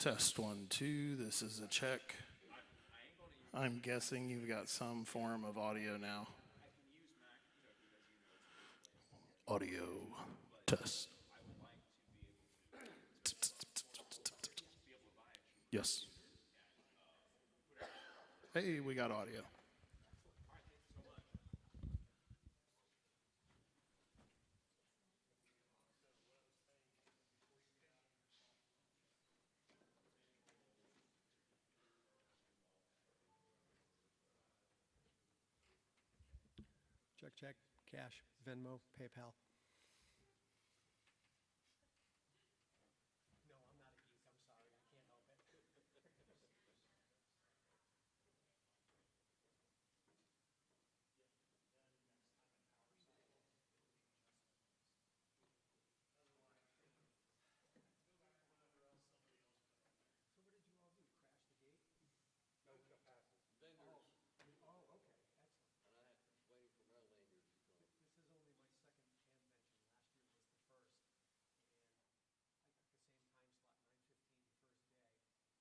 Test 1, 2, this is a check. I'm guessing you've got some form of audio now. Audio test. Yes. Hey, we got audio. Check, cash, Venmo, PayPal. No, I'm not a geek. I'm sorry. I can't help it. So what did you all do? Crash the gate? No, we got passes. Vendors. Oh, okay. Excellent. And I had waiting for my lanyard to come. This is only my second Hamvention. Last year was the first. And I got the same time slot, 9:15 the first day. And of course I was wearing my Linux shirt, and last year was nice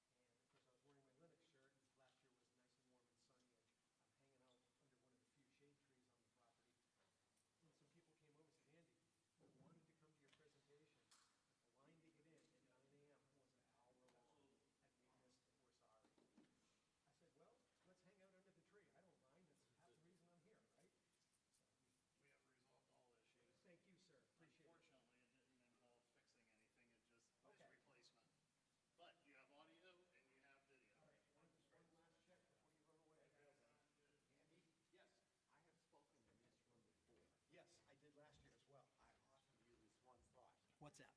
and warm and sunny, and I'm hanging out under one of the few shade trees on the property. And some people came over and said, Andy, we wanted to come to your presentation, but the line to get in at 9 a.m. was an hour long, and we missed it. We're sorry. I said, well, let's hang out under the tree. I don't mind. That's half the reason I'm here, right? We have resolved all issues. Thank you, sir. Appreciate it. Unfortunately, it didn't involve fixing anything. It just Okay. is replacement. But you have audio and you have video. All right, one last check before you run away. Andy? Yes. I have spoken in this room before. Yes, I did last year as well. I offer you this one thought. What's that?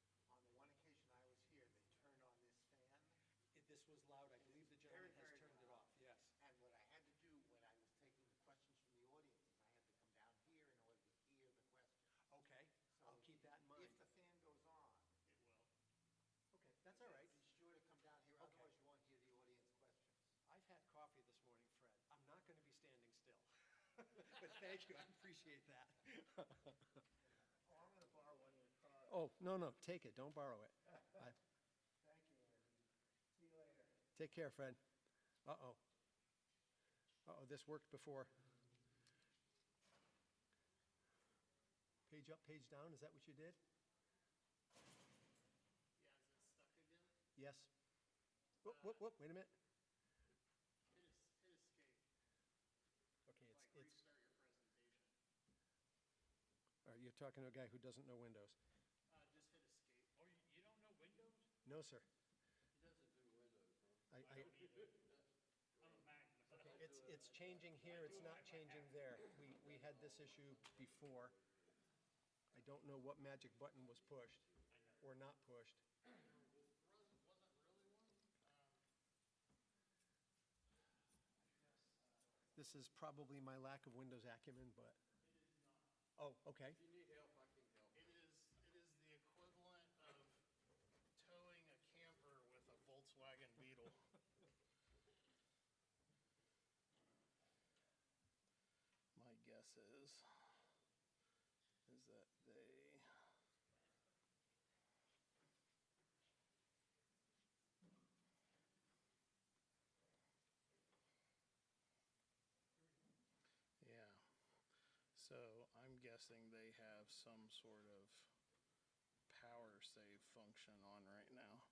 On the one occasion I was here, they turned on this fan. This was loud. I believe the gentleman has turned it off. Yes. And what I had to do when I was taking the questions from the audience is I had to come down here in order to hear the question. Okay, So I'll keep that in mind. If the fan goes on, It will. Okay, that's all right. be sure to come down here, Okay. otherwise you won't hear the audience questions. I've had coffee this morning, Fred. I'm not going to be standing still. But thank you. I appreciate that. Oh, I'm going to borrow one of your cars. Oh, no, take it. Don't borrow it. Thank you, Andy. See you later. Take care, Fred. Uh-oh. Uh-oh, this worked before. Page up, page down, is that what you did? Yeah, is it stuck again? Yes. Whoop, wait a minute. Hit escape. Okay, Like it's, restart your presentation. all right, you're talking to a guy who doesn't know Windows. Just hit escape. Oh, you don't know Windows? No, sir. He doesn't do Windows, huh? I'm a Mac. Okay, it's changing here, it's not changing there. We had this issue before. I don't know what magic button was pushed or not pushed. Wasn't really one. This is probably my lack of Windows acumen, but. Oh, okay. If you need help, I can help. It is the equivalent of towing a camper with a Volkswagen Beetle. My guess is that they yeah. So I'm guessing they have some sort of power save function on right now.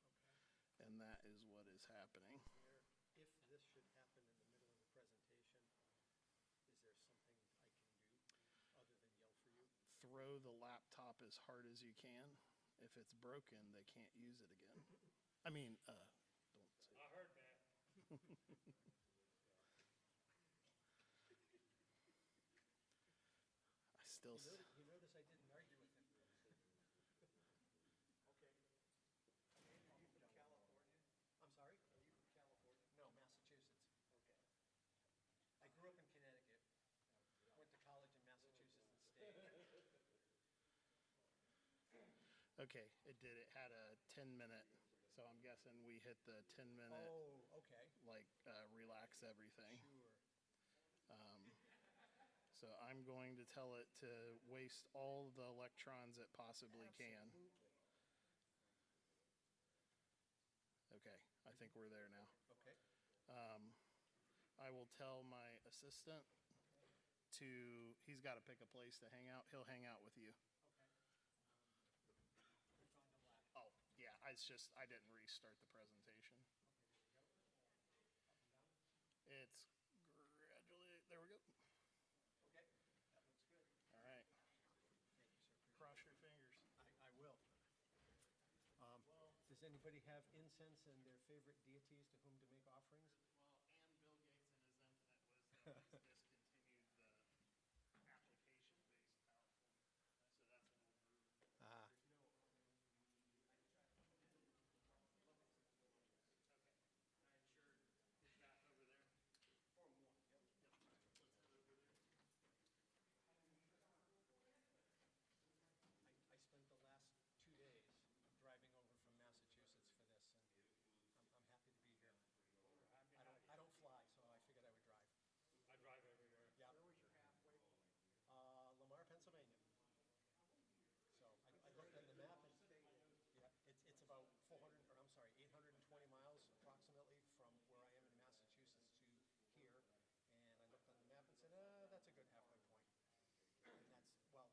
And that is what is happening. If this should happen in the middle of the presentation, is there something I can do other than yell for you? Throw the laptop as hard as you can. If it's broken, they can't use it again. I mean, don't say. I heard that. I still. You notice I didn't argue with him. Okay. Andy, are you from California? I'm sorry? Are you from California? No, Massachusetts. Okay. I grew up in Connecticut. Went to college in Massachusetts and stayed. Okay, it did. It had a 10-minute, so I'm guessing we hit the 10-minute, Oh, okay. like, relax everything. Sure. So I'm going to tell it to waste all the electrons it possibly can. Absolutely. Okay, I think we're there now. Okay. I will tell my assistant to, he's got to pick a place to hang out. He'll hang out with you. Okay. Click on the left. Oh, yeah, it's just, I didn't restart the presentation. Okay, there we go. Up and down. It's gradually, there we go. Okay, that looks good. All right, Thank you, sir. cross your fingers. I will. Does anybody have incense and their favorite deities to whom to make offerings? Well, and Bill Gates in his infinite wisdom has discontinued the application-based PowerPoint. So that's an old version. Ah. Okay, I'm sure, is that over there? Form one, yep. Yep, all right, let's head over there. I spent the last 2 days driving over from Massachusetts for this, and I'm happy to be here. I don't fly, so I figured I would drive. I drive everywhere. Yeah. Where was your halfway point? Lamar, Pennsylvania. So I looked at the map, and yeah, it's about 400, or I'm sorry, 820 miles approximately from where I am in Massachusetts to here. And I looked on the map and said, that's a good halfway point. And that's, well,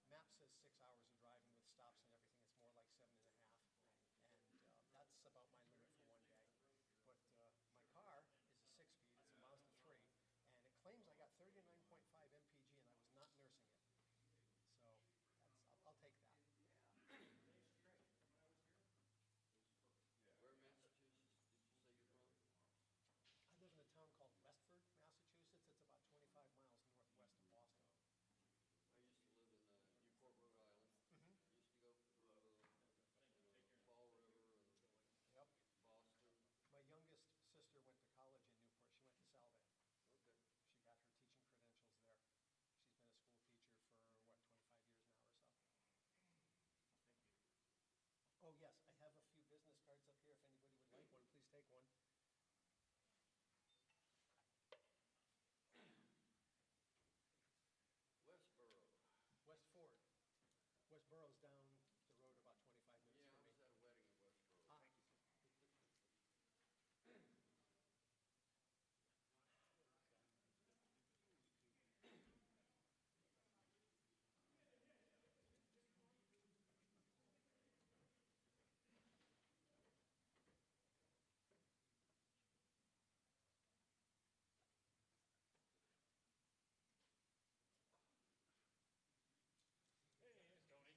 the map says 6 hours of driving with stops and everything. It's more like 7.5. And that's about my limit for one day. But my car is a 6-speed. It's a Mazda 3. And it claims I got 39.5 mpg, and I was not nursing it. So I'll take that. Where in Massachusetts did you say you're from? I live in a town called Westford, Massachusetts. It's about 25 miles northwest of Boston. I used to live in Newport, Rhode Island. Used to go through Fall River and Yep. Boston. My youngest sister went to college in Newport. She went to Salvan. Okay. She got her teaching credentials there. She's been a school teacher for, 25 years now or so. Thank you. Oh, yes, I have a few business cards up here. If anybody would like one, please take one. Westboro. West Ford. Westboro's down the road about 25 minutes Yeah, I from me. was at a wedding in Westboro. Ah. Hey, there's Tony.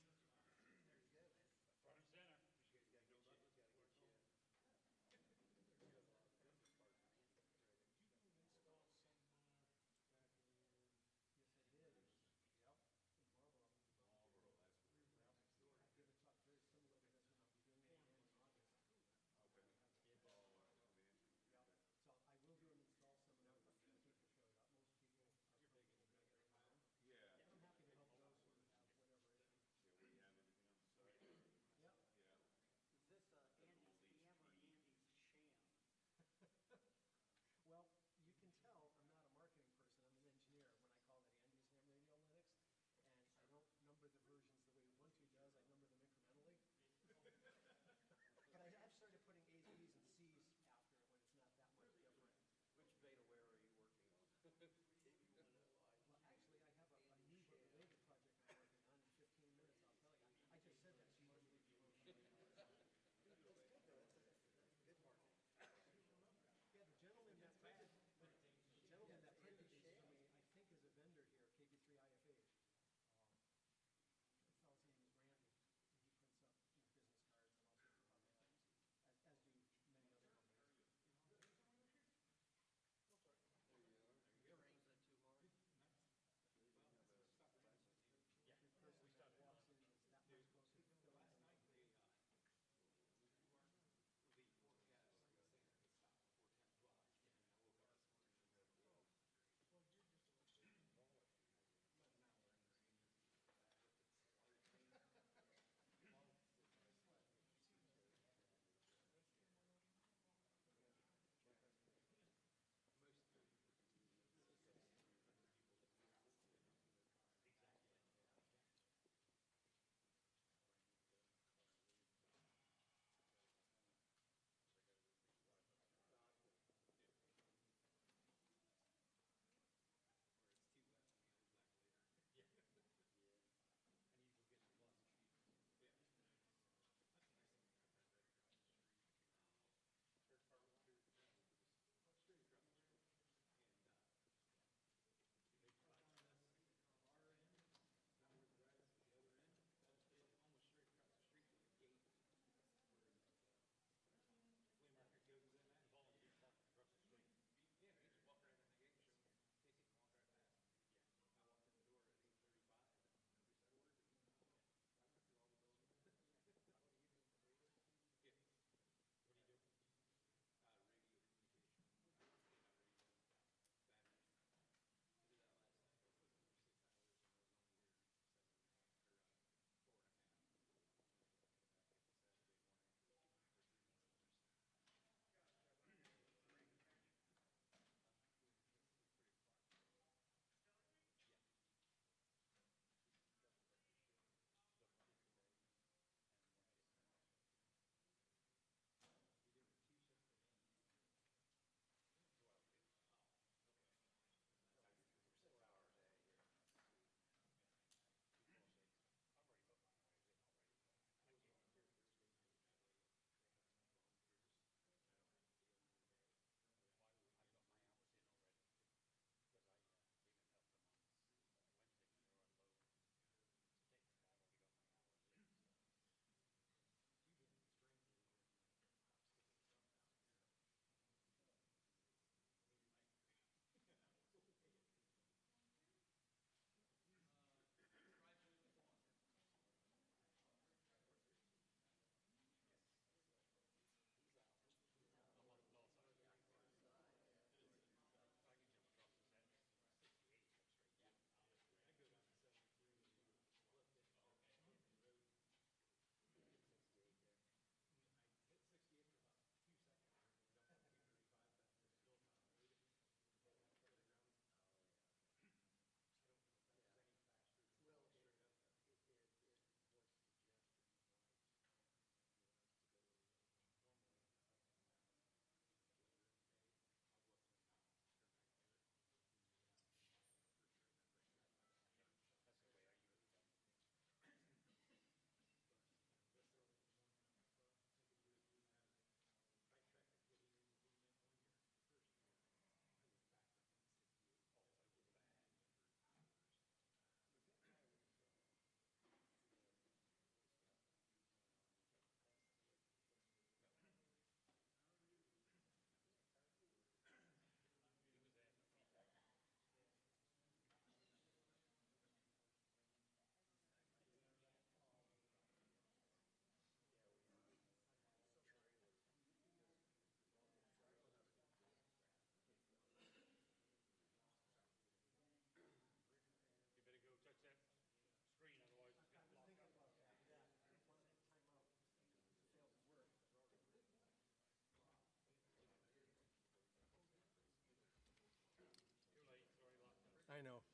I know.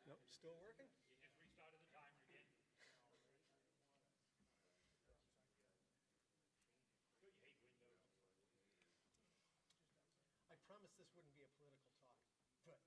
Nope, still working? You just restarted the timer again. Good, you hate Windows. I promised this wouldn't be a political talk, but yeah.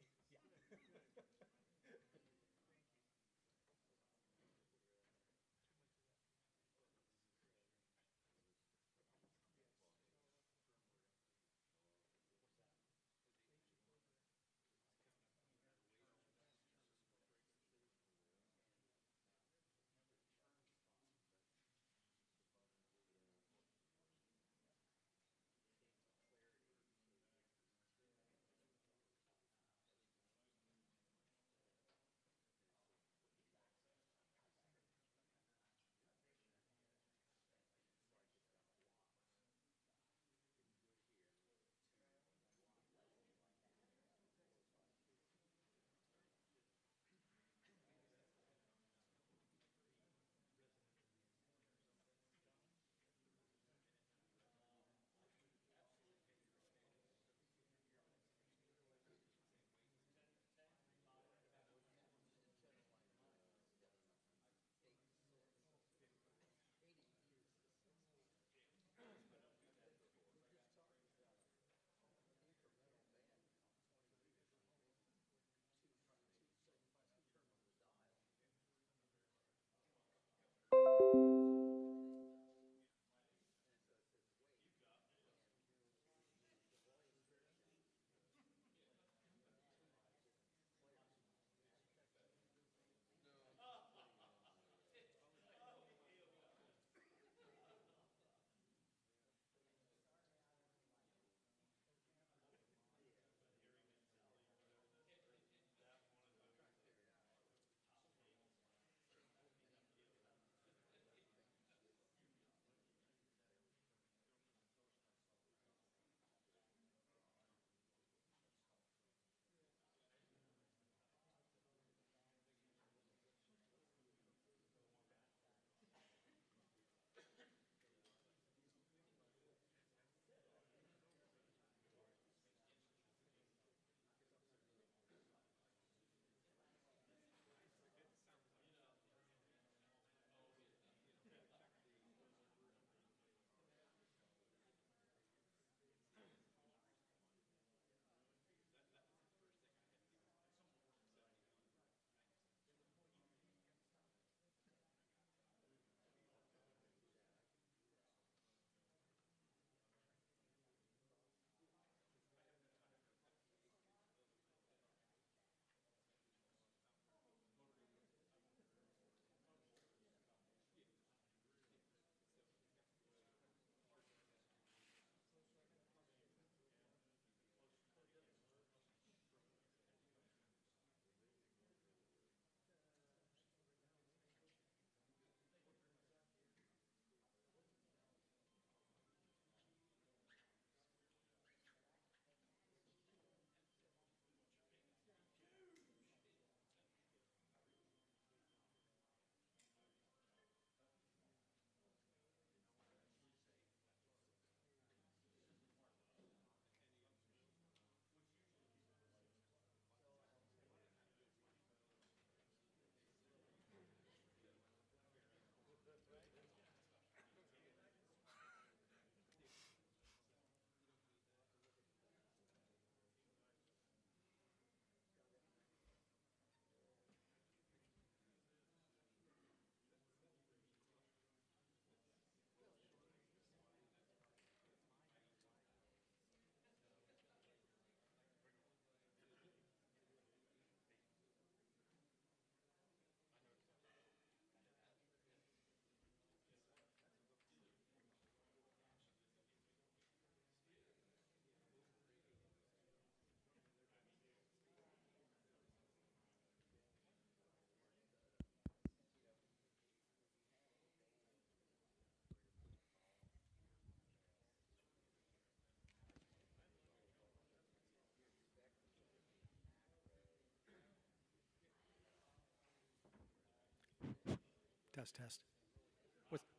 Test, test.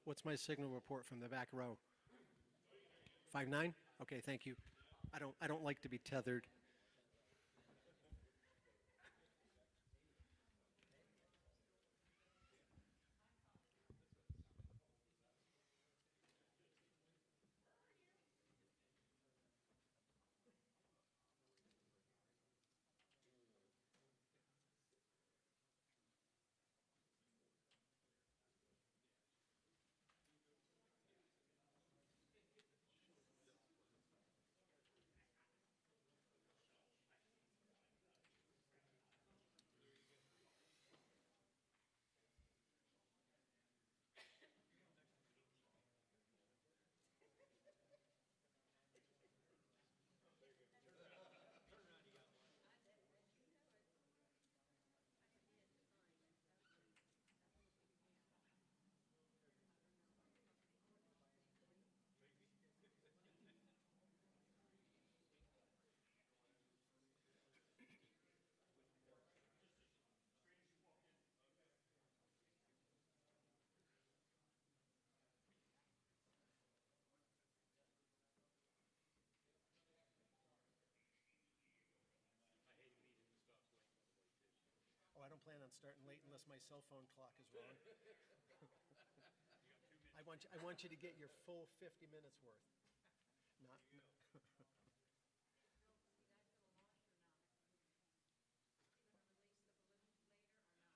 What's my signal report from the back row? 5.9? Okay, thank you. I don't like to be tethered. on starting late unless my cell phone clock is wrong. I want you to get your full 50 minutes worth. Not,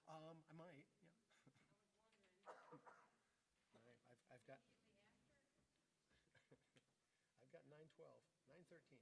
I might, yeah. I've got, I've got 9:12, 9:13.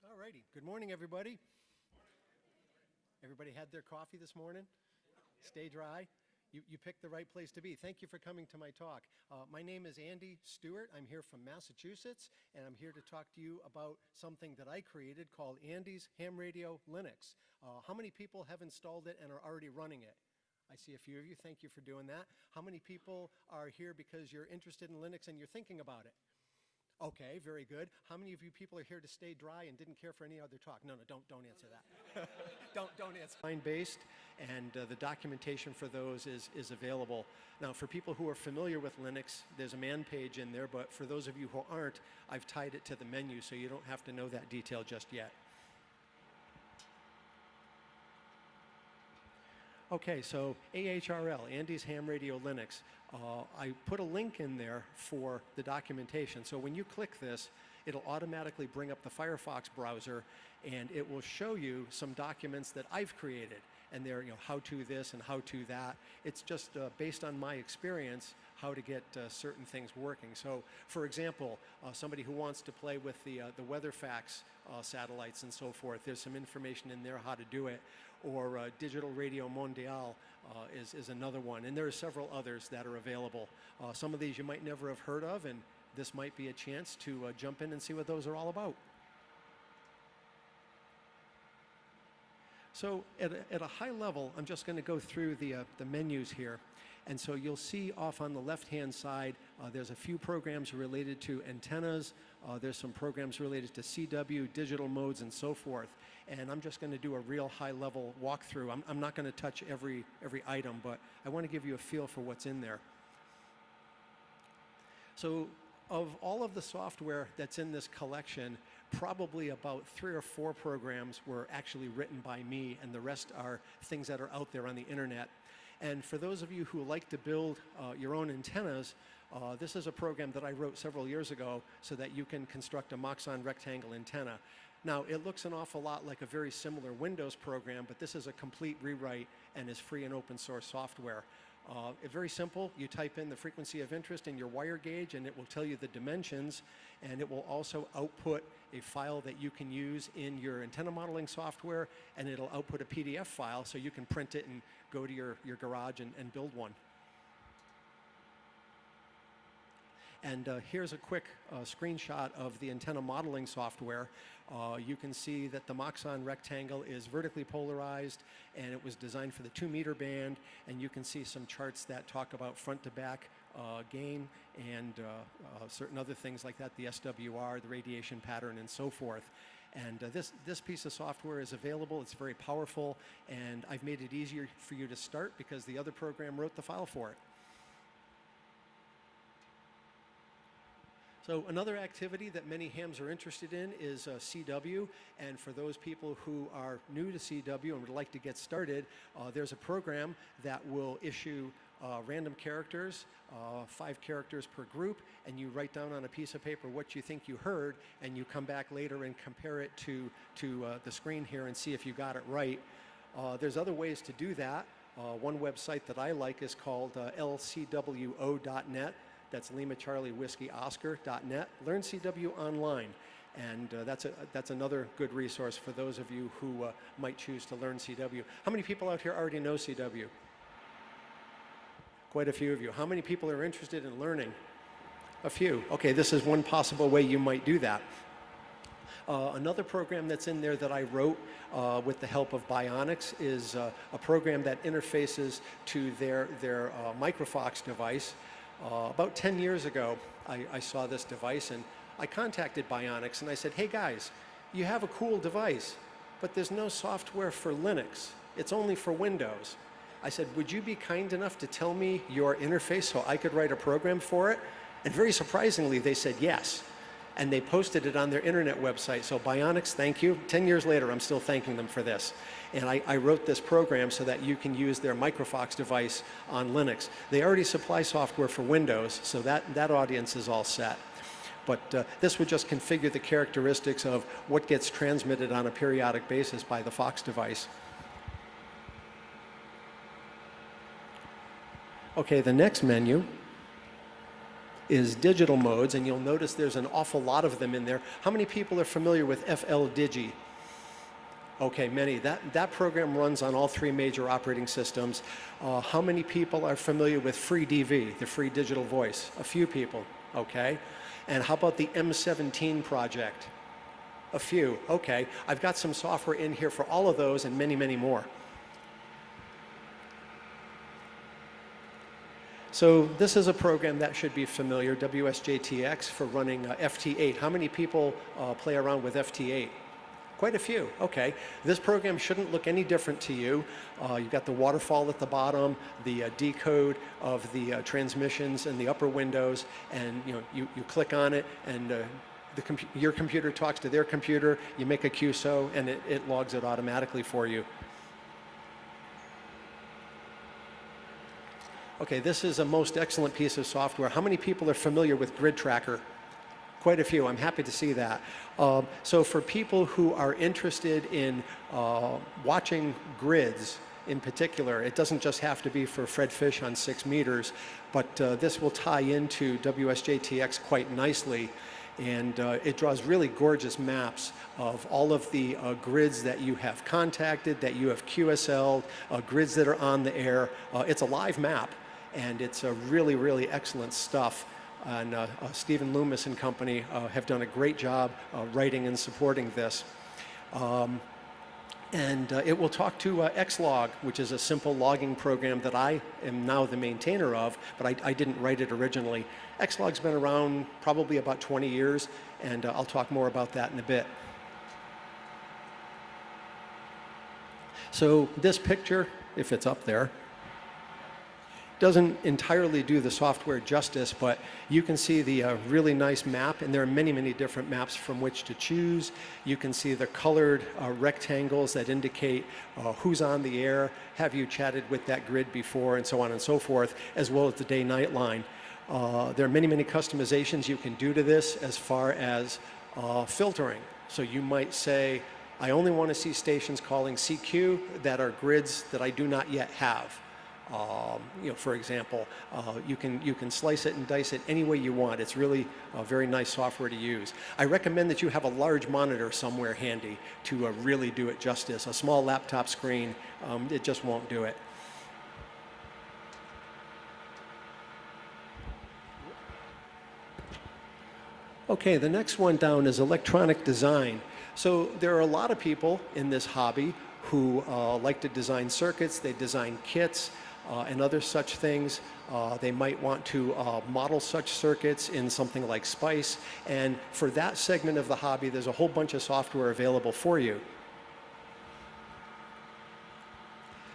All righty. Good morning, everybody. Everybody had their coffee this morning? Stay dry? You picked the right place to be. Thank you for coming to my talk. My name is Andy Stewart. I'm here from Massachusetts, and I'm here to talk to you about something that I created called Andy's Ham Radio Linux. How many people have installed it and are already running it? I see a few of you. Thank you for doing that. How many people are here because you're interested in Linux and you're thinking about it? Okay, very good. How many of you people are here to stay dry and didn't care for any other talk? No, don't answer that. don't answer. Line-based, and the documentation for those is available. Now, for people who are familiar with Linux, there's a man page in there, but for those of you who aren't, I've tied it to the menu, so you don't have to know that detail just yet. Okay, so AHRL, Andy's Ham Radio Linux. I put a link in there for the documentation. So when you click this, it'll automatically bring up the Firefox browser, and it will show you some documents that I've created. And they're, how to this and how to that. It's just based on my experience, how to get certain things working. So, for example, somebody who wants to play with the WeatherFax satellites and so forth, there's some information in there how to do it. Or Digital Radio Mondial is another one. And there are several others that are available. Some of these you might never have heard of, and this might be a chance to jump in and see what those are all about. So at a high level, I'm just going to go through the menus here. And so you'll see off on the left-hand side, there's a few programs related to antennas. There's some programs related to CW, digital modes, and so forth. And I'm just going to do a real high-level walkthrough. I'm not going to touch every item, but I want to give you a feel for what's in there. So of all of the software that's in this collection, probably about 3 or 4 programs were actually written by me, and the rest are things that are out there on the internet. And for those of you who like to build your own antennas, this is a program that I wrote several years ago so that you can construct a Moxon rectangle antenna. Now, it looks an awful lot like a very similar Windows program, but this is a complete rewrite and is free and open source software. It's very simple. You type in the frequency of interest in your wire gauge, and it will tell you the dimensions, and it will also output a file that you can use in your antenna modeling software, and it'll output a PDF file so you can print it and go to your garage and build one. And here's a quick screenshot of the antenna modeling software. You can see that the Moxon rectangle is vertically polarized, and it was designed for the 2-meter band, and you can see some charts that talk about front to back gain and certain other things like that, the SWR, the radiation pattern, and so forth. And this piece of software is available. It's very powerful, and I've made it easier for you to start because the other program wrote the file for it. So another activity that many hams are interested in is CW, and for those people who are new to CW and would like to get started, there's a program that will issue random characters, 5 characters per group, and you write down on a piece of paper what you think you heard, and you come back later and compare it to the screen here and see if you got it right. There's other ways to do that. One website that I like is called lcwo.net. That's Lima Charlie Whiskey Oscar.net. Learn CW online. And that's another good resource for those of you who might choose to learn CW. How many people out here already know CW? Quite a few of you. How many people are interested in learning? A few. Okay, this is one possible way you might do that. Another program that's in there that I wrote with the help of Bionics is a program that interfaces to their Microfox device. About 10 years ago, I saw this device, and I contacted Bionics, and I said, hey guys, you have a cool device, but there's no software for Linux. It's only for Windows. I said, would you be kind enough to tell me your interface so I could write a program for it? And very surprisingly, they said yes. And they posted it on their internet website. So Bionics, thank you. 10 years later, I'm still thanking them for this. And I wrote this program so that you can use their Microfox device on Linux. They already supply software for Windows, so that audience is all set. But this would just configure the characteristics of what gets transmitted on a periodic basis by the Fox device. Okay, the next menu is digital modes, and you'll notice there's an awful lot of them in there. How many people are familiar with FLDigi? Okay, many. That program runs on all 3 major operating systems. How many people are familiar with FreeDV, the free digital voice? A few people, okay. And how about the M17 project? A few, okay. I've got some software in here for all of those and many, many more. So this is a program that should be familiar, WSJTX, for running FT8. How many people play around with FT8? Quite a few, okay. This program shouldn't look any different to you. You've got the waterfall at the bottom, the decode of the transmissions in the upper windows, and you click on it, and your computer talks to their computer, you make a QSO, and it logs it automatically for you. Okay, this is a most excellent piece of software. How many people are familiar with Grid Tracker? Quite a few. I'm happy to see that. So for people who are interested in watching grids in particular, it doesn't just have to be for Fred Fish on 6 meters, but this will tie into WSJTX quite nicely. And it draws really gorgeous maps of all of the grids that you have contacted, that you have QSL'd, grids that are on the air. It's a live map, and it's really, really excellent stuff. And Stephen Loomis and company have done a great job writing and supporting this. And it will talk to Xlog, which is a simple logging program that I am now the maintainer of, but I didn't write it originally. Xlog's been around probably about 20 years, and I'll talk more about that in a bit. So this picture, if it's up there, doesn't entirely do the software justice, but you can see the really nice map, and there are many, many different maps from which to choose. You can see the colored rectangles that indicate who's on the air, have you chatted with that grid before, and so on and so forth, as well as the day-night line. There are many, many customizations you can do to this as far as filtering. So you might say, I only want to see stations calling CQ that are grids that I do not yet have. For example, you can slice it and dice it any way you want. It's really a very nice software to use. I recommend that you have a large monitor somewhere handy to really do it justice. A small laptop screen, it just won't do it. Okay, the next one down is electronic design. So there are a lot of people in this hobby who like to design circuits, they design kits, and other such things. They might want to model such circuits in something like SPICE, and for that segment of the hobby, there's a whole bunch of software available for you.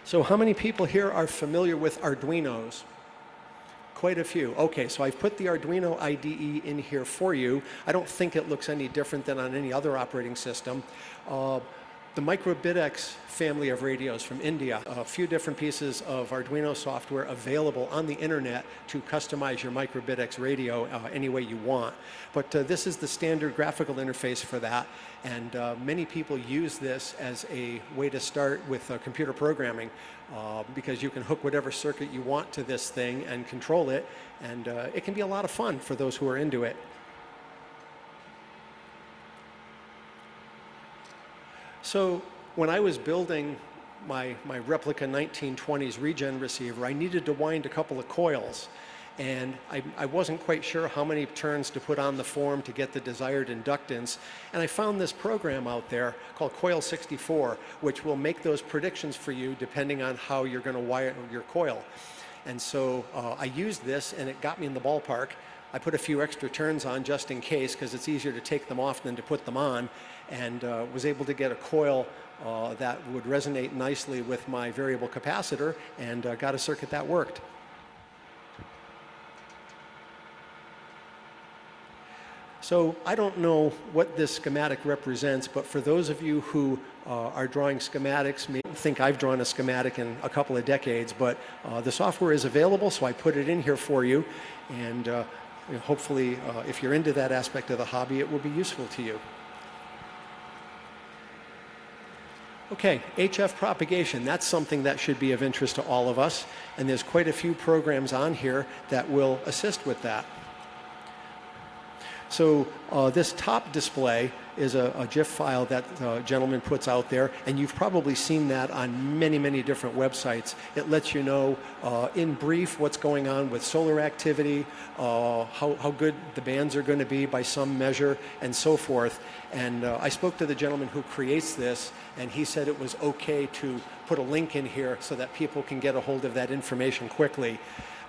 So how many people here are familiar with Arduinos? Quite a few. Okay, so I've put the Arduino IDE in here for you. I don't think it looks any different than on any other operating system. The MicroBitX family of radios from India, a few different pieces of Arduino software available on the internet to customize your MicroBitX radio any way you want. But this is the standard graphical interface for that, and many people use this as a way to start with computer programming because you can hook whatever circuit you want to this thing and control it, and it can be a lot of fun for those who are into it. So when I was building my replica 1920s regen receiver, I needed to wind a couple of coils. And I wasn't quite sure how many turns to put on the form to get the desired inductance. And I found this program out there called Coil 64, which will make those predictions for you depending on how you're going to wire your coil. And so I used this, and it got me in the ballpark. I put a few extra turns on just in case, because it's easier to take them off than to put them on, and was able to get a coil that would resonate nicely with my variable capacitor, and got a circuit that worked. So I don't know what this schematic represents, but for those of you who are drawing schematics, may think I've drawn a schematic in a couple of decades, but the software is available, so I put it in here for you, and hopefully if you're into that aspect of the hobby, it will be useful to you. Okay, HF propagation, that's something that should be of interest to all of us, and there's quite a few programs on here that will assist with that. So this top display is a GIF file that a gentleman puts out there, and you've probably seen that on many, many different websites. It lets you know in brief what's going on with solar activity, how good the bands are going to be by some measure, and so forth. And I spoke to the gentleman who creates this, and he said it was okay to put a link in here so that people can get a hold of that information quickly.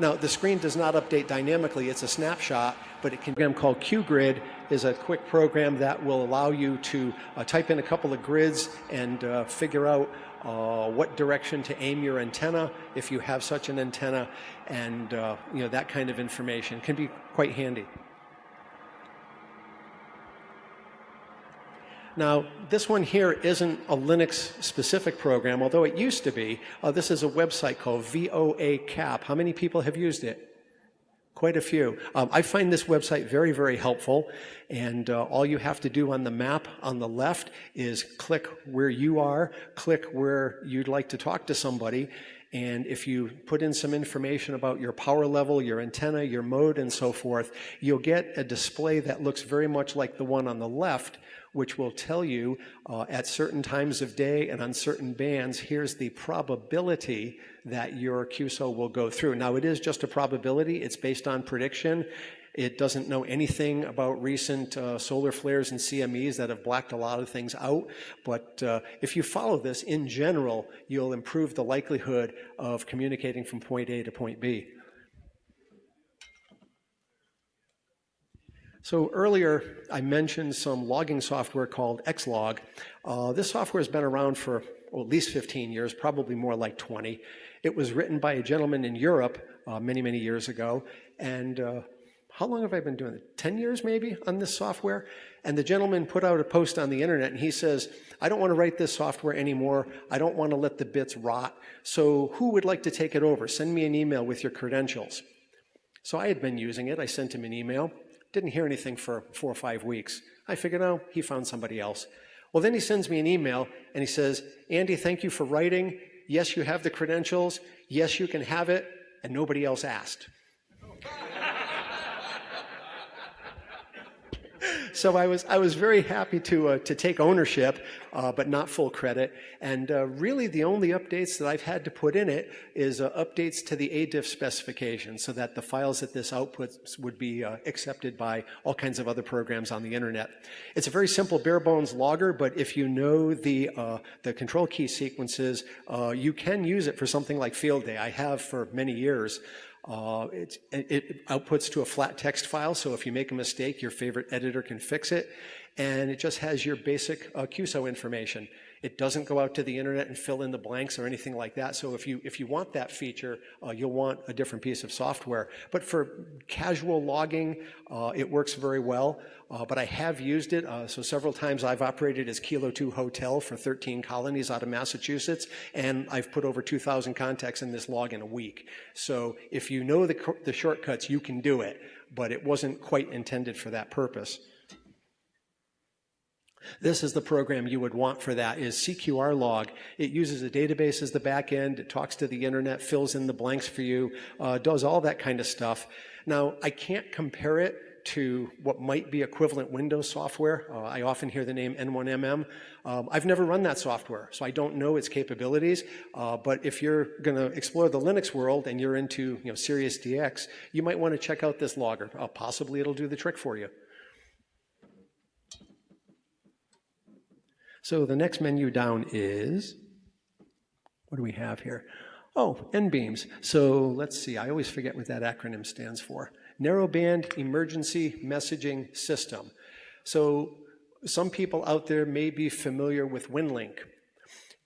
Now, the screen does not update dynamically. It's a snapshot, but a program called QGrid is a quick program that will allow you to type in a couple of grids and figure out what direction to aim your antenna, if you have such an antenna, and that kind of information can be quite handy. Now, this one here isn't a Linux-specific program, although it used to be. This is a website called VOA Cap. How many people have used it? Quite a few. I find this website very, very helpful, and all you have to do on the map on the left is click where you are, click where you'd like to talk to somebody, and if you put in some information about your power level, your antenna, your mode, and so forth, you'll get a display that looks very much like the one on the left, which will tell you at certain times of day and on certain bands, here's the probability that your QSO will go through. Now, it is just a probability. It's based on prediction. It doesn't know anything about recent solar flares and CMEs that have blacked a lot of things out. But if you follow this, in general, you'll improve the likelihood of communicating from point A to point B. So earlier, I mentioned some logging software called Xlog. This software has been around for at least 15 years, probably more like 20. It was written by a gentleman in Europe many, many years ago. And how long have I been doing it? 10 years maybe on this software? And the gentleman put out a post on the internet, and he says, I don't want to write this software anymore. I don't want to let the bits rot. So who would like to take it over? Send me an email with your credentials. So I had been using it. I sent him an email. Didn't hear anything for 4 or 5 weeks. I figured, oh, he found somebody else. Well, then he sends me an email, and he says, Andy, thank you for writing. Yes, you have the credentials. Yes, you can have it, and nobody else asked. So I was very happy to take ownership, but not full credit. And really the only updates that I've had to put in it is updates to the ADIF specification so that the files that this outputs would be accepted by all kinds of other programs on the internet. It's a very simple bare bones logger, but if you know the control key sequences, you can use it for something like field day. I have for many years. It outputs to a flat text file, so if you make a mistake, your favorite editor can fix it. And it just has your basic QSO information. It doesn't go out to the internet and fill in the blanks or anything like that. So if you want that feature, you'll want a different piece of software. But for casual logging, it works very well. But I have used it. So several times I've operated as Kilo 2 Hotel for 13 colonies out of Massachusetts, and I've put over 2,000 contacts in this log in a week. So if you know the shortcuts, you can do it. But it wasn't quite intended for that purpose. This is the program you would want for that, is CQR log. It uses a database as the back end. It talks to the internet, fills in the blanks for you, does all that kind of stuff. Now, I can't compare it to what might be equivalent Windows software. I often hear the name N1MM. I've never run that software, so I don't know its capabilities. But if you're going to explore the Linux world and you're into Sirius DX, you might want to check out this logger. Possibly it'll do the trick for you. So the next menu down is, what do we have here? Oh, NBEAMS. So let's see, I always forget what that acronym stands for. Narrowband Emergency Messaging System. So some people out there may be familiar with WinLink.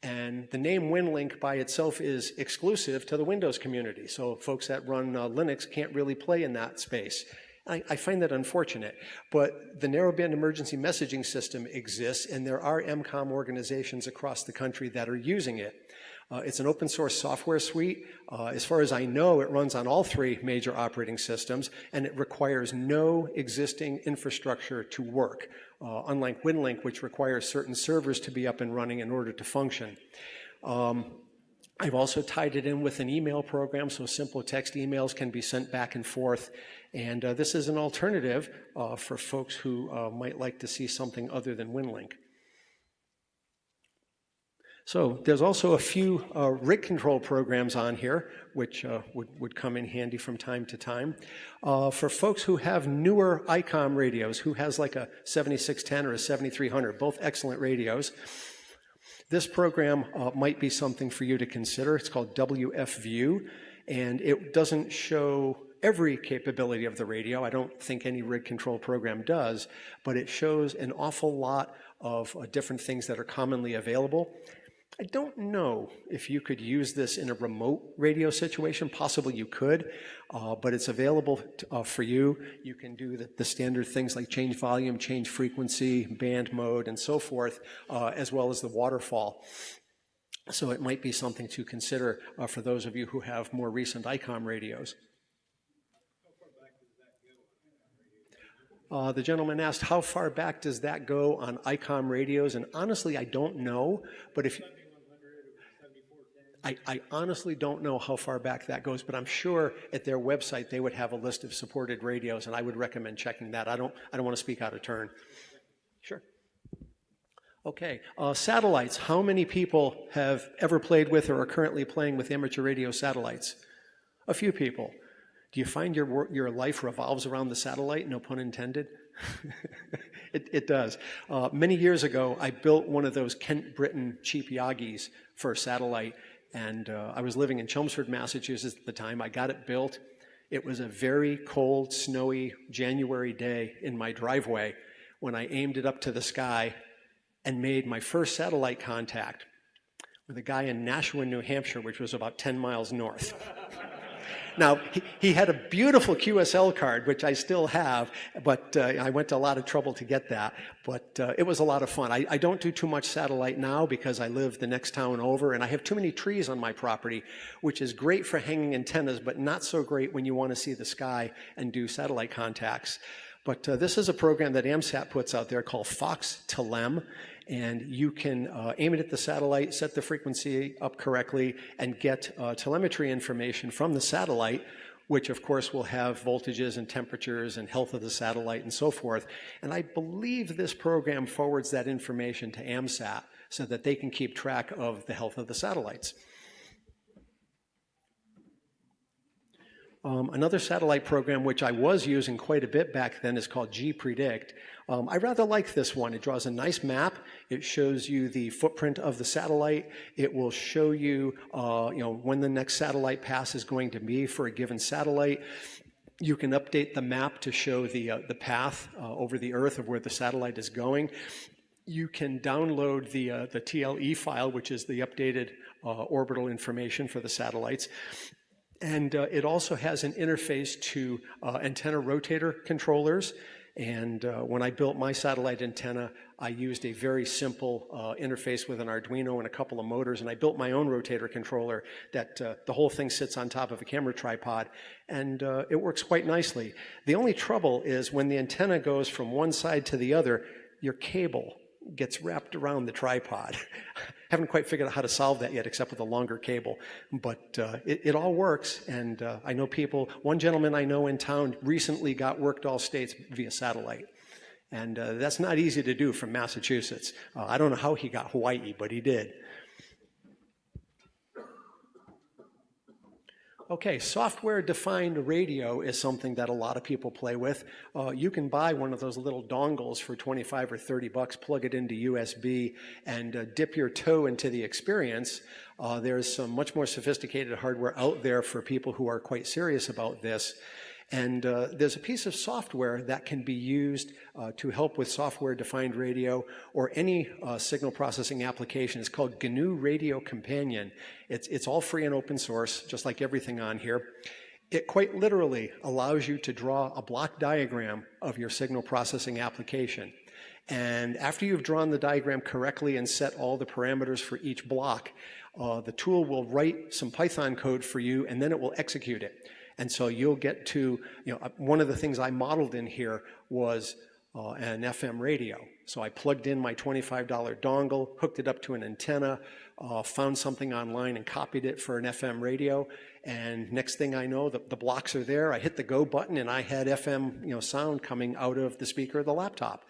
And the name WinLink by itself is exclusive to the Windows community. So folks that run Linux can't really play in that space. I find that unfortunate, but the narrowband emergency messaging system exists, and there are MCOM organizations across the country that are using it. It's an open source software suite. As far as I know, it runs on all 3 major operating systems, and it requires no existing infrastructure to work, unlike WinLink, which requires certain servers to be up and running in order to function. I've also tied it in with an email program, so simple text emails can be sent back and forth. And this is an alternative for folks who might like to see something other than WinLink. So there's also a few RIG control programs on here, which would come in handy from time to time. For folks who have newer Icom radios, who has like a 7610 or a 7300, both excellent radios, this program might be something for you to consider. It's called WFView, and it doesn't show every capability of the radio. I don't think any RIG control program does, but it shows an awful lot of different things that are commonly available. I don't know if you could use this in a remote radio situation. Possibly you could, but it's available for you. You can do the standard things like change volume, change frequency, band mode, and so forth, as well as the waterfall. So it might be something to consider for those of you who have more recent Icom radios. The gentleman asked, how far back does that go on Icom radios? And honestly, I don't know, but if I honestly don't know how far back that goes, but I'm sure at their website they would have a list of supported radios, and I would recommend checking that. I don't want to speak out of turn. Sure. Okay, satellites. How many people have ever played with or are currently playing with amateur radio satellites? A few people. Do you find your life revolves around the satellite? No pun intended. It does. Many years ago, I built one of those Kent Britain cheap Yagis for a satellite, and I was living in Chelmsford, Massachusetts at the time. I got it built. It was a very cold, snowy January day in my driveway when I aimed it up to the sky and made my first satellite contact with a guy in Nashua, New Hampshire, which was about 10 miles north. Now, he had a beautiful QSL card, which I still have, but I went to a lot of trouble to get that. But it was a lot of fun. I don't do too much satellite now because I live the next town over, and I have too many trees on my property, which is great for hanging antennas, but not so great when you want to see the sky and do satellite contacts. But this is a program that AMSAT puts out there called Fox Telem, and you can aim it at the satellite, set the frequency up correctly, and get telemetry information from the satellite, which of course will have voltages and temperatures and health of the satellite and so forth. And I believe this program forwards that information to AMSAT so that they can keep track of the health of the satellites. Another satellite program which I was using quite a bit back then is called gPredict. I rather like this one. It draws a nice map. It shows you the footprint of the satellite. It will show you, when the next satellite pass is going to be for a given satellite. You can update the map to show the path over the Earth of where the satellite is going. You can download the TLE file, which is the updated orbital information for the satellites. And it also has an interface to antenna rotator controllers. And when I built my satellite antenna, I used a very simple interface with an Arduino and a couple of motors, and I built my own rotator controller that the whole thing sits on top of a camera tripod, and it works quite nicely. The only trouble is when the antenna goes from one side to the other, your cable gets wrapped around the tripod. Haven't quite figured out how to solve that yet, except with a longer cable. But it all works, and I know people, one gentleman I know in town recently got worked all states via satellite. And that's not easy to do from Massachusetts. I don't know how he got Hawaii, but he did. Okay, software-defined radio is something that a lot of people play with. You can buy one of those little dongles for 25 or 30 bucks, plug it into USB, and dip your toe into the experience. There's some much more sophisticated hardware out there for people who are quite serious about this. And there's a piece of software that can be used to help with software-defined radio or any signal processing application. It's called GNU Radio Companion. It's all free and open source, just like everything on here. It quite literally allows you to draw a block diagram of your signal processing application. And after you've drawn the diagram correctly and set all the parameters for each block, the tool will write some Python code for you, and then it will execute it. And so you'll get to, one of the things I modeled in here was an FM radio. So I plugged in my $25 dongle, hooked it up to an antenna, found something online and copied it for an FM radio. And next thing I know, the blocks are there. I hit the go button and I had FM sound coming out of the speaker of the laptop.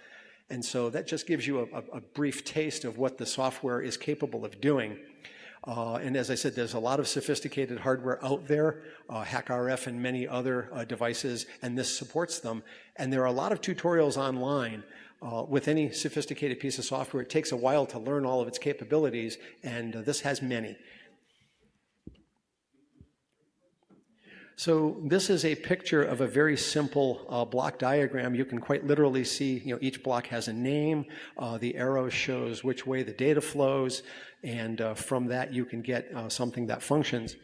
And so that just gives you a brief taste of what the software is capable of doing. And as I said, there's a lot of sophisticated hardware out there, HackRF and many other devices, and this supports them. And there are a lot of tutorials online. With any sophisticated piece of software, it takes a while to learn all of its capabilities, and this has many. So this is a picture of a very simple block diagram. You can quite literally see, each block has a name. The arrow shows which way the data flows, and from that you can get something that functions.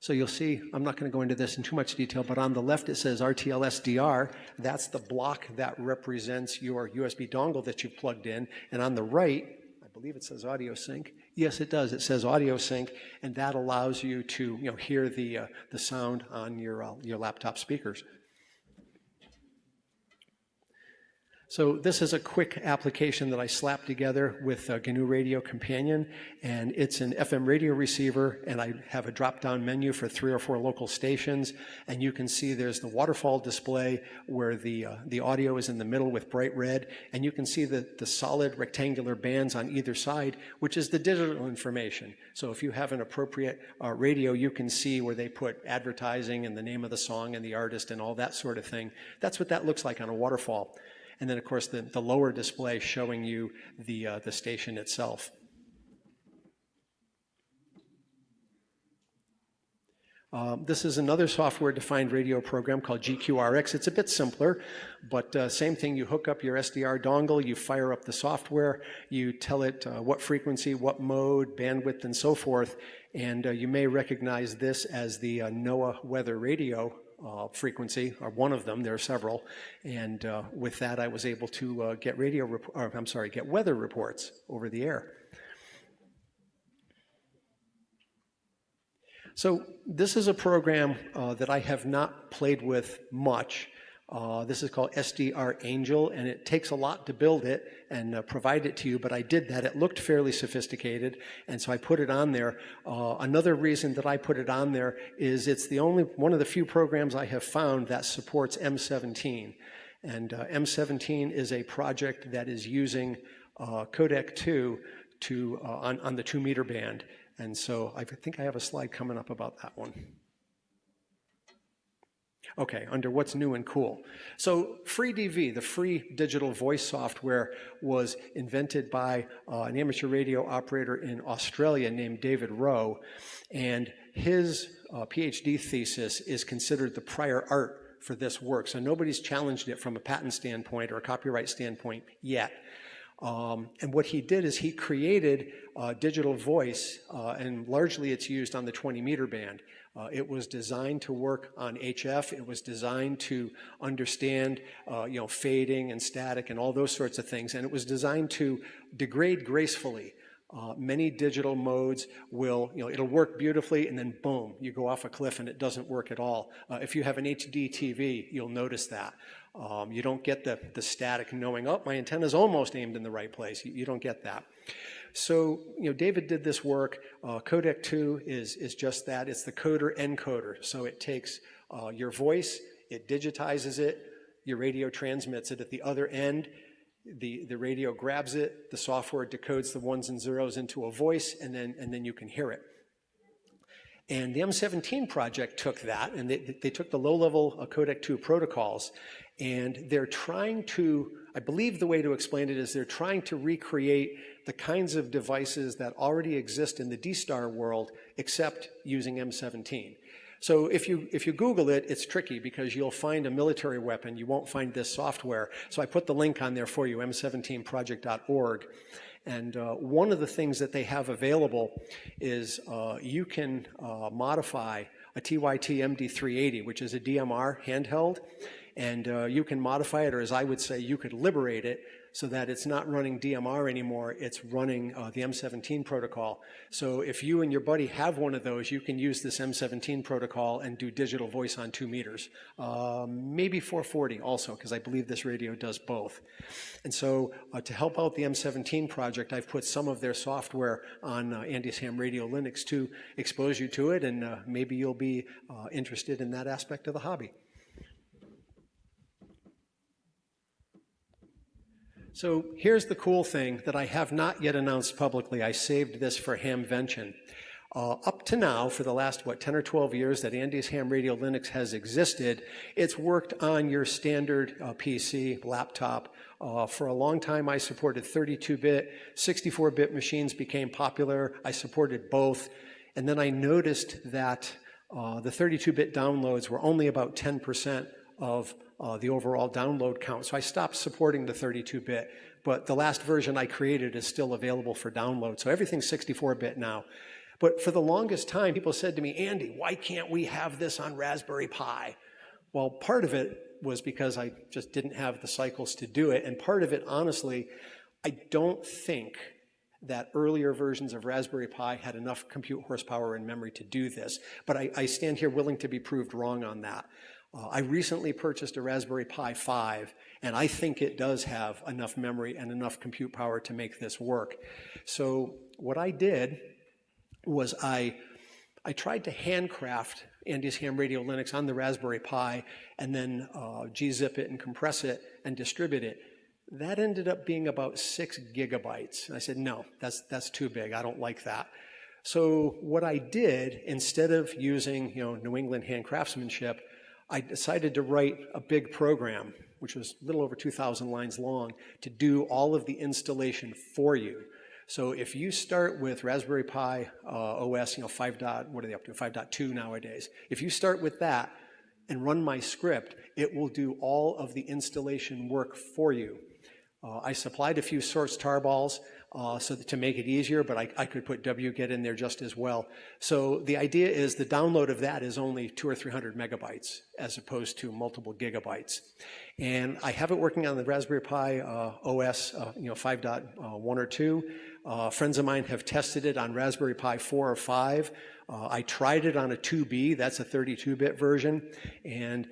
So you'll see, I'm not going to go into this in too much detail, but on the left it says RTLSDR. That's the block that represents your USB dongle that you've plugged in. And on the right, I believe it says audio sync. Yes, it does. It says audio sync, and that allows you to hear the sound on your laptop speakers. So this is a quick application that I slapped together with GNU Radio Companion, and it's an FM radio receiver, and I have a drop-down menu for 3 or 4 local stations, and you can see there's the waterfall display where the audio is in the middle with bright red, and you can see the solid rectangular bands on either side, which is the digital information. So if you have an appropriate radio, you can see where they put advertising and the name of the song and the artist and all that sort of thing. That's what that looks like on a waterfall. And then, of course, the lower display showing you the station itself. This is another software-defined radio program called GQRX. It's a bit simpler, but same thing. You hook up your SDR dongle, you fire up the software, you tell it what frequency, what mode, bandwidth, and so forth. And you may recognize this as the NOAA weather radio frequency, or one of them. There are several, and with that, I was able to get get weather reports over the air. So this is a program that I have not played with much, This is called SDR Angel, and it takes a lot to build it and provide it to you, but I did that. It looked fairly sophisticated, and so I put it on there. Another reason that I put it on there is it's one of the few programs I have found that supports M17. And M17 is a project that is using codec 2 on the 2 meter band. And so I think I have a slide coming up about that one. Okay, under what's new and cool. So FreeDV, the free digital voice software, was invented by an amateur radio operator in Australia named David Rowe, and his PhD thesis is considered the prior art for this work. So nobody's challenged it from a patent standpoint or a copyright standpoint yet. And what he did is he created digital voice, and largely it's used on the 20 meter band. It was designed to work on HF. It was designed to understand, fading and static and all those sorts of things. And it was designed to degrade gracefully. Many digital modes will, it'll work beautifully, and then boom, you go off a cliff and it doesn't work at all. If you have an HD TV, you'll notice that. You don't get the static knowing, oh, my antenna's almost aimed in the right place. You don't get that. So, David did this work. Codec 2 is just that. It's the coder encoder. So it takes your voice, it digitizes it, your radio transmits it at the other end. The radio grabs it, the software decodes the ones and zeros into a voice, and then you can hear it. And the M17 project took that, and they took the low-level codec 2 protocols, and they're trying to, I believe the way to explain it is they're trying to recreate the kinds of devices that already exist in the D-Star world, except using M17. So if you Google it, it's tricky because you'll find a military weapon. You won't find this software. So I put the link on there for you, m17project.org. And one of the things that they have available is you can modify a TYT MD380, which is a DMR handheld. And you can modify it, or as I would say, you could liberate it so that it's not running DMR anymore, it's running the M17 protocol. So if you and your buddy have one of those, you can use this M17 protocol and do digital voice on 2 meters. Maybe 440 also, because I believe this radio does both. And so to help out the M17 project, I've put some of their software on Andy's Ham Radio Linux to expose you to it, and maybe you'll be interested in that aspect of the hobby. So here's the cool thing that I have not yet announced publicly. I saved this for Hamvention. Up to now, for the last, 10 or 12 years that Andy's Ham Radio Linux has existed, it's worked on your standard PC, laptop. For a long time, I supported 32-bit. 64-bit machines became popular. I supported both. And then I noticed that the 32-bit downloads were only about 10% of the overall download count. So I stopped supporting the 32-bit, but the last version I created is still available for download. So everything's 64-bit now. But for the longest time, people said to me, Andy, why can't we have this on Raspberry Pi? Well, part of it was because I just didn't have the cycles to do it. And part of it, honestly, I don't think that earlier versions of Raspberry Pi had enough compute horsepower and memory to do this. But I stand here willing to be proved wrong on that. I recently purchased a Raspberry Pi 5, and I think it does have enough memory and enough compute power to make this work. So what I did was I tried to handcraft Andy's Ham Radio Linux on the Raspberry Pi and then gzip it and compress it and distribute it. That ended up being about 6 gigabytes. And I said, no, that's too big. I don't like that. So what I did, instead of using New England hand craftsmanship, I decided to write a big program, which was a little over 2,000 lines long, to do all of the installation for you. So if you start with Raspberry Pi OS, 5. What are they up to? 5.2 nowadays. If you start with that and run my script, it will do all of the installation work for you. I supplied a few source tarballs to make it easier, but I could put wget in there just as well. So the idea is the download of that is only 200 or 300 megabytes as opposed to multiple gigabytes. And I have it working on the Raspberry Pi OS 5.1 or 2. Friends of mine have tested it on Raspberry Pi 4 or 5. I tried it on a 2B, that's a 32-bit version, and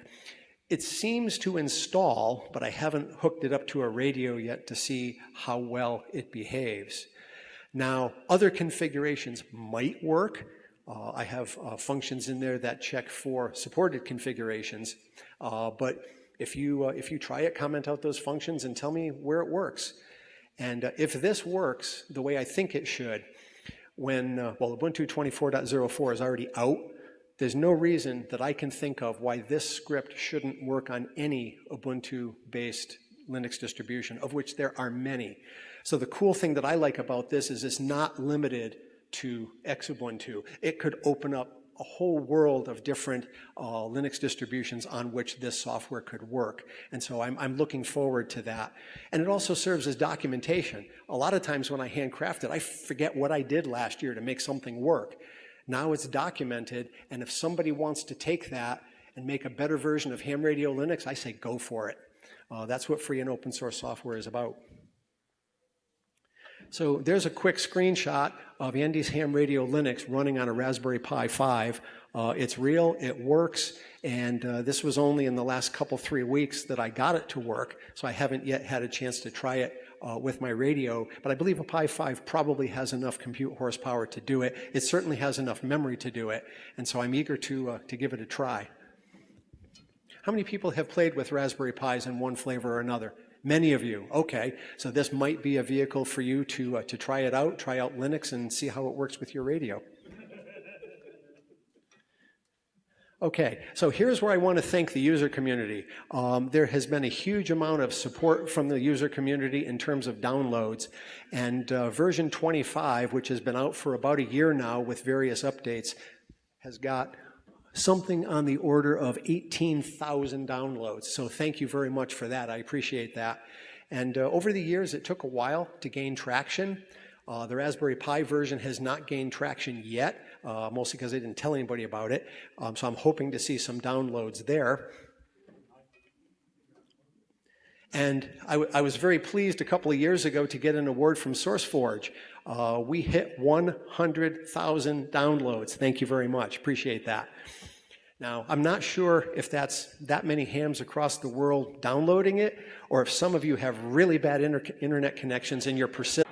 It seems to install, but I haven't hooked it up to a radio yet to see how well it behaves. Now, other configurations might work. I have functions in there that check for supported configurations, but if you try it, comment out those functions and tell me where it works. And if this works the way I think it should, when, well, Ubuntu 24.04 is already out, there's no reason that I can think of why this script shouldn't work on any Ubuntu-based Linux distribution, of which there are many. So the cool thing that I like about this is it's not limited to Xubuntu. It could open up a whole world of different Linux distributions on which this software could work. And so I'm looking forward to that. And it also serves as documentation. A lot of times when I handcraft it, I forget what I did last year to make something work. Now it's documented, and if somebody wants to take that and make a better version of Ham Radio Linux, I say go for it. That's what free and open source software is about. So there's a quick screenshot of Andy's Ham Radio Linux running on a Raspberry Pi 5. It's real, it works, and this was only in the last 3 weeks that I got it to work, so I haven't yet had a chance to try it with my radio, but I believe a Pi 5 probably has enough compute horsepower to do it. It certainly has enough memory to do it, and so I'm eager to give it a try. How many people have played with Raspberry Pis in one flavor or another? Many of you. Okay, so this might be a vehicle for you to try it out, try out Linux, and see how it works with your radio. Okay, so here's where I want to thank the user community. There has been a huge amount of support from the user community in terms of downloads, and version 25, which has been out for about a year now with various updates, has got something on the order of 18,000 downloads. So thank you very much for that. I appreciate that. And over the years, it took a while to gain traction. The Raspberry Pi version has not gained traction yet, mostly because I didn't tell anybody about it. So I'm hoping to see some downloads there. And I was very pleased a couple of years ago to get an award from SourceForge. We hit 100,000 downloads. Thank you very much. Appreciate that. Now, I'm not sure if that's that many hams across the world downloading it, or if some of you have really bad internet connections and you're persistent.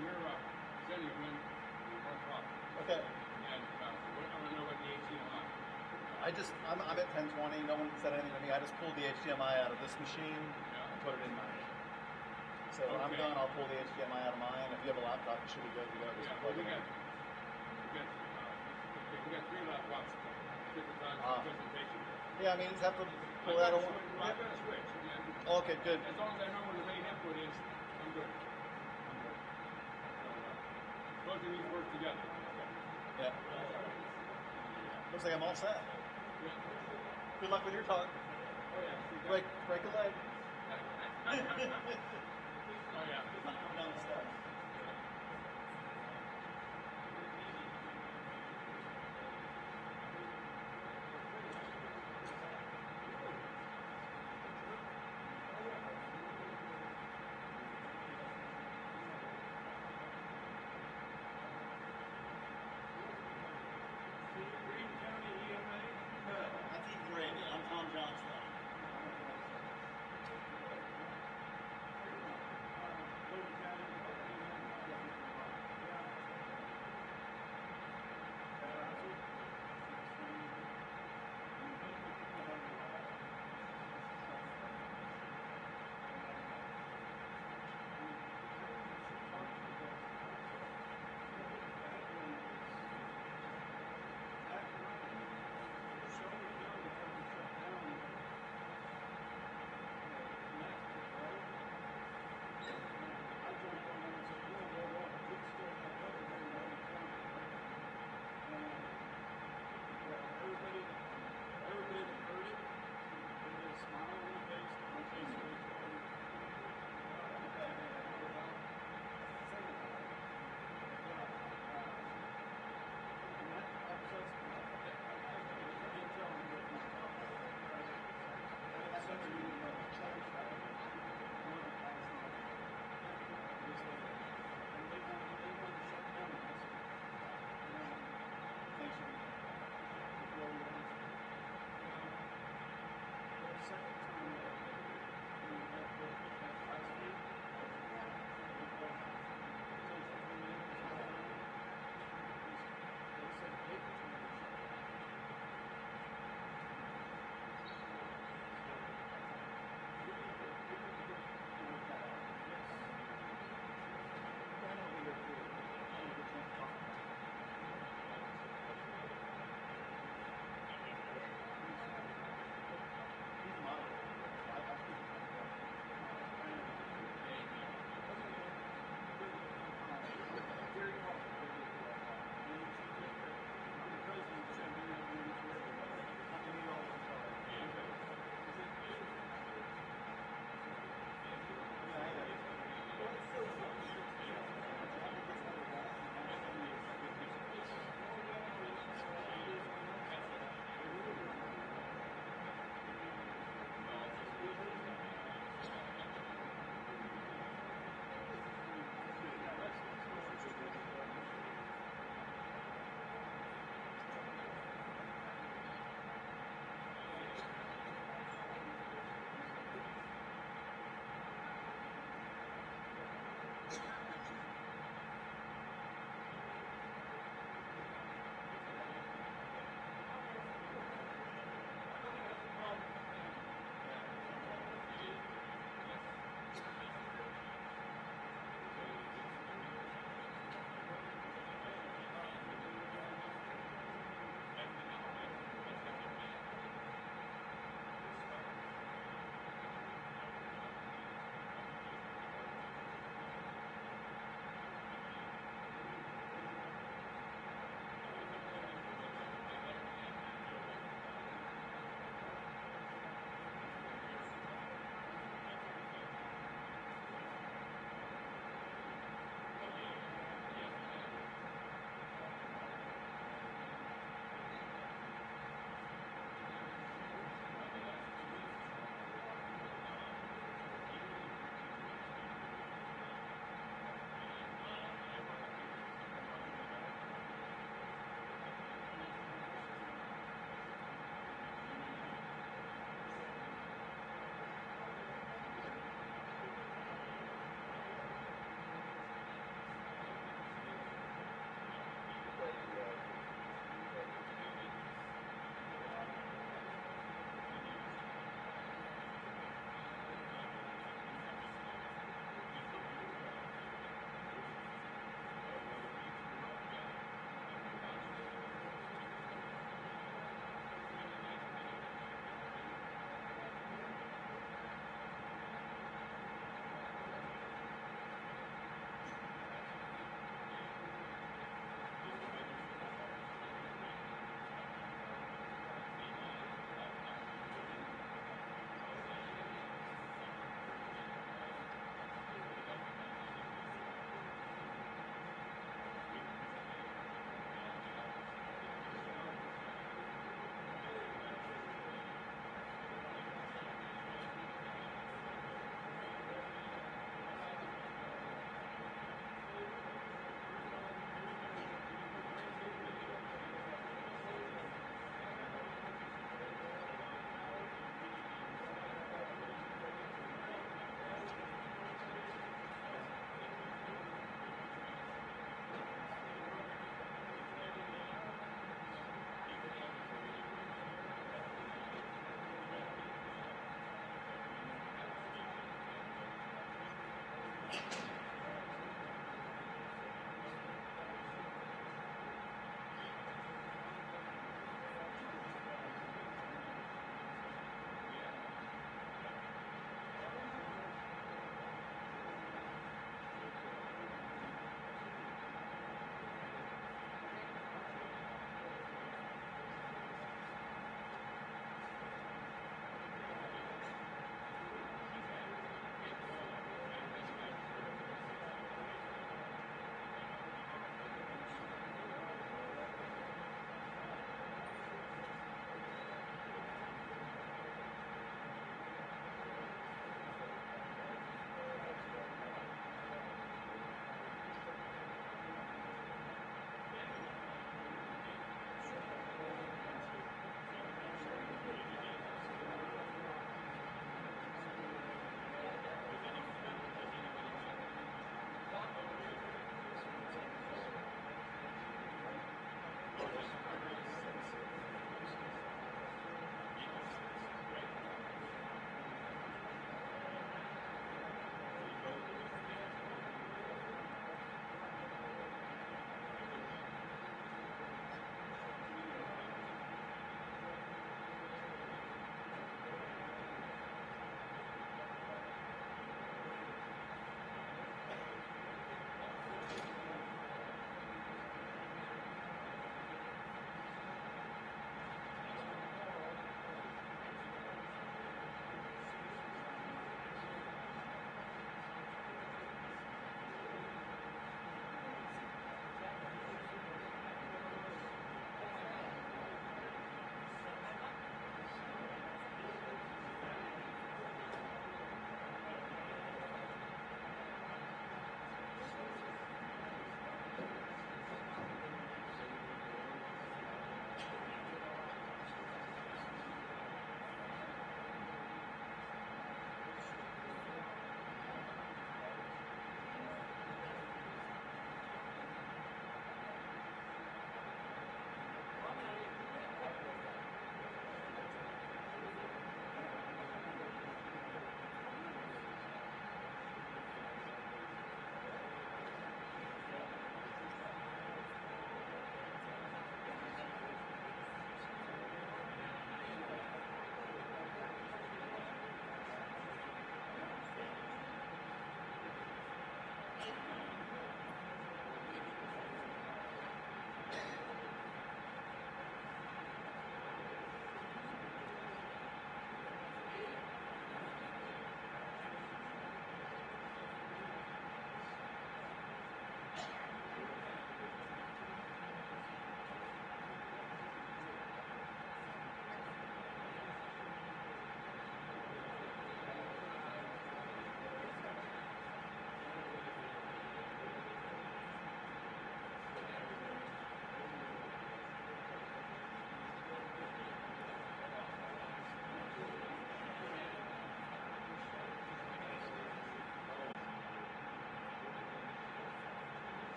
You're sending one problem. Okay. And I want to know what the HDMI. I'm at 1020. No one said anything to me. I just pulled the HDMI out of this machine and put it in mine. So when I'm done, I'll pull the HDMI out of mine. If you have a laptop, you should be good to go. Just plug it in. We got 3 laptops at different times for the presentation. Yeah, I mean, you just have to pull that over. I've got a switch. Okay, good. As long as I know where the main input is, I'm good. Both of these work together. Yeah. Looks like I'm all set. Yeah. Good luck with your talk. Oh, yeah. Break a leg. Oh, yeah. Down the steps. That's Grape. I'm Tom Johnson.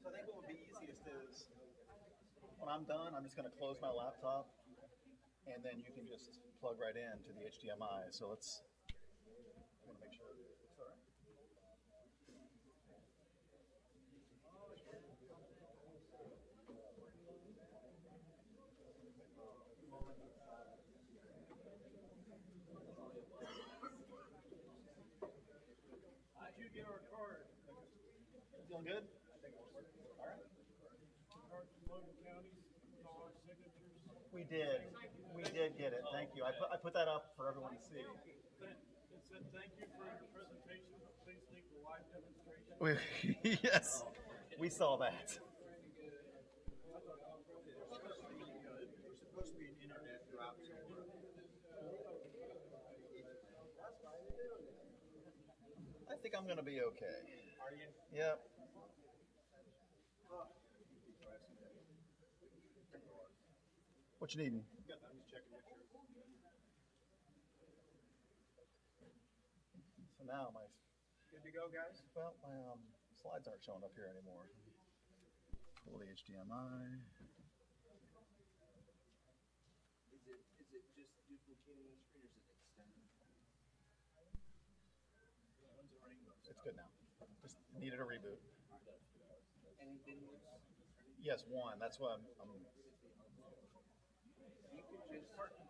So I think what would be easiest is, when I'm done, I'm just going to close my laptop, and then you can just plug right in to the HDMI. So let's, I want to make sure it looks all right. get our card? Feeling good? Card from Logan County, all our signatures. We did get it. Thank you. I put that up for everyone to see. It said, thank you for your presentation. Please leave the live demonstration. Yes, we saw that. There's supposed to be an internet drop somewhere. I think I'm gonna be okay. Are you? Yep. What you needing? I'm just checking make sure. So now my Good to go, guys? well my slides aren't showing up here anymore. Pull the HDMI. Is it just duplicating the screen or is it extending? It's good now. Just needed a reboot. Anything Yes, one. That's why I'm you could just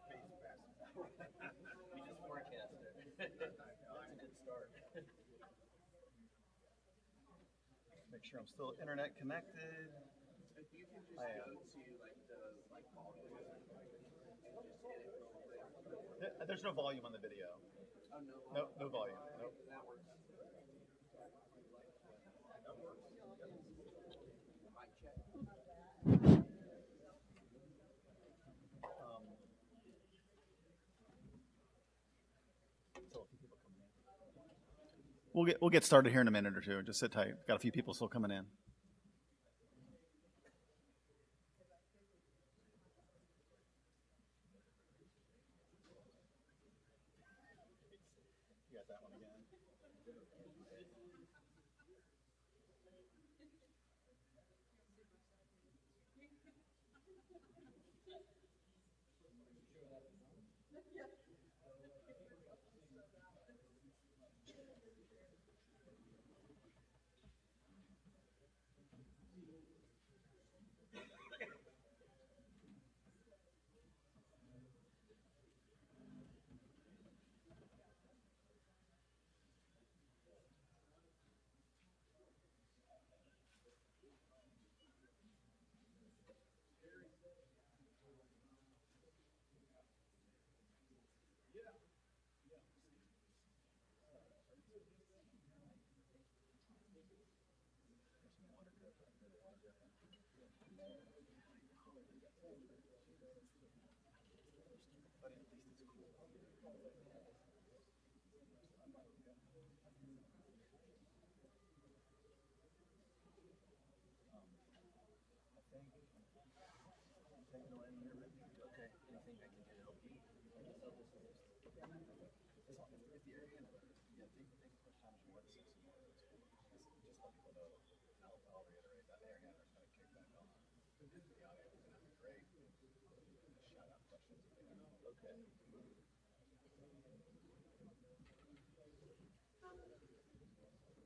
face fast. You just forecast it. That's a good start. make sure I'm still internet connected. If you can just I go am. to like volume and just hit it real quick. There's no volume on the video. Oh no. No volume. Nope. That works. Mic check. We'll get started here in a minute or two. Just sit tight. Got a few people still coming in. You got that one again.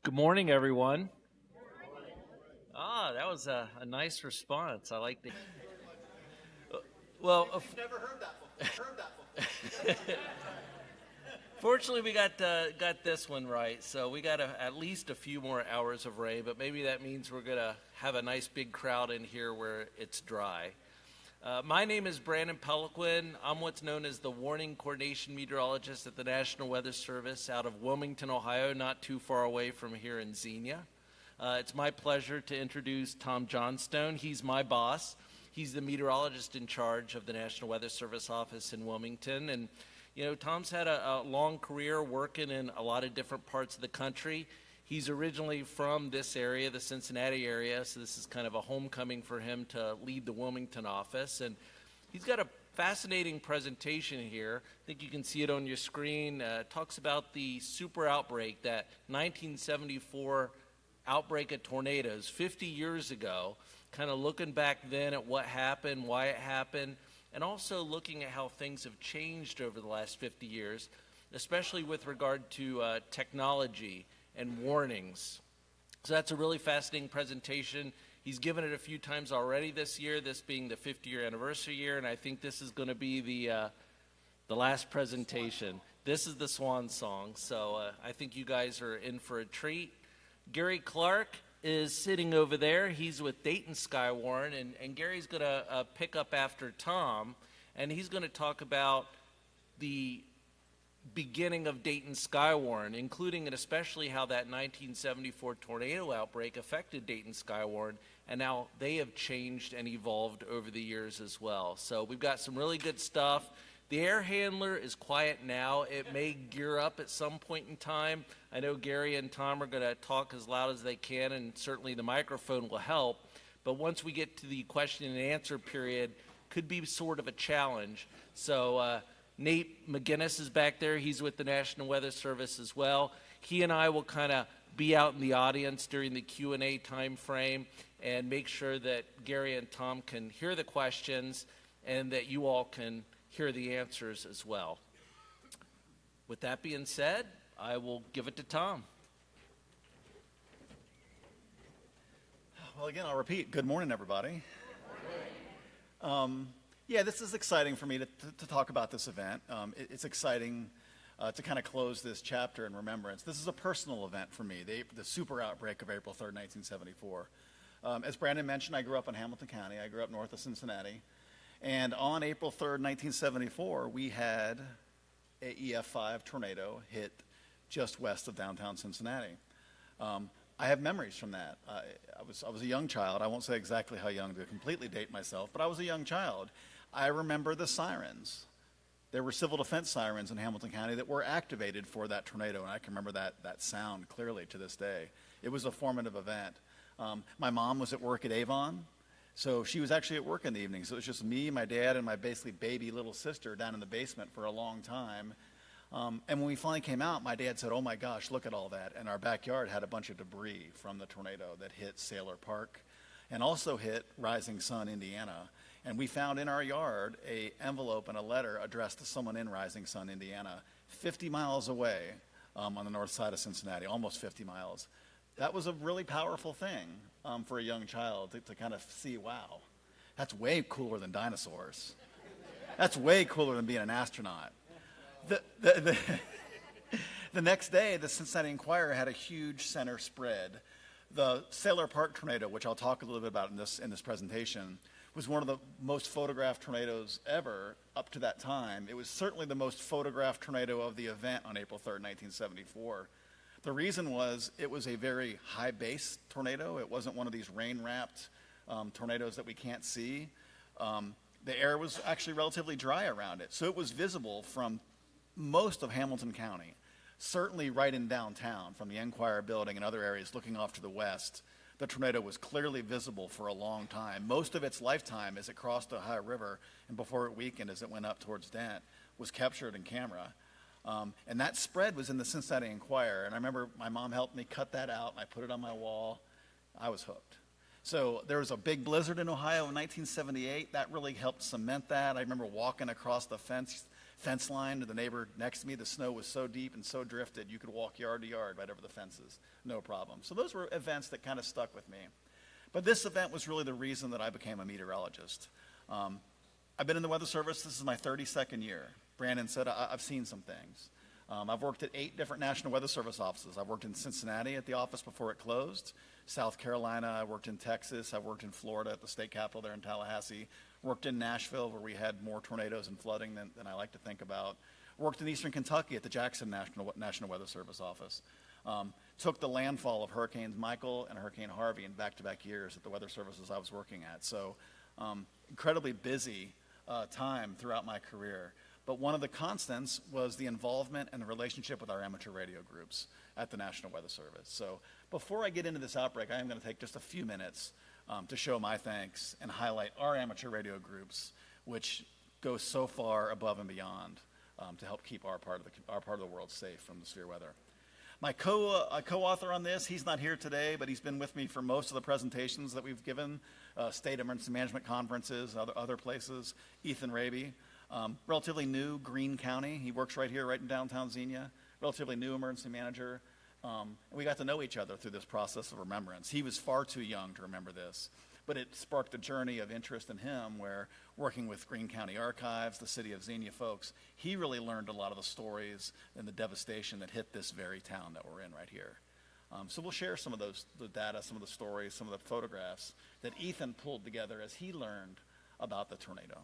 Good morning, everyone. That was a nice response. I like the. Well, Never heard that before. fortunately, we got this one right, so we got at least a few more hours of rain. But maybe that means we're gonna have a nice big crowd in here where it's dry. My name is Brandon Peliquin. I'm what's known as the Warning Coordination Meteorologist at the National Weather Service out of Wilmington, Ohio, not too far away from here in Xenia. It's my pleasure to introduce Tom Johnstone. He's my boss. He's the meteorologist in charge of the National Weather Service office in Wilmington. And, you know, Tom's had a long career working in a lot of different parts of the country. He's originally from this area, the Cincinnati area, so this is kind of a homecoming for him to lead the Wilmington office. And he's got a fascinating presentation here. I think you can see it on your screen. Talks about the super outbreak, that 1974 outbreak of tornadoes 50 years ago, kind of looking back then at what happened, why it happened, and also looking at how things have changed over the last 50 years, especially with regard to technology and warnings. So that's a really fascinating presentation. He's given it a few times already this year, this being the 50-year anniversary year, and I think this is going to be the last presentation. this is the swan song. So I think you guys are in for a treat. Gary Clark is sitting over there. He's with Dayton Skywarn, and Gary's going to pick up after Tom, and he's going to talk about the beginning of Dayton Skywarn, including and especially how that 1974 tornado outbreak affected Dayton Skywarn, and how they have changed and evolved over the years as well. So we've got some really good stuff. The air handler is quiet now. It may gear up at some point in time. I know Gary and Tom are going to talk as loud as they can, and certainly the microphone will help. But once we get to the question and answer period, could be sort of a challenge. So Nate McGinnis is back there. He's with the National Weather Service as well. He and I will kind of be out in the audience during the Q&A time frame and make sure that Gary and Tom can hear the questions and that you all can hear the answers as well. With that being said, I will give it to Tom. Well, again, I'll repeat. Good morning, everybody. Yeah, this is exciting for me to talk about this event. It's exciting to kind of close this chapter in remembrance. This is a personal event for me, the super outbreak of April 3rd, 1974. As Brandon mentioned, I grew up in Hamilton County. I grew up north of Cincinnati. And on April 3rd, 1974, we had a EF5 tornado hit just west of downtown Cincinnati. I have memories from that. I was a young child. I won't say exactly how young to completely date myself, but I was a young child. I remember the sirens. There were civil defense sirens in Hamilton County that were activated for that tornado, and I can remember that sound clearly to this day. It was a formative event. My mom was at work at Avon, so she was actually at work in the evening. So it was just me, my dad, and my basically baby little sister down in the basement for a long time. And when we finally came out, my dad said, "Oh my gosh, look at all that." And our backyard had a bunch of debris from the tornado that hit Sailor Park and also hit Rising Sun, Indiana. And we found in our yard an envelope and a letter addressed to someone in Rising Sun, Indiana, 50 miles away on the north side of Cincinnati, almost 50 miles. That was a really powerful thing for a young child to kind of see, wow, that's way cooler than dinosaurs. That's way cooler than being an astronaut. The next day, the Cincinnati Enquirer had a huge center spread. The Sailor Park tornado, which I'll talk a little bit about in this presentation, was one of the most photographed tornadoes ever up to that time. It was certainly the most photographed tornado of the event on April 3rd, 1974. The reason was it was a very high base tornado. It wasn't one of these rain-wrapped tornadoes that we can't see. The air was actually relatively dry around it, so it was visible from most of Hamilton County, certainly right in downtown from the Enquirer building and other areas looking off to the west. The tornado was clearly visible for a long time. Most of its lifetime as it crossed the Ohio River and before it weakened as it went up towards Dent was captured in camera. And that spread was in the Cincinnati Enquirer. And I remember my mom helped me cut that out, and I put it on my wall. I was hooked. So there was a big blizzard in Ohio in 1978. That really helped cement that. I remember walking across the fence line to the neighbor next to me. The snow was so deep and so drifted, you could walk yard to yard right over the fences, no problem. So those were events that kind of stuck with me. But this event was really the reason that I became a meteorologist. I've been in the Weather Service. This is my 32nd year. Brandon said I've seen some things. I've worked at 8 different National Weather Service offices. I've worked in Cincinnati at the office before it closed, South Carolina. I worked in Texas. I worked in Florida at the state capitol there in Tallahassee. Worked in Nashville, where we had more tornadoes and flooding than I like to think about. Worked in eastern Kentucky at the Jackson National Weather Service office. Took the landfall of Hurricanes Michael and Hurricane Harvey in back-to-back years at the weather services I was working at. So incredibly busy time throughout my career. But one of the constants was the involvement and the relationship with our amateur radio groups at the National Weather Service. So before I get into this outbreak, I am going to take just a few minutes to show my thanks and highlight our amateur radio groups, which go so far above and beyond to help keep our part of the world safe from the severe weather. My co-author on this, he's not here today, but he's been with me for most of the presentations that we've given, state emergency management conferences, other places. Ethan Raby, relatively new, Greene County. He works right here, right in downtown Xenia. Relatively new emergency manager. We got to know each other through this process of remembrance. He was far too young to remember this, but it sparked a journey of interest in him where working with Greene County Archives, the city of Xenia folks, he really learned a lot of the stories and the devastation that hit this very town that we're in right here. So we'll share some of the data, some of the stories, some of the photographs that Ethan pulled together as he learned about the tornado.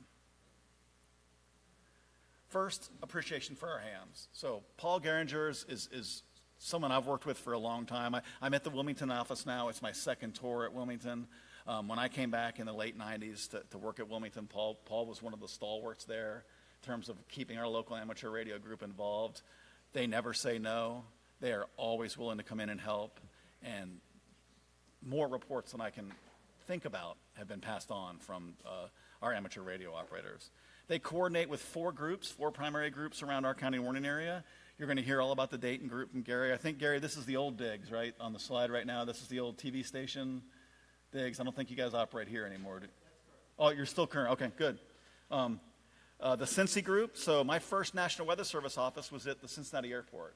First, appreciation for our hams. So Paul Geringer is someone I've worked with for a long time. I'm at the Wilmington office now. It's my second tour at Wilmington. When I came back in the late 90s to work at Wilmington, Paul was one of the stalwarts there in terms of keeping our local amateur radio group involved. They never say no. They are always willing to come in and help. And more reports than I can think about have been passed on from our amateur radio operators. They coordinate with 4 primary groups around our county warning area. You're going to hear all about the Dayton group from Gary. I think, Gary, this is the old digs, right, on the slide right now. This is the old TV station digs. I don't think you guys operate here anymore. Oh, you're still current. Okay, good. The Cincy group. So my first National Weather Service office was at the Cincinnati Airport.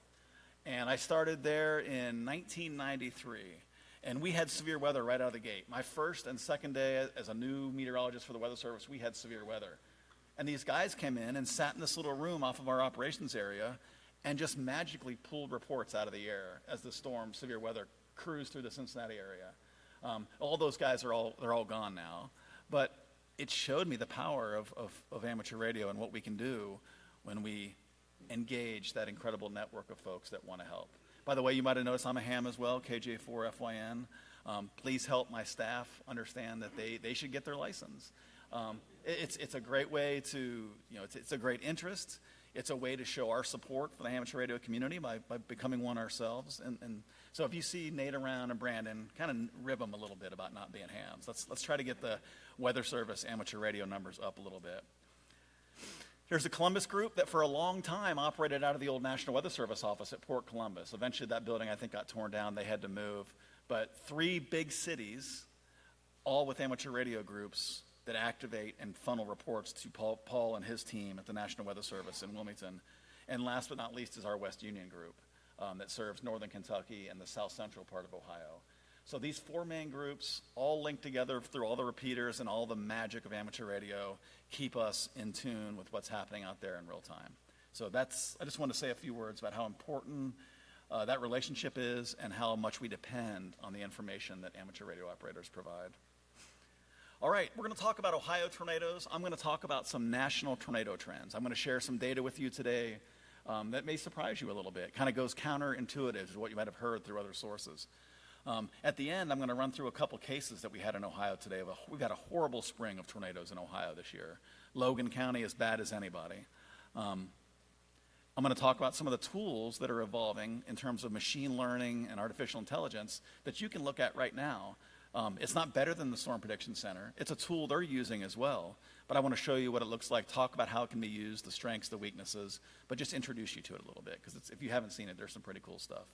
And I started there in 1993. And we had severe weather right out of the gate. My first and second day as a new meteorologist for the Weather Service, we had severe weather. And these guys came in and sat in this little room off of our operations area and just magically pulled reports out of the air as the storm, severe weather, cruised through the Cincinnati area. All those guys they're all gone now. But it showed me the power of amateur radio and what we can do when we engage that incredible network of folks that want to help. By the way, you might have noticed I'm a ham as well, KJ4FYN. Please help my staff understand that they should get their license. It's a great way to, it's a great interest. It's a way to show our support for the amateur radio community by becoming one ourselves. And so if you see Nate around and Brandon, kind of rib them a little bit about not being hams. Let's try to get the Weather Service amateur radio numbers up a little bit. There's a Columbus group that for a long time operated out of the old National Weather Service office at Port Columbus. Eventually that building, I think, got torn down. They had to move. But 3 big cities, all with amateur radio groups that activate and funnel reports to Paul and his team at the National Weather Service in Wilmington. And last but not least is our West Union group that serves northern Kentucky and the south central part of Ohio. So these 4 main groups, all linked together through all the repeaters and all the magic of amateur radio, keep us in tune with what's happening out there in real time. So I just want to say a few words about how important that relationship is and how much we depend on the information that amateur radio operators provide. All right, we're going to talk about Ohio tornadoes. I'm going to talk about some national tornado trends. I'm going to share some data with you today that may surprise you a little bit. Kind of goes counterintuitive to what you might have heard through other sources. At the end, I'm going to run through a couple cases that we had in Ohio today. We've had a horrible spring of tornadoes in Ohio this year. Logan County as bad as anybody. I'm going to talk about some of the tools that are evolving in terms of machine learning and artificial intelligence that you can look at right now. It's not better than the Storm Prediction Center. It's a tool they're using as well. But I want to show you what it looks like, talk about how it can be used, the strengths, the weaknesses, but just introduce you to it a little bit, because if you haven't seen it, there's some pretty cool stuff.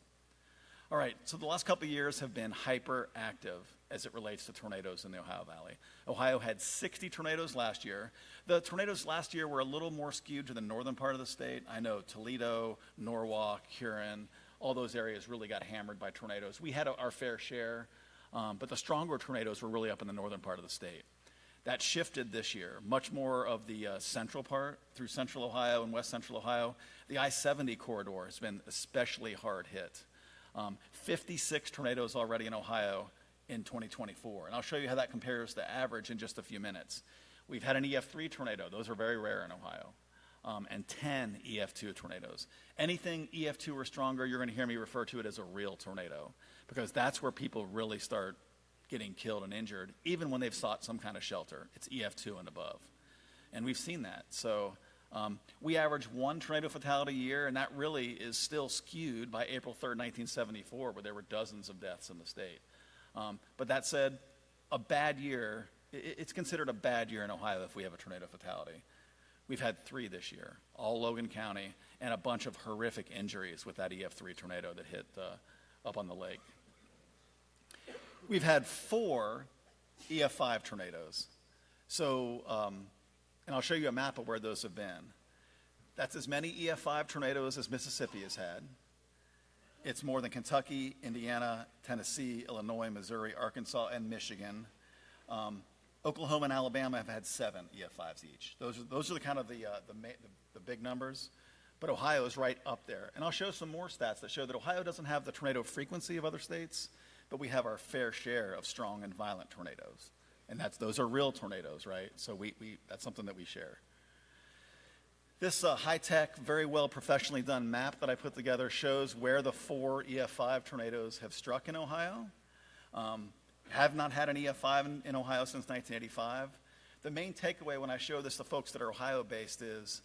All right, so the last couple of years have been hyperactive as it relates to tornadoes in the Ohio Valley. Ohio had 60 tornadoes last year. The tornadoes last year were a little more skewed to the northern part of the state. I know Toledo, Norwalk, Huron, all those areas really got hammered by tornadoes. We had our fair share, but the stronger tornadoes were really up in the northern part of the state. That shifted this year. Much more of the central part through central Ohio and west central Ohio. The I-70 corridor has been especially hard hit. 56 tornadoes already in Ohio in 2024. And I'll show you how that compares to average in just a few minutes. We've had an EF3 tornado. Those are very rare in Ohio. And 10 EF2 tornadoes. Anything EF2 or stronger, you're going to hear me refer to it as a real tornado, because that's where people really start getting killed and injured, even when they've sought some kind of shelter. It's EF2 and above. And we've seen that. So we average 1 tornado fatality a year, and that really is still skewed by April 3rd, 1974, where there were dozens of deaths in the state. But that said, a bad year, it's considered a bad year in Ohio if we have a tornado fatality. We've had 3 this year, all Logan County, and a bunch of horrific injuries with that EF3 tornado that hit up on the lake. We've had 4 EF5 tornadoes. So, and I'll show you a map of where those have been. That's as many EF5 tornadoes as Mississippi has had. It's more than Kentucky, Indiana, Tennessee, Illinois, Missouri, Arkansas, and Michigan. Oklahoma and Alabama have had 7 EF5s each. Those are the kind of the big numbers. But Ohio is right up there. And I'll show some more stats that show that Ohio doesn't have the tornado frequency of other states, but we have our fair share of strong and violent tornadoes. And those are real tornadoes, right? So that's something that we share. This high-tech, very well professionally done map that I put together shows where the 4 EF5 tornadoes have struck in Ohio. Have not had an EF5 in Ohio since 1985. The main takeaway when I show this to folks that are Ohio-based is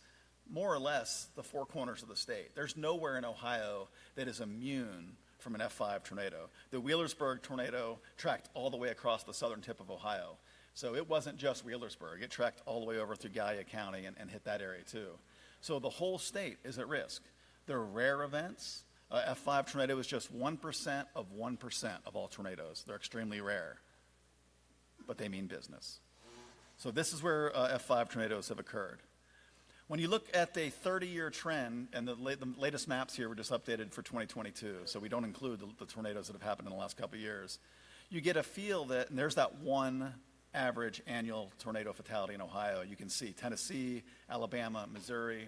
more or less the 4 corners of the state. There's nowhere in Ohio that is immune from an F5 tornado. The Wheelersburg tornado tracked all the way across the southern tip of Ohio. So it wasn't just Wheelersburg. It tracked all the way over through Gallia County and hit that area too. So the whole state is at risk. There are rare events. F5 tornado is just 1% of all tornadoes. They're extremely rare, but they mean business. So this is where F5 tornadoes have occurred. When you look at the 30-year trend, and the latest maps here were just updated for 2022, so we don't include the tornadoes that have happened in the last couple of years, you get a feel that, and there's that one average annual tornado fatality in Ohio. You can see Tennessee, Alabama, Missouri.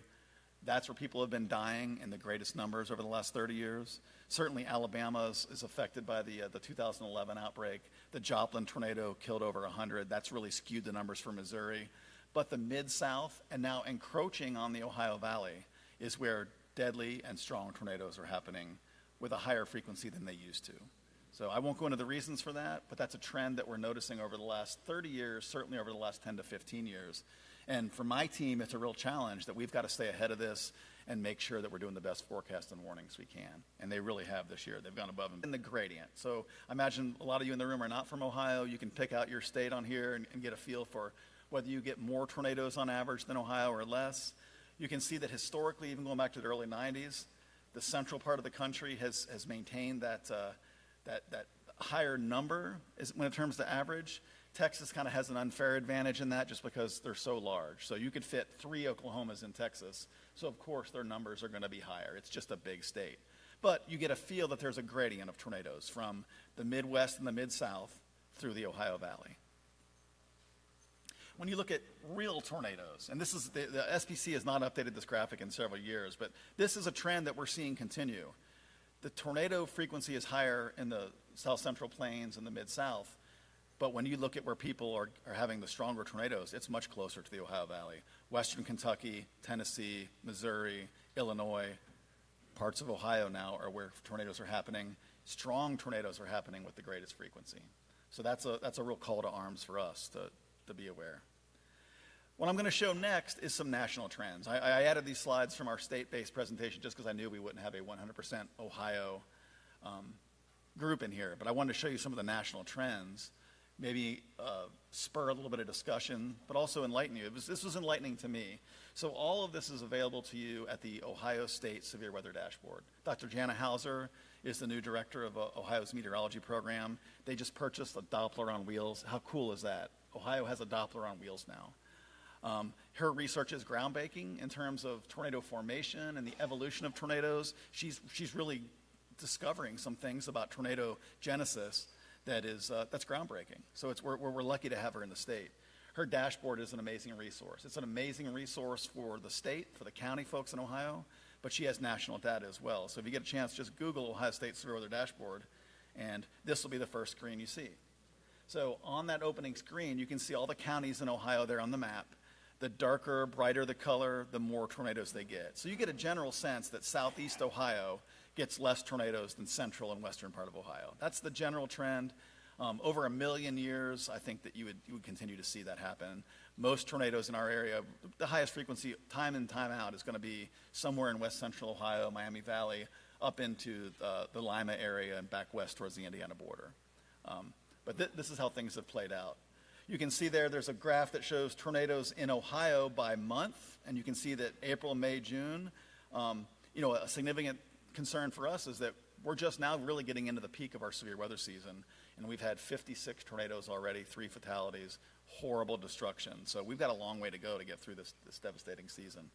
That's where people have been dying in the greatest numbers over the last 30 years. Certainly Alabama is affected by the 2011 outbreak. The Joplin tornado killed over 100. That's really skewed the numbers for Missouri. But the Mid-South, and now encroaching on the Ohio Valley, is where deadly and strong tornadoes are happening with a higher frequency than they used to. So I won't go into the reasons for that, but that's a trend that we're noticing over the last 30 years, certainly over the last 10 to 15 years. And for my team, it's a real challenge that we've got to stay ahead of this and make sure that we're doing the best forecast and warnings we can. And they really have this year. They've gone above and in the gradient. So I imagine a lot of you in the room are not from Ohio. You can pick out your state on here and get a feel for whether you get more tornadoes on average than Ohio or less. You can see that historically, even going back to the early 90s, the central part of the country has maintained that higher number when it terms to average. Texas kind of has an unfair advantage in that just because they're so large. So you could fit 3 Oklahomas in Texas. So of course their numbers are going to be higher. It's just a big state. But you get a feel that there's a gradient of tornadoes from the Midwest and the Mid-South through the Ohio Valley. When you look at real tornadoes, and this is the SPC has not updated this graphic in several years, but this is a trend that we're seeing continue. The tornado frequency is higher in the South Central Plains and the Mid-South, but when you look at where people are having the stronger tornadoes, it's much closer to the Ohio Valley. Western Kentucky, Tennessee, Missouri, Illinois, parts of Ohio now are where tornadoes are happening. Strong tornadoes are happening with the greatest frequency. So that's a real call to arms for us to be aware. What I'm going to show next is some national trends. I added these slides from our state-based presentation just because I knew we wouldn't have a 100% Ohio group in here, but I wanted to show you some of the national trends, maybe spur a little bit of discussion, but also enlighten you. This was enlightening to me. So all of this is available to you at the Ohio State Severe Weather Dashboard. Dr. Jana Hauser is the new director of Ohio's meteorology program. They just purchased a Doppler on wheels. How cool is that? Ohio has a Doppler on wheels now. Her research is groundbreaking in terms of tornado formation and the evolution of tornadoes. She's really discovering some things about tornado genesis that's groundbreaking. So we're lucky to have her in the state. Her dashboard is an amazing resource. It's an amazing resource for the state, for the county folks in Ohio, but she has national data as well. So if you get a chance, just Google Ohio State Severe Weather Dashboard, and this will be the first screen you see. So on that opening screen, you can see all the counties in Ohio there on the map. The darker, brighter the color, the more tornadoes they get. So you get a general sense that southeast Ohio gets less tornadoes than central and western part of Ohio. That's the general trend. Over 1 million years, I think that you would continue to see that happen. Most tornadoes in our area, the highest frequency, time in, time out, is going to be somewhere in west central Ohio, Miami Valley, up into the Lima area and back west towards the Indiana border. But this is how things have played out. You can see there's a graph that shows tornadoes in Ohio by month, and you can see that April, May, June, a significant concern for us is that we're just now really getting into the peak of our severe weather season, and we've had 56 tornadoes already, 3 fatalities, horrible destruction. So we've got a long way to go to get through this devastating season.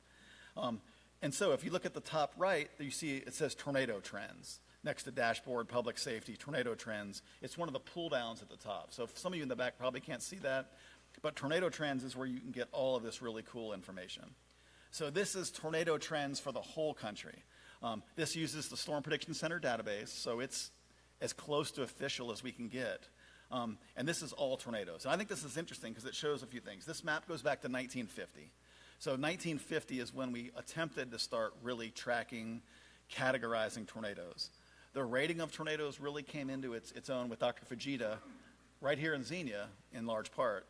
And so if you look at the top right, you see it says tornado trends. next to dashboard, public safety, tornado trends. It's one of the pull downs at the top. So some of you in the back probably can't see that, but tornado trends is where you can get all of this really cool information. So this is tornado trends for the whole country. This uses the Storm Prediction Center database, so it's as close to official as we can get. And this is all tornadoes. And I think this is interesting because it shows a few things. This map goes back to 1950. So 1950 is when we attempted to start really tracking, categorizing tornadoes. The rating of tornadoes really came into its own with Dr. Fujita right here in Xenia, in large part,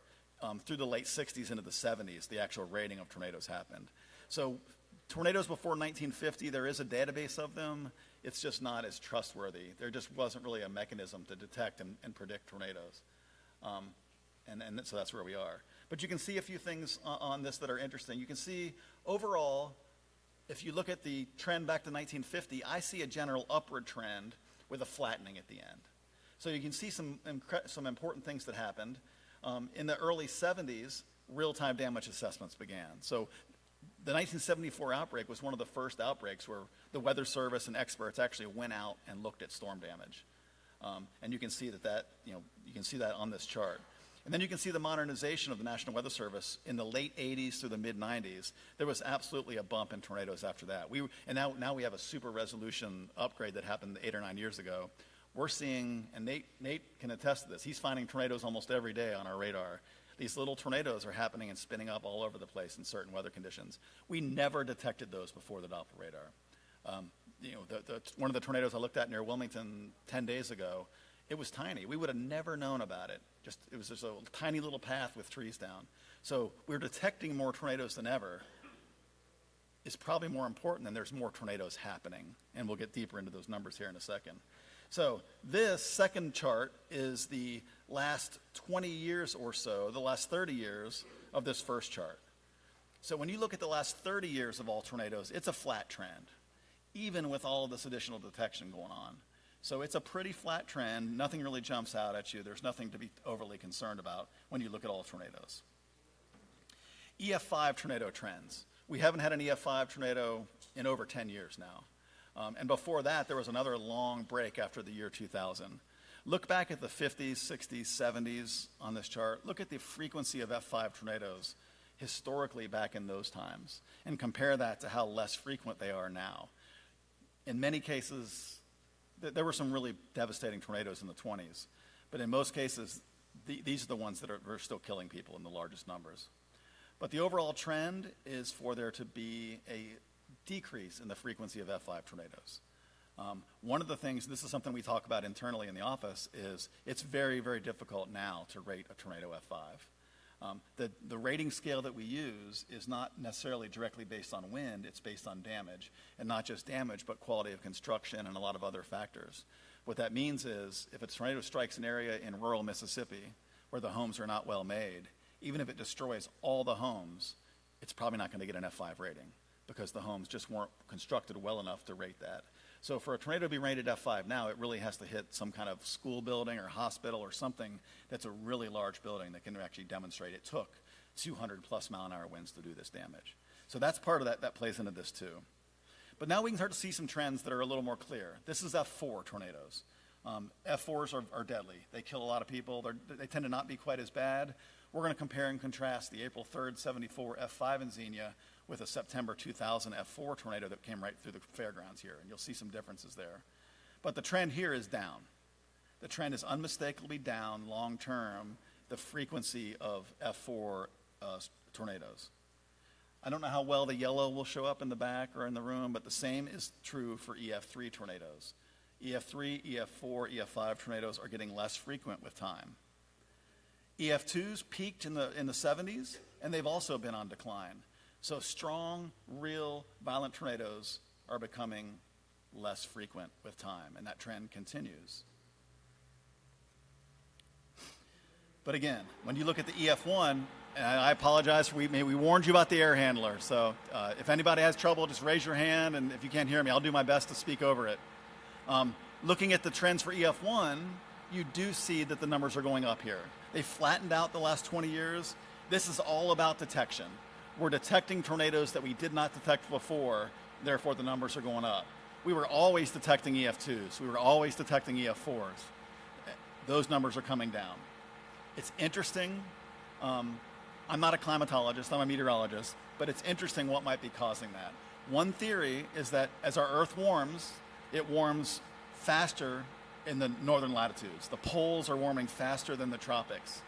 through the late 60s into the 70s, the actual rating of tornadoes happened. So tornadoes before 1950, there is a database of them. It's just not as trustworthy. There just wasn't really a mechanism to detect and predict tornadoes. And so that's where we are. But you can see a few things on this that are interesting. You can see overall, if you look at the trend back to 1950, I see a general upward trend with a flattening at the end. So you can see some important things that happened. In the early 70s, real-time damage assessments began. So the 1974 outbreak was one of the first outbreaks where the Weather Service and experts actually went out and looked at storm damage. And you can see you can see that on this chart. And then you can see the modernization of the National Weather Service in the late 80s through the mid 90s. There was absolutely a bump in tornadoes after that. Now we have a super resolution upgrade that happened 8 or 9 years ago. We're seeing, and Nate can attest to this, he's finding tornadoes almost every day on our radar. These little tornadoes are happening and spinning up all over the place in certain weather conditions. We never detected those before the Doppler radar. One of the tornadoes I looked at near Wilmington 10 days ago, it was tiny. We would have never known about it. It was just a tiny little path with trees down. So we're detecting more tornadoes than ever. It's probably more important than there's more tornadoes happening. And we'll get deeper into those numbers here in a second. So this second chart is the last 20 years or so, the last 30 years of this first chart. So when you look at the last 30 years of all tornadoes, it's a flat trend, even with all of this additional detection going on. So it's a pretty flat trend. Nothing really jumps out at you. There's nothing to be overly concerned about when you look at all tornadoes. EF5 tornado trends. We haven't had an EF5 tornado in over 10 years now. And before that, there was another long break after the year 2000. Look back at the 50s, 60s, 70s on this chart. Look at the frequency of F5 tornadoes historically back in those times and compare that to how less frequent they are now. In many cases, there were some really devastating tornadoes in the 20s, but in most cases, these are the ones that are still killing people in the largest numbers. But the overall trend is for there to be a decrease in the frequency of F5 tornadoes. One of the things, this is something we talk about internally in the office, is it's very, very difficult now to rate a tornado F5. The rating scale that we use is not necessarily directly based on wind, it's based on damage, and not just damage, but quality of construction and a lot of other factors. What that means is if a tornado strikes an area in rural Mississippi where the homes are not well made, even if it destroys all the homes, it's probably not going to get an F5 rating because the homes just weren't constructed well enough to rate that. So for a tornado to be rated F5 now, it really has to hit some kind of school building or hospital or something that's a really large building that can actually demonstrate it took 200 plus mile an hour winds to do this damage. So that's part of that plays into this too. But now we can start to see some trends that are a little more clear. This is F4 tornadoes. F4s are deadly. They kill a lot of people. They tend to not be quite as bad. We're going to compare and contrast the April 3rd, 74 F5 in Xenia with a September 2000 F4 tornado that came right through the fairgrounds here, and you'll see some differences there. But the trend here is down. The trend is unmistakably down long term, the frequency of F4 tornadoes. I don't know how well the yellow will show up in the back or in the room, but the same is true for EF3 tornadoes. EF3, EF4, EF5 tornadoes are getting less frequent with time. EF2s peaked in the 70s, and they've also been on decline. So strong, real, violent tornadoes are becoming less frequent with time, and that trend continues. But again, when you look at the EF1, and I apologize, we warned you about the air handler, so if anybody has trouble, just raise your hand, and if you can't hear me, I'll do my best to speak over it. Looking at the trends for EF1, you do see that the numbers are going up here. They flattened out the last 20 years. This is all about detection. We're detecting tornadoes that we did not detect before, therefore the numbers are going up. we were always detecting EF2s. We were always detecting EF4s. Those numbers are coming down. It's interesting. I'm not a climatologist, I'm a meteorologist, but it's interesting what might be causing that. One theory is that as our Earth warms, it warms faster in the northern latitudes. The poles are warming faster than the tropics.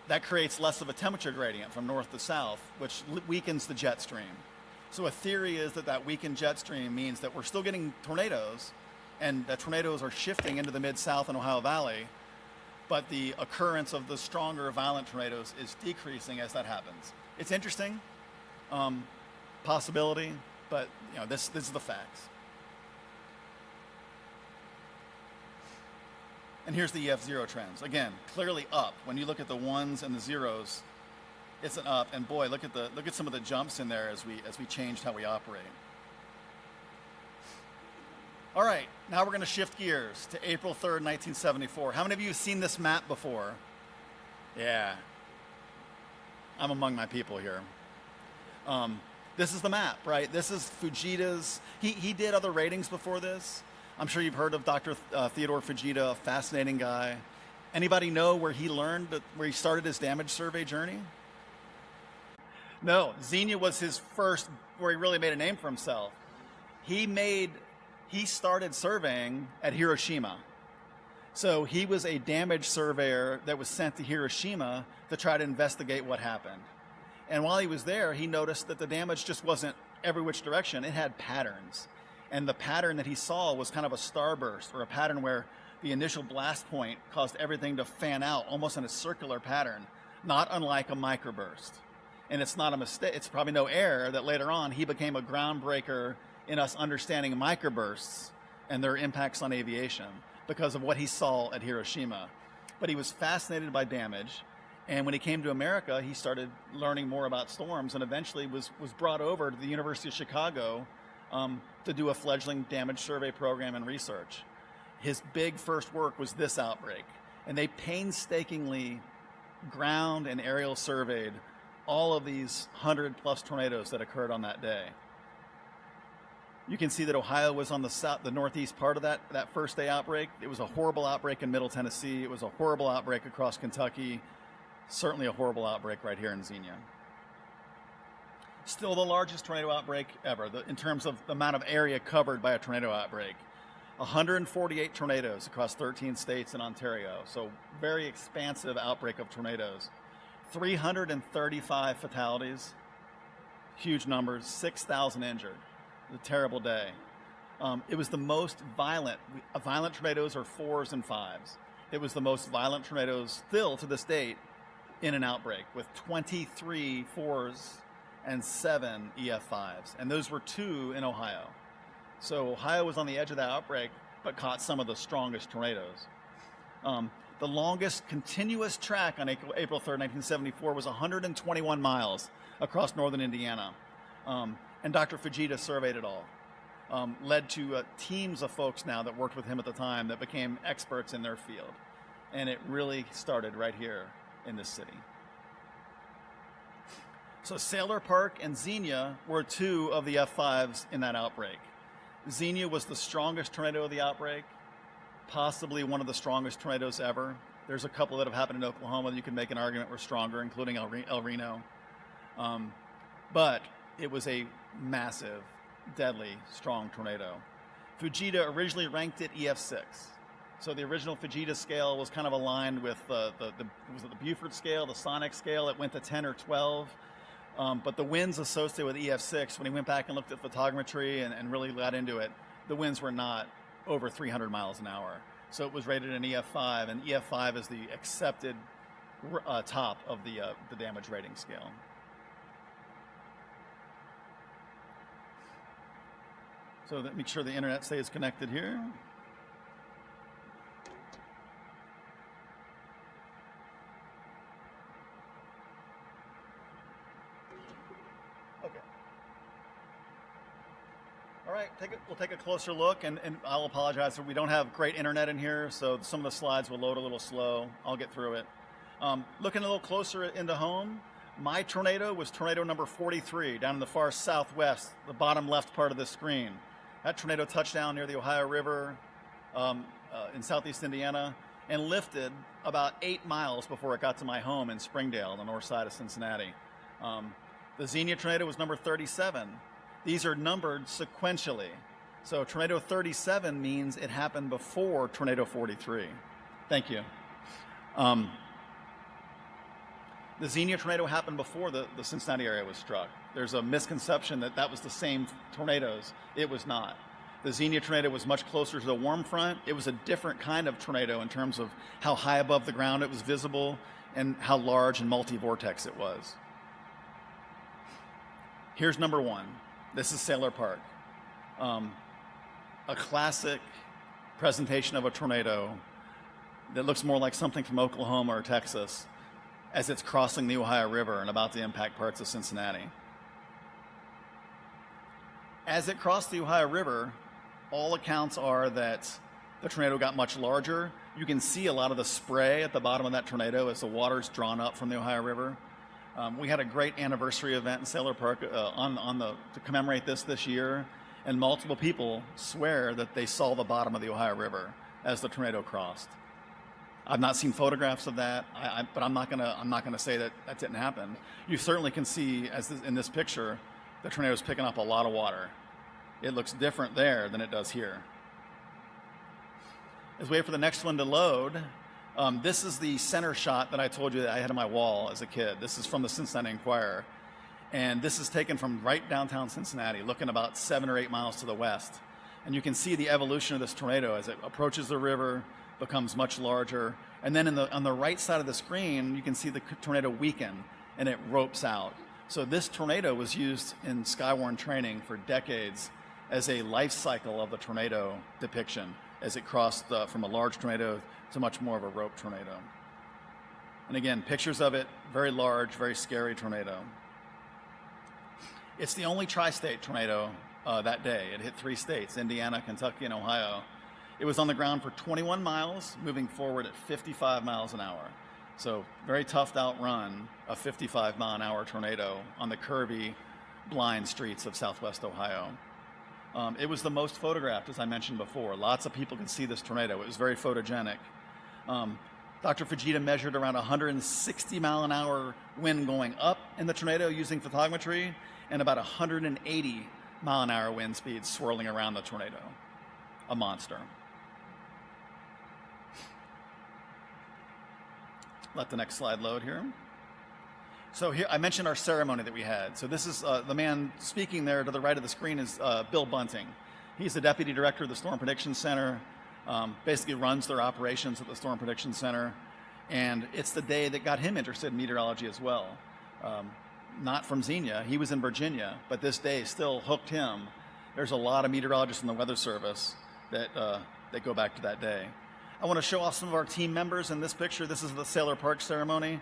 That creates less of a temperature gradient from north to south, which weakens the jet stream. So a theory is that that weakened jet stream means that we're still getting tornadoes, and the tornadoes are shifting into the Mid-South and Ohio Valley, but the occurrence of the stronger violent tornadoes is decreasing as that happens. It's interesting, possibility, but this is the facts. And here's the EF0 trends. Again, clearly up. When you look at the ones and the zeros, it's an up. And boy, look at some of the jumps in there as we changed how we operate. All right, now we're going to shift gears to April 3rd, 1974. How many of you have seen this map before? Yeah, I'm among my people here. This is the map, right? This is Fujita's. He did other ratings before this. I'm sure you've heard of Dr. Theodore Fujita, a fascinating guy. Anybody know where he started his damage survey journey? No, Xenia was his first, where he really made a name for himself. He started surveying at Hiroshima. So he was a damage surveyor that was sent to Hiroshima to try to investigate what happened. And while he was there, he noticed that the damage just wasn't every which direction. It had patterns. And the pattern that he saw was kind of a starburst, or a pattern where the initial blast point caused everything to fan out almost in a circular pattern, not unlike a microburst. And it's not a mistake. It's probably no error that later on he became a groundbreaker in us understanding microbursts and their impacts on aviation because of what he saw at Hiroshima. But he was fascinated by damage. And when he came to America, he started learning more about storms and eventually was brought over to the University of Chicago to do a fledgling damage survey program and research. His big first work was this outbreak, and they painstakingly ground and aerial surveyed all of these 100+ tornadoes that occurred on that day. You can see that Ohio was on the northeast part of that first day outbreak. It was a horrible outbreak in Middle Tennessee. It was a horrible outbreak across Kentucky. Certainly a horrible outbreak right here in Xenia. Still the largest tornado outbreak ever in terms of the amount of area covered by a tornado outbreak. 148 tornadoes across 13 states and Ontario. So very expansive outbreak of tornadoes. 335 fatalities, huge numbers, 6,000 injured. It was a terrible day. It was the most violent tornadoes are 4s and 5s. It was the most violent tornadoes still to this date in an outbreak with 23 4s and 7 EF5s. And those were 2 in Ohio. So Ohio was on the edge of that outbreak, but caught some of the strongest tornadoes. The longest continuous track on April 3rd, 1974 was 121 miles across northern Indiana. And Dr. Fujita surveyed it all. Led to teams of folks now that worked with him at the time that became experts in their field. And it really started right here in this city. So Sailor Park and Xenia were 2 of the F5s in that outbreak. Xenia was the strongest tornado of the outbreak, possibly one of the strongest tornadoes ever. There's a couple that have happened in Oklahoma that you can make an argument were stronger, including El Reno. But it was a massive, deadly, strong tornado. Fujita originally ranked it EF6. So the original Fujita scale was kind of aligned with the Buford scale, the sonic scale. It went to 10 or 12. But the winds associated with EF6, when he went back and looked at photogrammetry and really got into it, the winds were not over 300 miles an hour. So it was rated an EF5, and EF5 is the accepted top of the damage rating scale. So make sure the internet stays connected here. All right, we'll take a closer look, and I'll apologize that we don't have great internet in here, so some of the slides will load a little slow. I'll get through it. Looking a little closer into home, my tornado was tornado number 43, down in the far southwest, the bottom left part of the screen. That tornado touched down near the Ohio River in southeast Indiana and lifted about 8 miles before it got to my home in Springdale, the north side of Cincinnati. The Xenia tornado was number 37. These are numbered sequentially. So tornado 37 means it happened before tornado 43. Thank you. The Xenia tornado happened before the Cincinnati area was struck. There's a misconception that that was the same tornadoes. It was not. The Xenia tornado was much closer to the warm front. It was a different kind of tornado in terms of how high above the ground it was visible and how large and multi-vortex it was. Here's number one. This is Sailor Park. A classic presentation of a tornado that looks more like something from Oklahoma or Texas as it's crossing the Ohio River and about to impact parts of Cincinnati. As it crossed the Ohio River, all accounts are that the tornado got much larger. You can see a lot of the spray at the bottom of that tornado as the water's drawn up from the Ohio River. We had a great anniversary event in Sailor Park to commemorate this year, and multiple people swear that they saw the bottom of the Ohio River as the tornado crossed. I've not seen photographs of that, but I'm not gonna say that didn't happen. You certainly can see, in this picture, the tornado's picking up a lot of water. It looks different there than it does here. As we wait for the next one to load, this is the center shot that I told you that I had on my wall as a kid. This is from the Cincinnati Enquirer. And this is taken from right downtown Cincinnati, looking about 7 or 8 miles to the west. And you can see the evolution of this tornado as it approaches the river, becomes much larger. And then on the right side of the screen, you can see the tornado weaken and it ropes out. So this tornado was used in Skywarn training for decades as a life cycle of the tornado depiction as it crossed from a large tornado to much more of a rope tornado. And again, pictures of it, very large, very scary tornado. It's the only tri-state tornado that day. It hit 3 states, Indiana, Kentucky, and Ohio. It was on the ground for 21 miles, moving forward at 55 miles an hour. So very tough to outrun a 55-mile-an-hour tornado on the curvy, blind streets of southwest Ohio. It was the most photographed, as I mentioned before. Lots of people could see this tornado. It was very photogenic. Dr. Fujita measured around 160-mile-an-hour wind going up in the tornado using photogrammetry and about 180-mile-an-hour wind speed swirling around the tornado. A monster. Let the next slide load here. So here, I mentioned our ceremony that we had. So this is the man speaking there to the right of the screen is Bill Bunting. He's the Deputy Director of the Storm Prediction Center, basically runs their operations at the Storm Prediction Center. And it's the day that got him interested in meteorology as well. Not from Xenia, he was in Virginia, but this day still hooked him. There's a lot of meteorologists in the Weather Service that go back to that day. I want to show off some of our team members in this picture. This is the Sailor Park ceremony.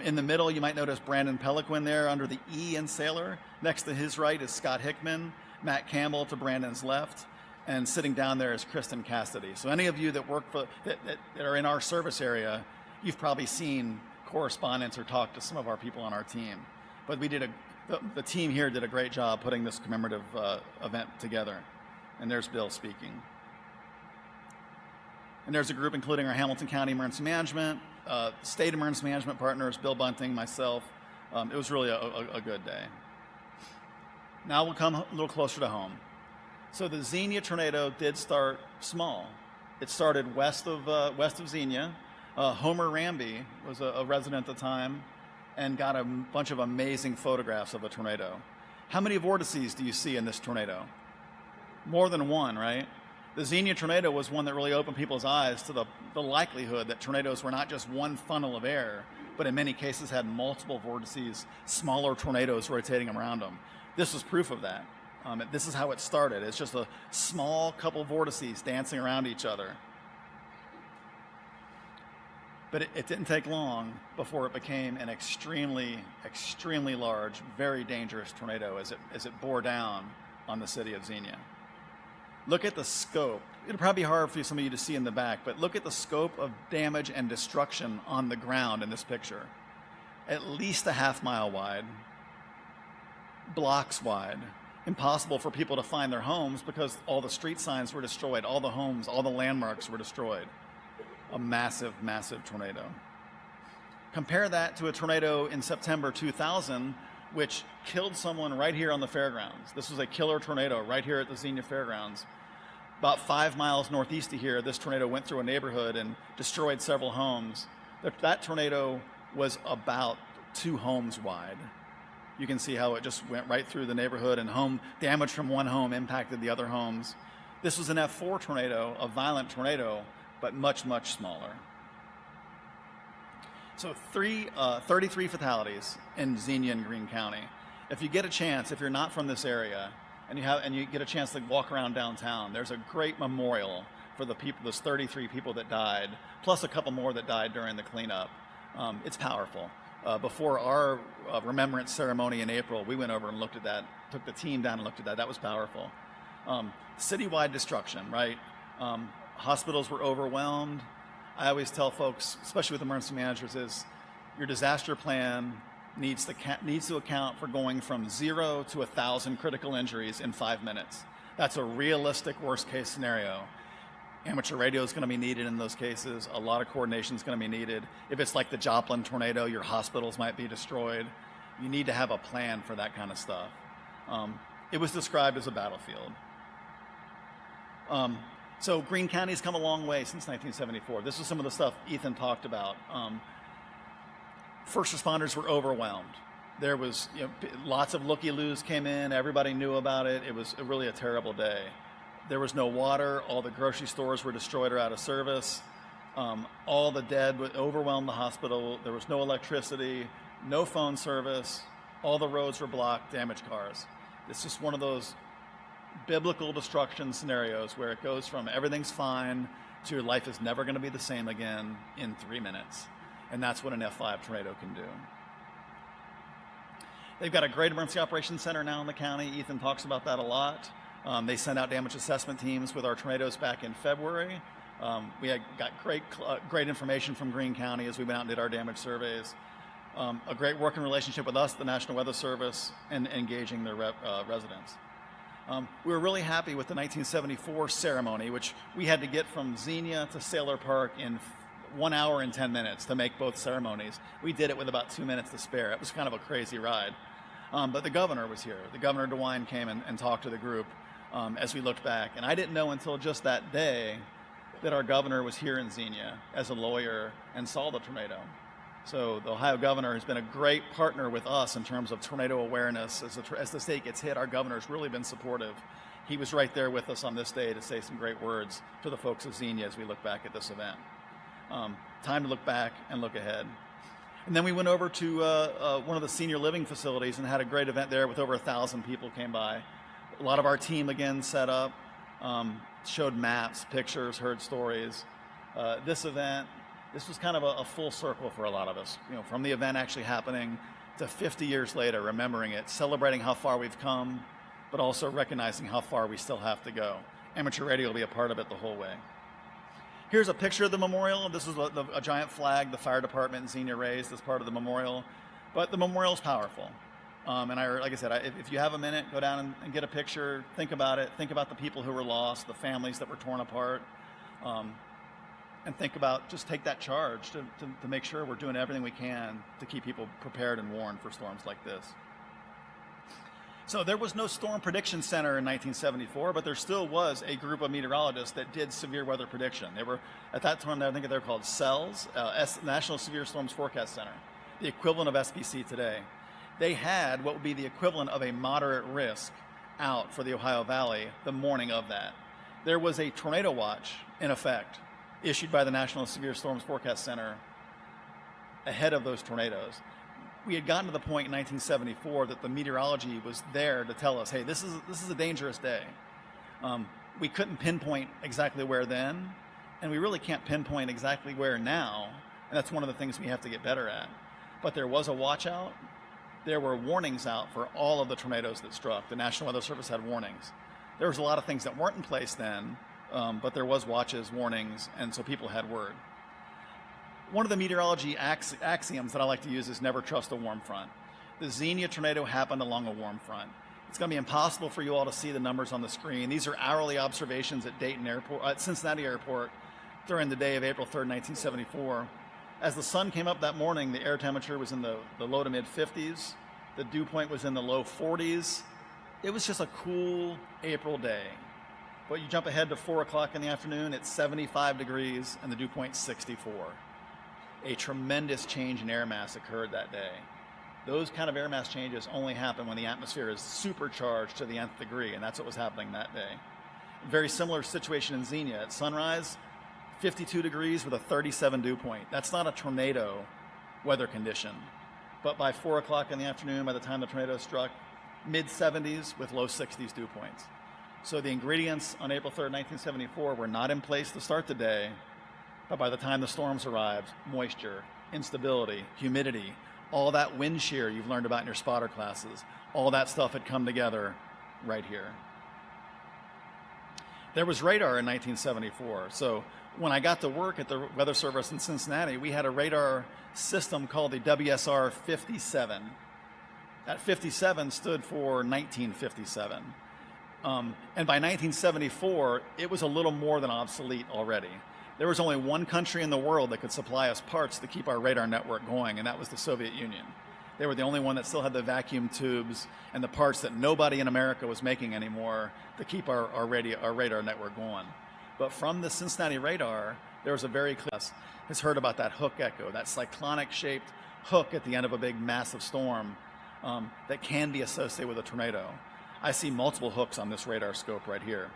In the middle, you might notice Brandon Peliquin there under the E in Sailor. Next to his right is Scott Hickman, Matt Campbell to Brandon's left, and sitting down there is Kristen Cassidy. So any of you that work that are in our service area, you've probably seen correspondence or talked to some of our people on our team. But the team here did a great job putting this commemorative event together. And there's Bill speaking. And there's a group including our Hamilton County Emergency Management, State Emergency Management partners, Bill Bunting, myself. It was really a good day. Now we'll come a little closer to home. So the Xenia tornado did start small. It started west of Xenia. Homer Ramby was a resident at the time and got a bunch of amazing photographs of the tornado. How many vortices do you see in this tornado? More than one, right? The Xenia tornado was one that really opened people's eyes to the likelihood that tornadoes were not just one funnel of air, but in many cases had multiple vortices, smaller tornadoes rotating around them. This was proof of that. This is how it started. It's just a small couple vortices dancing around each other. But it didn't take long before it became an extremely, extremely large, very dangerous tornado as it bore down on the city of Xenia. Look at the scope. It'll probably be hard for some of you to see in the back, but look at the scope of damage and destruction on the ground in this picture. At least a half mile wide, blocks wide, impossible for people to find their homes because all the street signs were destroyed, all the homes, all the landmarks were destroyed. A massive, massive tornado. Compare that to a tornado in September 2000, which killed someone right here on the fairgrounds. This was a killer tornado right here at the Xenia Fairgrounds. About 5 miles northeast of here, this tornado went through a neighborhood and destroyed several homes. That tornado was about 2 homes wide. You can see how it just went right through the neighborhood, and home damage from one home impacted the other homes. This was an F4 tornado, a violent tornado, but much, much smaller. So 33 fatalities in Xenia and Greene County. If you get a chance, if you're not from this area, and you get a chance to walk around downtown, there's a great memorial for the people, those 33 people that died, plus a couple more that died during the cleanup. It's powerful. Before our remembrance ceremony in April, we went over and looked at that, took the team down and looked at that. That was powerful. Citywide destruction, right? Hospitals were overwhelmed. I always tell folks, especially with emergency managers, is your disaster plan needs to account for going from 0 to 1,000 critical injuries in 5 minutes. That's a realistic worst case scenario. Amateur radio is going to be needed in those cases. A lot of coordination is going to be needed. If it's like the Joplin tornado, your hospitals might be destroyed. You need to have a plan for that kind of stuff. It was described as a battlefield. So Greene County's come a long way since 1974. This is some of the stuff Ethan talked about. First responders were overwhelmed. There was, lots of looky-loos came in. Everybody knew about it. It was really a terrible day. There was no water. All the grocery stores were destroyed or out of service. All the dead would overwhelm the hospital. There was no electricity, no phone service. All the roads were blocked, damaged cars. It's just one of those biblical destruction scenarios where it goes from everything's fine to your life is never going to be the same again in 3 minutes. And that's what an F5 tornado can do. They've got a great emergency operations center now in the county. Ethan talks about that a lot. They sent out damage assessment teams with our tornadoes back in February. We got great information from Greene County as we went out and did our damage surveys. A great working relationship with us, the National Weather Service, and engaging their residents. We were really happy with the 1974 ceremony, which we had to get from Xenia to Sailor Park in 1 hour and 10 minutes to make both ceremonies. We did it with about 2 minutes to spare. It was kind of a crazy ride. But the governor was here. The Governor DeWine came and talked to the group as we looked back. And I didn't know until just that day that our governor was here in Xenia as a lawyer and saw the tornado. So the Ohio governor has been a great partner with us in terms of tornado awareness. As the state gets hit, our governor's really been supportive. He was right there with us on this day to say some great words to the folks of Xenia as we look back at this event. Time to look back and look ahead. And then we went over to one of the senior living facilities and had a great event there with over 1,000 people came by. A lot of our team again set up, showed maps, pictures, heard stories. This was kind of a full circle for a lot of us, from the event actually happening to 50 years later, remembering it, celebrating how far we've come, but also recognizing how far we still have to go. Amateur radio will be a part of it the whole way. Here's a picture of the memorial. This is a giant flag the fire department in Xenia raised as part of the memorial, but the memorial's powerful. Like I said, if you have a minute, go down and get a picture, think about it, think about the people who were lost, the families that were torn apart. And think about, just take that charge to make sure we're doing everything we can to keep people prepared and warned for storms like this. So there was no storm prediction center in 1974, but there still was a group of meteorologists that did severe weather prediction. They were, at that time, I think they're called CELS, National Severe Storms Forecast Center, the equivalent of SPC today. They had what would be the equivalent of a moderate risk out for the Ohio Valley the morning of that. There was a tornado watch in effect, issued by the National Severe Storms Forecast Center ahead of those tornadoes. We had gotten to the point in 1974 that the meteorology was there to tell us, hey, this is a dangerous day. We couldn't pinpoint exactly where then, and we really can't pinpoint exactly where now, and that's one of the things we have to get better at. But there was a watch out. There were warnings out for all of the tornadoes that struck. The National Weather Service had warnings. There was a lot of things that weren't in place then, but there was watches, warnings, and so people had word. One of the meteorology axioms that I like to use is never trust a warm front. The Xenia tornado happened along a warm front. It's going to be impossible for you all to see the numbers on the screen. These are hourly observations at Dayton Airport, at Cincinnati Airport during the day of April 3rd, 1974. As the sun came up that morning, the air temperature was in the low to mid 50s. The dew point was in the low 40s. It was just a cool April day. But you jump ahead to 4 o'clock in the afternoon, it's 75 degrees and the dew point 64. A tremendous change in air mass occurred that day. Those kind of air mass changes only happen when the atmosphere is supercharged to the nth degree, and that's what was happening that day. Very similar situation in Xenia. At sunrise, 52 degrees with a 37 dew point. That's not a tornado weather condition. But by 4 o'clock in the afternoon, by the time the tornado struck, mid-70s with low 60s dew points. So the ingredients on April 3rd, 1974 were not in place to start the day, but by the time the storms arrived, moisture, instability, humidity, all that wind shear you've learned about in your spotter classes, all that stuff had come together right here. There was radar in 1974. So when I got to work at the Weather Service in Cincinnati, we had a radar system called the WSR 57. That 57 stood for 1957. And by 1974, it was a little more than obsolete already. There was only one country in the world that could supply us parts to keep our radar network going, and that was the Soviet Union. They were the only one that still had the vacuum tubes and the parts that nobody in America was making anymore to keep our radar network going. But from the Cincinnati radar, there was a very clear, has heard about that hook echo, that cyclonic-shaped hook at the end of a big, massive storm that can be associated with a tornado. I see multiple hooks on this radar scope right here.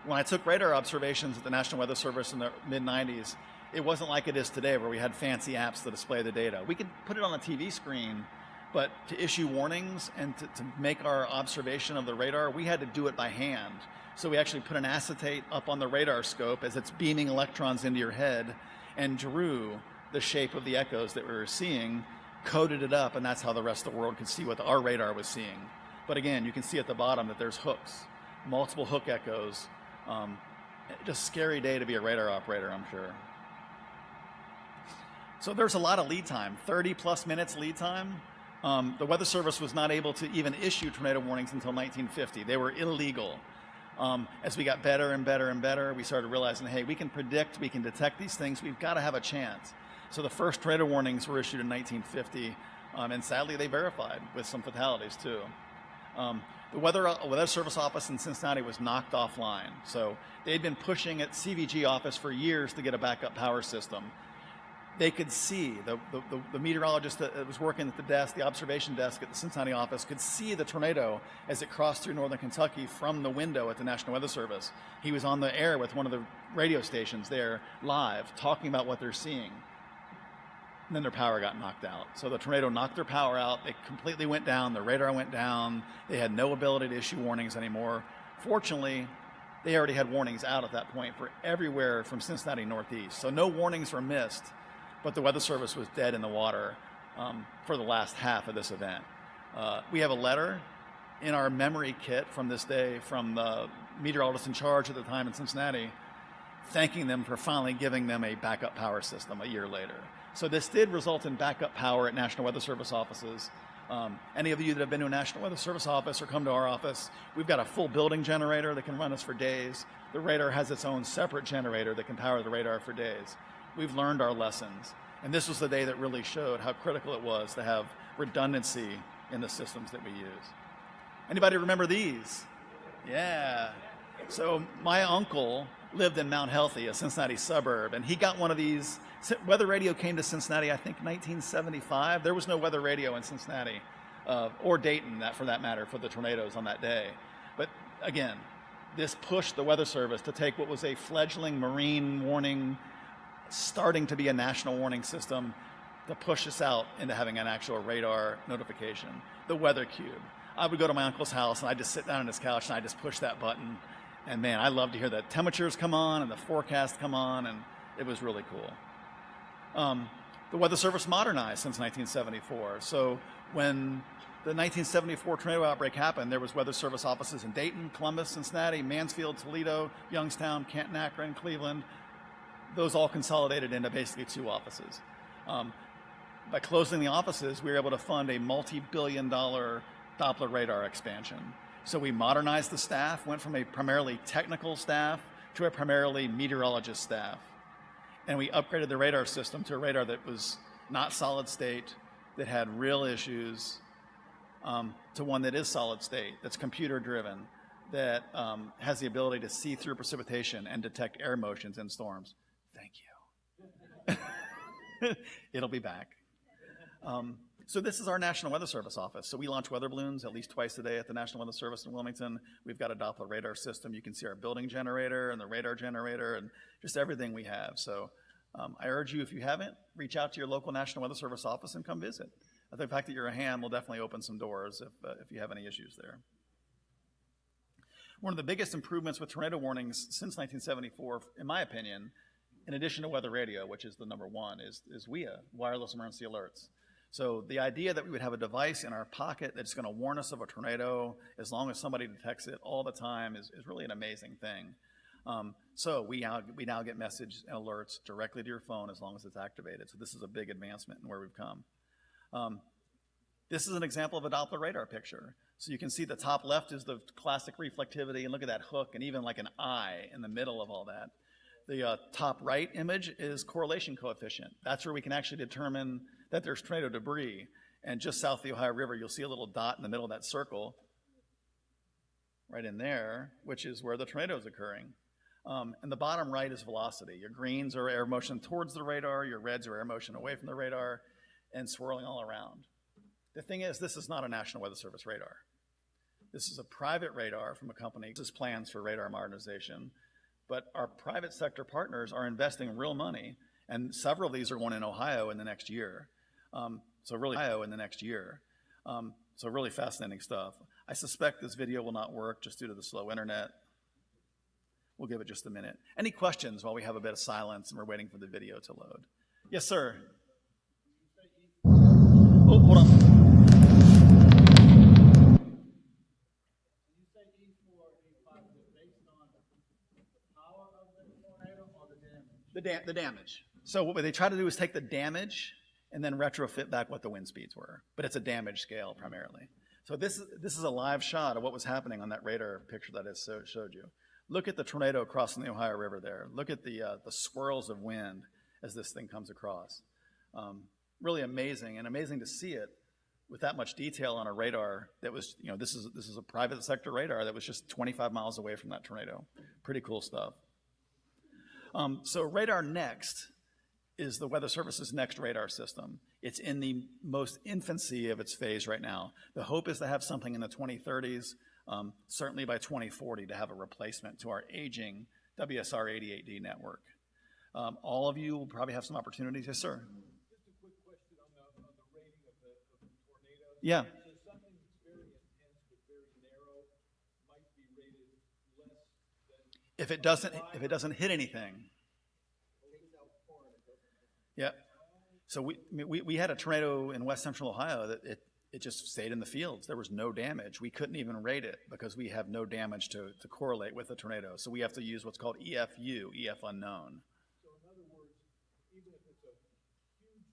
When I took radar observations at the National Weather Service in the mid-90s, it wasn't like it is today where we had fancy apps to display the data. We could put it on a TV screen, but to issue warnings and to make our observation of the radar, we had to do it by hand. So we actually put an acetate up on the radar scope as it's beaming electrons into your head and drew the shape of the echoes that we were seeing, coded it up, and that's how the rest of the world could see what our radar was seeing. But again, you can see at the bottom that there's hooks, multiple hook echoes. Just a scary day to be a radar operator, I'm sure. So there's a lot of lead time, 30 plus minutes lead time. The Weather Service was not able to even issue tornado warnings until 1950. They were illegal. As we got better and better and better, we started realizing, hey, we can predict, we can detect these things, we've got to have a chance. So the first tornado warnings were issued in 1950, and sadly they verified with some fatalities too. The Weather Service office in Cincinnati was knocked offline. So they'd been pushing at CVG office for years to get a backup power system. They could see, the meteorologist that was working at the desk, the observation desk at the Cincinnati office, could see the tornado as it crossed through northern Kentucky from the window at the National Weather Service. He was on the air with one of the radio stations there live, talking about what they're seeing. And then their power got knocked out. So the tornado knocked their power out. They completely went down. The radar went down. They had no ability to issue warnings anymore. Fortunately, they already had warnings out at that point for everywhere from Cincinnati northeast. So no warnings were missed, but the Weather Service was dead in the water for the last half of this event. We have a letter in our memory kit from this day from the meteorologist in charge at the time in Cincinnati, thanking them for finally giving them a backup power system a year later. So this did result in backup power at National Weather Service offices. Any of you that have been to a National Weather Service office or come to our office, we've got a full building generator that can run us for days. The radar has its own separate generator that can power the radar for days. We've learned our lessons. And this was the day that really showed how critical it was to have redundancy in the systems that we use. Anybody remember these? Yeah. So my uncle lived in Mount Healthy, a Cincinnati suburb, and he got one of these. Weather radio came to Cincinnati, I think, 1975. There was no weather radio in Cincinnati, or Dayton, for that matter, for the tornadoes on that day. But again, this pushed the Weather Service to take what was a fledgling marine warning, starting to be a national warning system, to push us out into having an actual radar notification. The Weather Cube. I would go to my uncle's house, and I'd just sit down on his couch, and I'd just push that button. And man, I love to hear the temperatures come on and the forecast come on, and it was really cool. The Weather Service modernized since 1974. So when the 1974 tornado outbreak happened, there was Weather Service offices in Dayton, Columbus, Cincinnati, Mansfield, Toledo, Youngstown, Canton, Akron, Cleveland. Those all consolidated into basically 2 offices. By closing the offices, we were able to fund a multi-billion-dollar Doppler radar expansion. So we modernized the staff, went from a primarily technical staff to a primarily meteorologist staff. And we upgraded the radar system to a radar that was not solid state, that had real issues, to one that is solid state, that's computer driven, that has the ability to see through precipitation and detect air motions in storms. Thank you. It'll be back. So this is our National Weather Service office. So we launch weather balloons at least twice a day at the National Weather Service in Wilmington. We've got a Doppler radar system. You can see our building generator and the radar generator and just everything we have. So I urge you, if you haven't, reach out to your local National Weather Service office and come visit. The fact that you're a ham will definitely open some doors if you have any issues there. One of the biggest improvements with tornado warnings since 1974, in my opinion, in addition to weather radio, which is the number one, is WEA, wireless emergency alerts. So the idea that we would have a device in our pocket that's going to warn us of a tornado as long as somebody detects it all the time is really an amazing thing. So we now get message and alerts directly to your phone as long as it's activated. So this is a big advancement in where we've come. This is an example of a Doppler radar picture. So you can see the top left is the classic reflectivity, and look at that hook and even like an eye in the middle of all that. The top right image is correlation coefficient. That's where we can actually determine that there's tornado debris. And just south of the Ohio River, you'll see a little dot in the middle of that circle right in there, which is where the tornado is occurring. And the bottom right is velocity. Your greens are air motion towards the radar, your reds are air motion away from the radar, and swirling all around. The thing is, this is not a National Weather Service radar. This is a private radar from a company. This is plans for radar modernization. But our private sector partners are investing real money, and several of these are going in Ohio in the next year. So really fascinating stuff. I suspect this video will not work just due to the slow internet. We'll give it just a minute. Any questions while we have a bit of silence and we're waiting for the video to load? Yes, sir. Oh, hold on. The damage. So what they try to do is take the damage and then retrofit back what the wind speeds were. But it's a damage scale primarily. So this is a live shot of what was happening on that radar picture that I showed you. Look at the tornado crossing the Ohio River there. Look at the swirls of wind as this thing comes across. Really amazing, and amazing to see it with that much detail on a radar that was, this is a private sector radar that was just 25 miles away from that tornado. Pretty cool stuff. So Radar Next is the Weather Service's next radar system. It's in the most infancy of its phase right now. The hope is to have something in the 2030s, certainly by 2040, to have a replacement to our aging WSR 88D network. All of you will probably have some opportunities. Yes, sir. Just a quick question on the rating of the tornado. Yeah. So something that's very intense but very narrow might be rated less than. If it doesn't hit anything. Yeah. So we had a tornado in west central Ohio that it just stayed in the fields. There was no damage. We couldn't even rate it because we have no damage to correlate with the tornado. So we have to use what's called EFU, EF unknown. So in other words, even if it's a huge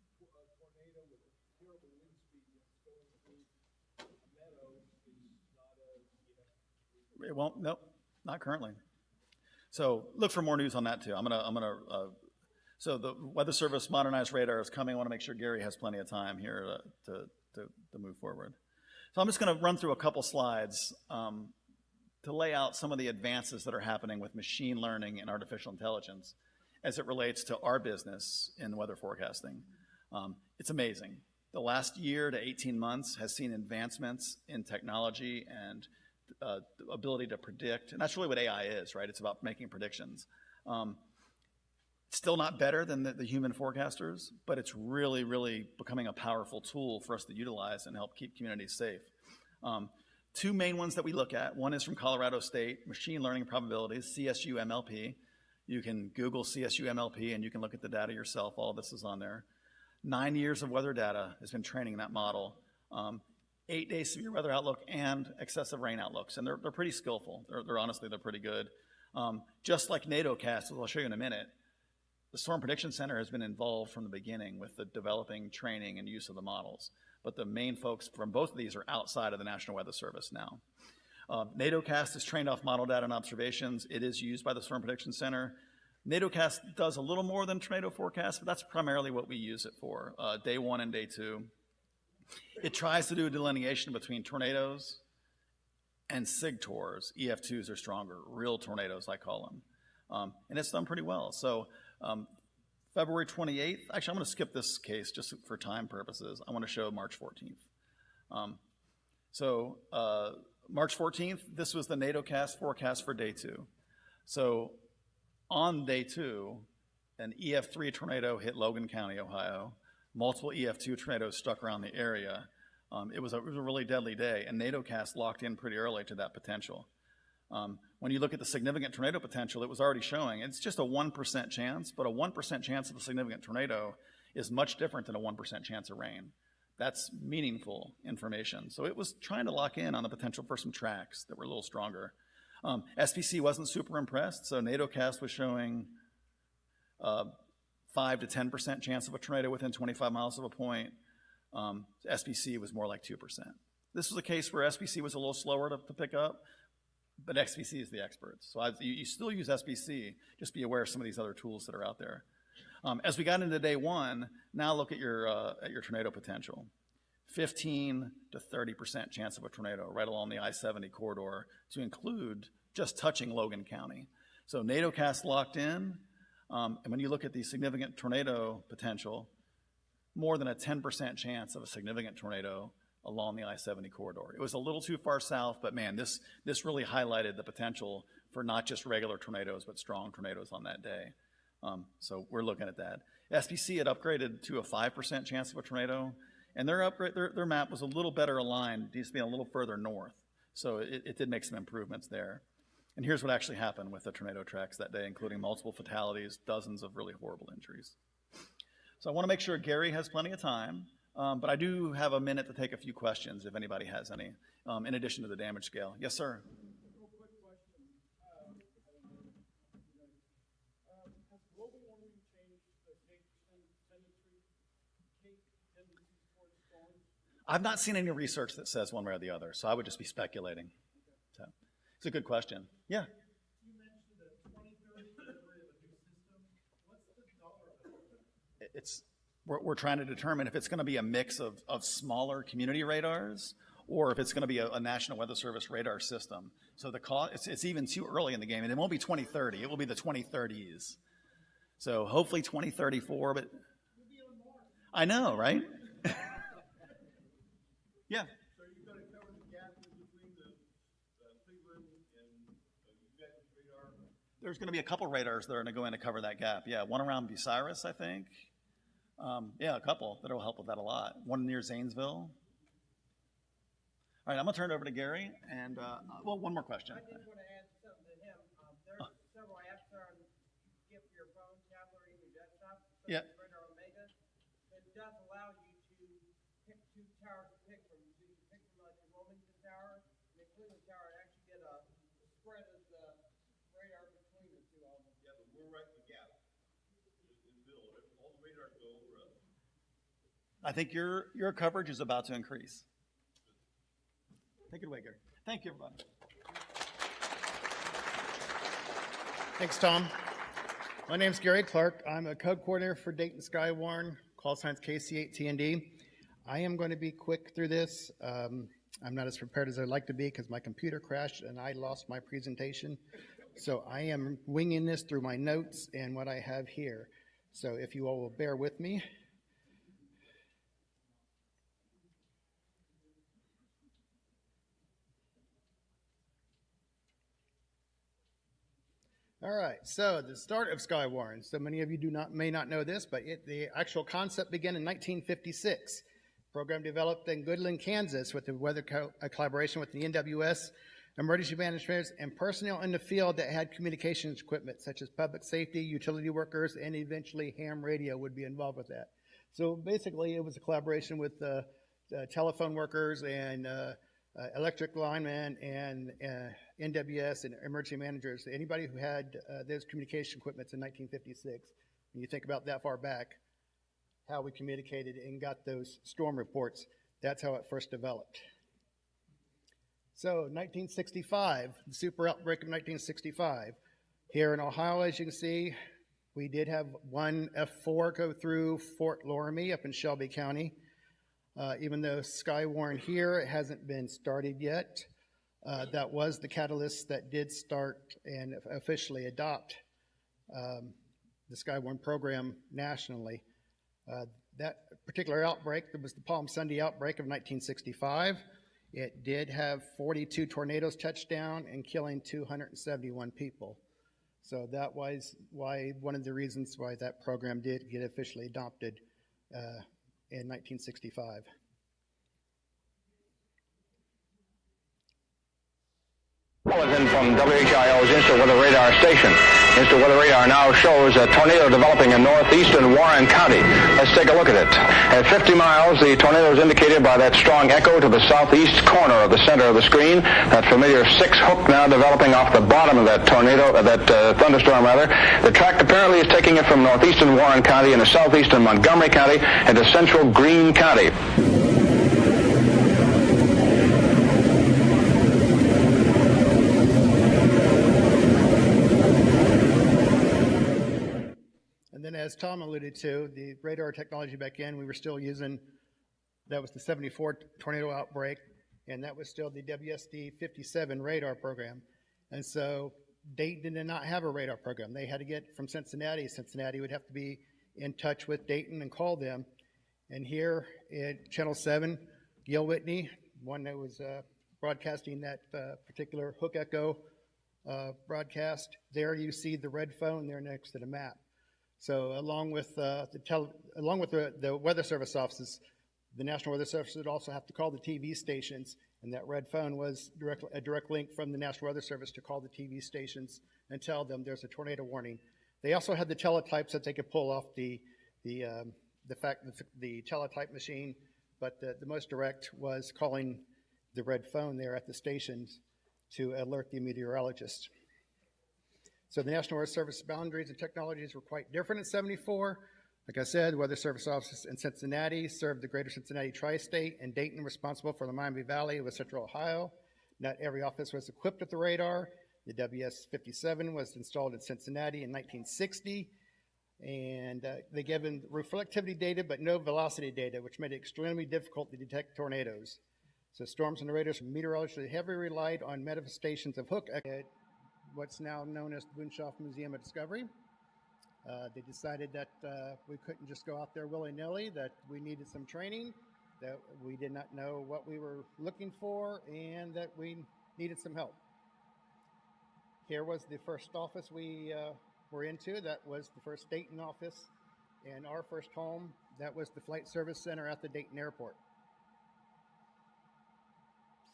tornado with terrible wind speed that's going through a meadow, it's not a It won't. Nope, not currently. So look for more news on that too. So the Weather Service modernized radar is coming. I want to make sure Gary has plenty of time here to move forward. So I'm just going to run through a couple slides to lay out some of the advances that are happening with machine learning and artificial intelligence as it relates to our business in weather forecasting. It's amazing. The last year to 18 months has seen advancements in technology and the ability to predict, and that's really what AI is, right? It's about making predictions. Still not better than the human forecasters, but it's really, really becoming a powerful tool for us to utilize and help keep communities safe. Two main ones that we look at. One is from Colorado State, machine learning probabilities, CSU MLP. You can Google CSU MLP and you can look at the data yourself. All of this is on there. 9 years of weather data has been training that model. 8 day severe weather outlook and excessive rain outlooks, and they're pretty skillful. They're pretty good. Just like NATOcast, as I'll show you in a minute, the Storm Prediction Center has been involved from the beginning with the developing, training, and use of the models. but the main folks from both of these are outside of the National Weather Service now. NATOcast is trained off model data and observations. It is used by the Storm Prediction Center. NATOcast does a little more than tornado forecast, but that's primarily what we use it for, day 1 and day 2. It tries to do a delineation between tornadoes and SIGTORs. EF2s are stronger, real tornadoes, I call them. And it's done pretty well. So February 28th, actually, I'm going to skip this case just for time purposes. I want to show March 14th. March 14th, this was the NATOcast forecast for day 2. So on day 2, an EF3 tornado hit Logan County, Ohio. Multiple EF2 tornadoes struck around the area. It was a really deadly day, and NATOcast locked in pretty early to that potential. When you look at the significant tornado potential, it was already showing. It's just a 1% chance, but a 1% chance of a significant tornado is much different than a 1% chance of rain. That's meaningful information. So it was trying to lock in on the potential for some tracks that were a little stronger. SPC wasn't super impressed, so NATOcast was showing 5 to 10% chance of a tornado within 25 miles of a point. SPC was more like 2%. This was a case where SPC was a little slower to pick up, but SPC is the experts. So you still use SPC, just be aware of some of these other tools that are out there. As we got into day 1, now look at your tornado potential. 15 to 30% chance of a tornado right along the I-70 corridor to include just touching Logan County. So NATOcast locked in, and when you look at the significant tornado potential, more than a 10% chance of a significant tornado along the I-70 corridor. It was a little too far south, but man, this really highlighted the potential for not just regular tornadoes, but strong tornadoes on that day. So we're looking at that. SPC had upgraded to a 5% chance of a tornado, and their map was a little better aligned, just being a little further north. So it did make some improvements there. And here's what actually happened with the tornado tracks that day, including multiple fatalities, dozens of really horrible injuries. So I want to make sure Gary has plenty of time, but I do have a minute to take a few questions if anybody has any, in addition to the damage scale. Yes, sir. Real quick question. Has global warming changed the tendencies towards storms? I've not seen any research that says one way or the other, so I would just be speculating. So it's a good question. Yeah. You mentioned the 2030 delivery of a new system. What's the dollar amount? We're trying to determine if it's going to be a mix of smaller community radars or if it's going to be a National Weather Service radar system. So the cost, it's even too early in the game, and it won't be 2030. It will be the 2030s. So hopefully 2034, but I know, right? Yeah. So you're going to cover the gap between the Cleveland and you guys' radar? There's going to be a couple radars that are going to go in to cover that gap. Yeah, one around Bucyrus, I think. Yeah, a couple that will help with that a lot. One near Zanesville. All right, I'm going to turn it over to Gary. And, one more question. I just want to add something to him. There's several apps there on you get for your phone, tablet, or even desktop. Yeah. Radar Omega. It does allow you to pick 2 towers to pick from. So you can pick from like the Wilmington Tower and the Cleveland Tower and actually get a spread of the radar between the 2 of them. Yeah, but we're right in the gap. In the middle. All the radars go over us. I think your coverage is about to increase. Take it away, Gary. Thank you, everybody. Thanks, Tom. My name's Gary Clark. I'm a code coordinator for Dayton Skywarn, call signs KC8TND. I am going to be quick through this. I'm not as prepared as I'd like to be because my computer crashed and I lost my presentation. So I am winging this through my notes and what I have here. So if you all will bear with me. All right, so the start of Skywarn. So many of you may not know this, but the actual concept began in 1956. Program developed in Goodland, Kansas with the weather collaboration with the NWS, emergency managers, and personnel in the field that had communications equipment such as public safety, utility workers, and eventually ham radio would be involved with that. So basically it was a collaboration with telephone workers and electric linemen and NWS and emergency managers, anybody who had those communication equipments in 1956. When you think about that far back, how we communicated and got those storm reports That's how it first developed. So 1965, the super outbreak of 1965. Here in Ohio, as you can see, we did have one F4 go through Fort Loramie up in Shelby County. Even though Skywarn here, it hasn't been started yet. That was the catalyst that did start and officially adopt the Skywarn program nationally. That particular outbreak, there was the Palm Sunday outbreak of 1965. It did have 42 tornadoes touch down and killing 271 people. So that was why one of the reasons why that program did get officially adopted in 1965. Bulletin from WHIO's Instant Weather Radar station. Instant Weather Radar now shows a tornado developing in northeastern Warren County. Let's take a look at it. At 50 miles, the tornado is indicated by that strong echo to the southeast corner of the center of the screen. That familiar 6 hook now developing off the bottom of that tornado, thunderstorm rather. The track apparently is taking it from northeastern Warren County into southeastern Montgomery County into central Greene County. As Tom alluded to, the radar technology back then, we were still using, that was the 74 tornado outbreak, and that was still the WSD 57 radar program. And so Dayton did not have a radar program. They had to get from Cincinnati. Cincinnati would have to be in touch with Dayton and call them. And here at Channel 7, Gil Whitney, one that was broadcasting that particular hook echo broadcast, there you see the red phone there next to the map. So along with the Weather Service offices, the National Weather Service would also have to call the TV stations, and that red phone was a direct link from the National Weather Service to call the TV stations and tell them there's a tornado warning. They also had the teletypes that they could pull off the teletype machine, but the most direct was calling the red phone there at the stations to alert the meteorologist. So the National Weather Service boundaries and technologies were quite different in '74. Like I said, Weather Service offices in Cincinnati served the greater Cincinnati tri-state, and Dayton responsible for the Miami Valley with Central Ohio. Not every office was equipped with the radar. The WS-57 was installed in Cincinnati in 1960, and they gave them reflectivity data but no velocity data, which made it extremely difficult to detect tornadoes. So storms and radars from meteorologists heavily relied on manifestations of hook echo, what's now known as the Boonshoff Museum of Discovery. They decided that we couldn't just go out there willy-nilly, that we needed some training, that we did not know what we were looking for, and that we needed some help. Here was the first office we were into. That was the first Dayton office, and our first home, that was the Flight Service Center at the Dayton Airport.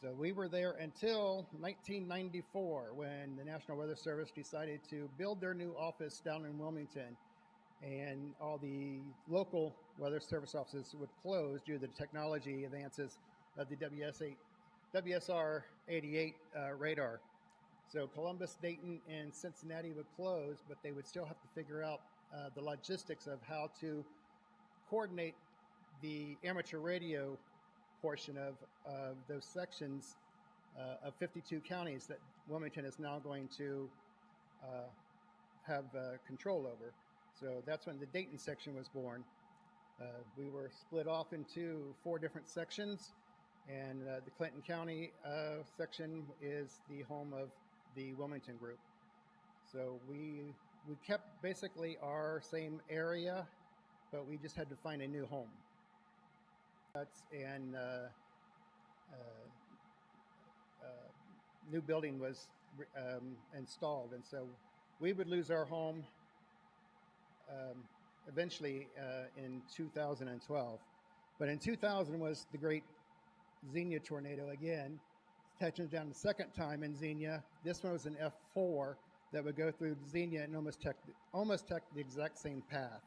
So we were there until 1994 when the National Weather Service decided to build their new office down in Wilmington, and all the local Weather Service offices would close due to the technology advances of the WSR 88 radar. So Columbus, Dayton, and Cincinnati would close, but they would still have to figure out the logistics of how to coordinate the amateur radio portion of those sections of 52 counties that Wilmington is now going to have control over. So that's when the Dayton section was born. We were split off into 4 different sections, and the Clinton County section is the home of the Wilmington group. So we kept basically our same area, but we just had to find a new home. And new building was installed, and so we would lose our home eventually in 2012. But in 2000 was the great Xenia tornado again, touching down the second time in Xenia. This one was an F4 that would go through Xenia and almost took the exact same path.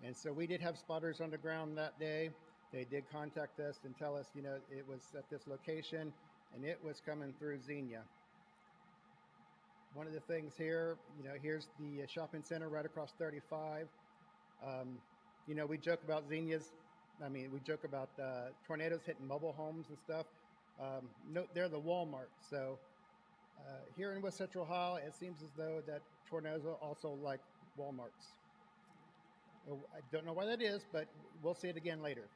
And so we did have spotters on the ground that day. They did contact us and tell us, it was at this location, and it was coming through Xenia. One of the things here, here's the shopping center right across 35. We joke about Xenias. I mean, we joke about tornadoes hitting mobile homes and stuff. No, they're the Walmart. So here in West Central Ohio, it seems as though that tornadoes are also like Walmarts. I don't know why that is, but we'll see it again later.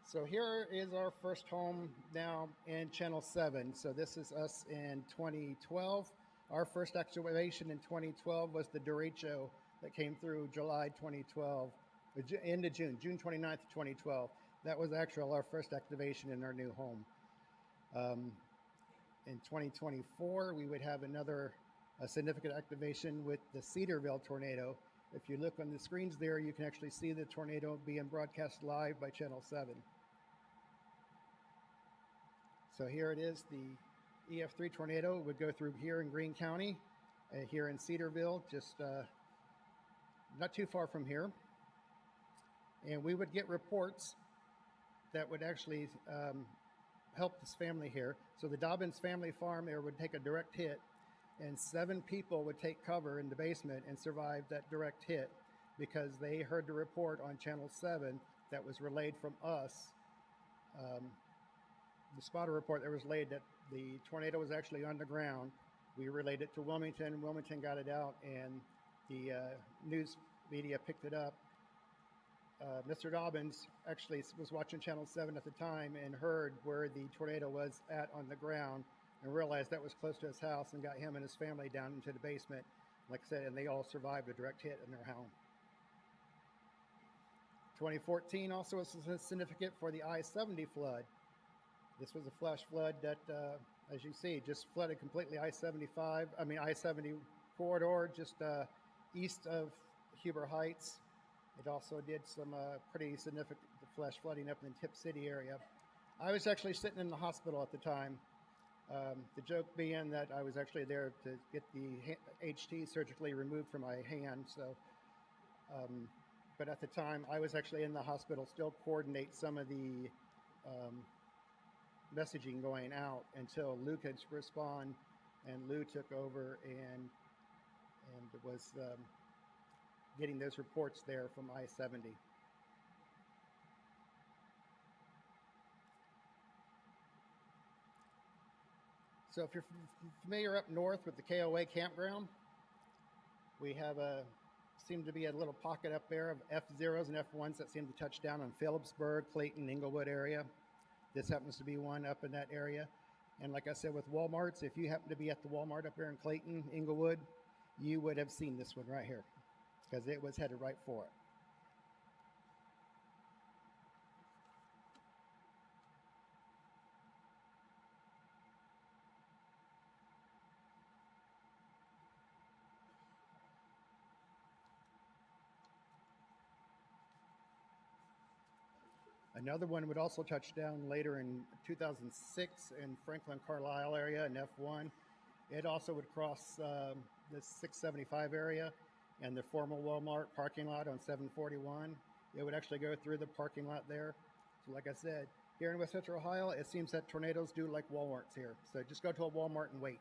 So here is our first home now in Channel 7. So this is us in 2012. Our first activation in 2012 was the derecho that came through July 2012, into June 29th, 2012. That was actually our first activation in our new home. In 2024, we would have another significant activation with the Cedarville tornado. If you look on the screens there, you can actually see the tornado being broadcast live by Channel 7. So here it is, the EF3 tornado would go through here in Greene County, here in Cedarville, just not too far from here. And we would get reports that would actually help this family here. So the Dobbins family farm there would take a direct hit, and 7 people would take cover in the basement and survive that direct hit because they heard the report on Channel 7 that was relayed from us. The spotter report that was laid that the tornado was actually on the ground. We relayed it to Wilmington. Wilmington got it out, and the news media picked it up. Mr. Dobbins actually was watching Channel 7 at the time and heard where the tornado was at on the ground and realized that was close to his house and got him and his family down into the basement. Like I said, and they all survived a direct hit in their home. 2014 also was significant for the I-70 flood. This was a flash flood that, as you see, just flooded completely I-70 corridor just east of Huber Heights. It also did some pretty significant flash flooding up in the Tip City area. I was actually sitting in the hospital at the time. The joke being that I was actually there to get the HT surgically removed from my hand. So, but at the time, I was actually in the hospital, still coordinate some of the messaging going out until Lou could respond, and Lou took over and was getting those reports there from I-70. So if you're familiar up north with the KOA campground, we have seem to be a little pocket up there of F0s and F1s that seem to touch down on Phillipsburg, Clayton, Inglewood area. This happens to be one up in that area. And like I said, with Walmarts, if you happen to be at the Walmart up there in Clayton, Inglewood, you would have seen this one right here because it was headed right for it. Another one would also touch down later in 2006 in Franklin, Carlisle area in F1. It also would cross the 675 area and the former Walmart parking lot on 741. It would actually go through the parking lot there. So like I said, here in West Central Ohio, it seems that tornadoes do like Walmarts here. So just go to a Walmart and wait.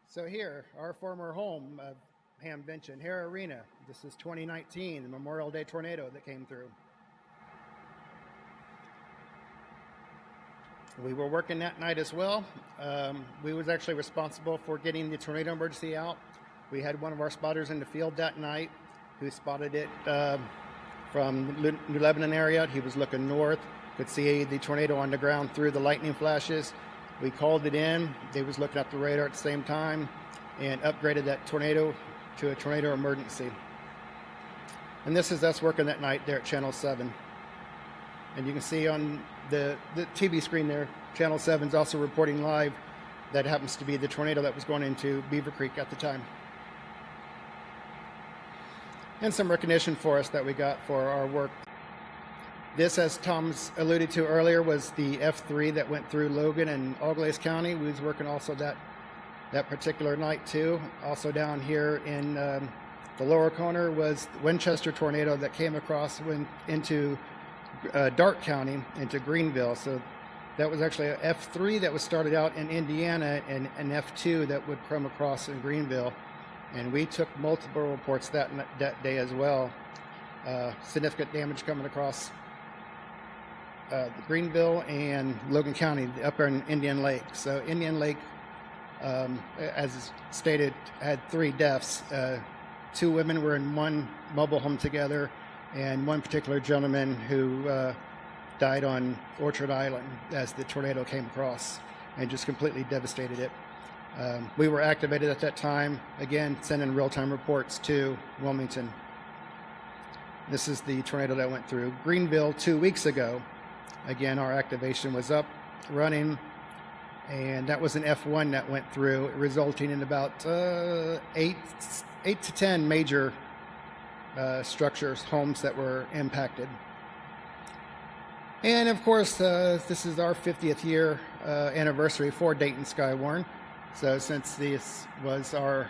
So here, our former home of Hamvention, Hare Arena. This is 2019, the Memorial Day tornado that came through. We were working that night as well. We was actually responsible for getting the tornado emergency out. We had one of our spotters in the field that night who spotted it from New Lebanon area. He was looking north, could see the tornado on the ground through the lightning flashes. We called it in. They was looking at the radar at the same time and upgraded that tornado to a tornado emergency. And this is us working that night there at Channel 7. And you can see on the TV screen there, Channel 7 is also reporting live. That happens to be the tornado that was going into Beaver Creek at the time. And some recognition for us that we got for our work. This, as Tom's alluded to earlier, was the F3 that went through Logan and Auglaize County. We was working also that particular night too. Also down here in the lower corner was the Winchester tornado that came across, went into Darke County, into Greenville. So that was actually a F3 that was started out in Indiana and an F2 that would come across in Greenville. And we took multiple reports that day as well. significant damage coming across Greenville and Logan County, up in Indian Lake. So Indian Lake, as stated, had 3 deaths. 2 women were in one mobile home together, and one particular gentleman who died on Orchard Island as the tornado came across and just completely devastated it. We were activated at that time, again, sending real-time reports to Wilmington. This is the tornado that went through Greenville 2 weeks ago. Again, our activation was up, running, and that was an F1 that went through, resulting in about 8 to 10 major structures, homes that were impacted. And of course, this is our 50th year anniversary for Dayton Skywarn. So since this was our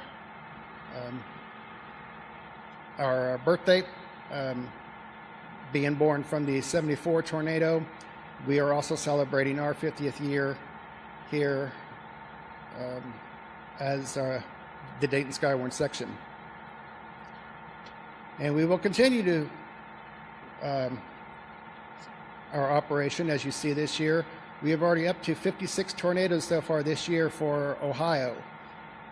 birthday, being born from the 74 tornado, we are also celebrating our 50th year here as the Dayton Skywarn section. And we will continue to our operation, as you see this year. We have already up to 56 tornadoes so far this year for Ohio.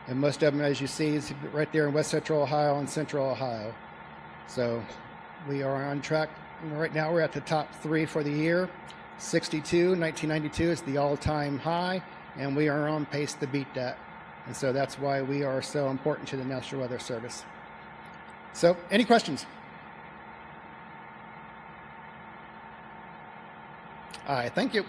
And most of them, as you see, is right there in West Central Ohio and Central Ohio. So we are on track. Right now we're at the top 3 for the year. 1992 is the all-time high, and we are on pace to beat that. And so that's why we are so important to the National Weather Service. So, any questions? All right, thank you.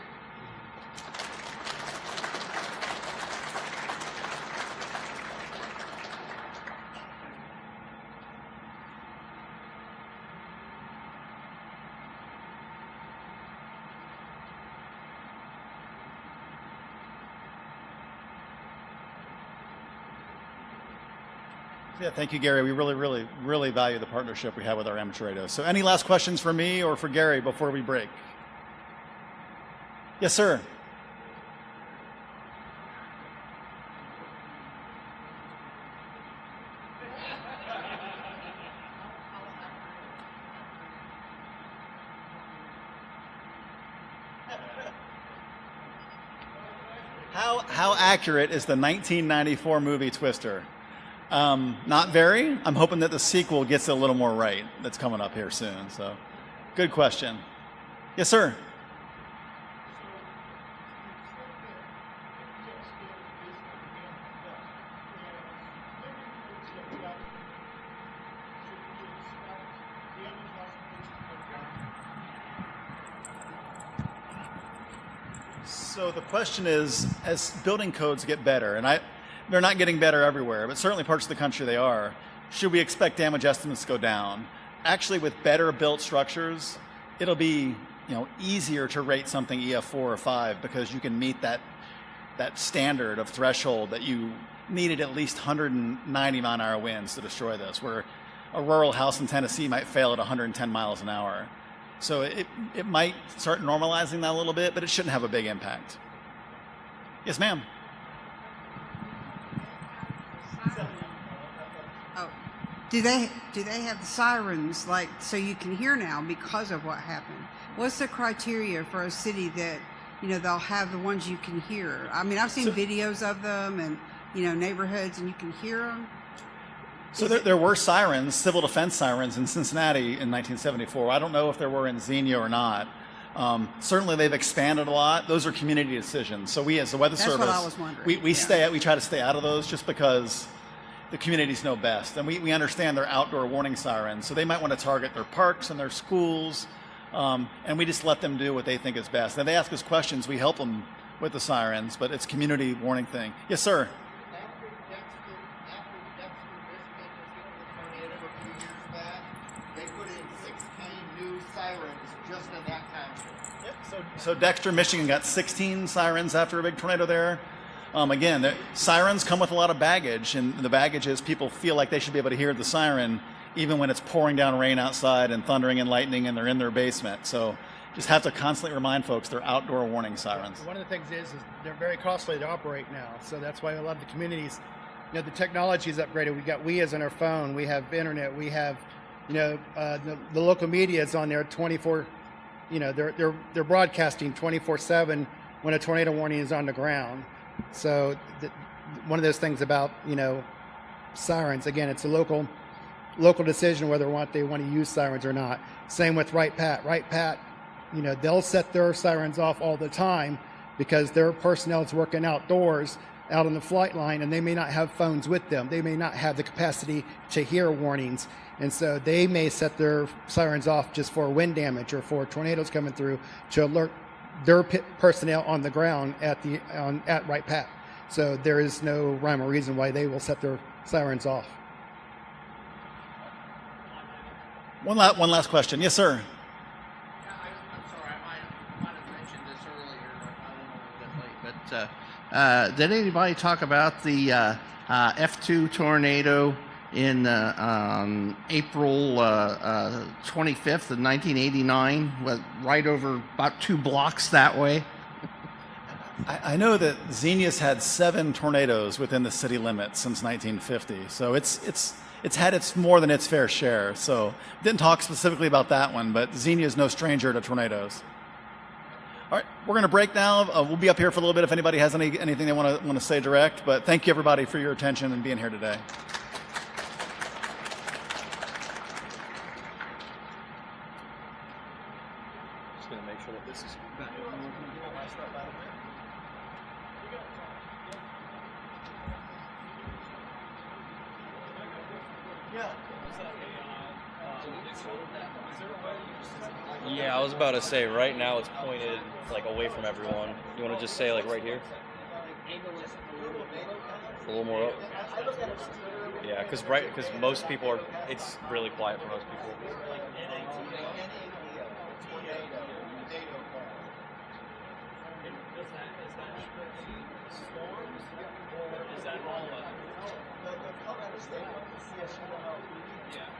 Yeah, thank you, Gary. We really value the partnership we have with our amateur radios. So any last questions for me or for Gary before we break? Yes, sir. How accurate is the 1994 movie Twister? Not very. I'm hoping that the sequel gets it a little more right. That's coming up here soon. So, good question. Yes, sir. So the question is, as building codes get better, and they're not getting better everywhere, but certainly parts of the country they are, should we expect damage estimates to go down? Actually, with better built structures, it'll be easier to rate something EF4 or 5 because you can meet that standard of threshold that you needed at least 190 mile-an-hour winds to destroy this, where a rural house in Tennessee might fail at 110 miles an hour. So it might start normalizing that a little bit, but it shouldn't have a big impact. Yes, ma'am. Oh, do they have the sirens so you can hear now because of what happened? What's the criteria for a city that they'll have the ones you can hear? I mean, I've seen videos of them and neighborhoods, and you can hear them. So there were sirens, civil defense sirens in Cincinnati in 1974. I don't know if there were in Xenia or not. Certainly they've expanded a lot. Those are community decisions. So we as the Weather Service, that's what I was wondering. we try to stay out of those just because the communities know best. And we understand they're outdoor warning sirens. So they might want to target their parks and their schools. And we just let them do what they think is best. And if they ask us questions, we help them with the sirens, but it's a community warning thing. Yes, sir. So Dexter, Michigan got 16 sirens after a big tornado there. Again, sirens come with a lot of baggage, and the baggage is people feel like they should be able to hear the siren even when it's pouring down rain outside and thundering and lightning and they're in their basement. So just have to constantly remind folks they're outdoor warning sirens. One of the things is they're very costly to operate now. So that's why a lot of the communities, the technology is upgraded. We got Wiias on our phone. We have internet. We have the local media is on there 24. They're broadcasting 24/7 when a tornado warning is on the ground. So one of those things about sirens, again, it's a local decision whether or not they want to use sirens or not. Same with Right Pat. Right Pat, they'll set their sirens off all the time because their personnel is working outdoors, out on the flight line, and they may not have phones with them. They may not have the capacity to hear warnings. And so they may set their sirens off just for wind damage or for tornadoes coming through to alert their personnel on the ground at Right Pat. So there is no rhyme or reason why they will set their sirens off. One last question. Yes, sir. I'm sorry, I might have mentioned this earlier. I went a little bit late, but did anybody talk about the F2 tornado in April 25th of 1989, right over about 2 blocks that way? I know that Xenius had 7 tornadoes within the city limits since 1950, so it's had its more than its fair share. So didn't talk specifically about that one, but Xenia is no stranger to tornadoes. All right, we're going to break now. We'll be up here for a little bit if anybody has anything they want to say direct. But thank you everybody for your attention and being here today. Just going to make sure that this is back up. Yeah, I was about to say, right now it's pointed like away from everyone. You want to just say like right here? A little more up? Yeah, because most people are, it's really quiet for most people.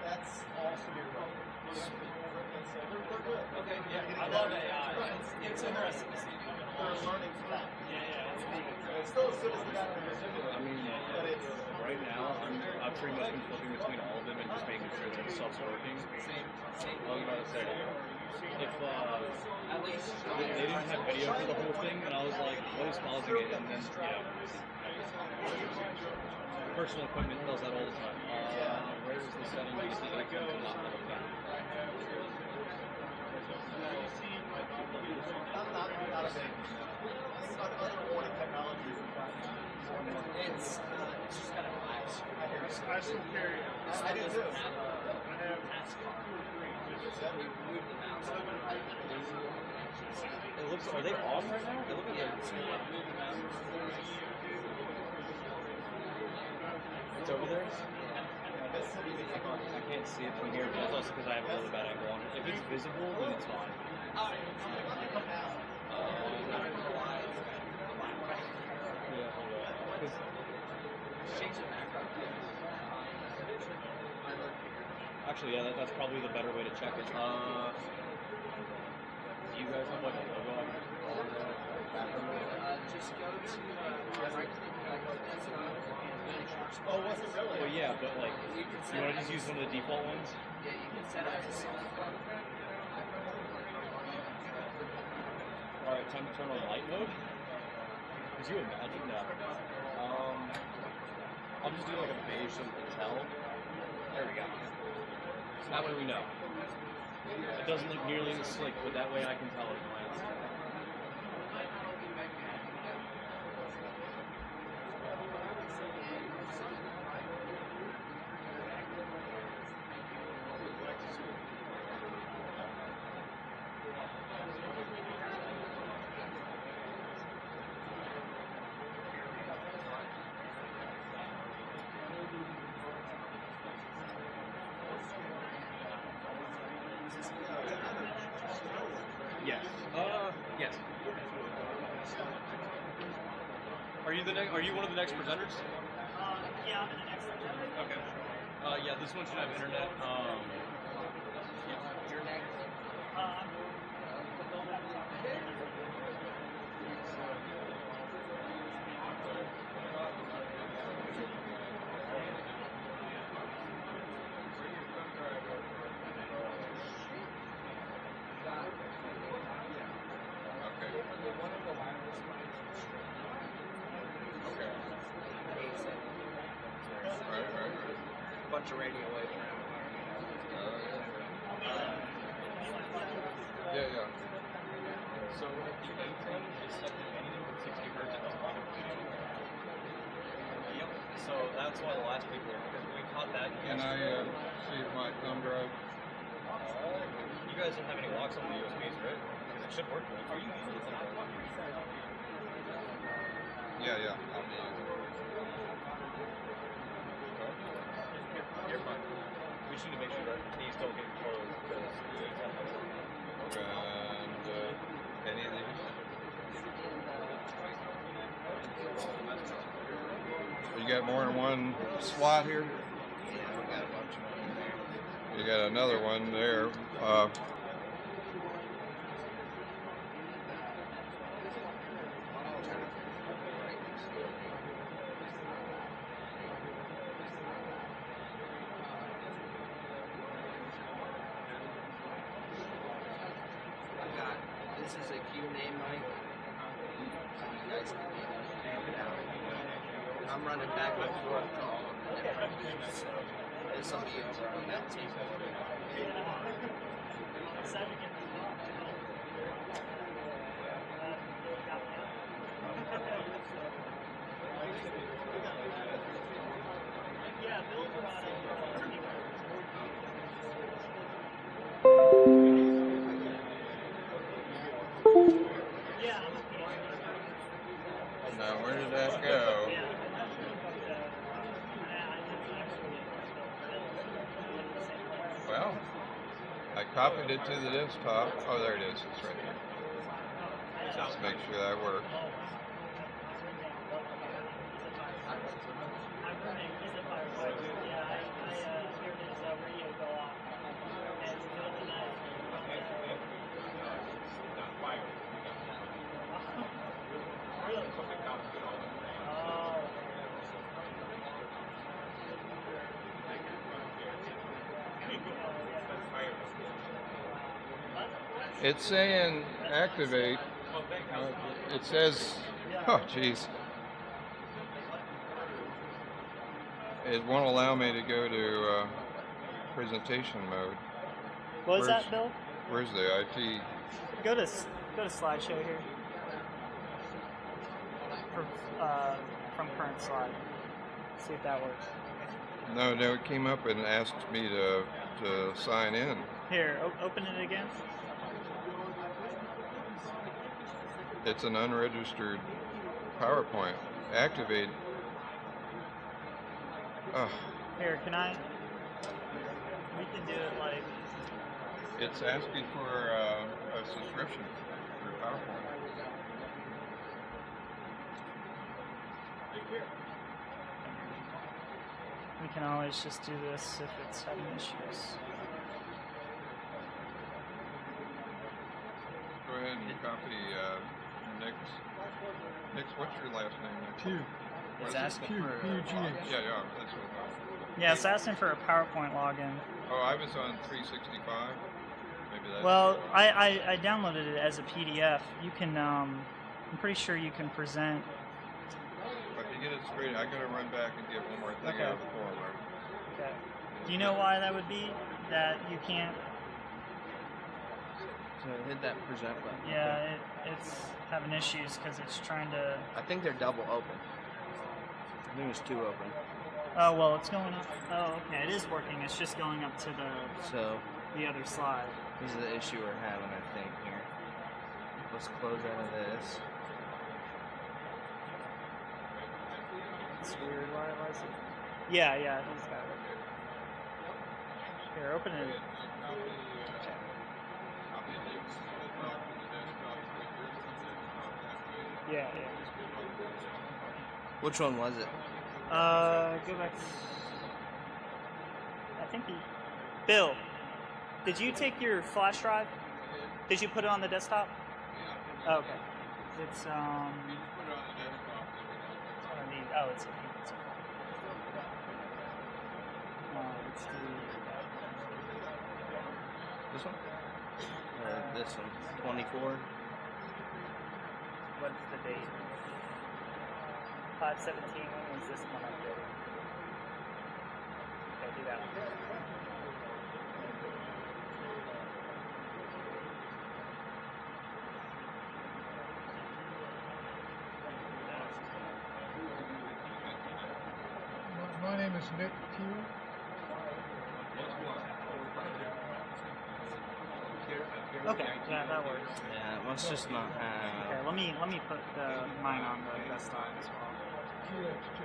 That's all severe weather. Okay, yeah, I love AI. It's interesting to see. They're learning from that. Yeah. It's still as good as the guy from the I mean, right now, I've pretty much been flipping between all of them and just making sure that stuff's working. I was about to say, if At least they didn't have video for the whole thing, and I was like, what is causing it? And then, personal equipment does that all the time. Where is the setting? You see Icom and not all of that. Not a big. Other warning technologies and platforms. it's just kind of relax. I still carry it. I do too. I have taskbar. So we move the mouse. It looks, are they off right now? They look like Yeah, so you move the mouse. it's over there. I can't see it from here, but that's also because I have a really bad angle on it. If it's visible, then it's fine. Actually, yeah, that's probably the better way to check it. Do you guys have like a logo on your Just go to right click Oh, was it really? Well, yeah, but like, You can you set want it to just use one of the default ones? Yeah, you can set it as a software. All right, time to turn on light mode. Could you imagine that? I'll just do like a beige so we can tell. There we go. So that way we know. It doesn't look nearly as slick, but that way I can tell at a glance. Yes. Yes. Are you one of the next presenters? Yeah, I'm the next presenter. Okay. Yeah, this one should have internet. Yeah. Your name? bunch of radio waves around Yeah, yeah. So if the A-frame is set to anything from 60 hertz, it doesn't auto tune. Yep. So that's why the last people, because we caught that. Can I see if my thumb drive? You guys don't have any locks on the USBs, right? Because it should work. Are you using it as an iPod? Yeah, yeah. I'll be using it. You're fine. We just need to make sure that these don't get closed because And any of these? You got more than one slot here? Yeah, we got a bunch of them in there. You got another one there. This is a Q name mic, so you guys can amp it out. I'm running back and forth to all of the different groups, so this will be over on that team. Now, where did that go? Well, I copied it to the desktop. Oh, there it is. It's right there. Let's make sure that works. It's saying activate. It says, oh geez. It won't allow me to go to presentation mode. What was that, Bill? Where's the IT? Go to slideshow here. From current slide. See if that works. No, it came up and asked me to sign in. Here, open it again. It's an unregistered PowerPoint. Activate. Oh. Here, can I? We can do it like. It's asking for a subscription for PowerPoint. We can always just do this if it's having issues. Go ahead and copy Nick's. Nick's, what's your last name, Nick? Q. It's asking for Yeah, that's what I thought. Yeah, it's asking for a PowerPoint login. Oh, I was on 365. Maybe that's. Well, I downloaded it as a PDF. You can, I'm pretty sure you can present. But to get it straight, I gotta run back and get one more thing Okay. out of the form. Okay. Do you know why that would be? That you can't. So hit that present button. Yeah, it's having issues because it's trying to. I think they're double open. I think there's two open. Oh well, it's going up. Oh, okay, it is working. It's just going up to the other slide. This is the issue we're having, I think. Here, let's close out of this. It's weird. Why is it? Yeah, he's got it. Here, open it. Yeah. Which one was it? Go back. I think Bill, did you take your flash drive? Did you put it on the desktop? Oh, okay. It's it's let's do This one? This one. 24. What's the date? 5/17. When was this one updated? Okay, do that. My name is Nick Q. Okay, yeah, that works. Yeah, it must just not have. Okay, let me put mine on the desktop as well. QXJ.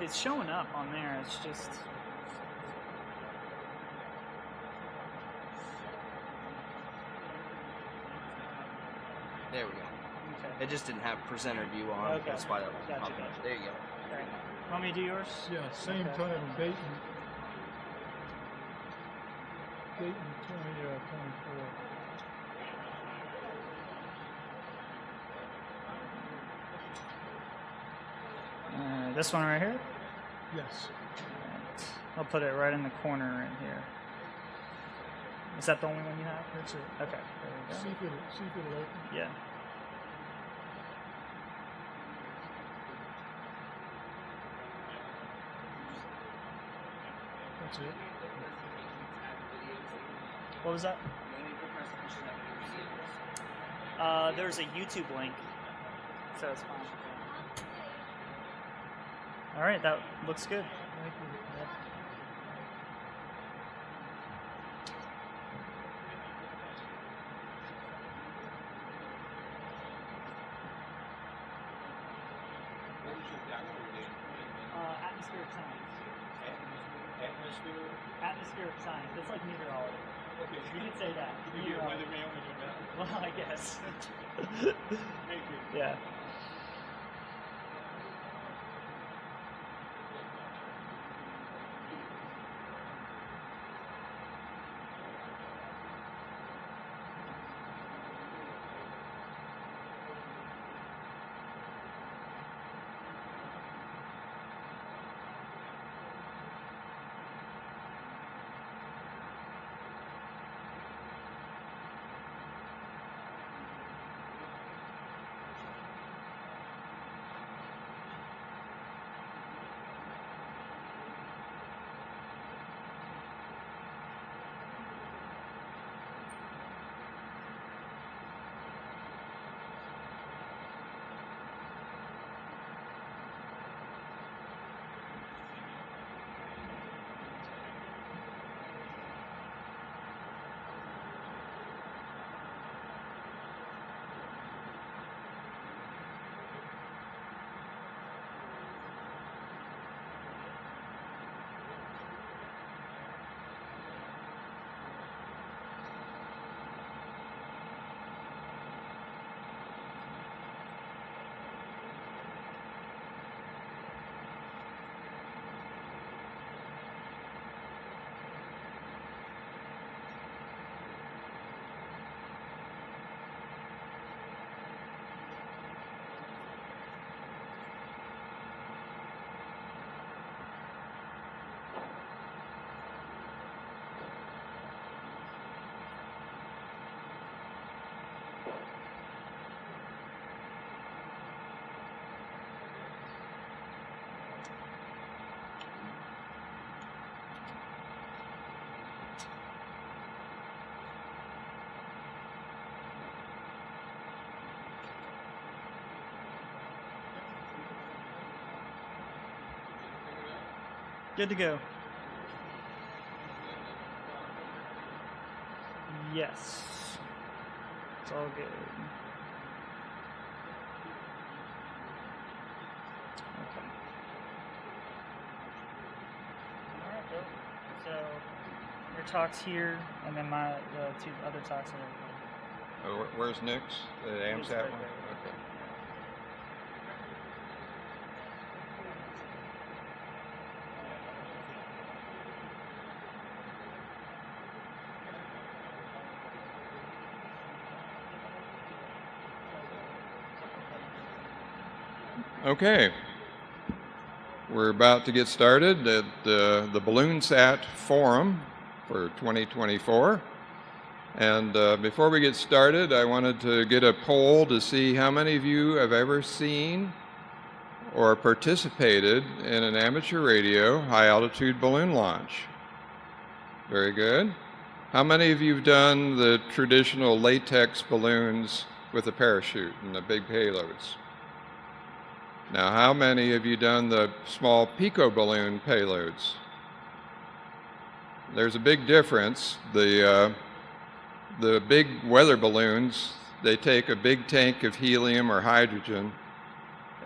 It's showing up on there. It's just. There we go. Okay. It just didn't have presenter view on. Okay. That's why that was Gotcha, popping up. gotcha. There you go. Okay. Want me to do yours? Yeah, same Okay. title, Dayton. Dayton 2024. This one right here? Yes. Alright. I'll put it right in the corner right here. Is that the only one you have? That's it. Okay, there we go. See if it'll open. Yeah. That's it. What was that? There's a YouTube link, so it's fine. All right, that looks good. Thank you. Atmospheric science. Atmospheric science. It's like meteorology. Okay. You could say that. You get weatherman when you're done. Well, I guess. Thank you. Yeah. Good to go. Yes. It's all good. Okay. All right, Bill. So your talk's here, and then the two other talks are over Oh, where's Nick's? The AMSAT It's right one? there. Okay. Okay. We're about to get started at the BalloonSat Forum for 2024. And before we get started, I wanted to get a poll to see how many of you have ever seen or participated in an amateur radio high-altitude balloon launch. Very good. How many of you have done the traditional latex balloons with a parachute and the big payloads? Now, how many of you done the small Pico balloon payloads? There's a big difference. The big weather balloons, they take a big tank of helium or hydrogen,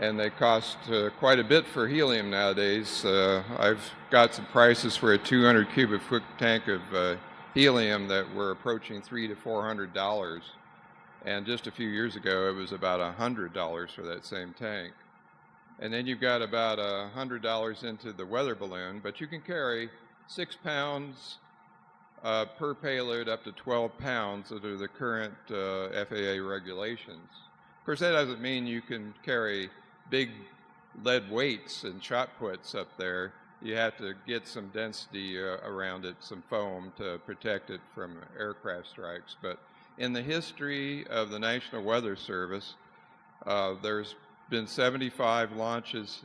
and they cost quite a bit for helium nowadays. I've got some prices for a 200 cubic foot tank of helium that were approaching $300 to $400. And just a few years ago, it was about $100 for that same tank. And then you've got about $100 into the weather balloon, but you can carry 6 pounds per payload up to 12 pounds under the current FAA regulations. Of course, that doesn't mean you can carry big lead weights and shot puts up there. You have to get some density around it, some foam to protect it from aircraft strikes. But in the history of the National Weather Service, there's been 75 launches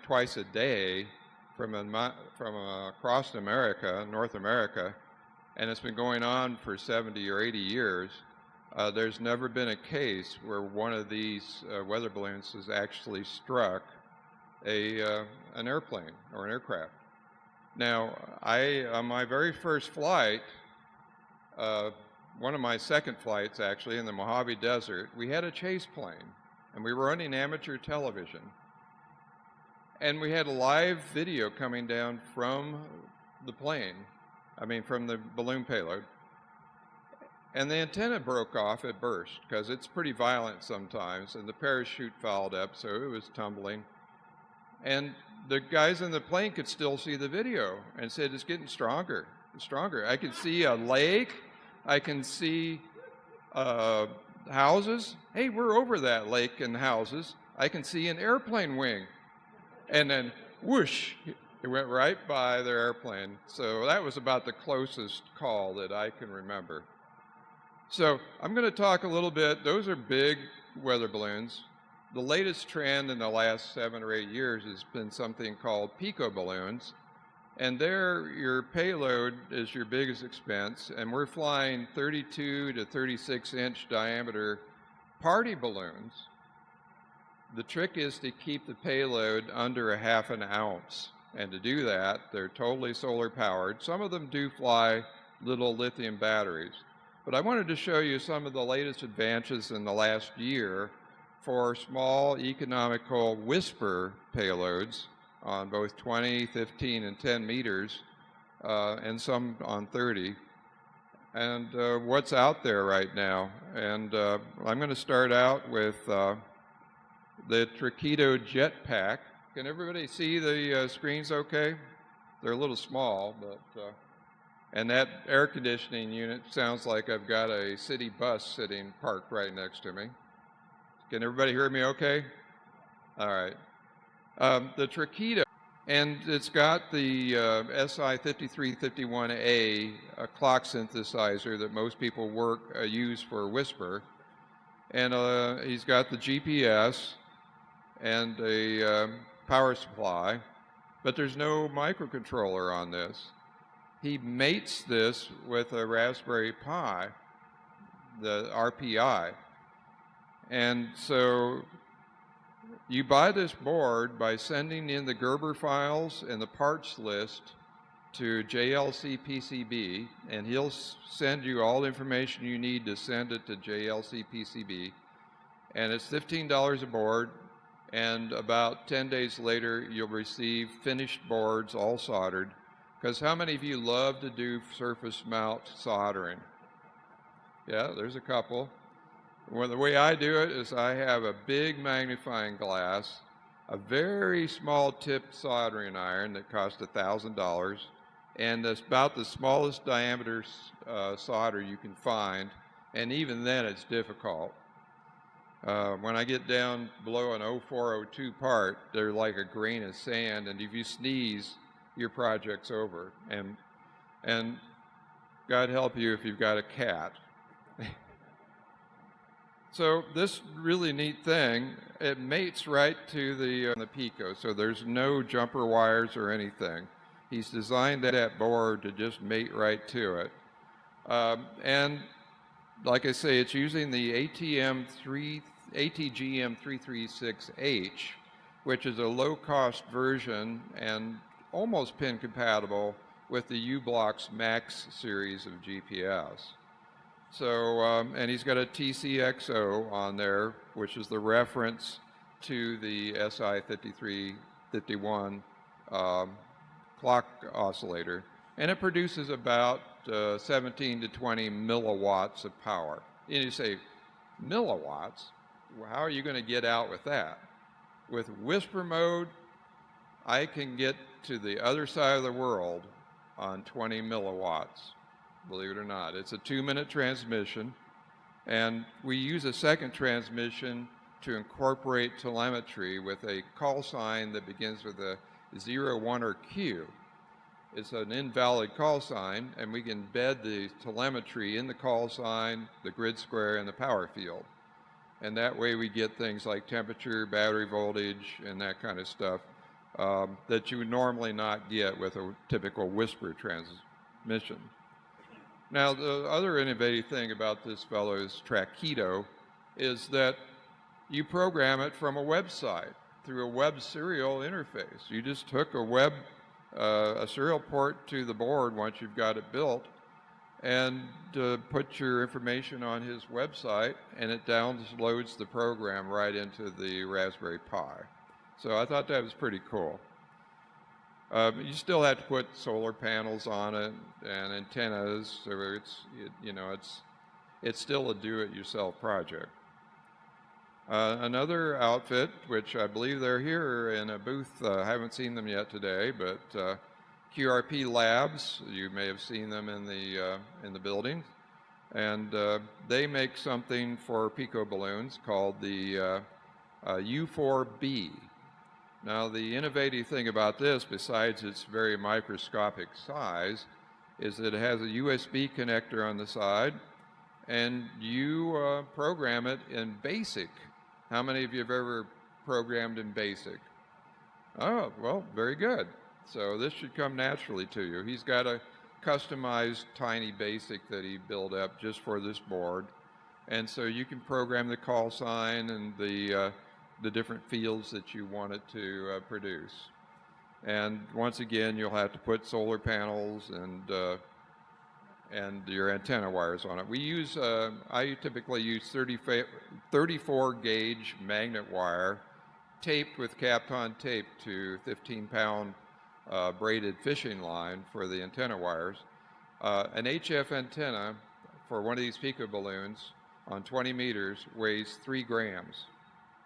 twice a day from across America, North America, and it's been going on for 70 or 80 years. There's never been a case where one of these weather balloons has actually struck an airplane or an aircraft. Now, on my very first flight, one of my second flights actually in the Mojave Desert, we had a chase plane and we were running amateur television. And we had a live video coming down from the plane, from the balloon payload. And the antenna broke off, it burst, because it's pretty violent sometimes, and the parachute fouled up, so it was tumbling. And the guys in the plane could still see the video and said, it's getting stronger and stronger. I could see a lake. I can see houses. Hey, we're over that lake and houses. I can see an airplane wing. And then whoosh, it went right by their airplane. So that was about the closest call that I can remember. So I'm going to talk a little bit. Those are big weather balloons. The latest trend in the last 7 or 8 years has been something called Pico balloons. And there, your payload is your biggest expense, and we're flying 32 to 36-inch diameter party balloons. The trick is to keep the payload under a half an ounce, and to do that, they're totally solar powered. Some of them do fly little lithium batteries, but I wanted to show you some of the latest advances in the last year for small economical whisper payloads on both 20, 15, and 10 meters, and some on 30, and what's out there right now. And I'm going to start out with the Triquedo Jetpack. Can everybody see the screens okay? They're a little small, but and that air conditioning unit sounds like I've got a city bus sitting parked right next to me. Can everybody hear me okay? All right. The Triquedo, and it's got the SI5351A clock synthesizer that most people use for whisper, and he's got the GPS and a power supply, but there's no microcontroller on this. He mates this with a Raspberry Pi, the RPI, and so you buy this board by sending in the Gerber files and the parts list to JLC PCB, and he'll send you all the information you need to send it to JLC PCB, and it's $15 a board. And about 10 days later, you'll receive finished boards, all soldered. Because how many of you love to do surface mount soldering? Yeah, there's a couple. Well, the way I do it is I have a big magnifying glass, a very small tip soldering iron that costs $1,000, and that's about the smallest diameter solder you can find, and even then it's difficult. When I get down below an 0402 part, they're like a grain of sand, and if you sneeze, your project's over. And God help you if you've got a cat. So this really neat thing, it mates right to the Pico, so there's no jumper wires or anything. He's designed that board to just mate right to it. And like I say, it's using the ATGM336H, which is a low-cost version and almost pin compatible with the U-Blox Max series of GPS. So, and he's got a TCXO on there, which is the reference to the SI5351 clock oscillator, and it produces about 17 to 20 milliwatts of power. And you say, milliwatts? Well, how are you going to get out with that? With whisper mode, I can get to the other side of the world on 20 milliwatts. Believe it or not. It's a 2-minute transmission, and we use a second transmission to incorporate telemetry with a call sign that begins with a 0, 1, or Q. It's an invalid call sign, and we can embed the telemetry in the call sign, the grid square, and the power field. And that way we get things like temperature, battery voltage, and that kind of stuff that you would normally not get with a typical whisper transmission. Now, the other innovative thing about this fellow's Traquito is that you program it from a website through a web serial interface. You just hook a serial port to the board once you've got it built, and put your information on his website, and it downloads the program right into the Raspberry Pi. So I thought that was pretty cool. You still have to put solar panels on it and antennas, so it's still a do-it-yourself project. Another outfit, which I believe they're here in a booth, I haven't seen them yet today, but QRP Labs, you may have seen them in the building, and they make something for Pico balloons called the U4B. Now, the innovative thing about this, besides its very microscopic size, is that it has a USB connector on the side, and you program it in BASIC. How many of you have ever programmed in BASIC? Oh, well, very good. So this should come naturally to you. He's got a customized tiny BASIC that he built up just for this board, and so you can program the call sign and the different fields that you want it to produce. And once again, you'll have to put solar panels and your antenna wires on it. We use, I typically use 34 gauge magnet wire taped with Kapton tape to 15-pound braided fishing line for the antenna wires. An HF antenna for one of these Pico balloons on 20 meters weighs 3 grams.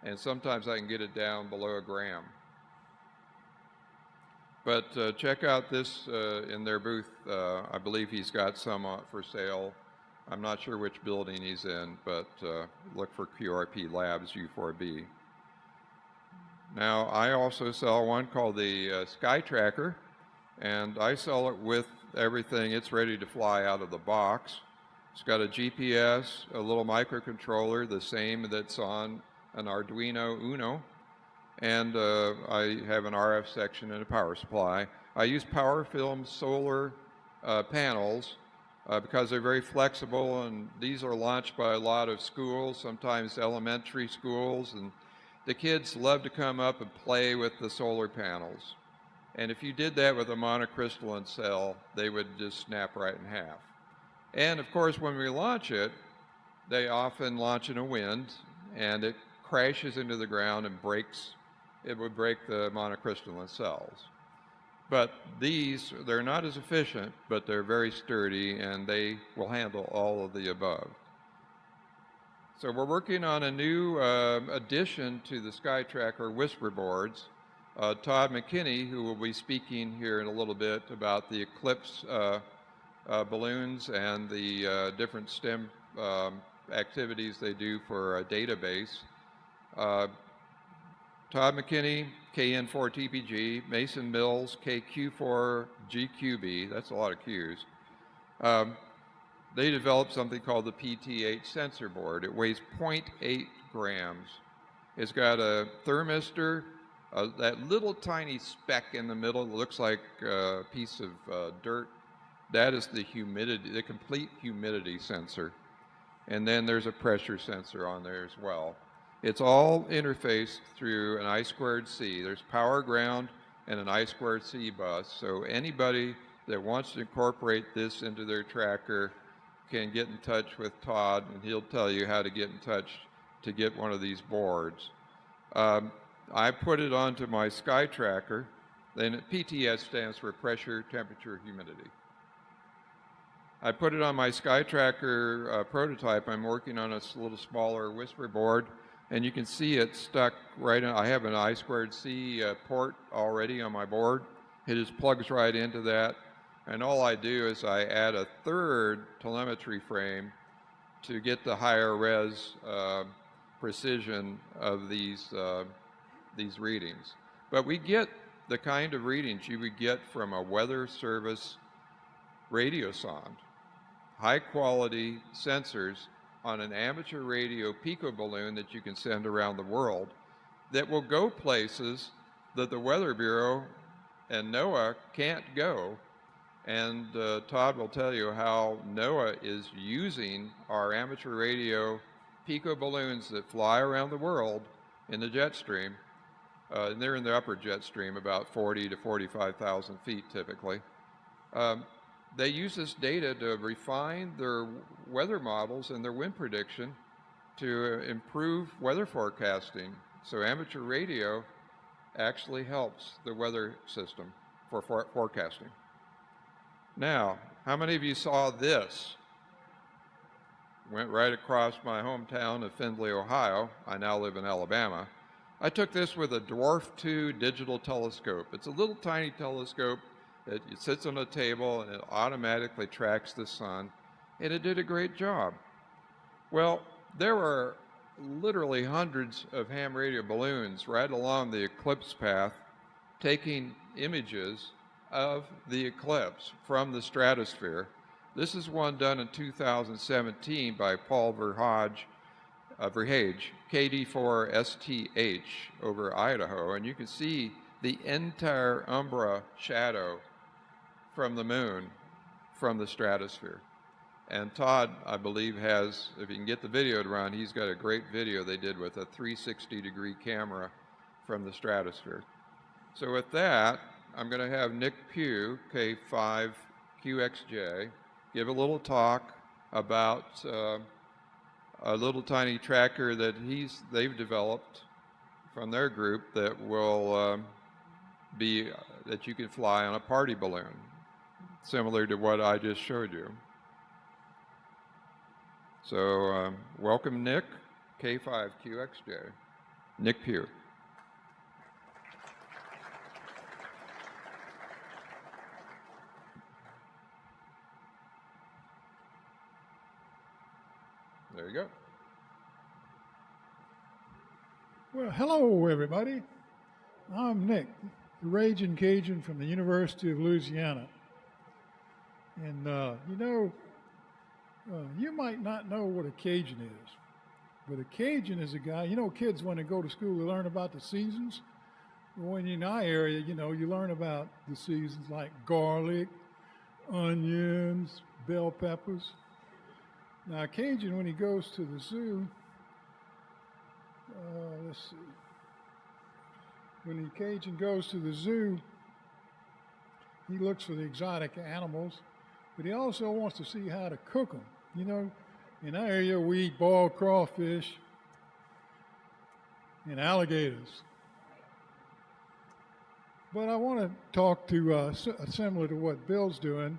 And sometimes I can get it down below a gram. But check out this in their booth. I believe he's got some for sale. I'm not sure which building he's in, but look for QRP Labs U4B. Now, I also sell one called the Sky Tracker, and I sell it with everything. It's ready to fly out of the box. It's got a GPS, a little microcontroller, the same that's on an Arduino Uno, and I have an RF section and a power supply. I use power film solar panels because they're very flexible, and these are launched by a lot of schools, sometimes elementary schools, and the kids love to come up and play with the solar panels. And if you did that with a monocrystalline cell, they would just snap right in half. And of course, when we launch it, they often launch in a wind, and it crashes into the ground and breaks. It would break the monocrystalline cells. But these, they're not as efficient, but they're very sturdy, and they will handle all of the above. So we're working on a new addition to the Sky Tracker Whisper boards. Todd McKinney, who will be speaking here in a little bit about the Eclipse balloons and the different STEM activities they do for a database. Todd McKinney, KN4TPG, Mason Mills, KQ4GQB, that's a lot of Qs. They developed something called the PTH sensor board. It weighs 0.8 grams. It's got a thermistor, that little tiny speck in the middle that looks like a piece of dirt. That is the humidity, the complete humidity sensor. And then there's a pressure sensor on there as well. It's all interfaced through an I2C. There's power, ground, and an I2C bus. So anybody that wants to incorporate this into their tracker can get in touch with Todd, and he'll tell you how to get in touch to get one of these boards. I put it onto my Sky Tracker. Then PTS stands for pressure, temperature, humidity. I put it on my Sky Tracker prototype. I'm working on a little smaller Whisper board, and you can see it stuck right in. I have an I2C port already on my board. It just plugs right into that, and all I do is I add a third telemetry frame to get the higher res precision of these readings. But we get the kind of readings you would get from a weather service radio sonde. High quality sensors on an amateur radio Pico balloon that you can send around the world that will go places that the Weather Bureau and NOAA can't go. And Todd will tell you how NOAA is using our amateur radio Pico balloons that fly around the world in the jet stream. And they're in the upper jet stream, about 40 to 45,000 feet typically. They use this data to refine their weather models and their wind prediction to improve weather forecasting. So amateur radio actually helps the weather system for forecasting. Now, how many of you saw this? Went right across my hometown of Findlay, Ohio. I now live in Alabama. I took this with a Dwarf 2 digital telescope. It's a little tiny telescope. It sits on a table and it automatically tracks the sun, and it did a great job. Well, there were literally hundreds of ham radio balloons right along the Eclipse path taking images of the eclipse from the stratosphere. This is one done in 2017 by Paul Verhage, KD4STH over Idaho, and you can see the entire umbra shadow from the moon from the stratosphere. And Todd, I believe, has, if you can get the video to run, he's got a great video they did with a 360-degree camera from the stratosphere. So with that, I'm going to have Nick Pugh, K5QXJ, give a little talk about a little tiny tracker that they've developed from their group that will that you can fly on a party balloon, similar to what I just showed you. So welcome, Nick, K5QXJ. Nick Pugh. There you go. Well, hello, everybody. I'm Nick, the Raging Cajun from the University of Louisiana. And, you might not know what a Cajun is, but a Cajun is a guy, kids when they go to school, they learn about the seasons. When you're in our area, you learn about the seasons like garlic, onions, bell peppers. Now, a Cajun, when he goes to the zoo, let's see. When the Cajun goes to the zoo, he looks for the exotic animals, but he also wants to see how to cook them. In our area, we eat boiled crawfish and alligators. But I want to talk to similar to what Bill's doing.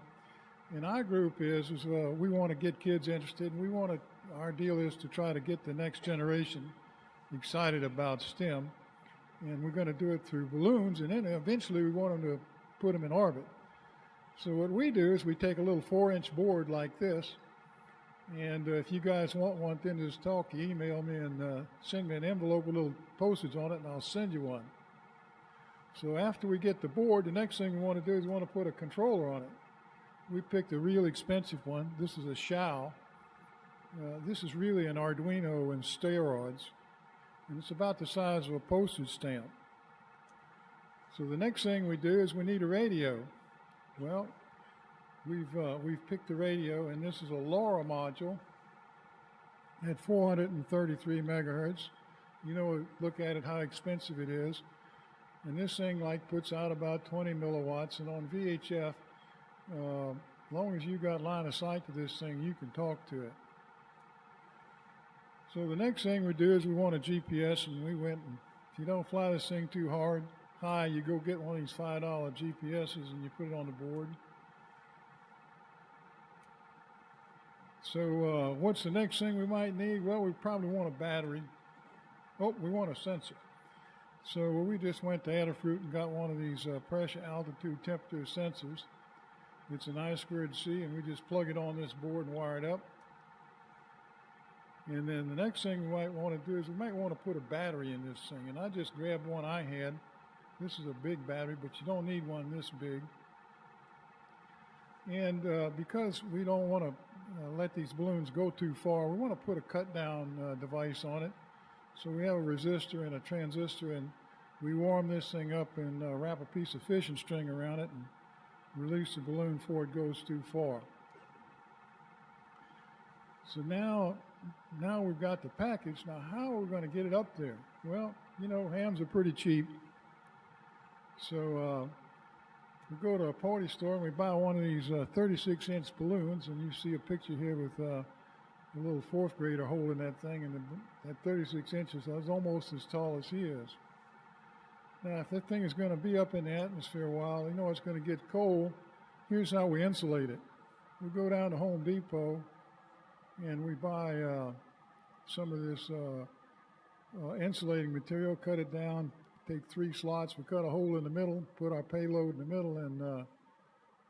And our group is we want to get kids interested, and our deal is to try to get the next generation excited about STEM. And we're going to do it through balloons, and then eventually we want them to put them in orbit. So what we do is we take a little 4-inch board like this, And if you guys want one at the end of this talk, you email me and send me an envelope with a little postage on it, and I'll send you one. So after we get the board, the next thing we want to do is we want to put a controller on it. We picked a real expensive one. This is a Shao. This is really an Arduino in steroids, and it's about the size of a postage stamp. So the next thing we do is we need a radio. Well, we've picked the radio, and this is a LoRa module at 433 megahertz. You know, look at it, how expensive it is. And this thing like puts out about 20 milliwatts, and on VHF, as long as you got line of sight to this thing, you can talk to it. So the next thing we do is we want a GPS, and we went, and if you don't fly this thing too high, you go get one of these $5 GPSs and you put it on the board. So what's the next thing we might need? Well, we probably want a battery. Oh, we want a sensor. So we just went to Adafruit and got one of these pressure, altitude, temperature sensors. It's an I²C, and we just plug it on this board and wire it up. And then the next thing we might want to do is we might want to put a battery in this thing. And I just grabbed one I had. This is a big battery, but you don't need one this big. And because we don't want to let these balloons go too far, we want to put a cut-down device on it. So we have a resistor and a transistor, and we warm this thing up and wrap a piece of fishing string around it and release the balloon before it goes too far. So now we've got the package. Now, how are we going to get it up there? Well, you know, hams are pretty cheap. So we go to a party store and we buy one of these 36-inch balloons, and you see a picture here with a little fourth grader holding that thing, and at 36 inches, that's almost as tall as he is. Now, if that thing is going to be up in the atmosphere a while, you know it's going to get cold. Here's how we insulate it. We go down to Home Depot and we buy some of this insulating material, cut it down, take 3 slots, we cut a hole in the middle, put our payload in the middle, and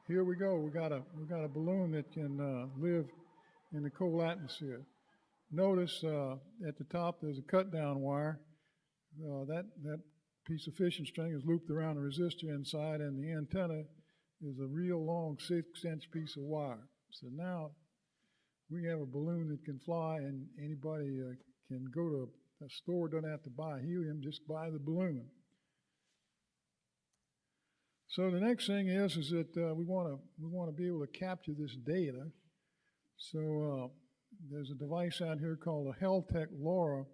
here we go. We got a balloon that can live in the cold atmosphere. Notice at the top there's a cut down wire. That piece of fishing string is looped around a resistor inside, and the antenna is a real long 6-inch piece of wire. So now we have a balloon that can fly, and anybody can go to a store, doesn't have to buy helium, just buy the balloon. So the next thing is that we want to be able to capture this data. So there's a device out here called a Heltec LoRa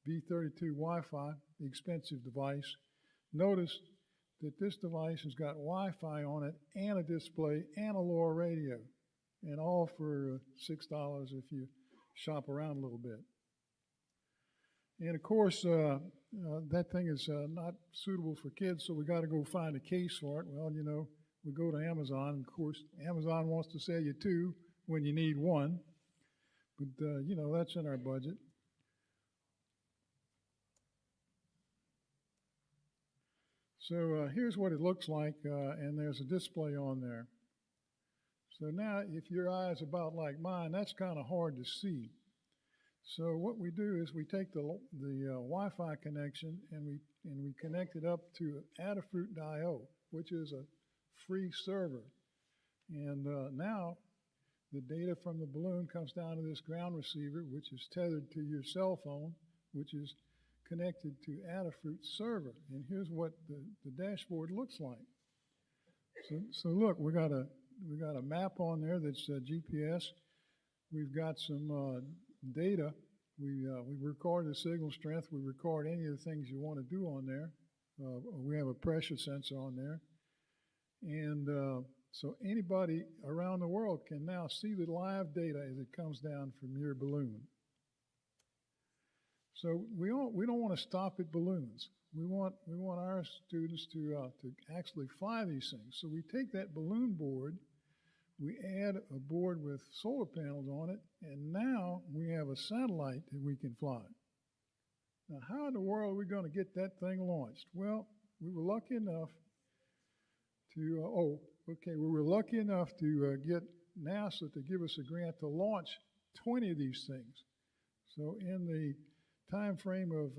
V32 Wi-Fi, expensive device. Notice that this device has got Wi-Fi on it and a display and a LoRa radio, and all for $6 if you shop around a little bit. And of course, that thing is not suitable for kids, so we got to go find a case for it. Well, you know, we go to Amazon, and of course, Amazon wants to sell you 2 when you need 1, but you know, that's in our budget. So here's what it looks like, and there's a display on there. So now, if your eye is about like mine, that's kind of hard to see. So what we do is we take the Wi-Fi connection and we connect it up to Adafruit.io, which is a free server. And now the data from the balloon comes down to this ground receiver, which is tethered to your cell phone, which is connected to Adafruit's server. And here's what the dashboard looks like. So look, we got a map on there that's GPS. We've got some data. We record the signal strength. We record any of the things you want to do on there. We have a pressure sensor on there. And so anybody around the world can now see the live data as it comes down from your balloon. So we don't want to stop at balloons. We want our students to actually fly these things. So we take that balloon board, we add a board with solar panels on it, and now we have a satellite that we can fly. Now, how in the world are we going to get that thing launched? Well, we were lucky enough to, we were lucky enough to get NASA to give us a grant to launch 20 of these things. So in the time frame of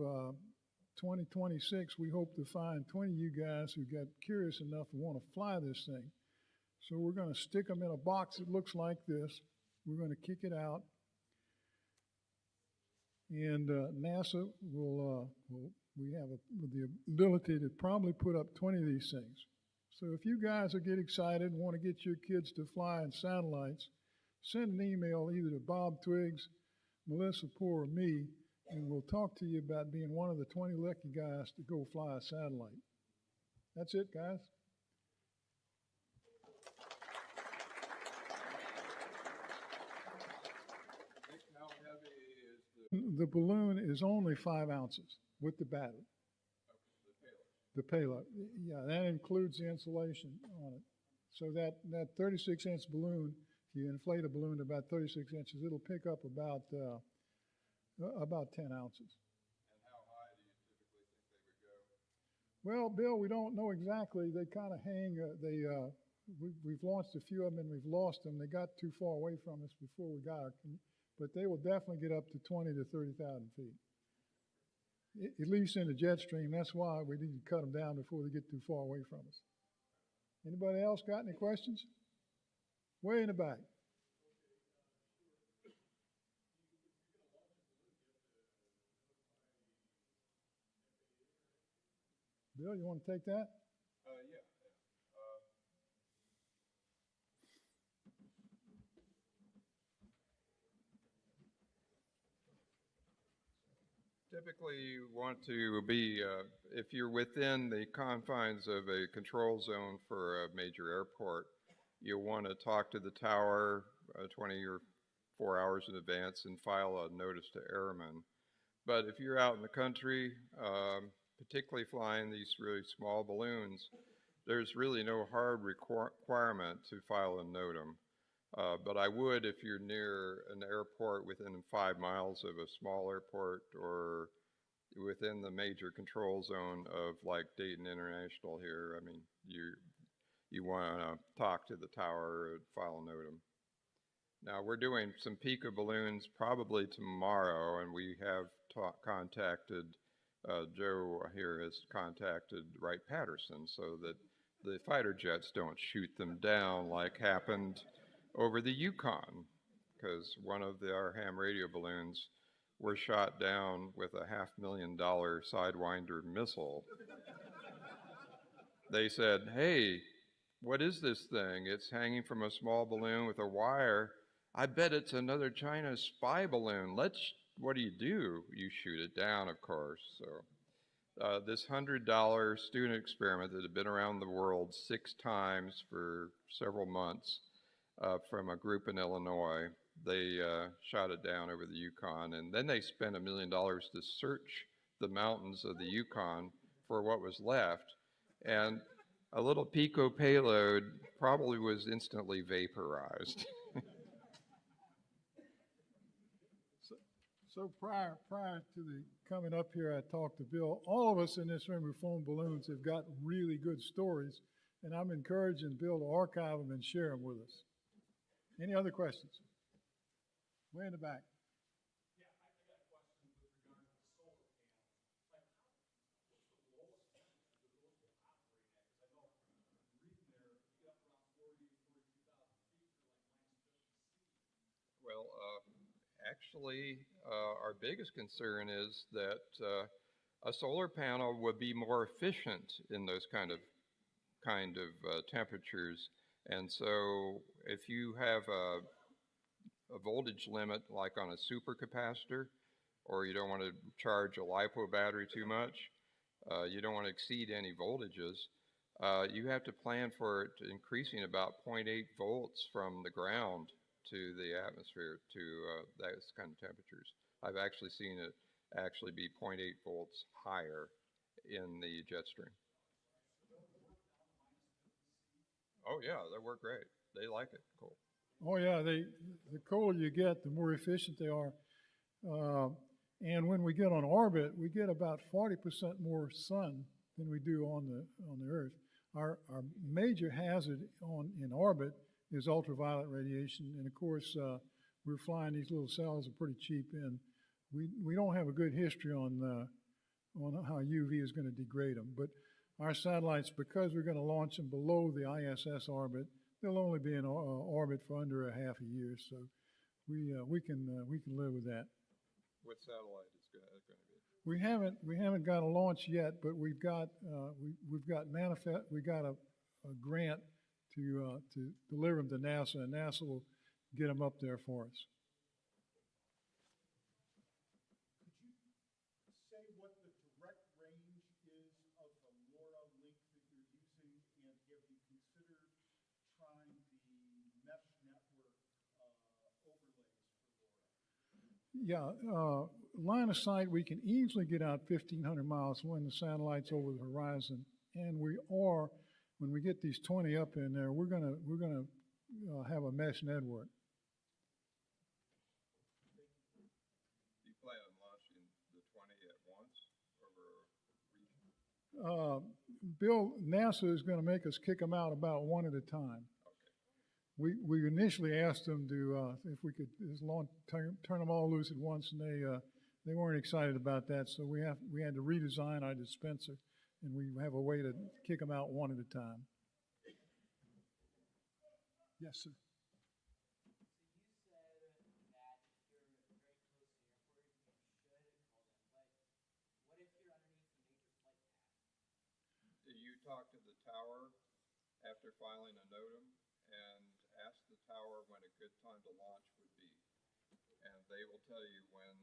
2026, we hope to find 20 of you guys who got curious enough to want to fly this thing. So we're going to stick them in a box that looks like this. We're going to kick it out. And NASA we have the ability to probably put up 20 of these things. So if you guys will get excited and want to get your kids to fly in satellites, send an email either to Bob Twiggs, Melissa Poore, or me, and we'll talk to you about being one of the 20 lucky guys to go fly a satellite. That's it, guys. How heavy is The balloon is only 5 ounces with the battery. The payload. Yeah, that includes the insulation on it. So that 36-inch balloon, if you inflate a balloon to about 36 inches, it'll pick up about 10 ounces. And how high do you typically think they would go? Well, Bill, we don't know exactly. They kind of hang. We've launched a few of them and we've lost them. They got too far away from us before we got our, but they will definitely get up to 20 to 30,000 feet. At least in the jet stream. That's why we need to cut them down before they get too far away from us. Anybody else got any questions? Way in the back. Bill, you want to take that? Yeah. Typically, you want to be, if you're within the confines of a control zone for a major airport, you'll want to talk to the tower 20 or 4 hours in advance and file a notice to airmen. But if you're out in the country, particularly flying these really small balloons, there's really no hard requirement to file a NOTAM. But I would if you're near an airport within 5 miles of a small airport or within the major control zone of like Dayton International here. I mean, you want to talk to the tower and file a NOTAM. Now we're doing some Pico balloons probably tomorrow, and we have contacted, Joe here has contacted Wright-Patterson so that the fighter jets don't shoot them down like happened over the Yukon, because one of our ham radio balloons were shot down with a $500,000 Sidewinder missile. They said, hey, what is this thing? It's hanging from a small balloon with a wire. I bet it's another China spy balloon. What do? You shoot it down, of course. So this $100 student experiment that had been around the world 6 times for several months, from a group in Illinois. They shot it down over the Yukon, and then they spent $1 million to search the mountains of the Yukon for what was left. And a little Pico payload probably was instantly vaporized. So prior to the coming up here, I talked to Bill. All of us in this room with flown balloons have got really good stories, and I'm encouraging Bill to archive them and share them with us. Any other questions? Way in the back. Yeah, I got a question with regard to the solar panels. Like, what's the lowest temperature that those will operate at? Because I know I'm reading there, you get up around 42,000 feet for like -50 C. Well, actually, our biggest concern is that a solar panel would be more efficient in those kind of temperatures. And so if you have a voltage limit like on a supercapacitor, or you don't want to charge a LiPo battery too much, you don't want to exceed any voltages, you have to plan for it increasing about 0.8 volts from the ground to the atmosphere to those kind of temperatures. I've actually seen it actually be 0.8 volts higher in the jet stream. Oh yeah, they work great. They like it. Cool. Oh yeah, the colder you get, the more efficient they are. And when we get on orbit, we get about 40% more sun than we do on the Earth. Our major hazard in orbit is ultraviolet radiation, and of course we're flying these little cells are pretty cheap, and we don't have a good history on how UV is going to degrade them. But our satellites, because we're going to launch them below the ISS orbit, they'll only be in orbit for under a half a year, so we can live with that. What satellite is going to be? We haven't got a launch yet, but we've got a grant to deliver them to NASA, and NASA will get them up there for us. Could you say what the direct range is of the LoRa link that you're using, and have you considered trying the mesh network overlays for LoRa? Yeah, line of sight, we can easily get out 1,500 miles when the satellite's over the horizon, and we are, when we get these 20 up in there, we're gonna have a mesh network. Do you plan on launching the 20 at once over a region? Bill, NASA is going to make us kick them out about one at a time. We initially asked them to if we could just turn them all loose at once, and they weren't excited about that. So we had to redesign our dispenser, and we have a way to kick them out one at a time. Yes, sir. You talk to the tower after filing a NOTAM and ask the tower when a good time to launch would be. And they will tell you when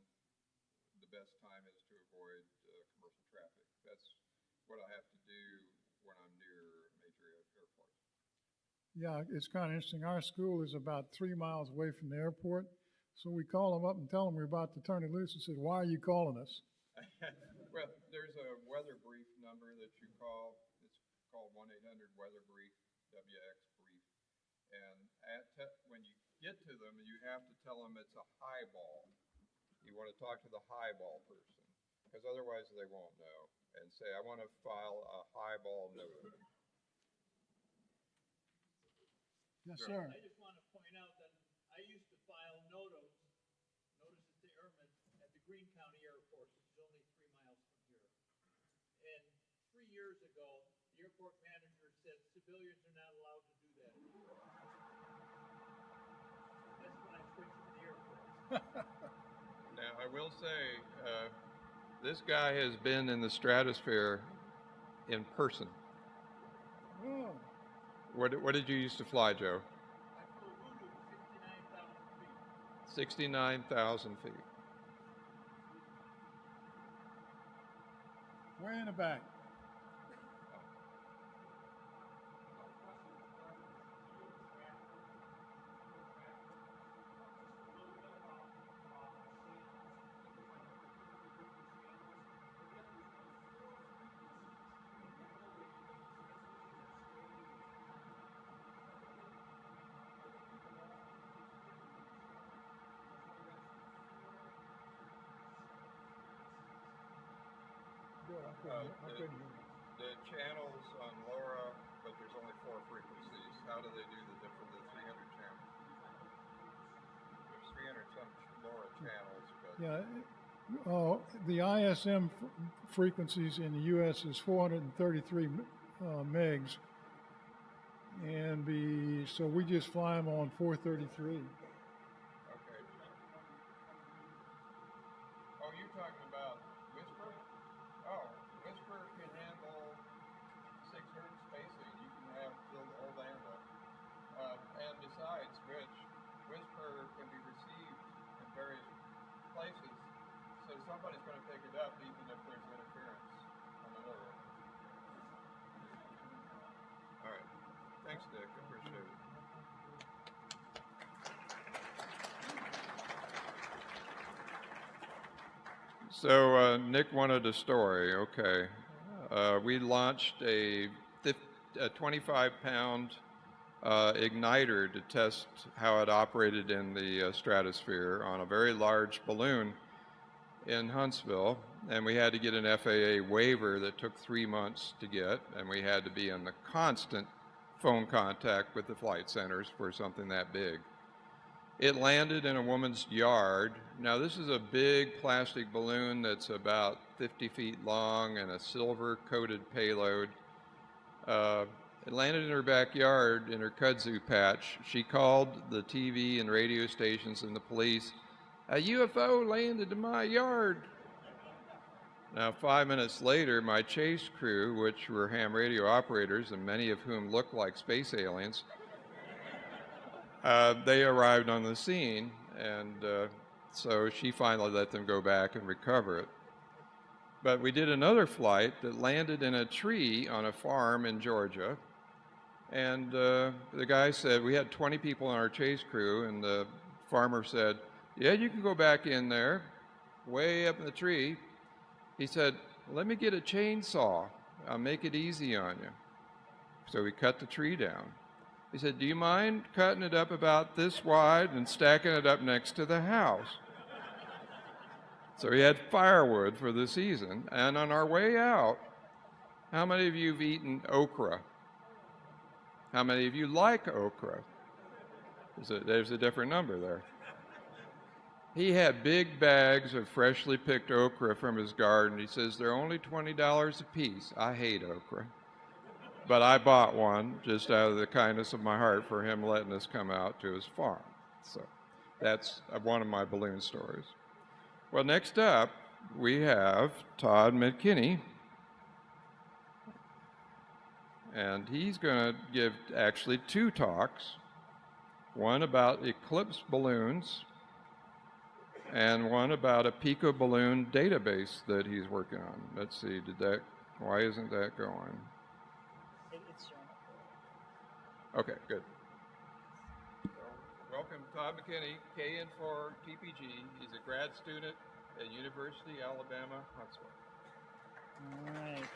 the best time is to avoid commercial traffic. That's what I have to do when I'm near major airports. Yeah, it's kind of interesting. Our school is about 3 miles away from the airport. So we call them up and tell them we're about to turn it loose and said, why are you calling us? Well, there's a weather brief number that you call. It's called 1-800-WEATHER BRIEF, WX brief. And when you get to them, you have to tell them it's a highball. You want to talk to the highball person, because otherwise they won't know. And say, I want to file a highball note. Yes, sir. I just want to point out that I used to file notices to airmen at the Greene County Airport, which is only 3 miles from here. And 3 years ago, the airport manager said civilians are not allowed to do that. That's when I switched to the airport. Now, I will say, this guy has been in the stratosphere in person. Oh. What did you used to fly, Joe? I flew Voodoo 69,000 feet. 69,000 feet. Way in the back. The channels on LoRa, but there's only 4 frequencies. How do they do the 300 channels? There's 300 some LoRa channels, but the ISM frequencies in the U.S. is 433 megs, and so we just fly them on 433. somebody's going to pick it up even if there's interference on another. All right. Thanks, Dick. I appreciate it. So Nick wanted a story. Okay. We launched a 25-pound igniter to test how it operated in the stratosphere on a very large balloon in Huntsville, and we had to get an FAA waiver that took 3 months to get, and we had to be in the constant phone contact with the flight centers for something that big. It landed in a woman's yard. Now, this is a big plastic balloon that's about 50 feet long and a silver-coated payload. It landed in her backyard in her kudzu patch. She called the TV and radio stations and the police. A UFO landed in my yard. Now, 5 minutes later, my chase crew, which were ham radio operators and many of whom looked like space aliens, they arrived on the scene, and so she finally let them go back and recover it. But we did another flight that landed in a tree on a farm in Georgia, and the guy said, we had 20 people on our chase crew, and the farmer said, yeah, you can go back in there, way up in the tree. He said, let me get a chainsaw. I'll make it easy on you. So we cut the tree down. He said, do you mind cutting it up about this wide and stacking it up next to the house? So we had firewood for the season. And on our way out, how many of you have eaten okra? How many of you like okra? There's a different number there. He had big bags of freshly picked okra from his garden. He says, they're only $20 a piece. I hate okra. But I bought one just out of the kindness of my heart for him letting us come out to his farm. So that's one of my balloon stories. Well, next up, we have Todd McKinney. And he's going to give actually 2 talks. One about Eclipse balloons and one about a Pico balloon database that he's working on. Let's see, why isn't that going? It's showing up. Okay, good. So, welcome Todd McKinney, KN for TPG. He's a grad student at University of Alabama, Huntsville. All right.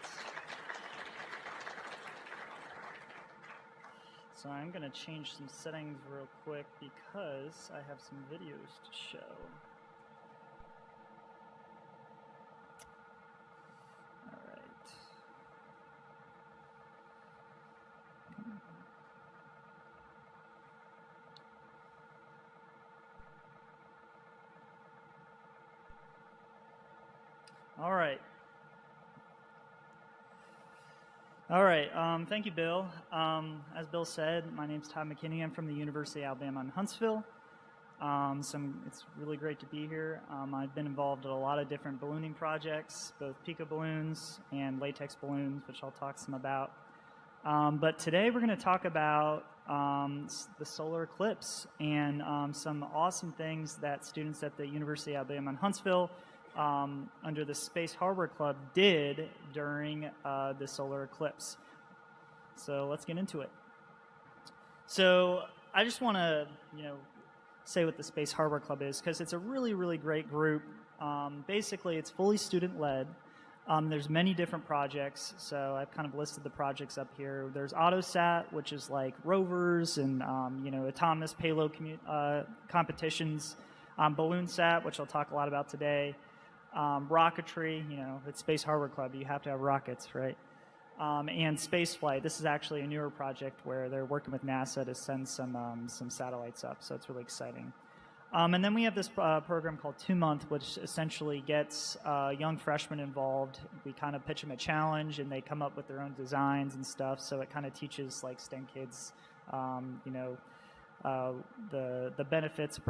So I'm going to change some settings real quick because I have some videos to show. All right. All right. All right, thank you, Bill. As Bill said, my name's Todd McKinney. I'm from the University of Alabama in Huntsville. It's really great to be here. I've been involved in a lot of different ballooning projects, both Pico balloons and latex balloons, which I'll talk some about. But today we're going to talk about the solar eclipse and some awesome things that students at the University of Alabama in Huntsville under the Space Hardware Club did during the solar eclipse. So let's get into it. So I just want to, say what the Space Hardware Club is, because it's a really, really great group. Basically, it's fully student-led. There's many different projects, so I've kind of listed the projects up here. There's AutoSat, which is like rovers and autonomous payload competitions. BalloonSat, which I'll talk a lot about today. Rocketry, it's Space Hardware Club, you have to have rockets, right? And spaceflight. This is actually a newer project where they're working with NASA to send some satellites up, so it's really exciting. And then we have this program called 2 Month, which essentially gets young freshmen involved. We kind of pitch them a challenge, and they come up with their own designs and stuff, so it kind of teaches like STEM kids, the benefits of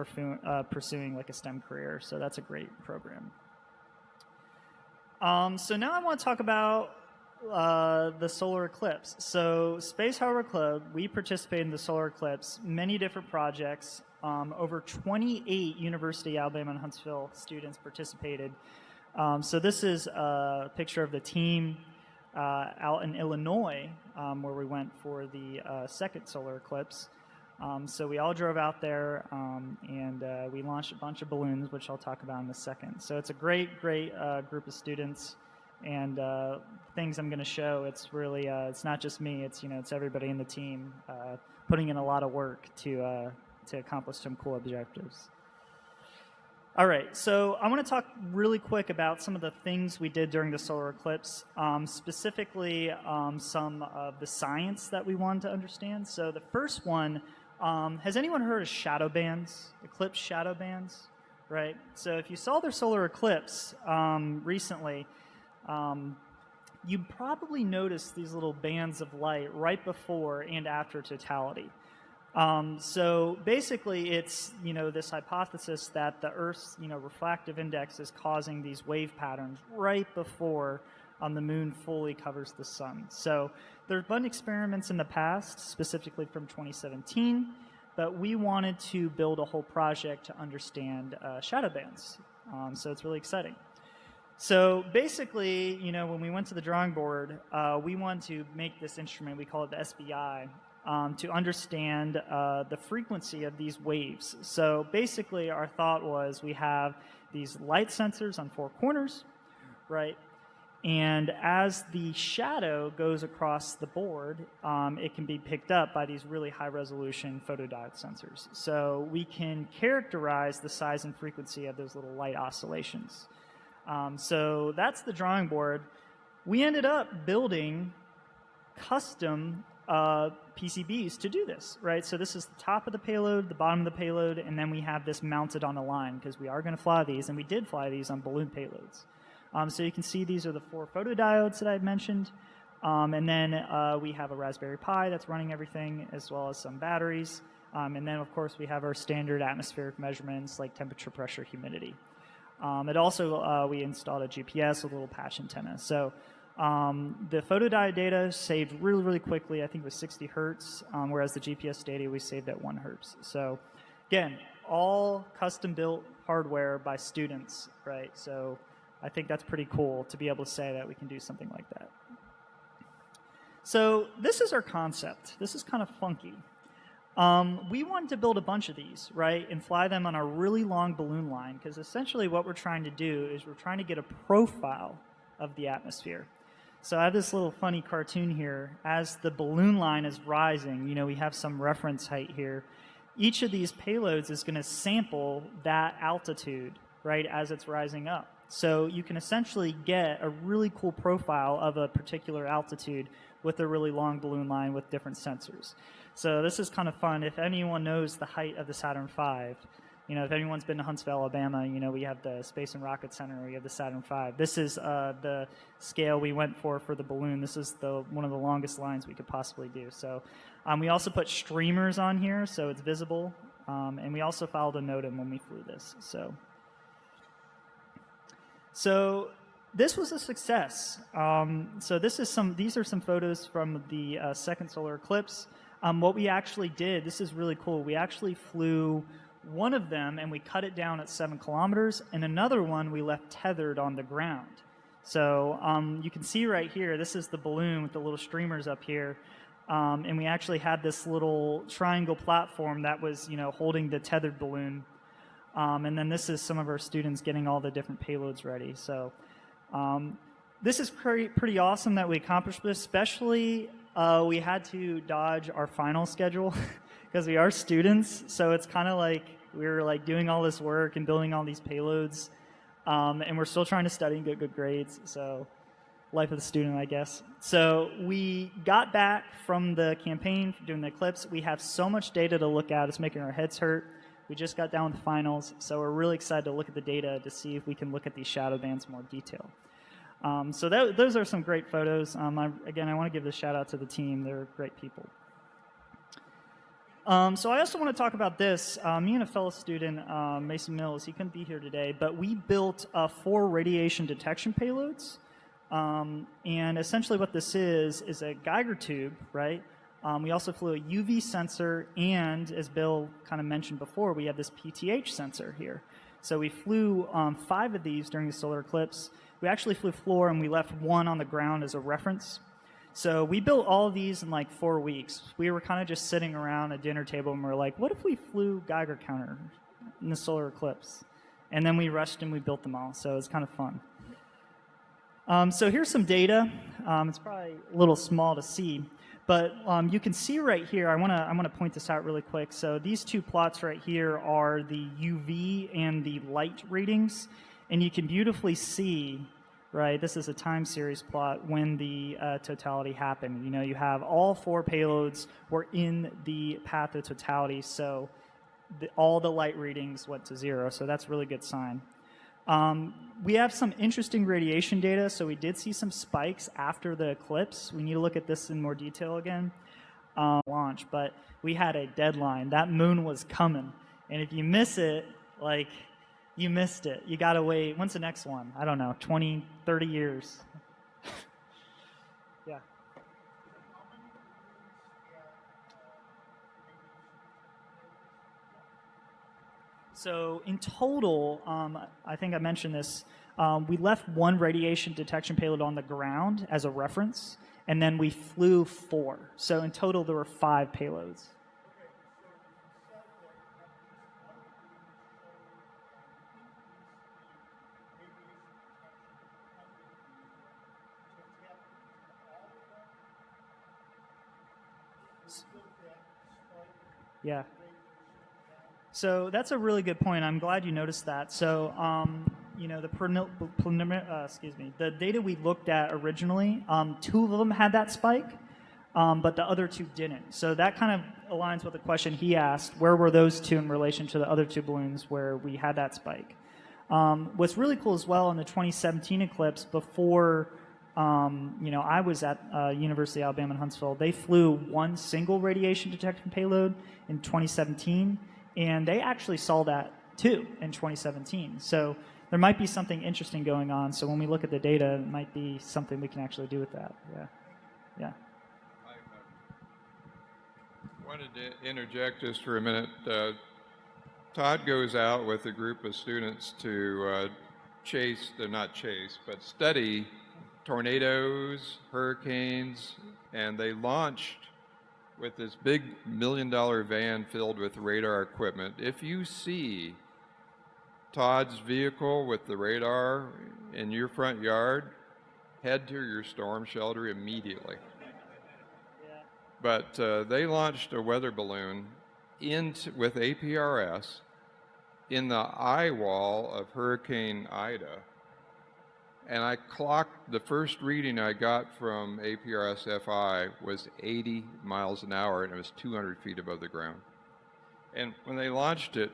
pursuing like a STEM career, so that's a great program. So now I want to talk about the solar eclipse. So Space Hardware Club, we participate in the solar eclipse, many different projects. Over 28 University of Alabama and Huntsville students participated. So this is a picture of the team out in Illinois, where we went for the second solar eclipse. So we all drove out there, and we launched a bunch of balloons, which I'll talk about in a second. So it's a great group of students, and things I'm going to show. It's really it's not just me. It's everybody in the team putting in a lot of work to accomplish some cool objectives. All right, so I want to talk really quick about some of the things we did during the solar eclipse, specifically some of the science that we wanted to understand. So the first one Has anyone heard of shadow bands? Eclipse shadow bands, right? So if you saw their solar eclipse recently, you probably noticed these little bands of light right before and after totality. So basically, it's this hypothesis that the Earth's refractive index is causing these wave patterns right before the moon fully covers the sun. So there have been experiments in the past, specifically from 2017, but we wanted to build a whole project to understand shadow bands. So it's really exciting. So basically, when we went to the drawing board, we wanted to make this instrument, we call it the SBI, to understand the frequency of these waves. So basically, our thought was we have these light sensors on 4 corners, right? And as the shadow goes across the board, it can be picked up by these really high-resolution photodiode sensors. So we can characterize the size and frequency of those little light oscillations. So that's the drawing board. We ended up building custom PCBs to do this, right? So this is the top of the payload, the bottom of the payload, and then we have this mounted on a line because we are going to fly these, and we did fly these on balloon payloads. So you can see these are the 4 photodiodes that I mentioned, and then we have a Raspberry Pi that's running everything, as well as some batteries, and then of course we have our standard atmospheric measurements like temperature, pressure, humidity. It also, we installed a GPS with a little patch antenna. So the photodiode data saved really, really quickly. I think it was 60 hertz, whereas the GPS data we saved at 1 hertz. So again, all custom-built hardware by students, right? So I think that's pretty cool to be able to say that we can do something like that. So this is our concept. This is kind of funky. We wanted to build a bunch of these, right, and fly them on a really long balloon line, because essentially what we're trying to do is we're trying to get a profile of the atmosphere. So I have this little funny cartoon here. As the balloon line is rising, we have some reference height here. Each of these payloads is going to sample that altitude, right, as it's rising up. So you can essentially get a really cool profile of a particular altitude with a really long balloon line with different sensors. So this is kind of fun. If anyone knows the height of the Saturn V, if anyone's been to Huntsville, Alabama, we have the Space and Rocket Center, we have the Saturn V. This is the scale we went for the balloon. This is one of the longest lines we could possibly do. So we also put streamers on here so it's visible, and we also followed a NOTAM when we flew this. So this was a success. So these are some photos from the second solar eclipse. What we actually did, this is really cool, we actually flew one of them and we cut it down at 7 kilometers, and another one we left tethered on the ground. So you can see right here, this is the balloon with the little streamers up here, and we actually had this little triangle platform that was holding the tethered balloon. And then this is some of our students getting all the different payloads ready. So this is pretty awesome that we accomplished this, especially we had to dodge our final schedule because we are students. So it's kind of like we were doing all this work and building all these payloads, and we're still trying to study and get good grades. So life of the student, I guess. So we got back from the campaign doing the eclipse. We have so much data to look at, it's making our heads hurt. We just got down with the finals, so we're really excited to look at the data to see if we can look at these shadow bands in more detail. So those are some great photos. Again, I want to give this shout out to the team. They're great people. So I also want to talk about this. Me and a fellow student, Mason Mills, he couldn't be here today, but we built 4 radiation detection payloads. And essentially what this is a Geiger tube, right? We also flew a UV sensor, and as Bill kind of mentioned before, we have this PTH sensor here. So we flew 5 of these during the solar eclipse. We actually flew 4, and we left 1 on the ground as a reference. So we built all of these in 4 weeks. We were kind of just sitting around a dinner table, and we were like, what if we flew Geiger counter in the solar eclipse? And then we rushed and we built them all, so it was kind of fun. So here's some data. It's probably a little small to see, but you can see right here, I want to point this out really quick. So these 2 plots right here are the UV and the light readings, and you can beautifully see right? This is a time series plot when the totality happened. You know, you have all 4 payloads were in the path of totality, so all the light readings went to 0, so that's a really good sign. We have some interesting radiation data, so we did see some spikes after the eclipse. We need to look at this in more detail again. Launch, but we had a deadline. That moon was coming, and if you miss it, like, you missed it. You gotta wait. When's the next one? I don't know, 20, 30 years. Yeah. So in total, I think I mentioned this, we left 1 radiation detection payload on the ground as a reference, and then we flew 4. So in total, there were 5 payloads. Yeah. So that's a really good point. I'm glad you noticed that. So, you know, the data we looked at originally, 2 of them had that spike, but the other 2 didn't. So that kind of aligns with the question he asked: where were those 2 in relation to the other 2 balloons where we had that spike? What's really cool as well in the 2017 eclipse, before you know, I was at University of Alabama in Huntsville, they flew 1 single radiation detection payload in 2017. And they actually saw that too in 2017. So there might be something interesting going on. So when we look at the data, it might be something we can actually do with that. Yeah. Yeah. I wanted to interject just for a minute. Todd goes out with a group of students to study tornadoes, hurricanes, and they launched with this big $1 million van filled with radar equipment. If you see Todd's vehicle with the radar in your front yard, head to your storm shelter immediately. Yeah. But they launched a weather balloon with APRS in the eye wall of Hurricane Ida. And I clocked, the first reading I got from APRS-FI was 80 miles an hour, and it was 200 feet above the ground. And when they launched it,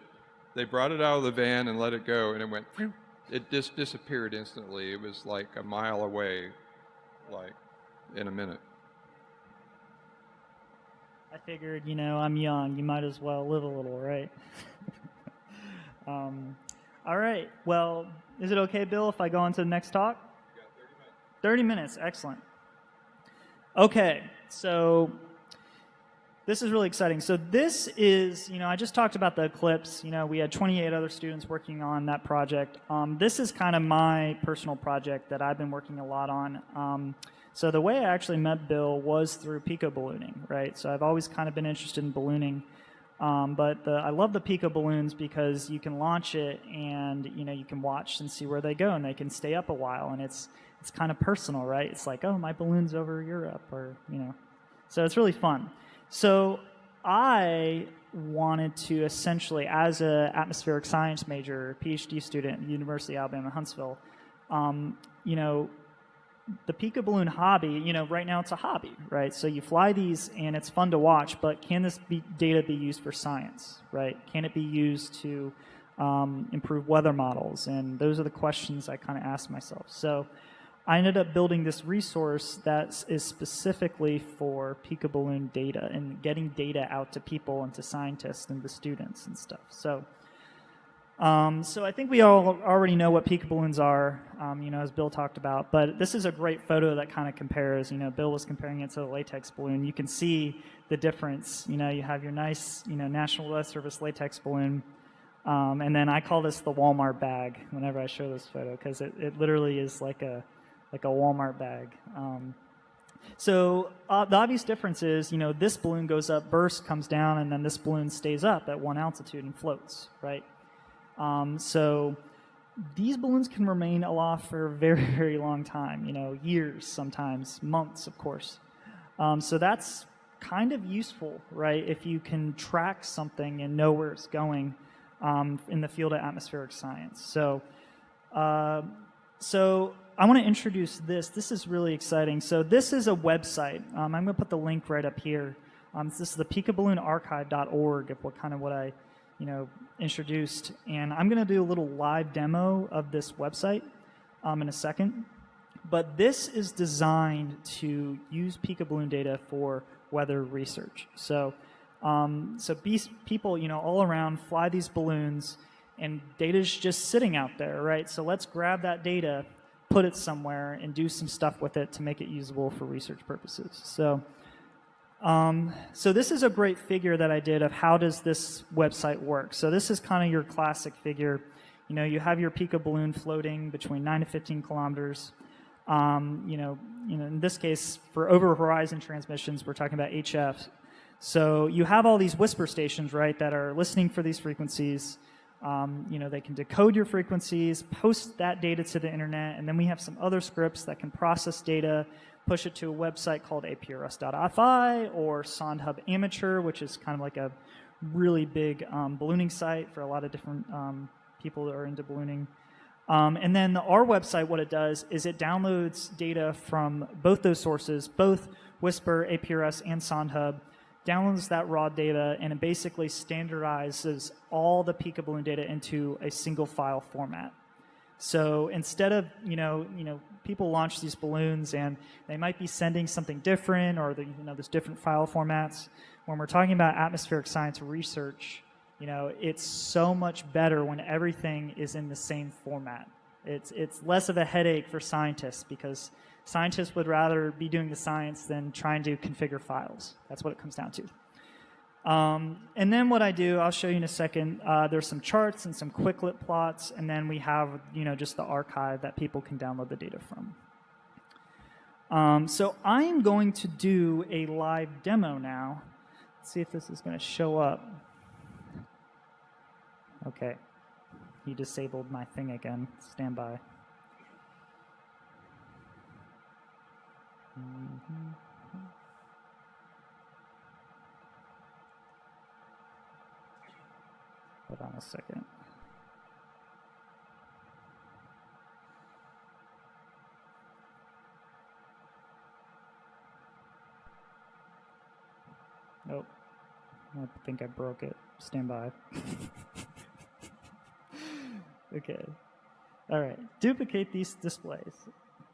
they brought it out of the van and let it go, and it went, it just disappeared instantly. It was like a mile away, like in a minute. I figured, you know, I'm young. You might as well live a little, right? All right. Well, is it okay, Bill, if I go on to the next talk? You got 30 minutes. 30 minutes. Excellent. Okay. So this is really exciting. So this is, you know, I just talked about the Eclipse. You know, we had 28 other students working on that project. This is kind of my personal project that I've been working a lot on. So the way I actually met Bill was through Pico ballooning, right? So I've always kind of been interested in ballooning. But I love the Pico balloons because you can launch it and, you know, you can watch and see where they go, and they can stay up a while, and it's kind of personal, right? It's like, oh, my balloon's over Europe, or, you know. So it's really fun. So I wanted to essentially, as an atmospheric science major, PhD student at the University of Alabama, Huntsville, you know, the Pico balloon hobby, you know, right now it's a hobby, right? So you fly these and it's fun to watch, but can this data be used for science, right? Can it be used to improve weather models? And those are the questions I kind of asked myself. So I ended up building this resource that is specifically for Pico balloon data and getting data out to people and to scientists and to students and stuff. So I think we all already know what Pico balloons are, you know, as Bill talked about, but this is a great photo that kind of compares. You know, Bill was comparing it to the latex balloon. You can see the difference. You know, you have your nice, you know, National Weather Service latex balloon, and then I call this the Walmart bag whenever I show this photo, because it literally is like a Walmart bag. So the obvious difference is, you know, this balloon goes up, bursts, comes down, and then this balloon stays up at one altitude and floats, right? So these balloons can remain aloft for a very, very long time, you know, years, sometimes months, of course. So that's kind of useful, right, if you can track something and know where it's going in the field of atmospheric science. So So I want to introduce this. This is really exciting. So this is a website. I'm going to put the link right up here. This is the peekabaloonarchive.org, what I introduced. And I'm going to do a little live demo of this website in a second. But this is designed to use Peekabaloon data for weather research. So, people, all around fly these balloons, and data's just sitting out there, right? So let's grab that data, put it somewhere, and do some stuff with it to make it usable for research purposes. So, this is a great figure that I did of how does this website work. So this is kind of your classic figure. You have your Pico balloon floating between 9 to 15 kilometers. In this case, for over-horizon transmissions, we're talking about HF. So you have all these whisper stations, right, that are listening for these frequencies. They can decode your frequencies, post that data to the internet, and then we have some other scripts that can process data, push it to a website called aprs.fi or SondHub Amateur, which is kind of like a really big ballooning site for a lot of different people that are into ballooning. And then our website, what it does is it downloads data from both those sources, both Whisper, APRS, and SondHub, downloads that raw data, and it basically standardizes all the Peekabaloon data into a single file format. So instead of, people launch these balloons and they might be sending something different, or there's different file formats. When we're talking about atmospheric science research, it's so much better when everything is in the same format. It's less of a headache for scientists because scientists would rather be doing the science than trying to configure files. That's what it comes down to. And then what I do, I'll show you in a second, there's some charts and some quicklit plots, and then we have, just the archive that people can download the data from. So I am going to do a live demo now. Let's see if this is going to show up. Okay, he disabled my thing again. Stand by. Hold on a second. Nope. I think I broke it. Stand by. Okay. All right. Duplicate these displays.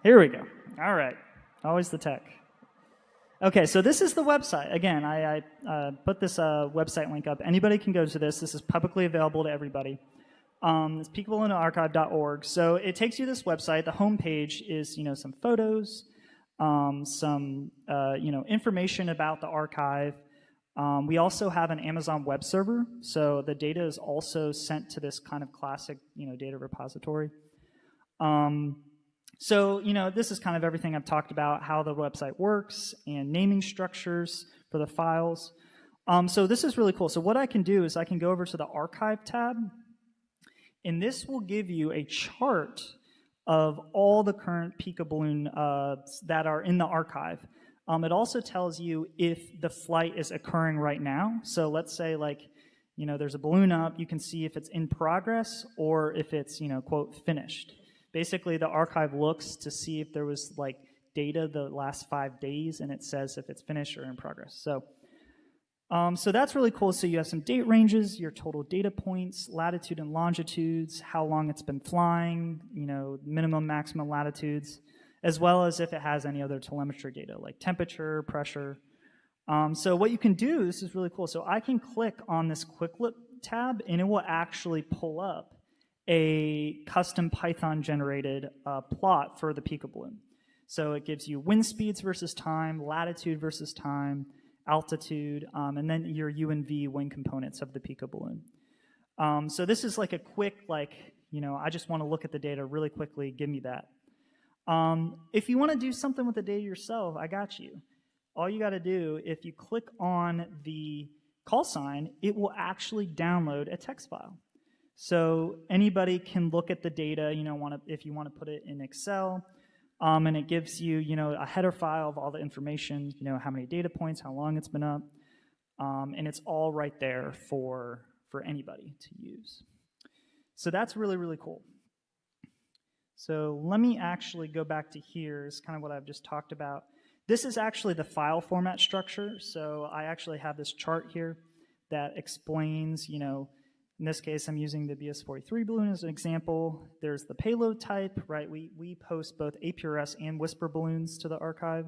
Here we go. All right. Always the tech. Okay, so this is the website. Again, I put this website link up. Anybody can go to this. This is publicly available to everybody. It's peekabaloonarchive.org. So it takes you to this website. The homepage is, some photos, some, information about the archive. We also have an Amazon web server, so the data is also sent to this kind of classic, data repository. So, this is kind of everything I've talked about, how the website works and naming structures for the files. So this is really cool. So what I can do is I can go over to the archive tab, and this will give you a chart of all the current Peekabaloon that are in the archive. It also tells you if the flight is occurring right now. So let's say there's a balloon up, you can see if it's in progress or if it's, quote, finished. Basically, the archive looks to see if there was data the last 5 days, and it says if it's finished or in progress. So, so that's really cool. So you have some date ranges, your total data points, latitude and longitudes, how long it's been flying, minimum, maximum latitudes, as well as if it has any other telemetry data like temperature, pressure. So what you can do, this is really cool. So I can click on this Quicklit tab, and it will actually pull up a custom Python generated plot for the Peekabaloon. So it gives you wind speeds versus time, latitude versus time, altitude, and then your U and V wind components of the Peekabaloon. So this is like a quick, I just want to look at the data really quickly, give me that. If you want to do something with the data yourself, I got you. All you got to do, if you click on the call sign, it will actually download a text file. So anybody can look at the data, if you want to put it in Excel, and it gives you, a header file of all the information, how many data points, how long it's been up, and it's all right there for anybody to use. So that's really, really cool. So let me actually go back to here, is kind of what I've just talked about. This is actually the file format structure. So I actually have this chart here that explains, you know, in this case, I'm using the BS43 balloon as an example. There's the payload type, right? We post both APRS and Whisper balloons to the archive.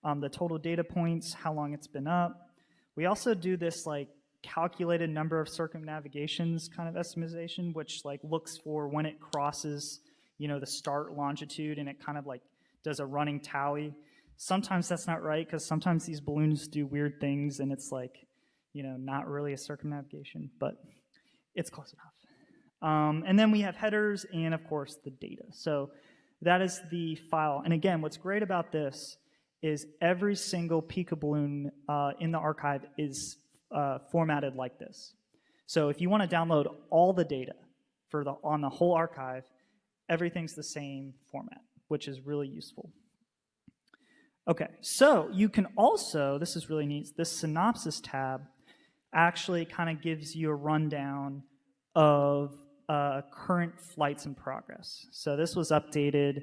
The total data points, how long it's been up. We also do this like calculated number of circumnavigations kind of estimation, which like looks for when it crosses, you know, the start longitude, and it kind of like does a running tally. Sometimes that's not right, because sometimes these balloons do weird things, and it's like, you know, not really a circumnavigation, but it's close enough. And then we have headers and, of course, the data. So that is the file. And again, what's great about this is every single Pico balloon in the archive is formatted like this. So if you want to download all the data on the whole archive, everything's the same format, which is really useful. Okay, so you can also, this is really neat, this synopsis tab actually kind of gives you a rundown of current flights in progress. So this was updated,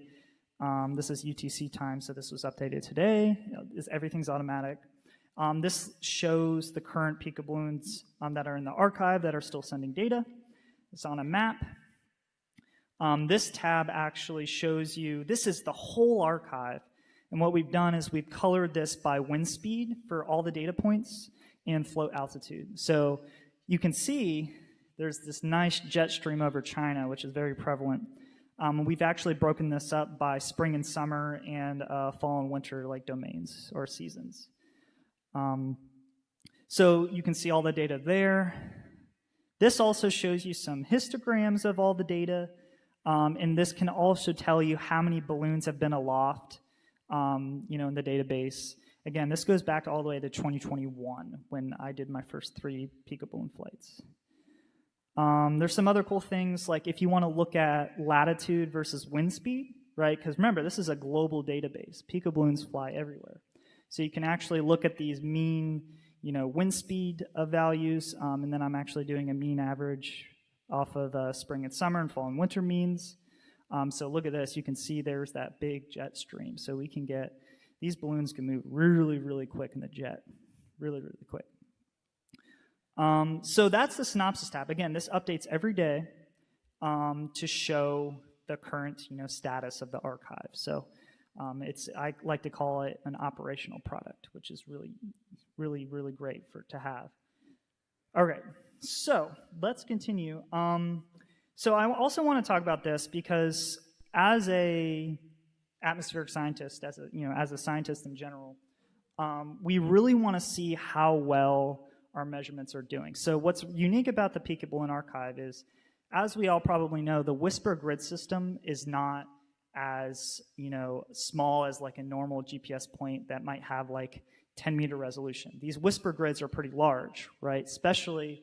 this is UTC time, so this was updated today. Everything's automatic. This shows the current Pico balloons that are in the archive that are still sending data. It's on a map. This tab actually shows you, this is the whole archive. And what we've done is we've colored this by wind speed for all the data points and float altitude. So you can see there's this nice jet stream over China, which is very prevalent. We've actually broken this up by spring and summer and fall and winter like domains or seasons. So you can see all the data there. This also shows you some histograms of all the data. And this can also tell you how many balloons have been aloft, you know, in the database. Again, this goes back all the way to 2021 when I did my first 3 Pico balloon flights. There's some other cool things, like if you want to look at latitude versus wind speed, right? Because remember, this is a global database. Pico balloons fly everywhere. So you can actually look at these mean, you know, wind speed values, and then I'm actually doing a mean average off of spring and summer and fall and winter means. So look at this, you can see there's that big jet stream. So we can get, these balloons can move really, really quick in the jet, really, really quick. So that's the synopsis tab. Again, this updates every day to show the current, you know, status of the archive. So I like to call it an operational product, which is really, really, really great to have. All right, so let's continue. So I also want to talk about this because as a atmospheric scientist, as a scientist in general, we really want to see how well our measurements are doing. So what's unique about the Pico balloon archive is, as we all probably know, the Whisper grid system is not as, you know, small as like a normal GPS point that might have like 10-meter resolution. These Whisper grids are pretty large, right? Especially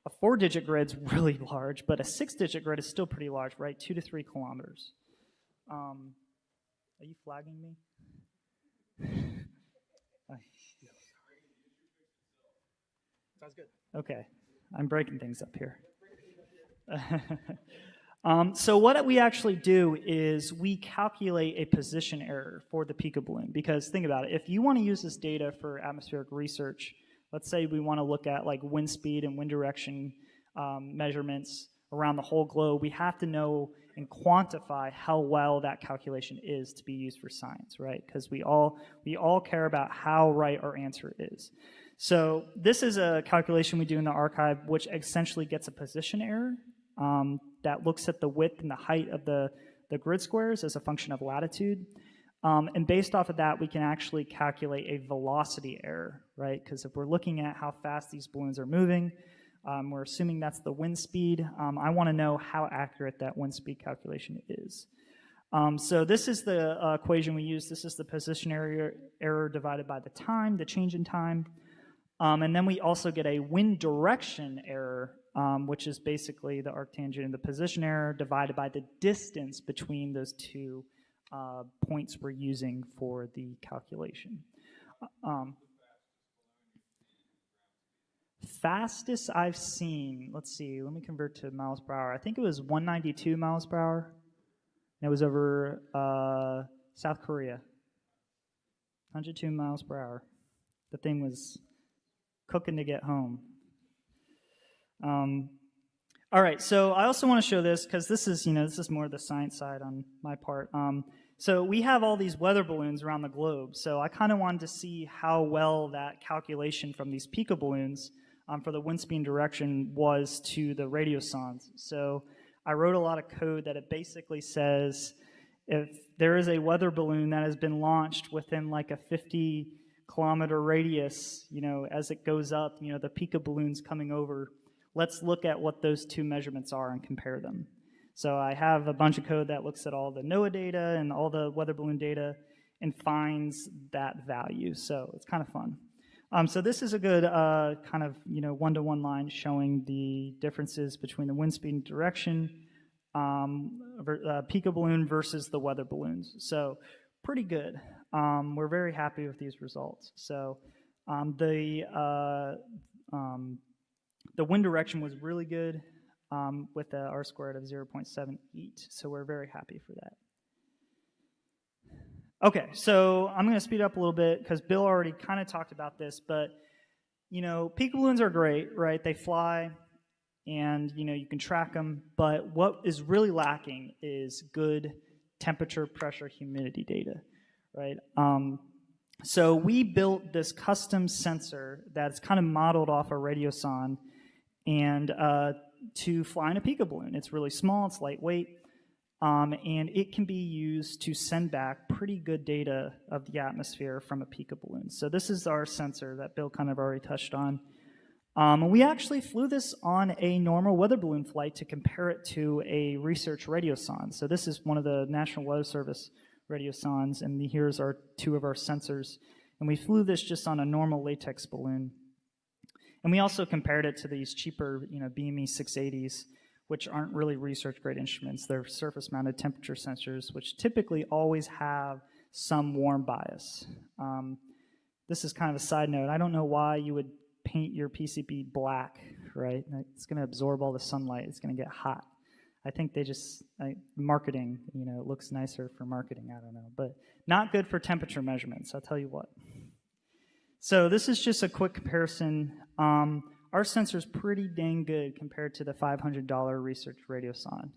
a 4-digit grid's really large, but a 6-digit grid is still pretty large, right? 2 to 3 kilometers. Are you flagging me? Sounds good. Okay, I'm breaking things up here. So what we actually do is we calculate a position error for the Pico balloon, because think about it, if you want to use this data for atmospheric research, let's say we want to look at like wind speed and wind direction measurements around the whole globe, we have to know and quantify how well that calculation is to be used for science, right? Because we all care about how right our answer is. So this is a calculation we do in the archive, which essentially gets a position error that looks at the width and the height of the grid squares as a function of latitude. And based off of that, we can actually calculate a velocity error, right? Because if we're looking at how fast these balloons are moving, we're assuming that's the wind speed. I want to know how accurate that wind speed calculation is. So this is the equation we use. This is the position error divided by the time, the change in time. And then we also get a wind direction error, which is basically the arctangent and the position error divided by the distance between those two points we're using for the calculation. Fastest I've seen, let's see, let me convert to miles per hour. I think it was 192 miles per hour and it was over South Korea. 102 miles per hour. The thing was cooking to get home. All right, so I also want to show this because this is more the science side on my part. So we have all these weather balloons around the globe. So I kind of wanted to see how well that calculation from these Pico balloons for the wind speed and direction was to the radiosondes. So I wrote a lot of code that it basically says if there is a weather balloon that has been launched within like a 50-kilometer radius, as it goes up, the Pico balloon's coming over, let's look at what those two measurements are and compare them. So I have a bunch of code that looks at all the NOAA data and all the weather balloon data and finds that value. So it's kind of fun. So this is a good kind of one-to-one line showing the differences between the wind speed and direction Pico balloon versus the weather balloons. So pretty good. We're very happy with these results. So the wind direction was really good with the R squared of 0.78. So we're very happy for that. Okay, so I'm going to speed up a little bit because Bill already kind of talked about this, but Pico balloons are great, right? They fly, and you can track them. But what is really lacking is good temperature, pressure, humidity data, right? So we built this custom sensor that's kind of modeled off a radiosonde, and to fly in a Pico balloon. It's really small, it's lightweight. And it can be used to send back pretty good data of the atmosphere from a Pico balloon. So this is our sensor that Bill kind of already touched on. And we actually flew this on a normal weather balloon flight to compare it to a research radiosonde. So this is one of the National Weather Service radiosondes, and here's our two of our sensors. And we flew this just on a normal latex balloon. And we also compared it to these cheaper, BME 680s, which aren't really research-grade instruments. They're surface-mounted temperature sensors, which typically always have some warm bias. This is kind of a side note. I don't know why you would paint your PCB black, right? It's going to absorb all the sunlight. It's going to get hot. I think they just, marketing, it looks nicer for marketing. I don't know. But not good for temperature measurements, I'll tell you what. So this is just a quick comparison. Our sensor is pretty dang good compared to the $500 research radiosonde.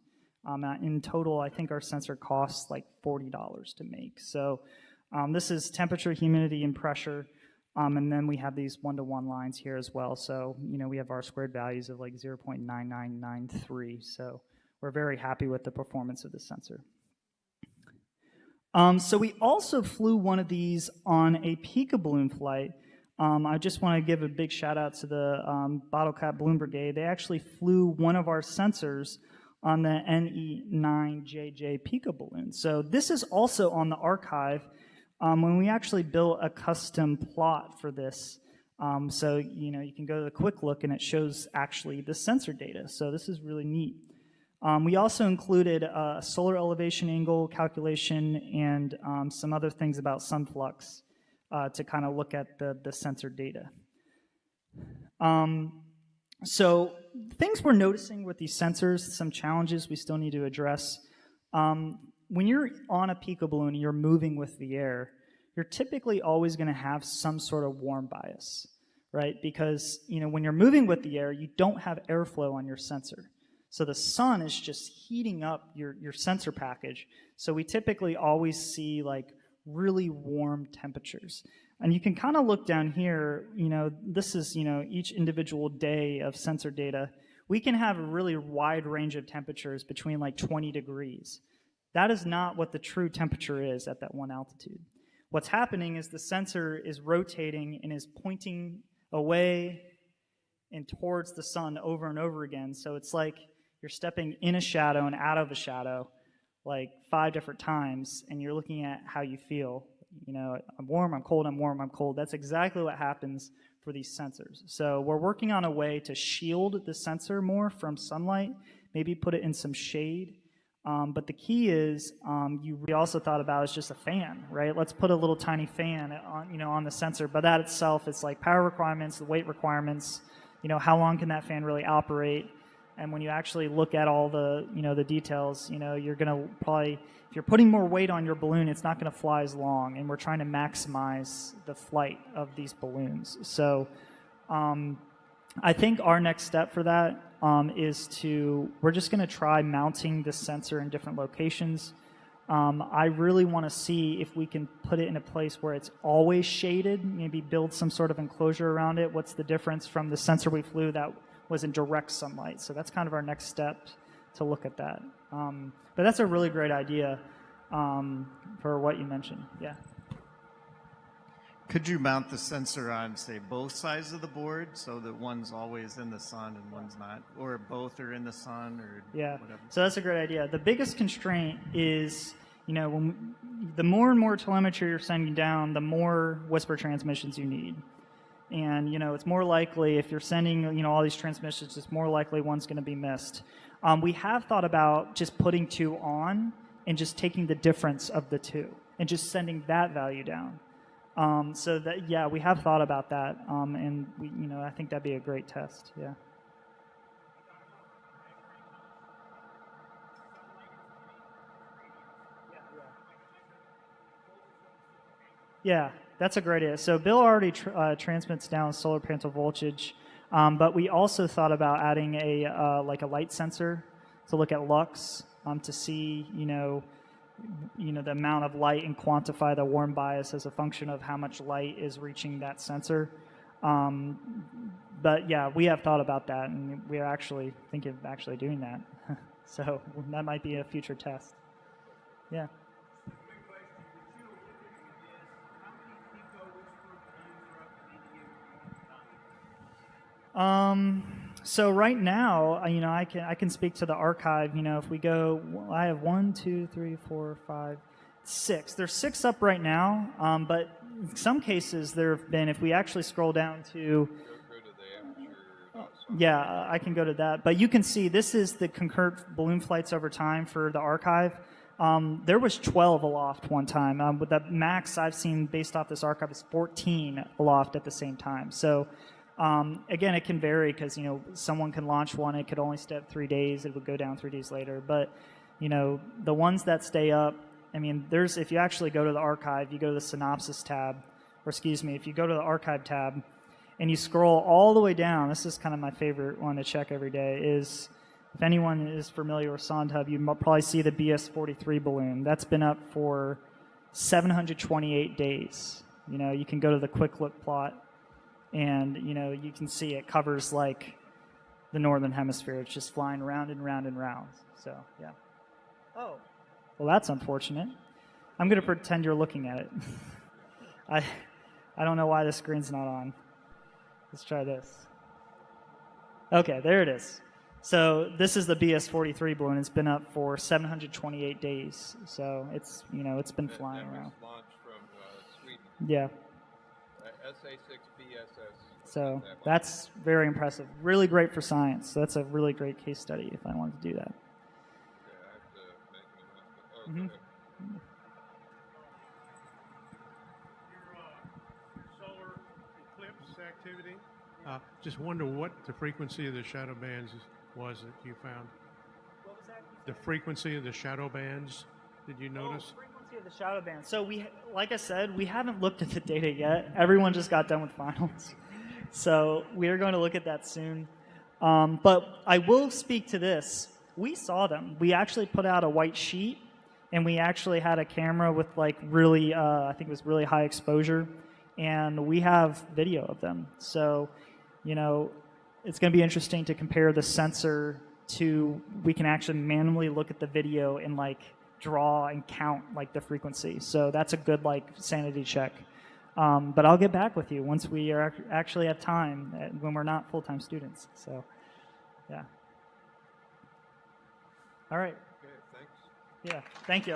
In total, I think our sensor costs like $40 to make. So this is temperature, humidity, and pressure. And then we have these one-to-one lines here as well. So, we have R squared values of like 0.9993. So we're very happy with the performance of the sensor. So we also flew one of these on a Pico balloon flight. I just want to give a big shout out to the Bottle Cap Balloon Brigade. They actually flew one of our sensors on the NE9JJ Pico balloon. So this is also on the archive when we actually built a custom plot for this. So, you can go to the quick look and it shows actually the sensor data. So this is really neat. We also included a solar elevation angle calculation and some other things about sun flux to kind of look at the sensor data. So things we're noticing with these sensors, some challenges we still need to address. When you're on a Pico balloon and you're moving with the air, you're typically always going to have some sort of warm bias, right? Because when you're moving with the air, you don't have airflow on your sensor. So the sun is just heating up your sensor package. So we typically always see like really warm temperatures. And you can kind of look down here, this is, each individual day of sensor data. We can have a really wide range of temperatures between like 20 degrees. That is not what the true temperature is at that one altitude. What's happening is the sensor is rotating and is pointing away and towards the sun over and over again. So it's like you're stepping in a shadow and out of a shadow like 5 different times, and you're looking at how you feel. I'm warm, I'm cold, I'm warm, I'm cold. That's exactly what happens for these sensors. So we're working on a way to shield the sensor more from sunlight, maybe put it in some shade. But the key is, we also thought about is just a fan, right? Let's put a little tiny fan on, on the sensor. But that itself is like power requirements, the weight requirements. How long can that fan really operate? And when you actually look at all the, the details, you're going to probably, if you're putting more weight on your balloon, it's not going to fly as long. And we're trying to maximize the flight of these balloons. So I think our next step for that is we're just going to try mounting this sensor in different locations. I really want to see if we can put it in a place where it's always shaded, maybe build some sort of enclosure around it. What's the difference from the sensor we flew that was in direct sunlight? So that's kind of our next step to look at that. But that's a really great idea for what you mentioned. Yeah. Could you mount the sensor on, say, both sides of the board so that one's always in the sun and one's not? Or both are in the sun or whatever? So that's a great idea. The biggest constraint is, the more and more telemetry you're sending down, the more whisper transmissions you need. And, it's more likely if you're sending, all these transmissions, it's more likely one's going to be missed. We have thought about just putting 2 on and just taking the difference of the 2 and just sending that value down. So that, yeah, we have thought about that, and we, I think that'd be a great test. Yeah. Yeah, that's a great idea. So Bill already transmits down solar panel voltage, but we also thought about adding a like a light sensor to look at lux to see, the amount of light and quantify the warm bias as a function of how much light is reaching that sensor. But yeah, we have thought about that, and we're actually thinking of actually doing that. So that might be a future test. Yeah. So right now, I can speak to the archive. If we go, I have 1, 2, 3, 4, 5, 6. There's 6 up right now, but in some cases there have been. If we actually scroll down to, yeah, I can go to that. But you can see this is the concurrent balloon flights over time for the archive. There was 12 aloft one time. But the max I've seen based off this archive is 14 aloft at the same time. So. Again, it can vary because, someone can launch one, it could only stay up 3 days, it would go down 3 days later. But, the ones that stay up, if you actually go to the archive, you go to the synopsis tab, if you go to the archive tab and you scroll all the way down, this is kind of my favorite one to check every day, is if anyone is familiar with SonDub, you probably see the BS-43 balloon. That's been up for 728 days. You can go to the quick look plot. And, you can see it covers, like, the northern hemisphere. It's just flying round and round and round. So, yeah. Oh. Well, that's unfortunate. I'm going to pretend you're looking at it. I don't know why the screen's not on. Let's try this. Okay, there it is. So this is the BS-43 balloon. It's been up for 728 days. So it's, it's been flying around. That was launched from Sweden. Yeah. SA6BSS. So that's very impressive. Really great for science. So that's a really great case study if I wanted to do that. Okay, I have to make an announcement. Mm-hmm. Your solar eclipse activity, just wonder what the frequency of the shadow bands was that you found. What was that? The frequency of the shadow bands, did you notice? Frequency of the shadow band. So like I said, we haven't looked at the data yet. Everyone just got done with finals. So we are going to look at that soon. But I will speak to this. We saw them. We actually put out a white sheet, and we actually had a camera with like really, I think it was really high exposure, and we have video of them. So, it's going to be interesting to compare the sensor to, we can actually manually look at the video and like draw and count like the frequency. So that's a good like sanity check. But I'll get back with you once we actually have time when we're not full-time students. So, yeah. All right. Okay, thanks. Yeah, thank you.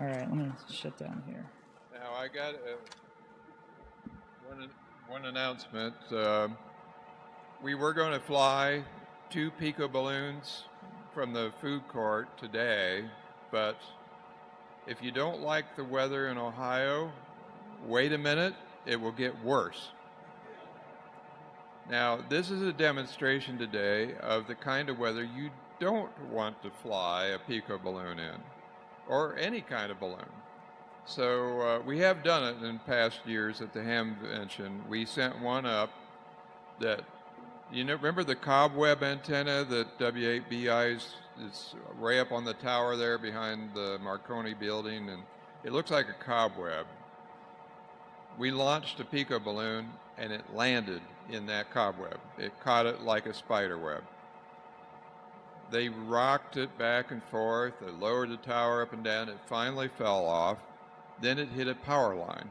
All right, let me shut down here. Now I got one announcement. We were going to fly 2 Pico balloons from the food court today, but if you don't like the weather in Ohio, wait a minute, it will get worse. Now, this is a demonstration today of the kind of weather you don't want to fly a Pico balloon in, or any kind of balloon. So we have done it in past years at the Hamvention. We sent one up that, you know, remember the cobweb antenna that W8BI is way up on the tower there behind the Marconi building, and it looks like a cobweb. We launched a Pico balloon and it landed in that cobweb. It caught it like a spider web. They rocked it back and forth, they lowered the tower up and down, it finally fell off. Then it hit a power line,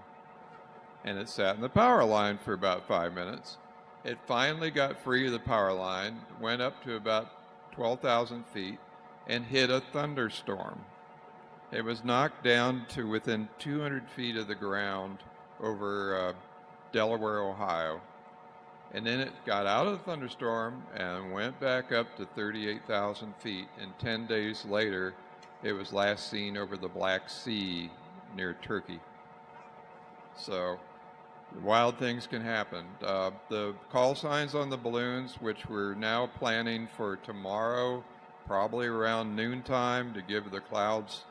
and it sat in the power line for about 5 minutes. It finally got free of the power line, went up to about 12,000 feet, and hit a thunderstorm. It was knocked down to within 200 feet of the ground over Delaware, Ohio. And then it got out of the thunderstorm and went back up to 38,000 feet. And 10 days later, it was last seen over the Black Sea near Turkey. So wild things can happen. The call signs on the balloons, which we're now planning for tomorrow, probably around noontime to give the clouds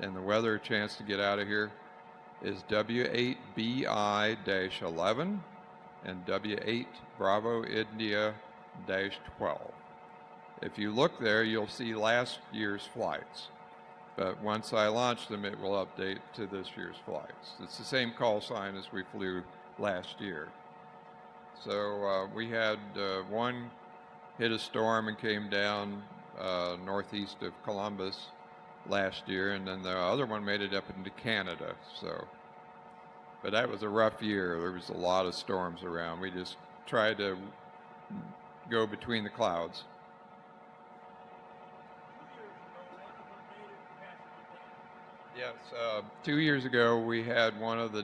and the weather a chance to get out of here, is W8BI-11 and W8 Bravo India-12. If you look there, you'll see last year's flights. But once I launch them, it will update to this year's flights. It's the same call sign as we flew last year. So we had one hit a storm and came down northeast of Columbus last year, and then the other one made it up into Canada. So, but that was a rough year. There was a lot of storms around. We just tried to go between the clouds. Yes, 2 years ago we had one of the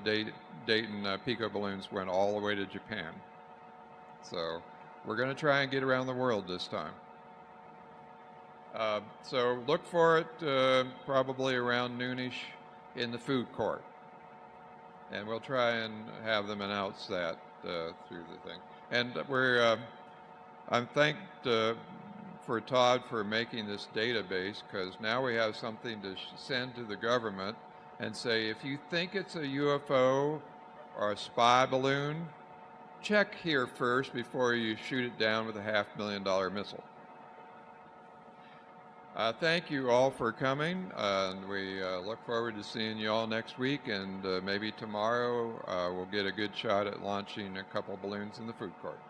Dayton Pico balloons went all the way to Japan. So we're going to try and get around the world this time. So look for it probably around noonish in the food court. And we'll try and have them announce that through the thing. And I'm thanked for Todd for making this database, because now we have something to send to the government and say, if you think it's a UFO or a spy balloon, check here first before you shoot it down with a $500,000 missile. Thank you all for coming, and we look forward to seeing you all next week, and maybe tomorrow we'll get a good shot at launching a couple balloons in the food court.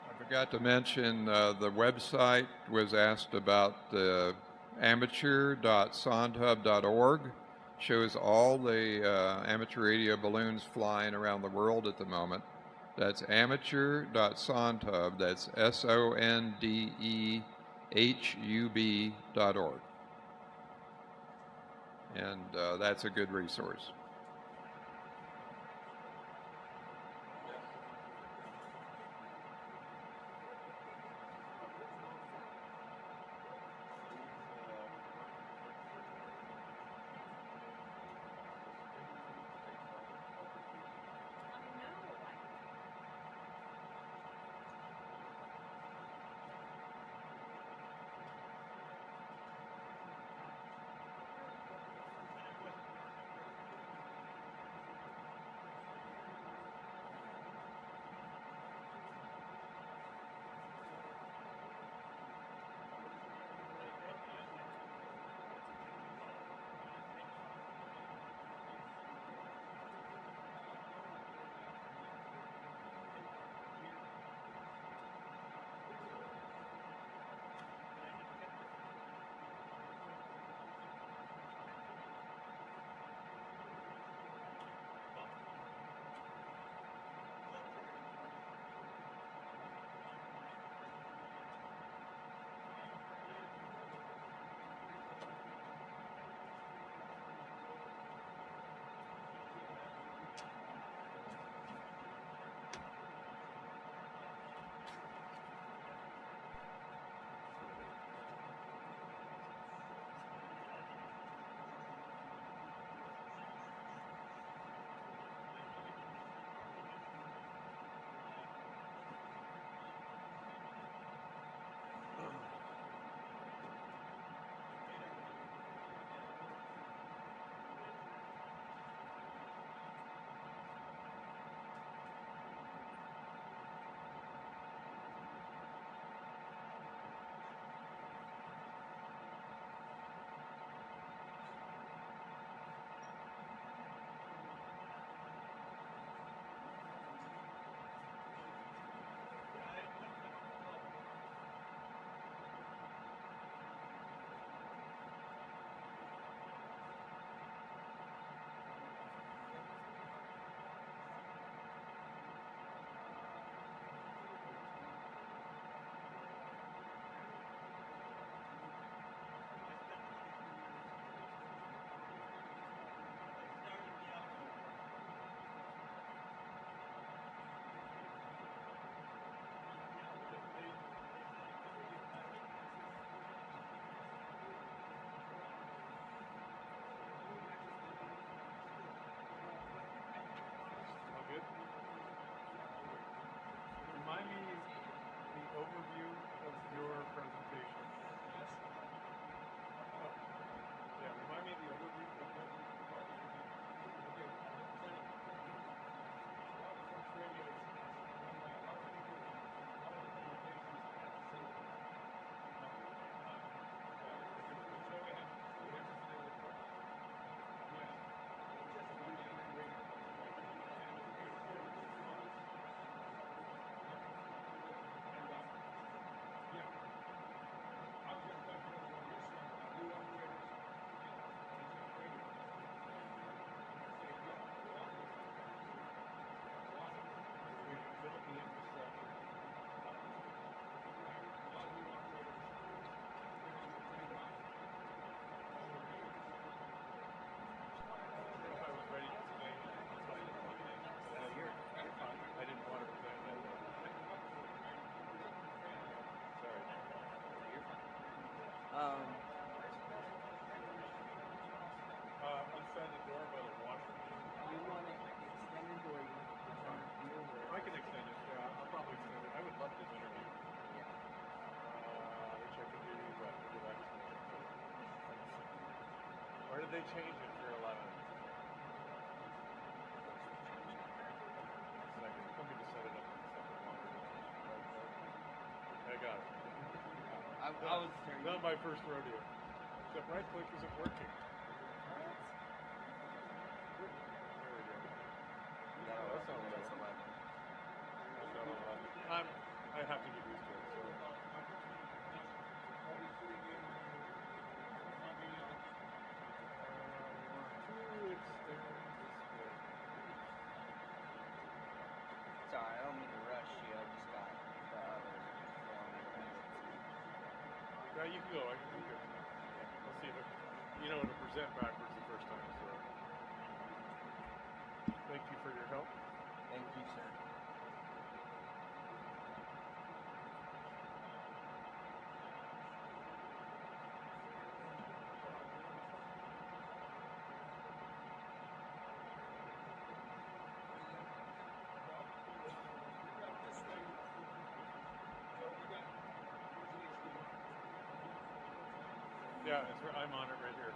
I forgot to mention the website was asked about, amateur.sondhub.org. Shows all the amateur radio balloons flying around the world at the moment. That's amateur.sondhub, that's SONDEHUB.org. And that's a good resource. Or did they change it for 11? Second. Let me just set it up in the second monitor. I got it. I was not my first rodeo. Except right click isn't working. There we go. No, That's not what I want. That's not what I want. I have to get used to it. So. Sorry, I don't mean to rush you. I just got the other form. Yeah, you can go. I can do it. Let's see if it, you know, it'll present backwards the first time. So, thank you for your help. Thank you, sir. Yeah, I'm on it right here.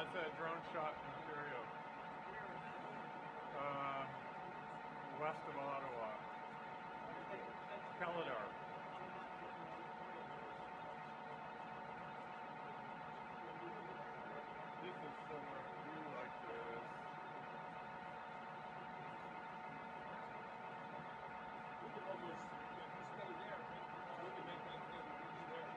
It's a drone shot in Ontario. West of Ottawa. Kelladar. This is somewhere new like this. We can almost stay there. We can make that thing there.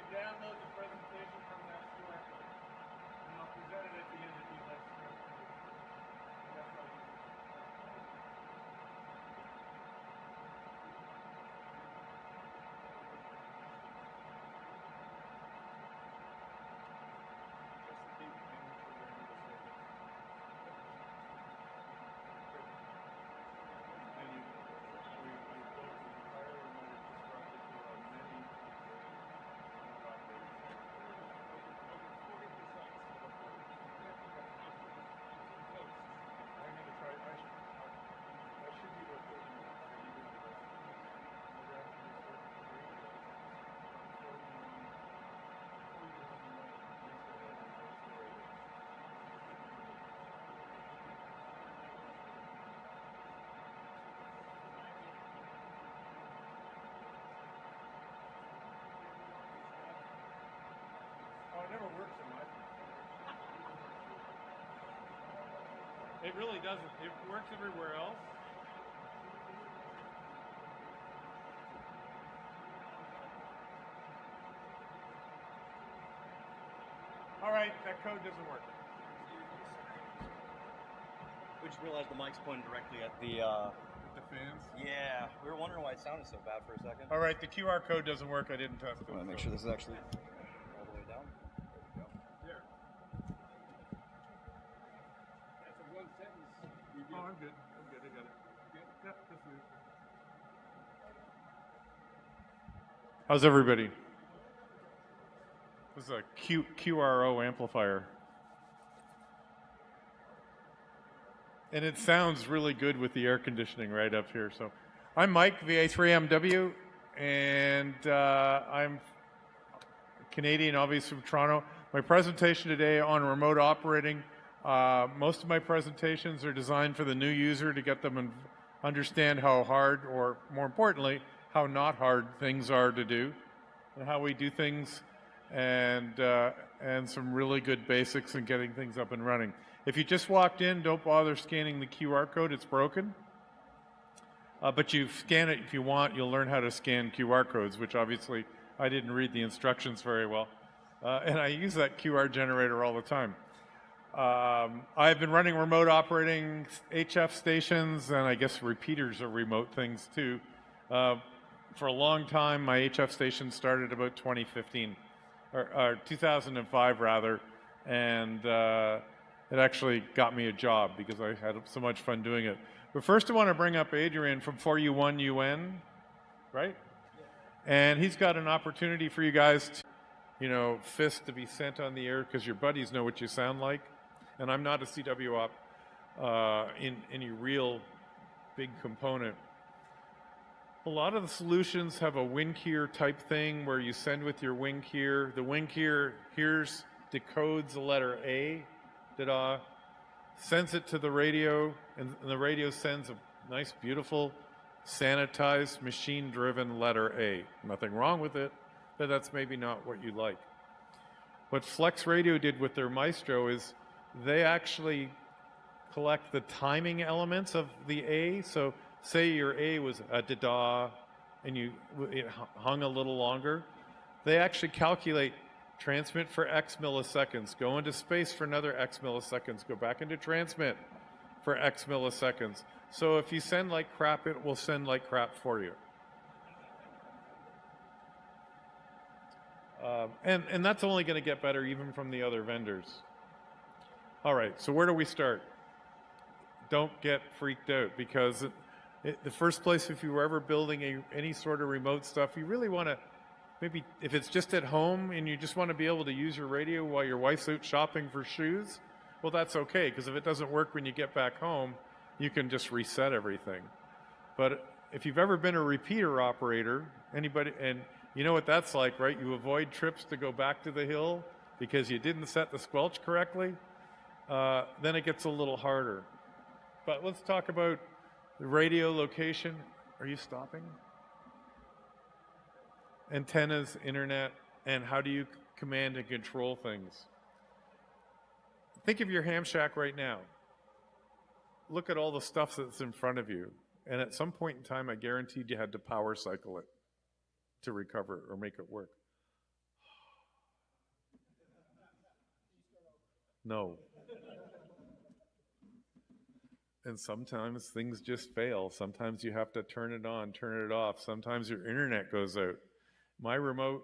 Download the presentation from that QR code, and I'll present it at the end if you'd like to. That's all you do. Oh, it never works in my phone. It really doesn't. It works everywhere else. All right, that code doesn't work. We just realized the mic's pointing directly at the fans? Yeah, we were wondering why it sounded so bad for a second. All right, the QR code doesn't work. I didn't test it. I want to make sure this is actually all the way down. There. That's a one sentence review. Oh, I'm good. I got it. Yeah, that's good. How's everybody? This is a QRO amplifier. And it sounds really good with the air conditioning right up here. So I'm Mike, VA3MW, and I'm Canadian, obviously from Toronto. My presentation today on remote operating, most of my presentations are designed for the new user to get them and understand how hard, or more importantly, how not hard things are to do, and how we do things, and some really good basics in getting things up and running. If you just walked in, don't bother scanning the QR code, it's broken. But you scan it if you want, you'll learn how to scan QR codes, which obviously I didn't read the instructions very well. And I use that QR generator all the time. I've been running remote operating HF stations, and I guess repeaters are remote things too. For a long time, my HF station started about 2015, or 2005 rather, and it actually got me a job because I had so much fun doing it. But first I want to bring up Adrian from 4U1 UN, right? And he's got an opportunity for you guys to, you know, fist to be sent on the air because your buddies know what you sound like. And I'm not a CW op in any real big component. A lot of the solutions have a WinKeyer type thing where you send with your WinKeyer. The WinKeyer decodes the letter A, sends it to the radio, and the radio sends a nice, beautiful, sanitized, machine-driven letter A. Nothing wrong with it, but that's maybe not what you like. What Flex Radio did with their Maestro is they actually collect the timing elements of the A. So say your A was a da-da, and it hung a little longer. They actually calculate transmit for X milliseconds, go into space for another X milliseconds, go back into transmit for X milliseconds. So if you send like crap, it will send like crap for you. And that's only going to get better even from the other vendors. All right, so where do we start? Don't get freaked out, because the first place, if you were ever building any sort of remote stuff, you really want to, maybe if it's just at home and you just want to be able to use your radio while your wife's out shopping for shoes, well, that's okay, because if it doesn't work when you get back home, you can just reset everything. But if you've ever been a repeater operator, anybody, and you know what that's like, right? You avoid trips to go back to the hill because you didn't set the squelch correctly, then it gets a little harder. But let's talk about the radio location. Are you stopping? Antennas, internet, and how do you command and control things? Think of your ham shack right now. Look at all the stuff that's in front of you. And at some point in time, I guaranteed you had to power cycle it to recover or make it work. No. And sometimes things just fail. Sometimes you have to turn it on, turn it off. Sometimes your internet goes out. My remote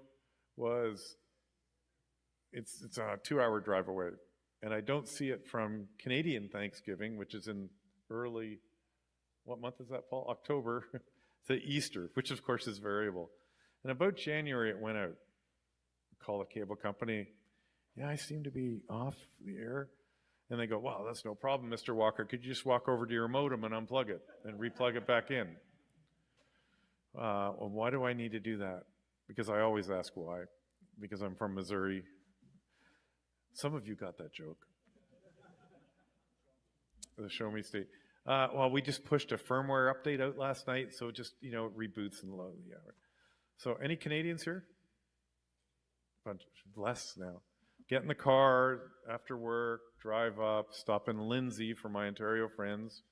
was, it's a 2-hour drive away. And I don't see it from Canadian Thanksgiving, which is in early, what month is that, Paul? October, to Easter, which of course is variable. And about January it went out. Call the cable company. Yeah, I seem to be off the air. And they go, wow, that's no problem, Mr. Walker. Could you just walk over to your modem and unplug it and replug it back in? Well, why do I need to do that? Because I always ask why. Because I'm from Missouri. Some of you got that joke. The Show Me State. Well, we just pushed a firmware update out last night, so it just, you know, it reboots and load. Yeah. So, any Canadians here? Bunch less now. Get in the car after work, drive up, stop in Lindsay for my Ontario friends,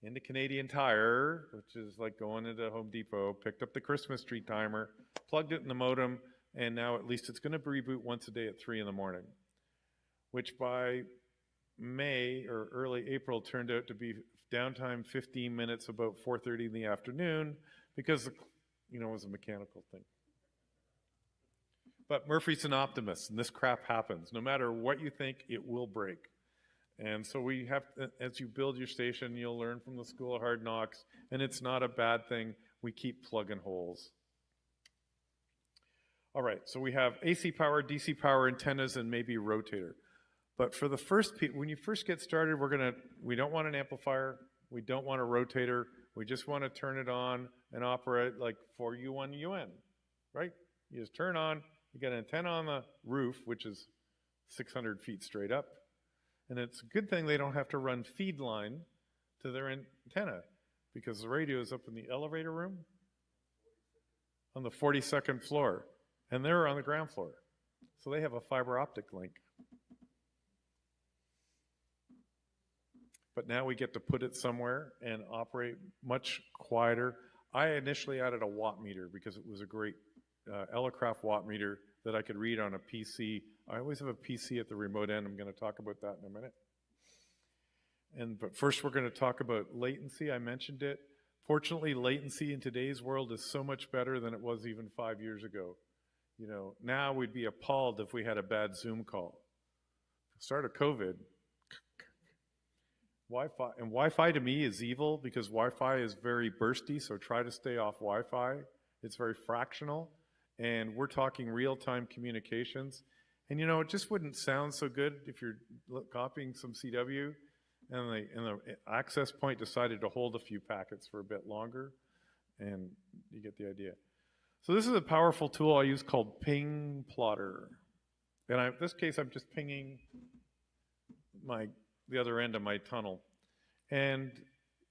into Canadian Tire, which is like going into Home Depot, picked up the Christmas tree timer, plugged it in the modem, and now at least it's going to reboot once a day at 3 in the morning, which by May or early April turned out to be downtime 15 minutes about 4:30 in the afternoon because, you know, it was a mechanical thing. But Murphy's an optimist, and this crap happens. No matter what you think, it will break. And so we have, as you build your station, you'll learn from the School of Hard Knocks, and it's not a bad thing. We keep plugging holes. All right, so we have AC power, DC power, antennas, and maybe a rotator. But for the first, when you first get started, we don't want an amplifier, we don't want a rotator, we just want to turn it on and operate like 4U1 UN, right? You just turn on, you get an antenna on the roof, which is 600 feet straight up. And it's a good thing they don't have to run feed line to their antenna, because the radio is up in the elevator room on the 42nd floor, and they're on the ground floor. So they have a fiber optic link. But now we get to put it somewhere and operate much quieter. I initially added a watt meter because it was a great Elecraft watt meter that I could read on a PC. I always have a PC at the remote end. I'm going to talk about that in a minute. But first we're going to talk about latency. I mentioned it. Fortunately, latency in today's world is so much better than it was even 5 years ago. You know, now we'd be appalled if we had a bad Zoom call. Start of COVID, Wi-Fi, and Wi-Fi to me is evil because Wi-Fi is very bursty, so try to stay off Wi-Fi. It's very fractional, and we're talking real-time communications. And you know, it just wouldn't sound so good if you're copying some CW and the access point decided to hold a few packets for a bit longer, and you get the idea. So this is a powerful tool I use called Ping Plotter. And in this case, I'm just pinging the other end of my tunnel. And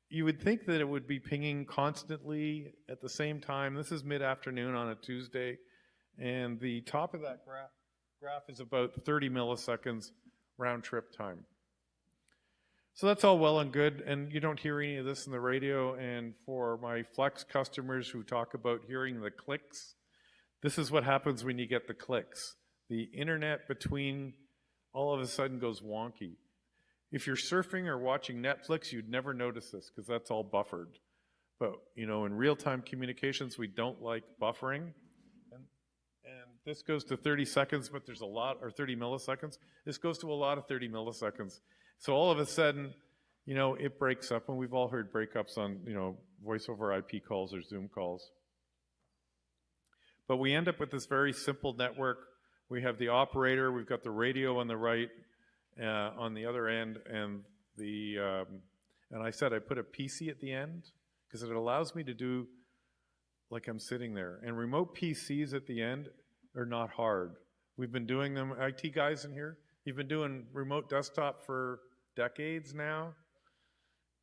you would think that it would be pinging constantly at the same time. This is mid-afternoon on a Tuesday, and the top of that graph is about 30 milliseconds round trip time. So that's all well and good, and you don't hear any of this in the radio. And for my Flex customers who talk about hearing the clicks, this is what happens when you get the clicks. The internet between all of a sudden goes wonky. If you're surfing or watching Netflix, you'd never notice this because that's all buffered. But you know, in real-time communications, we don't like buffering. And this goes to 30 seconds, but there's a lot, or 30 milliseconds. This goes to a lot of 30 milliseconds. So all of a sudden, you know, it breaks up, and we've all heard breakups on, you know, voice over IP calls or Zoom calls. But we end up with this very simple network. We have the operator, we've got the radio on the right, on the other end, and and I said I put a PC at the end because it allows me to do like I'm sitting there. And remote PCs at the end are not hard. We've been doing them, IT guys in here, you've been doing remote desktop for decades now,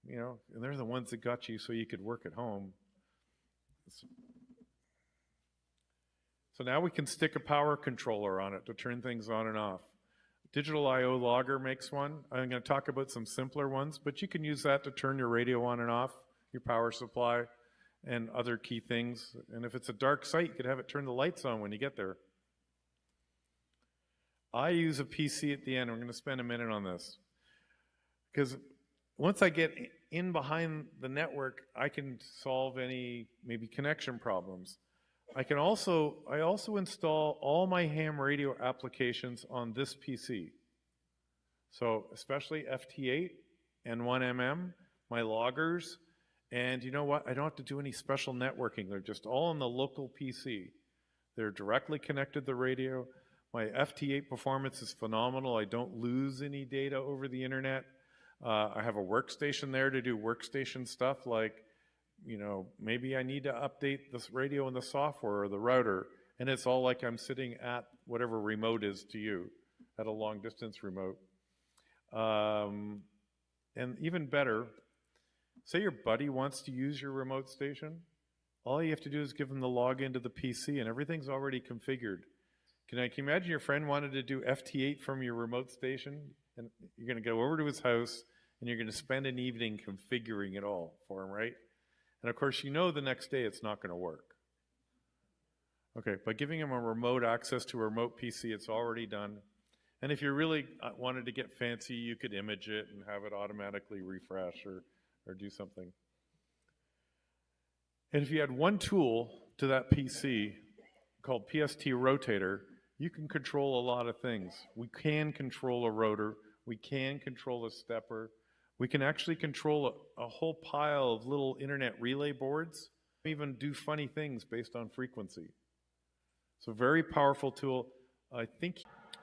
you know, and they're the ones that got you so you could work at home. So now we can stick a power controller on it to turn things on and off. Digital I/O Logger makes one. I'm going to talk about some simpler ones, but you can use that to turn your radio on and off, your power supply, and other key things. And if it's a dark site, you could have it turn the lights on when you get there. I use a PC at the end. We're going to spend a minute on this. Because once I get in behind the network, I can solve any maybe connection problems. I also install all my ham radio applications on this PC. So especially FT8 and 1MM, my loggers, and you know what? I don't have to do any special networking. They're just all on the local PC. They're directly connected to the radio. My FT8 performance is phenomenal. I don't lose any data over the internet. I have a workstation there to do workstation stuff like, you know, maybe I need to update this radio and the software or the router, and it's all like I'm sitting at whatever remote is to you, at a long distance remote. And even better, say your buddy wants to use your remote station, all you have to do is give them the login to the PC and everything's already configured. Can you imagine your friend wanted to do FT8 from your remote station, and you're going to go over to his house and you're going to spend an evening configuring it all for him, right? And of course, you know the next day it's not going to work. Okay, by giving him a remote access to a remote PC, it's already done. And if you really wanted to get fancy, you could image it and have it automatically refresh or do something. And if you add one tool to that PC called PST Rotator, you can control a lot of things. We can control a rotor. We can control a stepper. We can actually control a whole pile of little internet relay boards, even do funny things based on frequency. It's a very powerful tool. I think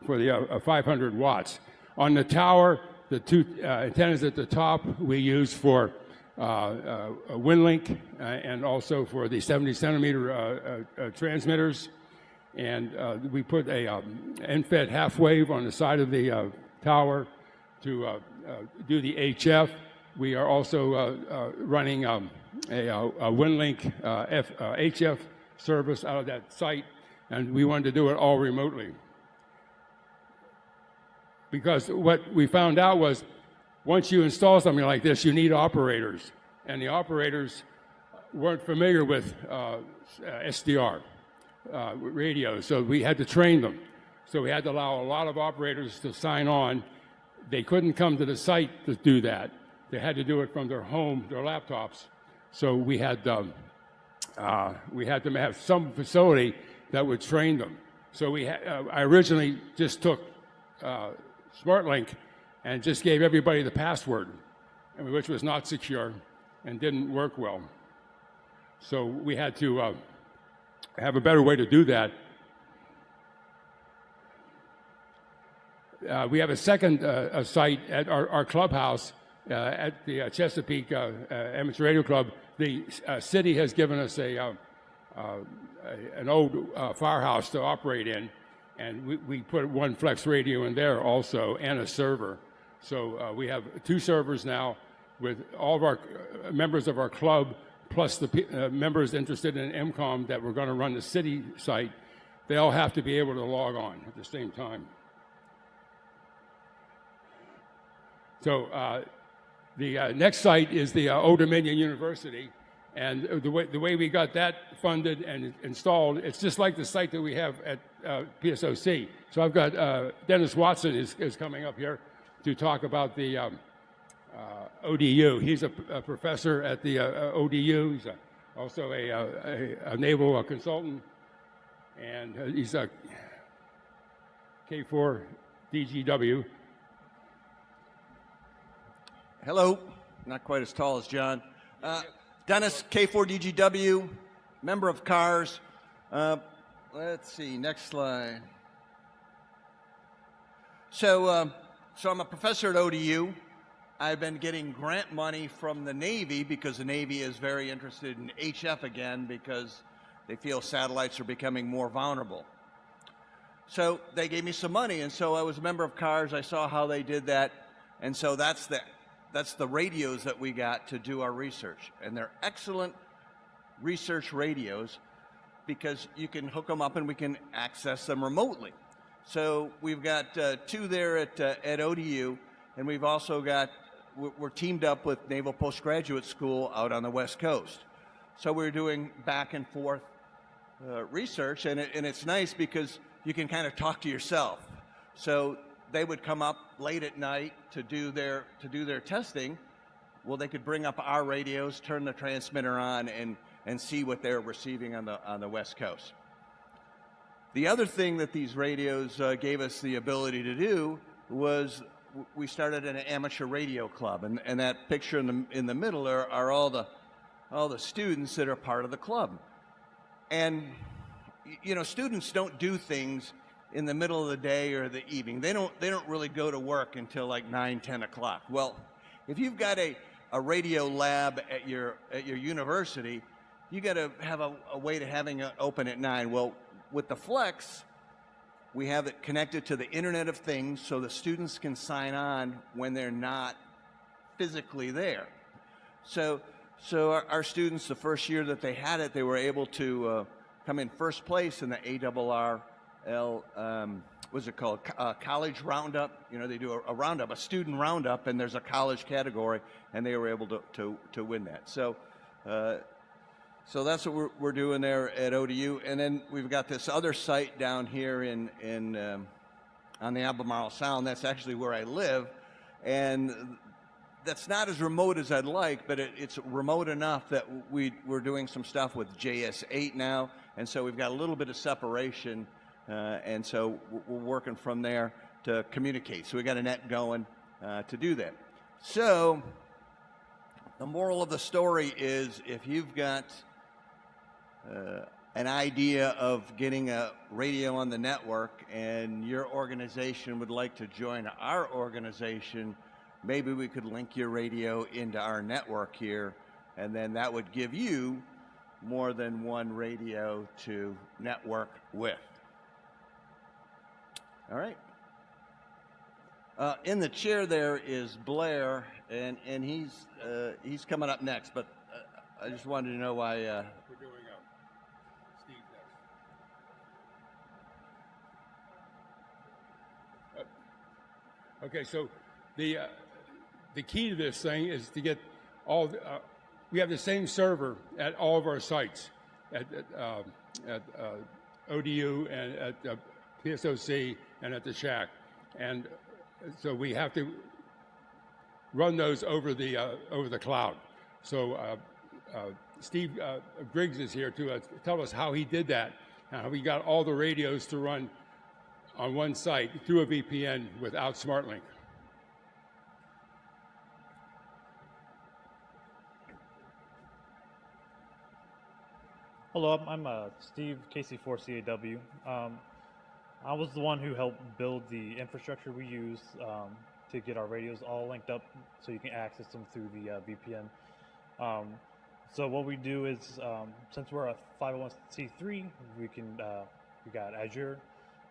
for the 500 watts. On the tower, the two antennas at the top we use for a wind link and also for the 70 centimeter transmitters. And we put a end-fed half wave on the side of the tower to do the HF. We are also running a WinLink HF service out of that site, and we wanted to do it all remotely. Because what we found out was once you install something like this, you need operators, and the operators weren't familiar with SDR radios, so we had to train them. So we had to allow a lot of operators to sign on. They couldn't come to the site to do that. They had to do it from their home, their laptops. So we had them have some facility that would train them. So I originally just took SmartLink and just gave everybody the password, which was not secure and didn't work well. So we had to have a better way to do that. We have a second site at our clubhouse at the Chesapeake Amateur Radio Club. The city has given us an old firehouse to operate in, and we put one flex radio in there also and a server. So we have 2 servers now with all of our members of our club, plus the members interested in MCOM that we're going to run the city site. They all have to be able to log on at the same time. So the next site is the Old Dominion University, and the way we got that funded and installed, it's just like the site that we have at PSOC. So I've got Dennis Watson is coming up here to talk about the ODU. He's a professor at the ODU. He's also a naval consultant, and he's a K4 DGW. Hello, not quite as tall as John. Dennis, K4DGW, member of CARS. Let's see, next slide. So I'm a professor at ODU. I've been getting grant money from the Navy because the Navy is very interested in HF again because they feel satellites are becoming more vulnerable. So they gave me some money, and so I was a member of CARS. I saw how they did that, and so that's the radios that we got to do our research. And they're excellent research radios because you can hook them up and we can access them remotely. So we've got 2 there at ODU, and we've also got, we're teamed up with Naval Postgraduate School out on the West Coast. So we're doing back and forth research, and it's nice because you can kind of talk to yourself. So they would come up late at night to do their testing. Well, they could bring up our radios, turn the transmitter on, and see what they're receiving on the West Coast. The other thing that these radios gave us the ability to do was we started an amateur radio club, and that picture in the middle are all the students that are part of the club. And you know, students don't do things in the middle of the day or the evening. They don't really go to work until like 9, 10 o'clock. Well, if you've got a radio lab at your university, you got to have a way to having it open at 9. Well, with the Flex, we have it connected to the Internet of Things so the students can sign on when they're not physically there. So our students, the first year that they had it, they were able to come in first place in the ARRL, what's it called, college roundup. You know, they do a roundup, a student roundup, and there's a college category, and they were able to win that. So that's what we're doing there at ODU. And then we've got this other site down here on the Albemarle Sound. That's actually where I live, and that's not as remote as I'd like, but it's remote enough that we're doing some stuff with JS8 now, and so we've got a little bit of separation, and so we're working from there to communicate. So we got a net going to do that. So the moral of the story is if you've got an idea of getting a radio on the network and your organization would like to join our organization, maybe we could link your radio into our network here, and then that would give you more than one radio to network with. All right. In the chair there is Blair, and he's coming up next, but I just wanted to know why. We're doing Steve next. Okay, so the key to this thing is to get all. We have the same server at all of our sites, at ODU and at PSOC and at the Shack, and so we have to run those over the cloud. So Steve Griggs is here to tell us how he did that, how he got all the radios to run on one site through a VPN without SmartLink. Hello, I'm Steve, KC4CAW. I was the one who helped build the infrastructure we use to get our radios all linked up so you can access them through the VPN. So what we do is, since we're a 501c3, we got Azure,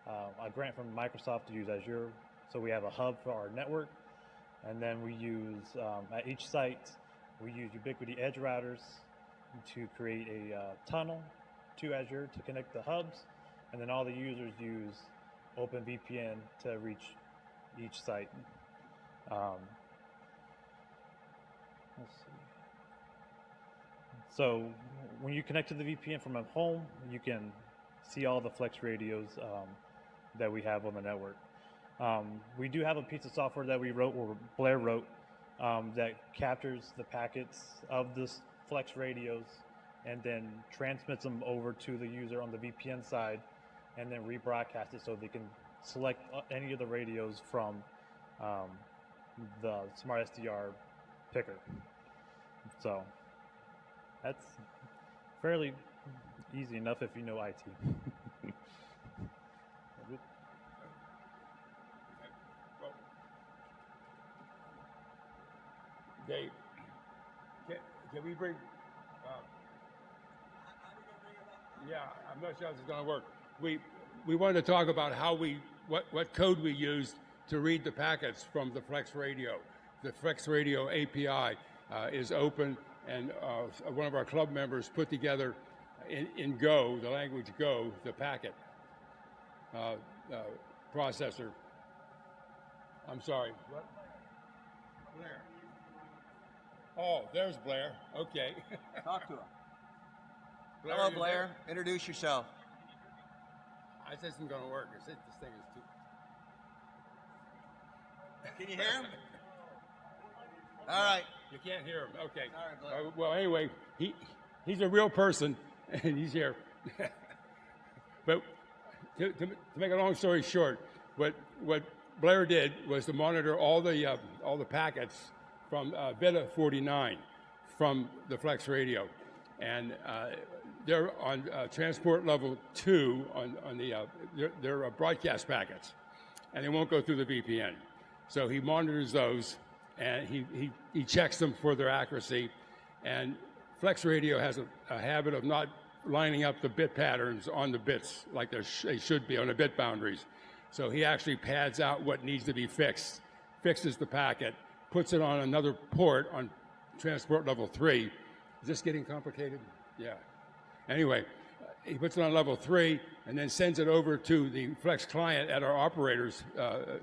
a grant from Microsoft to use Azure. So we have a hub for our network, and then we use at each site we use Ubiquiti Edge routers to create a tunnel to Azure to connect the hubs, and then all the users use OpenVPN to reach each site. Let's see. So when you connect to the VPN from at home, you can see all the Flex radios that we have on the network. We do have a piece of software that we wrote, or Blair wrote, that captures the packets of this Flex radios and then transmits them over to the user on the VPN side, and then rebroadcast it so they can select any of the radios from the Smart SDR picker. So that's fairly easy enough if you know IT. Dave, can we bring? Yeah, I'm not sure how this is going to work. We wanted to talk about how what code we used to read the packets from the Flex Radio. The Flex Radio API is open, and one of our club members put together in Go, the language Go, the packet processor. I'm sorry. What? Blair. Oh, there's Blair. Okay. Talk to him. Blair, hello, Blair. Introduce yourself. This isn't going to work. This thing is too... Can you hear him? All right. You can't hear him. Okay. All right, Blair. Well, anyway, he's a real person, and he's here. But to make a long story short, what Blair did was to monitor all the packets from Beta 49 from the Flex Radio, and they're on transport level 2 on the they're broadcast packets, and they won't go through the VPN. So he monitors those, and he checks them for their accuracy. And Flex Radio has a habit of not lining up the bit patterns on the bits like they should be on the bit boundaries. So he actually pads out what needs to be fixed, fixes the packet, puts it on another port on transport level 3. Is this getting complicated? Yeah. Anyway, he puts it on level 3 and then sends it over to the Flex client at our operator's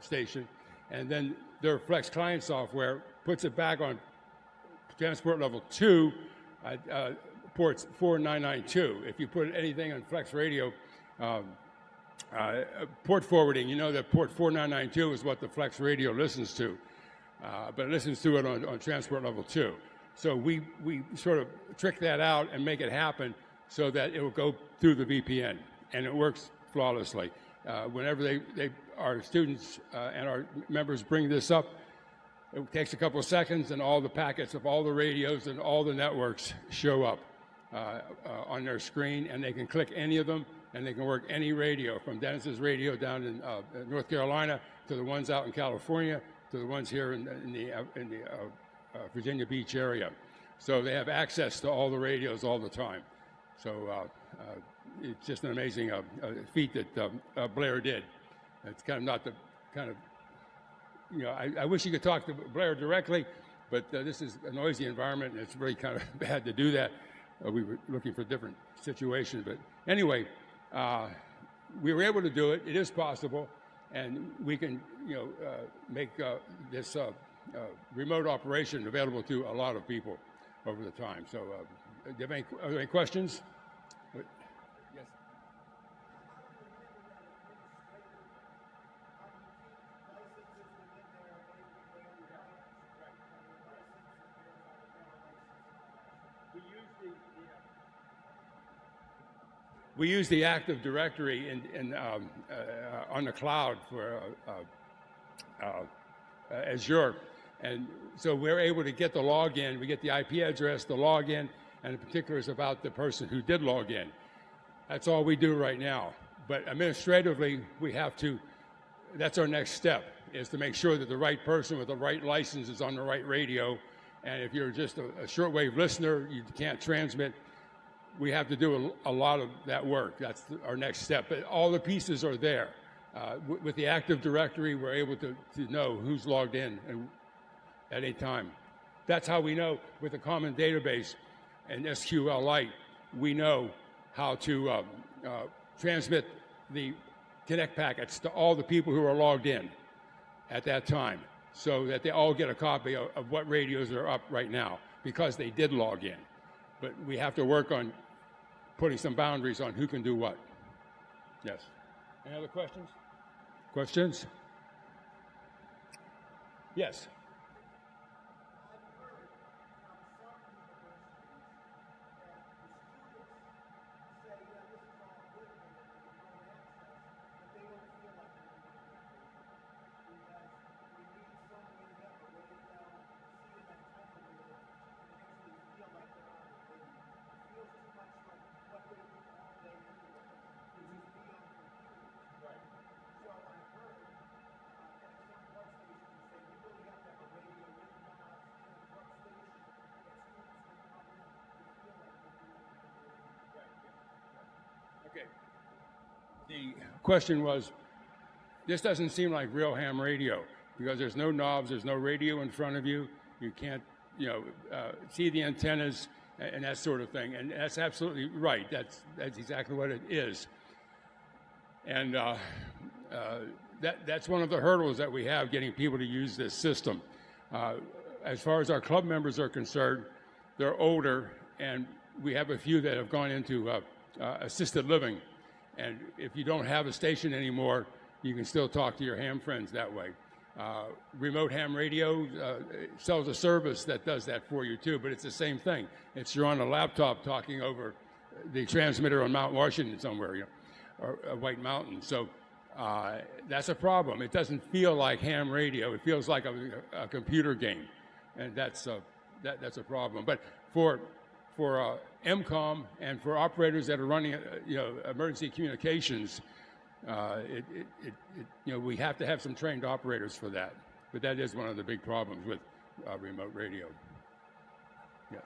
station, and then their Flex client software puts it back on transport level 2 at ports 4992. If you put anything on Flex Radio, port forwarding, you know that port 4992 is what the Flex Radio listens to, but it listens to it on transport level 2. So we sort of trick that out and make it happen so that it will go through the VPN, and it works flawlessly. Whenever our students and our members bring this up, it takes a couple of seconds, and all the packets of all the radios and all the networks show up. on their screen, and they can click any of them, and they can work any radio, from Dennis's radio down in North Carolina to the ones out in California to the ones here in the Virginia Beach area. So they have access to all the radios all the time. So it's just an amazing feat that Blair did. It's kind of not the kind of, you know, I wish you could talk to Blair directly, but this is a noisy environment, and it's really kind of bad to do that. We were looking for a different situation. But anyway, we were able to do it. It is possible, and we can, you know, make this remote operation available to a lot of people over the time. So do you have are there any questions? Yes. We use the Active Directory on the cloud for Azure. And so we're able to get the login. We get the IP address, the login, and in particular, it's about the person who did log in. That's all we do right now. But administratively, we have to, that's our next step, is to make sure that the right person with the right license is on the right radio. And if you're just a shortwave listener, you can't transmit. We have to do a lot of that work. That's our next step. But all the pieces are there. With the Active Directory, we're able to know who's logged in at any time. That's how we know with a common database and SQLite, we know how to transmit the connect packets to all the people who are logged in at that time, so that they all get a copy of what radios are up right now, because they did log in. But we have to work on putting some boundaries on who can do what. Yes. Any other questions? Questions? Yes. Okay. The question was, this doesn't seem like real ham radio, because there's no knobs, there's no radio in front of you. You can't, you know, see the antennas and that sort of thing. And that's absolutely right. That's exactly what it is. And that's one of the hurdles that we have, getting people to use this system. As far as our club members are concerned, they're older, and we have a few that have gone into assisted living. And if you don't have a station anymore, you can still talk to your ham friends that way. Remote ham radio sells a service that does that for you too, but it's the same thing. It's you're on a laptop talking over the transmitter on Mount Washington somewhere, you know, or White Mountain. So that's a problem. It doesn't feel like ham radio. It feels like a computer game, and that's a problem. But for MCOM and for operators that are running, you know, emergency communications, you know, we have to have some trained operators for that. But that is one of the big problems with remote radio. Yeah.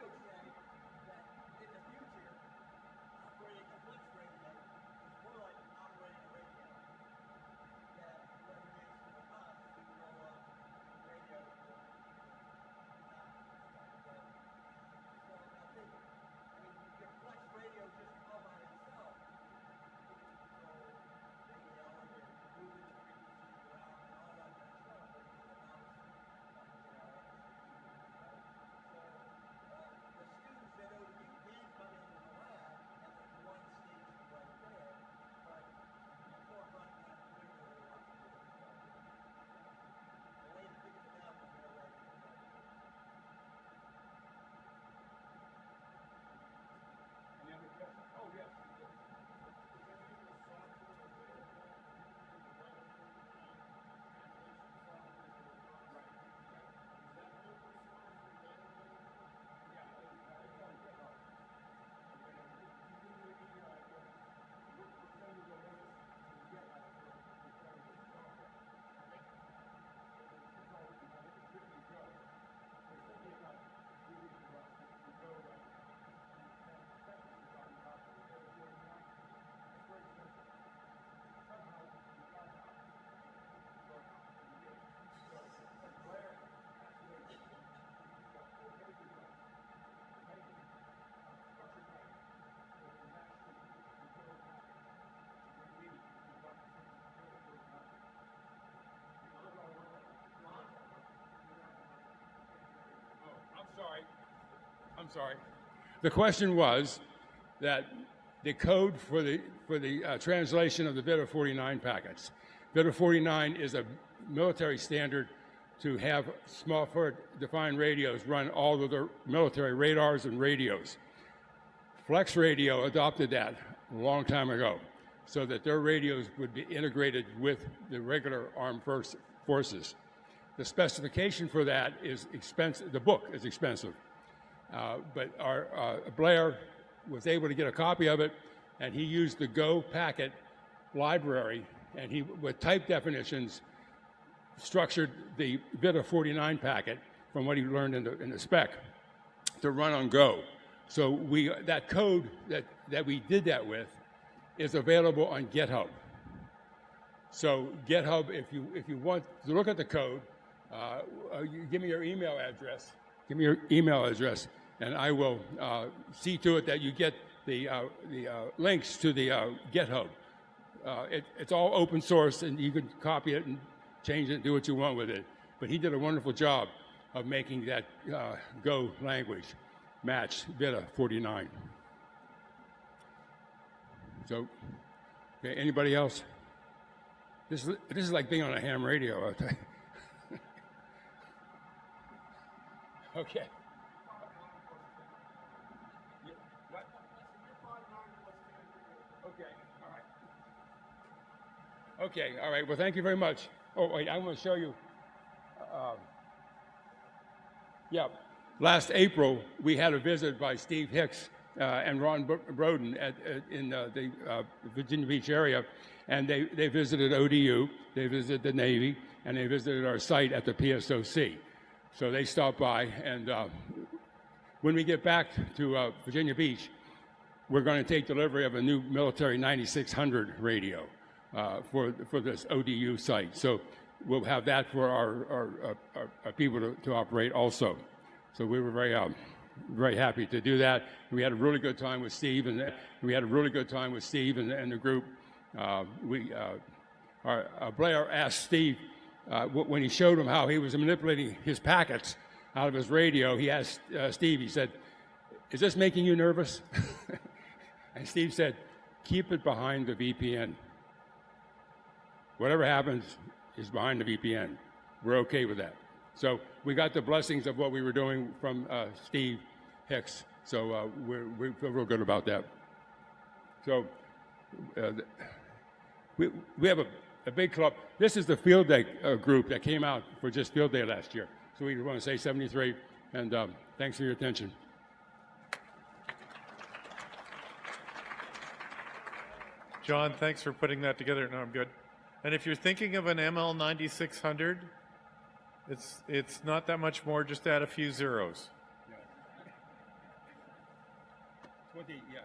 sorry. The question was that the code for the translation of the VITA 49 packets. VITA 49 is a military standard to have small forward defined radios run all of the military radars and radios. Flex Radio adopted that a long time ago so that their radios would be integrated with the regular armed forces. The specification for that is expensive. The book is expensive. But Blair was able to get a copy of it, and he used the Go packet library, and he, with type definitions, structured the VITA 49 packet from what he learned in the spec to run on Go. So that code that we did that with is available on GitHub. So GitHub, if you want to look at the code, you give me your email address. Give me your email address, and I will see to it that you get the links to the GitHub. It's all open source, and you can copy it and change it and do what you want with it. But he did a wonderful job of making that Go language match VITA 49. So, okay, anybody else? This is like being on a ham radio, I'll tell you. Okay. What? Okay, all right. Okay, all right. Well, thank you very much. Oh, wait, I'm going to show you. Yeah, last April, we had a visit by Steve Hicks and Ron Broden in the Virginia Beach area, and they visited ODU, they visited the Navy, and they visited our site at the PSOC. So they stopped by, and when we get back to Virginia Beach, we're going to take delivery of a new military 9600 radio for this ODU site. So we'll have that for our people to operate also. So we were very happy to do that. We had a really good time with Steve, and the group. Blair asked Steve when he showed him how he was manipulating his packets out of his radio. He asked Steve. He said, "Is this making you nervous?" And Steve said, "Keep it behind the VPN. Whatever happens is behind the VPN. We're okay with that." So we got the blessings of what we were doing from Steve Hicks. So we feel real good about that. So we have a big club. This is the field day group that came out for just field day last year. So we want to say 73, and thanks for your attention. John, thanks for putting that together. No, I'm good. And if you're thinking of an ML 9600, it's not that much more, just add a few zeros. Yeah. 20, yeah.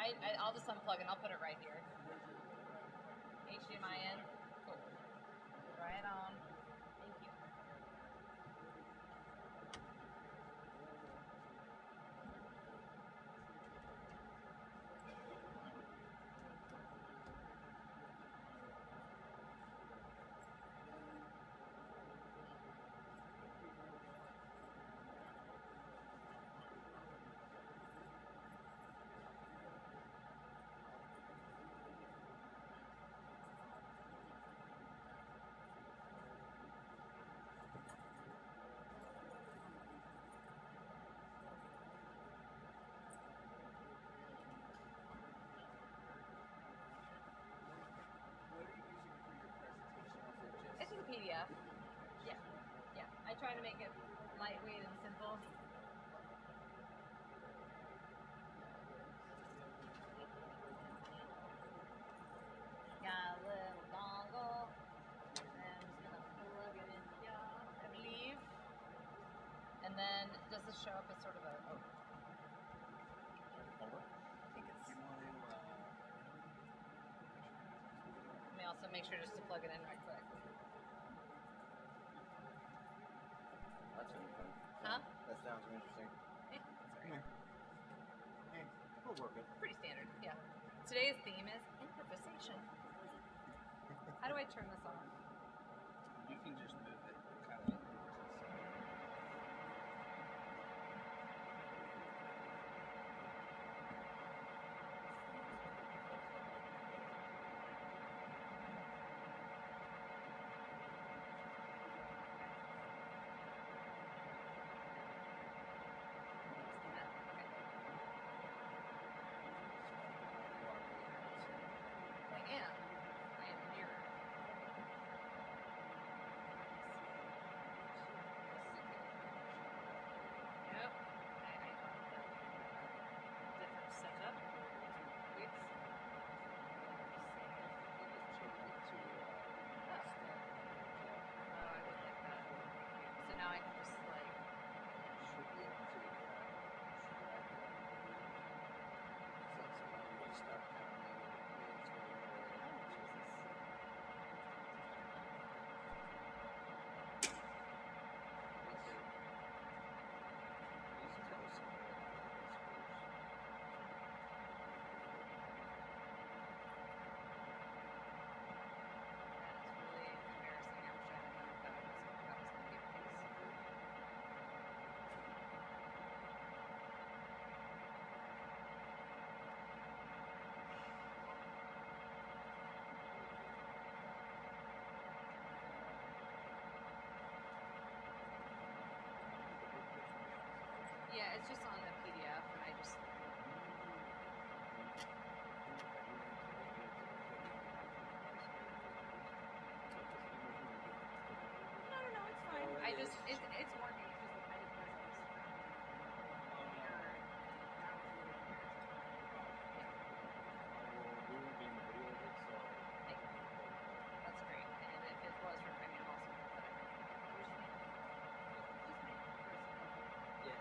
I'll just unplug and I'll put it right here. HDMI in. Cool. Right on. Thank you. It's just a PDF. Yeah, yeah. I try to make it lightweight and simple. Got a little dongle, and I'm just gonna plug it in here, I believe. And then, does this show up as sort of a? Oh. I think it's. Let me also make sure just to plug it in right quick. That's really fun. Huh? That sounds interesting. Sorry. Hey, we'll work it. Pretty standard, yeah. Today's theme is improvisation. How do I turn this off? You can just move it kind of. I am here. Yep. Different setup. Oops. Oh, I would like that. So now I can just like. Yeah, it's just on the PDF, and I just. No, it's fine. It's working. It's just I didn't press this. That's great. And if it was for premium, also put that in. Yeah.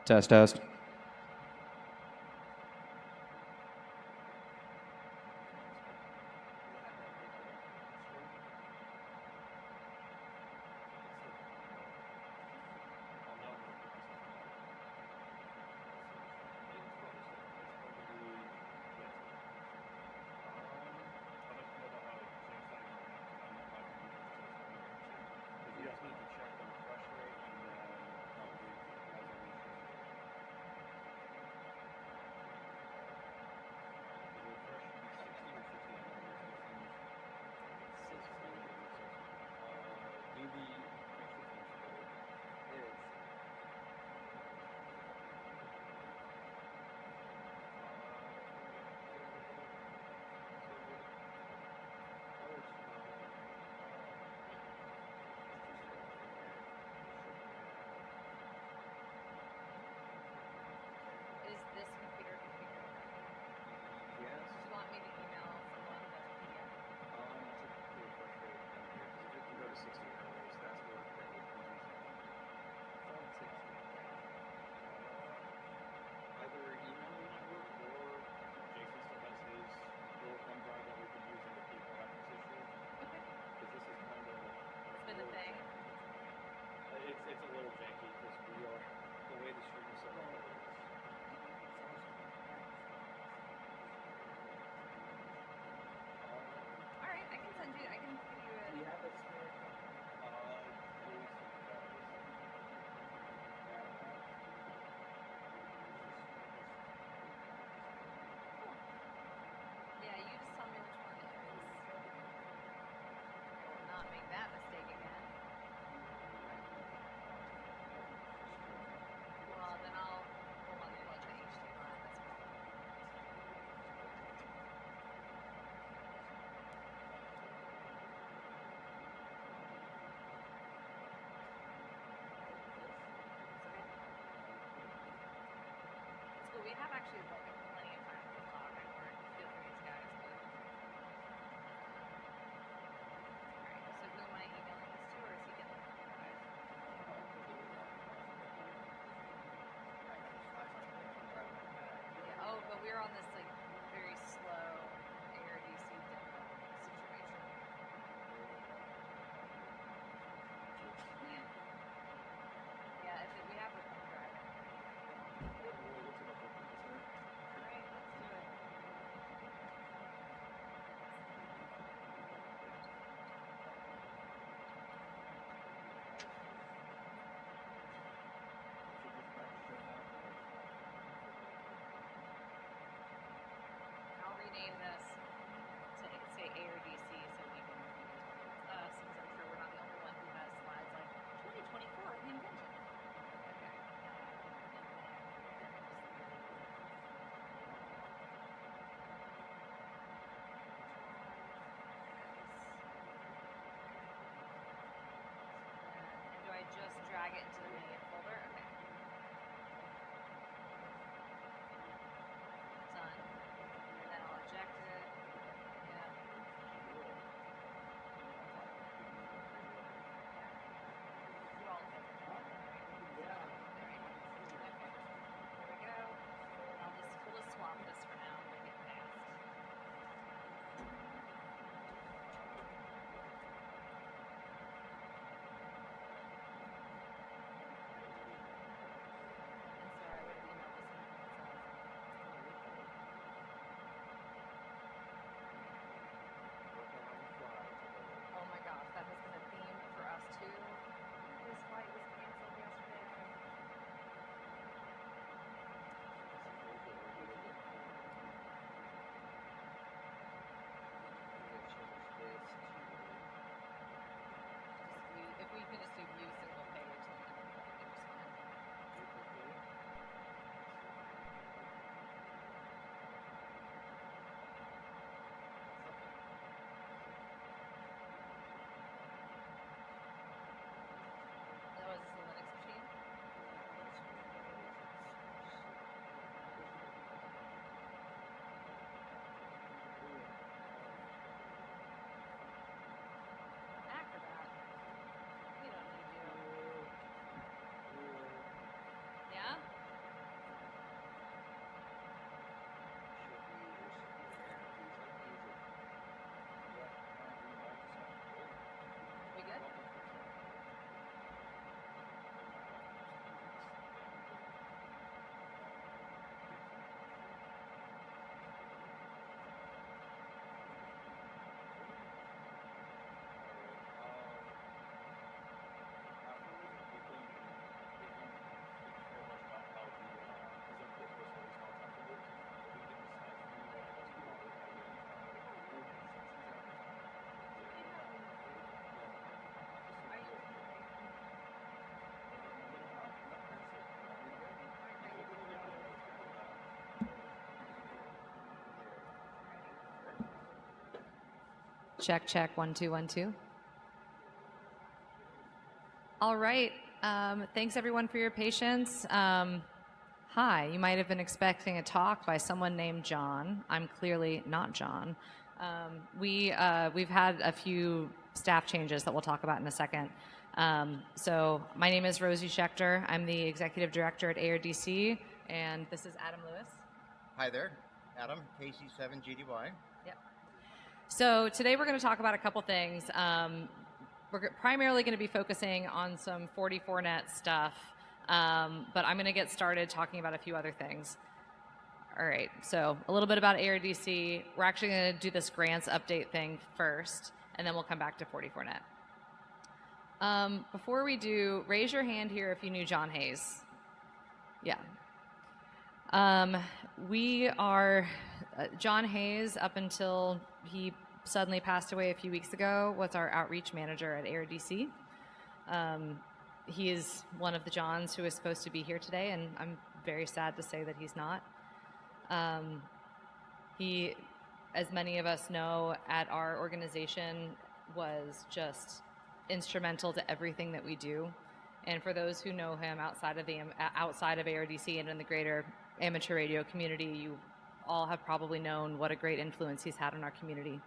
Test, test. Is this computer configured? Yes. Do you want me to email someone the PDF? Typically a fresh rate down here, because if it can go to 60 hours, that's what that would be using. Phone 60. Either email might work, or Jason still has his little thumb drive that we could use in the Pico acquisition. Okay. Because this is kind of It's been a thing. It's a little janky because we are the way the stream is set up. All right, I can send you. I can give you a. Do you have a spare? Yeah, you just tell me which one it is. I will not make that mistake again. Well, then I'll hold on to plug the HDMI. That's fine. It's cool. We have actually like plenty of time to talk. I work feel for these guys, but alright. So who am I emailing this to, or is he getting the drive? Yeah. Oh, but we're on this like very slow ARDC demo situation. Yeah, if we have a thumb drive. Check, check, 1, 2, 1, 2. All right. Thanks everyone for your patience. Hi, you might have been expecting a talk by someone named John. I'm clearly not John. We've had a few staff changes that we'll talk about in a second. So my name is Rosie Schechter. I'm the executive director at ARDC, and this is Adam Lewis. Hi there, Adam, KC7GDY. Yep. So today we're going to talk about a couple things. We're primarily going to be focusing on some 44net stuff, but I'm going to get started talking about a few other things. All right, so a little bit about ARDC. We're actually going to do this grants update thing first, and then we'll come back to 44net. Before we do, raise your hand here if you knew John Hayes. Yeah. We are, John Hayes, up until he suddenly passed away a few weeks ago, was our outreach manager at ARDC. He is one of the Johns who is supposed to be here today, and I'm very sad to say that he's not. He, as many of us know, at our organization was just instrumental to everything that we do. And for those who know him outside of ARDC and in the greater amateur radio community, you all have probably known what a great influence he's had on our community.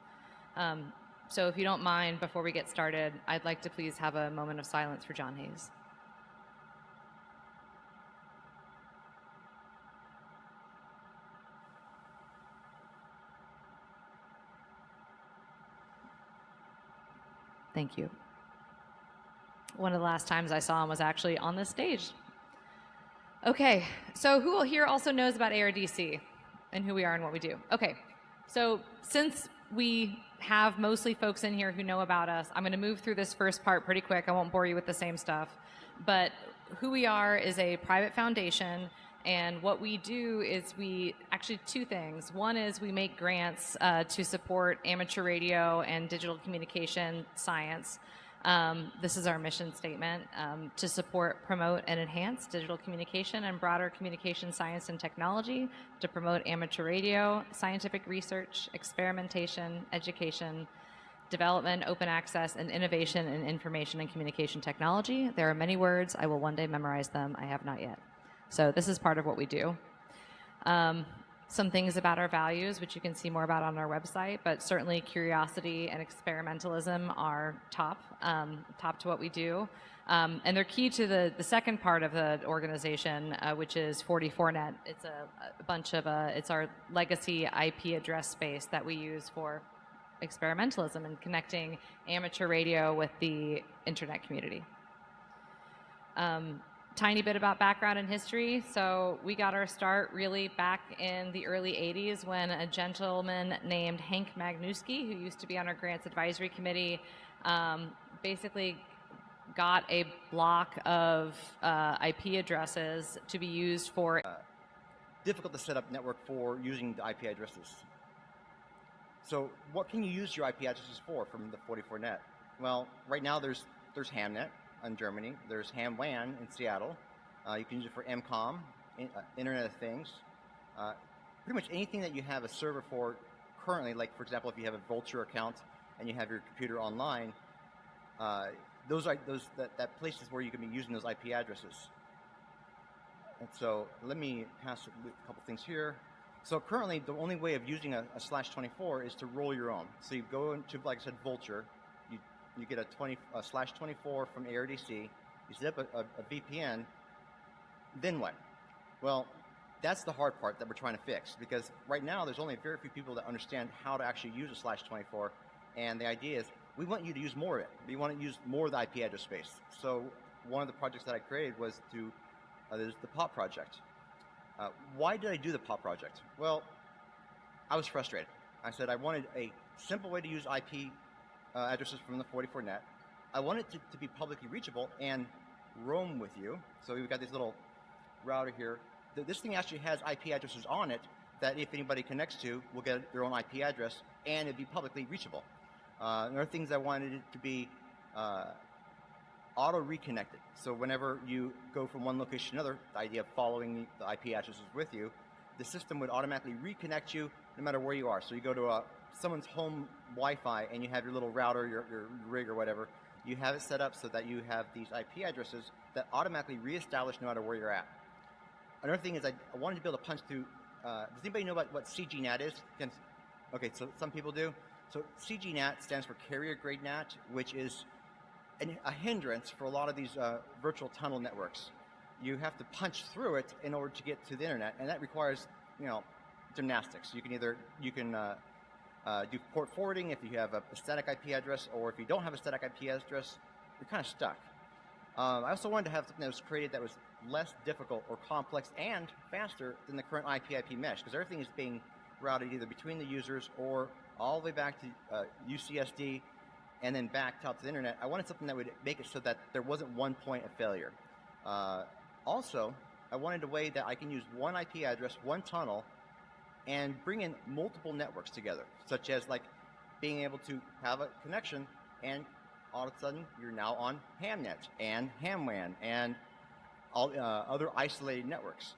So if you don't mind, before we get started, I'd like to please have a moment of silence for John Hayes. Thank you. One of the last times I saw him was actually on this stage. Okay, so who here also knows about ARDC and who we are and what we do? Okay, so since we have mostly folks in here who know about us, I'm going to move through this first part pretty quick. I won't bore you with the same stuff. But who we are is a private foundation, and what we do is actually two things. One is we make grants to support amateur radio and digital communication science. This is our mission statement, to support, promote, and enhance digital communication and broader communication science and technology, to promote amateur radio, scientific research, experimentation, education, development, open access, and innovation in information and communication technology. There are many words. I will one day memorize them. I have not yet. So this is part of what we do. Some things about our values, which you can see more about on our website, but certainly curiosity and experimentalism are top to what we do. And they're key to the second part of the organization, which is 44net. It's a bunch of, it's our legacy IP address space that we use for experimentalism and connecting amateur radio with the internet community. Tiny bit about background and history. So we got our start really back in the early 80s when a gentleman named Hank Magnuski, who used to be on our grants advisory committee, basically got a block of IP addresses to be used for difficult to set up network for using the IP addresses. So what can you use your IP addresses for from the 44net? Well, right now there's Hamnet in Germany. There's HamWAN in Seattle. You can use it for MCOM, Internet of Things. Pretty much anything that you have a server for currently, like for example, if you have a Vulture account and you have your computer online, that places where you can be using those IP addresses. And so let me pass a couple things here. So currently, the only way of using a /24 is to roll your own. So you go into, like I said, Vulture. You get a /24 from ARDC. You set up a VPN. Then what? Well, that's the hard part that we're trying to fix, because right now there's only very few people that understand how to actually use a /24. And the idea is we want you to use more of it. We want to use more of the IP address space. So one of the projects that I created was there's the POP project. Why did I do the POP project? Well, I was frustrated. I said I wanted a simple way to use IP addresses from the 44net. I wanted it to be publicly reachable and roam with you. So we've got this little router here. This thing actually has IP addresses on it that if anybody connects to, will get their own IP address and it'd be publicly reachable. There are things I wanted it to be auto-reconnected. So whenever you go from one location to another, the idea of following the IP addresses with you, the system would automatically reconnect you no matter where you are. So you go to someone's home Wi-Fi and you have your little router, your rig or whatever. You have it set up so that you have these IP addresses that automatically reestablish no matter where you're at. Another thing is I wanted to be able to punch through. Does anybody know what CGNAT is? Okay, so some people do. So CGNAT stands for Carrier Grade NAT, which is a hindrance for a lot of these virtual tunnel networks. You have to punch through it in order to get to the internet, and that requires, gymnastics. You can either do port forwarding if you have a static IP address, or if you don't have a static IP address, you're kind of stuck. I also wanted to have something that was created that was less difficult or complex and faster than the current IP-IP mesh, because everything is being routed either between the users or all the way back to UCSD and then back out to the internet. I wanted something that would make it so that there wasn't one point of failure. Also, I wanted a way that I can use one IP address, one tunnel, and bring in multiple networks together, such as like being able to have a connection and all of a sudden you're now on Hamnet and Hamwan and all other isolated networks.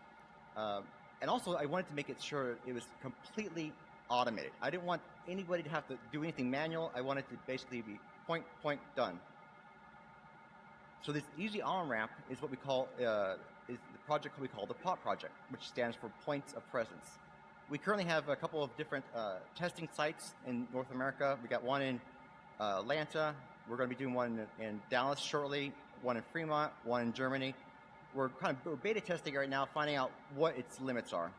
And also I wanted to make it sure it was completely automated. I didn't want anybody to have to do anything manual. I wanted to basically be point, done. So this easy on-ramp is what we call, is the project we call the POP project, which stands for Points of Presence. We currently have a couple of different testing sites in North America. We got one in Atlanta. We're going to be doing one in Dallas shortly, one in Fremont, one in Germany. We're beta testing right now, finding out what its limits are.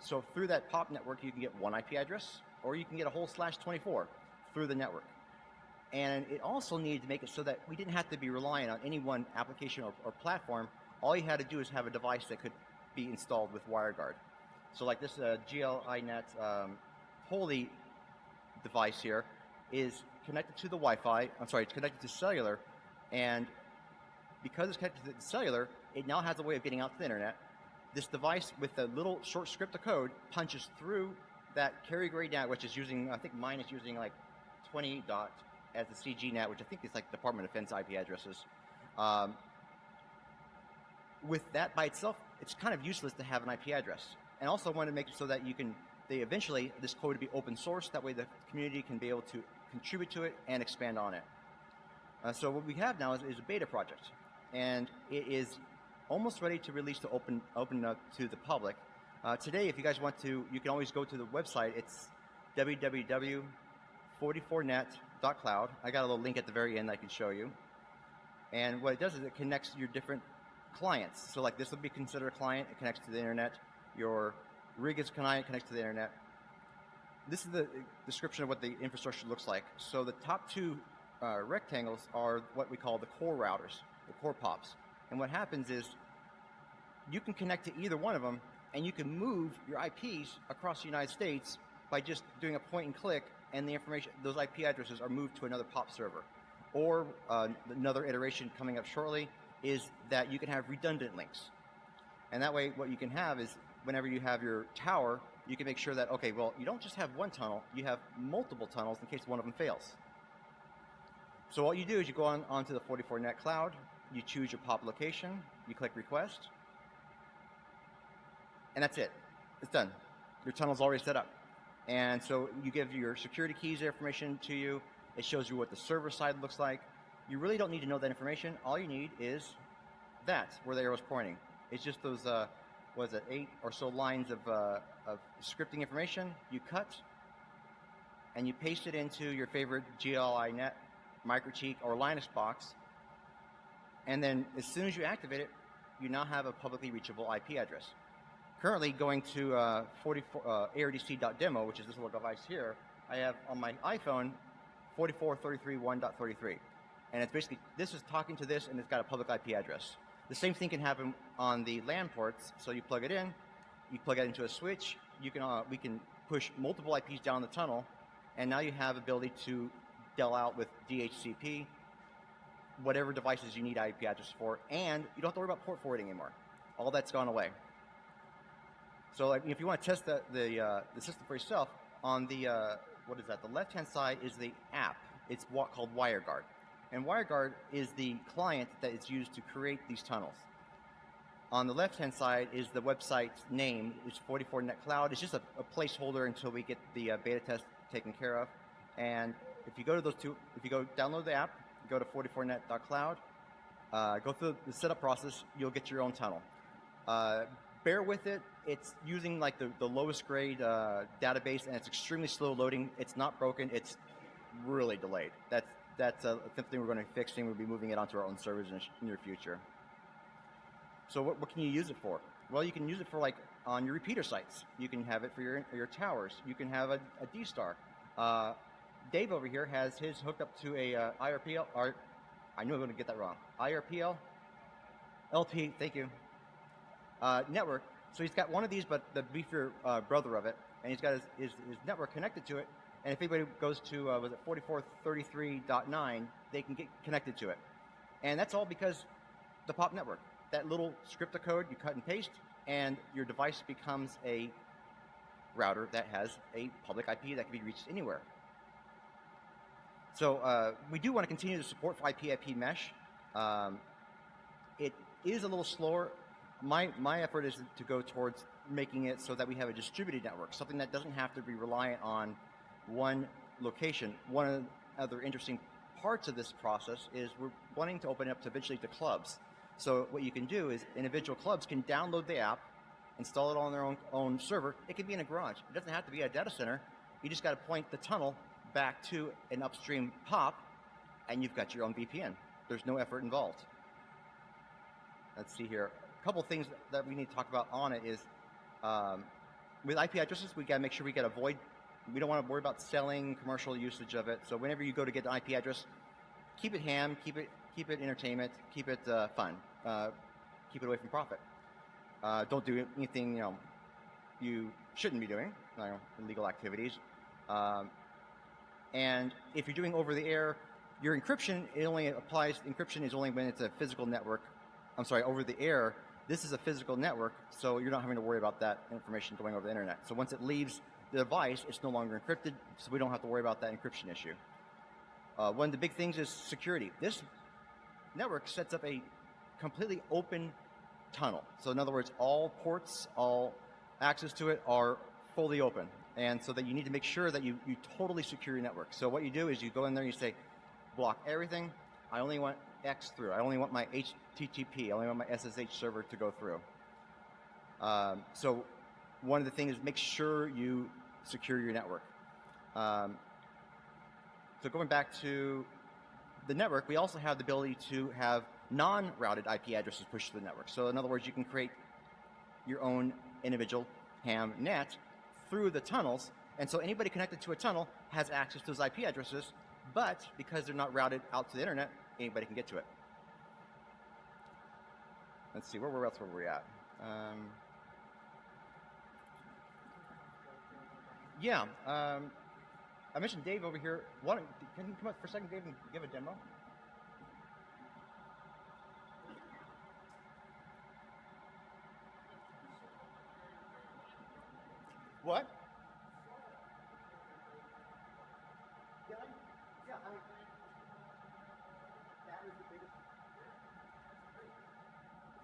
So through that POP network, you can get one IP address, or you can get a whole /24 through the network. And it also needed to make it so that we didn't have to be relying on any one application or platform. All you had to do is have a device that could be installed with WireGuard. So like this GLINet Holy device here is connected to the Wi-Fi. I'm sorry, it's connected to cellular, and because it's connected to the cellular, it now has a way of getting out to the internet. This device with a little short script of code punches through that carrier grade NAT, which is using, I think mine is using like 20 dot as the CGNAT, which I think is like Department of Defense IP addresses. With that by itself, it's kind of useless to have an IP address. And also I wanted to make it so that eventually this code would be open source. That way the community can be able to contribute to it and expand on it. So what we have now is a beta project, and it is almost ready to release to open up to the public. Today, if you guys want to, you can always go to the website. It's www.44net.cloud. I got a little link at the very end I can show you. And what it does is it connects your different clients. So like this would be considered a client. It connects to the internet. Your rig is a client, connects to the internet. This is the description of what the infrastructure looks like. So the top two rectangles are what we call the core routers, the core POPs. And what happens is you can connect to either one of them, and you can move your IPs across the United States by just doing a point and click, and the information, those IP addresses are moved to another POP server. Or another iteration coming up shortly is that you can have redundant links. And that way what you can have is whenever you have your tower, you can make sure that, okay, well, you don't just have one tunnel, you have multiple tunnels in case one of them fails. So what you do is you go onto the 44net cloud, you choose your POP location, you click request, and that's it. It's done. Your tunnel's already set up. And so you give your security keys information to you. It shows you what the server side looks like. You really don't need to know that information. All you need is that, where the arrow's pointing. It's just those, 8 or so lines of scripting information. You cut, and you paste it into your favorite GLINet, MicroCheek, or Linux box. And then as soon as you activate it, you now have a publicly reachable IP address. Currently going to ARDC.demo, which is this little device here, I have on my iPhone 44.33.1.33. And it's basically, this is talking to this, and it's got a public IP address. The same thing can happen on the LAN ports. So you plug it in, you plug it into a switch, you can, we can push multiple IPs down the tunnel, and now you have ability to deal out with DHCP, whatever devices you need IP address for, and you don't have to worry about port forwarding anymore. All that's gone away. So if you want to test the system for yourself, on the, what is that, the left-hand side is the app. It's called WireGuard. And WireGuard is the client that is used to create these tunnels. On the left-hand side is the website's name. It's 44net Cloud. It's just a placeholder until we get the beta test taken care of. And if you go to those two, if you go download the app, go to 44net.cloud, go through the setup process, you'll get your own tunnel. Bear with it. It's using like the lowest grade database, and it's extremely slow loading. It's not broken. It's really delayed. That's something we're going to be fixing. We'll be moving it onto our own servers in the near future. So what can you use it for? Well, you can use it for like on your repeater sites. You can have it for your towers. You can have a D-Star. Dave over here has his hooked up to a IRPL, or I knew I was going to get that wrong. IRPL? LP, thank you. Network. So he's got one of these, but the beefier brother of it, and he's got his network connected to it. And if anybody goes to, was it 4433.9, they can get connected to it. And that's all because the POP network. That little script of code you cut and paste, and your device becomes a router that has a public IP that can be reached anywhere. So we do want to continue to support for IP mesh. It is a little slower. My effort is to go towards making it so that we have a distributed network, something that doesn't have to be reliant on one location. One of the other interesting parts of this process is we're wanting to open it up to eventually to clubs. So what you can do is individual clubs can download the app, install it on their own server. It can be in a garage. It doesn't have to be a data center. You just got to point the tunnel back to an upstream POP, and you've got your own VPN. There's no effort involved. Let's see here. A couple things that we need to talk about on it is with IP addresses, we got to make sure we got to avoid. We don't want to worry about selling commercial usage of it. So whenever you go to get an IP address, keep it ham, keep it entertainment, keep it fun, keep it away from profit. Don't do anything you shouldn't be doing, illegal activities. And if you're doing over the air, your encryption, it only applies. Encryption is only when it's a physical network. I'm sorry, over the air. This is a physical network, so you're not having to worry about that information going over the internet. So once it leaves the device, it's no longer encrypted, so we don't have to worry about that encryption issue. One of the big things is security. This network sets up a completely open tunnel. So in other words, all ports, all access to it are fully open. And so that you need to make sure that you totally secure your network. So what you do is you go in there and you say, block everything. I only want X through. I only want my HTTP. I only want my SSH server to go through. So one of the things is make sure you secure your network. So going back to the network, we also have the ability to have non-routed IP addresses pushed to the network. So in other words, you can create your own individual ham net through the tunnels, and so anybody connected to a tunnel has access to those IP addresses, but because they're not routed out to the internet, anybody can get to it. Let's see, where else were we at? I mentioned Dave over here. Can you come up for a second, Dave, and give a demo? What?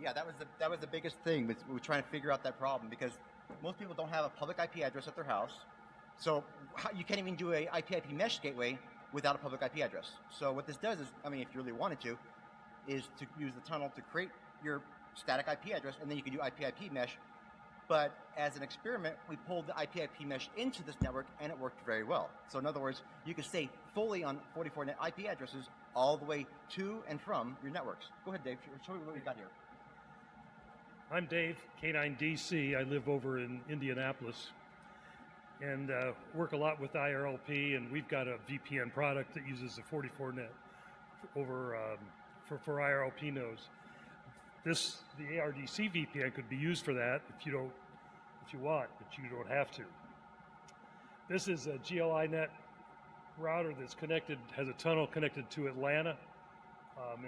Yeah, that was the biggest thing. We're trying to figure out that problem because most people don't have a public IP address at their house. So you can't even do a IP mesh gateway without a public IP address. So what this does is, I mean, if you really wanted to, is to use the tunnel to create your static IP address, and then you can do IP mesh. But as an experiment, we pulled the IP mesh into this network, and it worked very well. So in other words, you can stay fully on 44net IP addresses all the way to and from your networks. Go ahead, Dave. Show me what we got here. I'm Dave, K9DC. I live over in Indianapolis and work a lot with IRLP, and we've got a VPN product that uses a 44net over for IRLP nodes. The ARDC VPN could be used for that if you want, but you don't have to. This is a GLINet router that's connected, has a tunnel connected to Atlanta,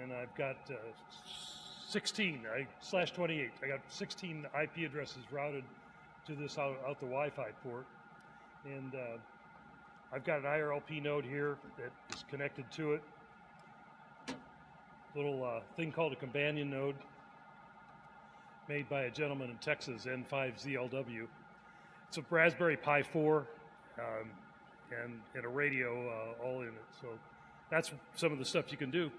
and I've got 28. I got 16 IP addresses routed to this out the Wi-Fi port, and I've got an IRLP node here that is connected to it. Little thing called a companion node. made by a gentleman in Texas, N5ZLW. It's a Raspberry Pi 4 and a radio all in it. So that's some of the stuff you can do.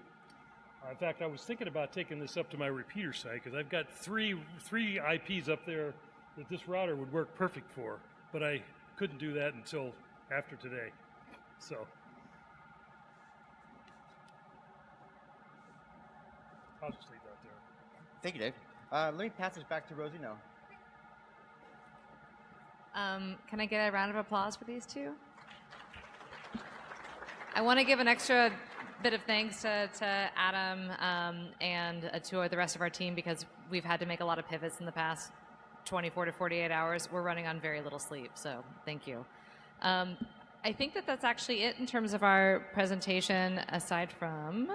In fact, I was thinking about taking this up to my repeater site because I've got three IPs up there that this router would work perfect for, but I couldn't do that until after today. So I'll just leave that there. Thank you, Dave. Let me pass this back to Rosie now. Can I get a round of applause for these two? I want to give an extra bit of thanks to Adam and to the rest of our team because we've had to make a lot of pivots in the past 24 to 48 hours. We're running on very little sleep, so thank you. I think that's actually it in terms of our presentation, aside from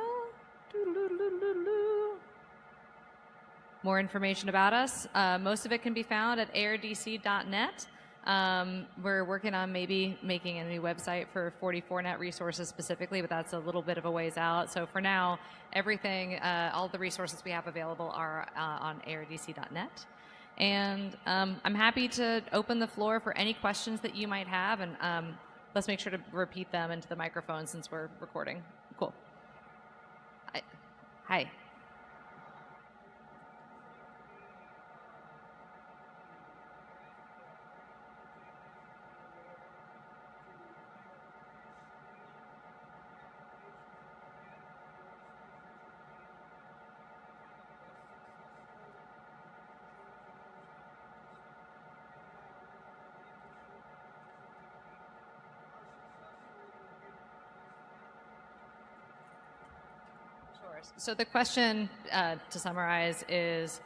more information about us. Most of it can be found at ardc.net. We're working on maybe making a new website for 44net resources specifically, but that's a little bit of a ways out. So for now, everything, all the resources we have available are on ardc.net. And I'm happy to open the floor for any questions that you might have, and let's make sure to repeat them into the microphone since we're recording. Cool. Hi. So the question, to summarize, is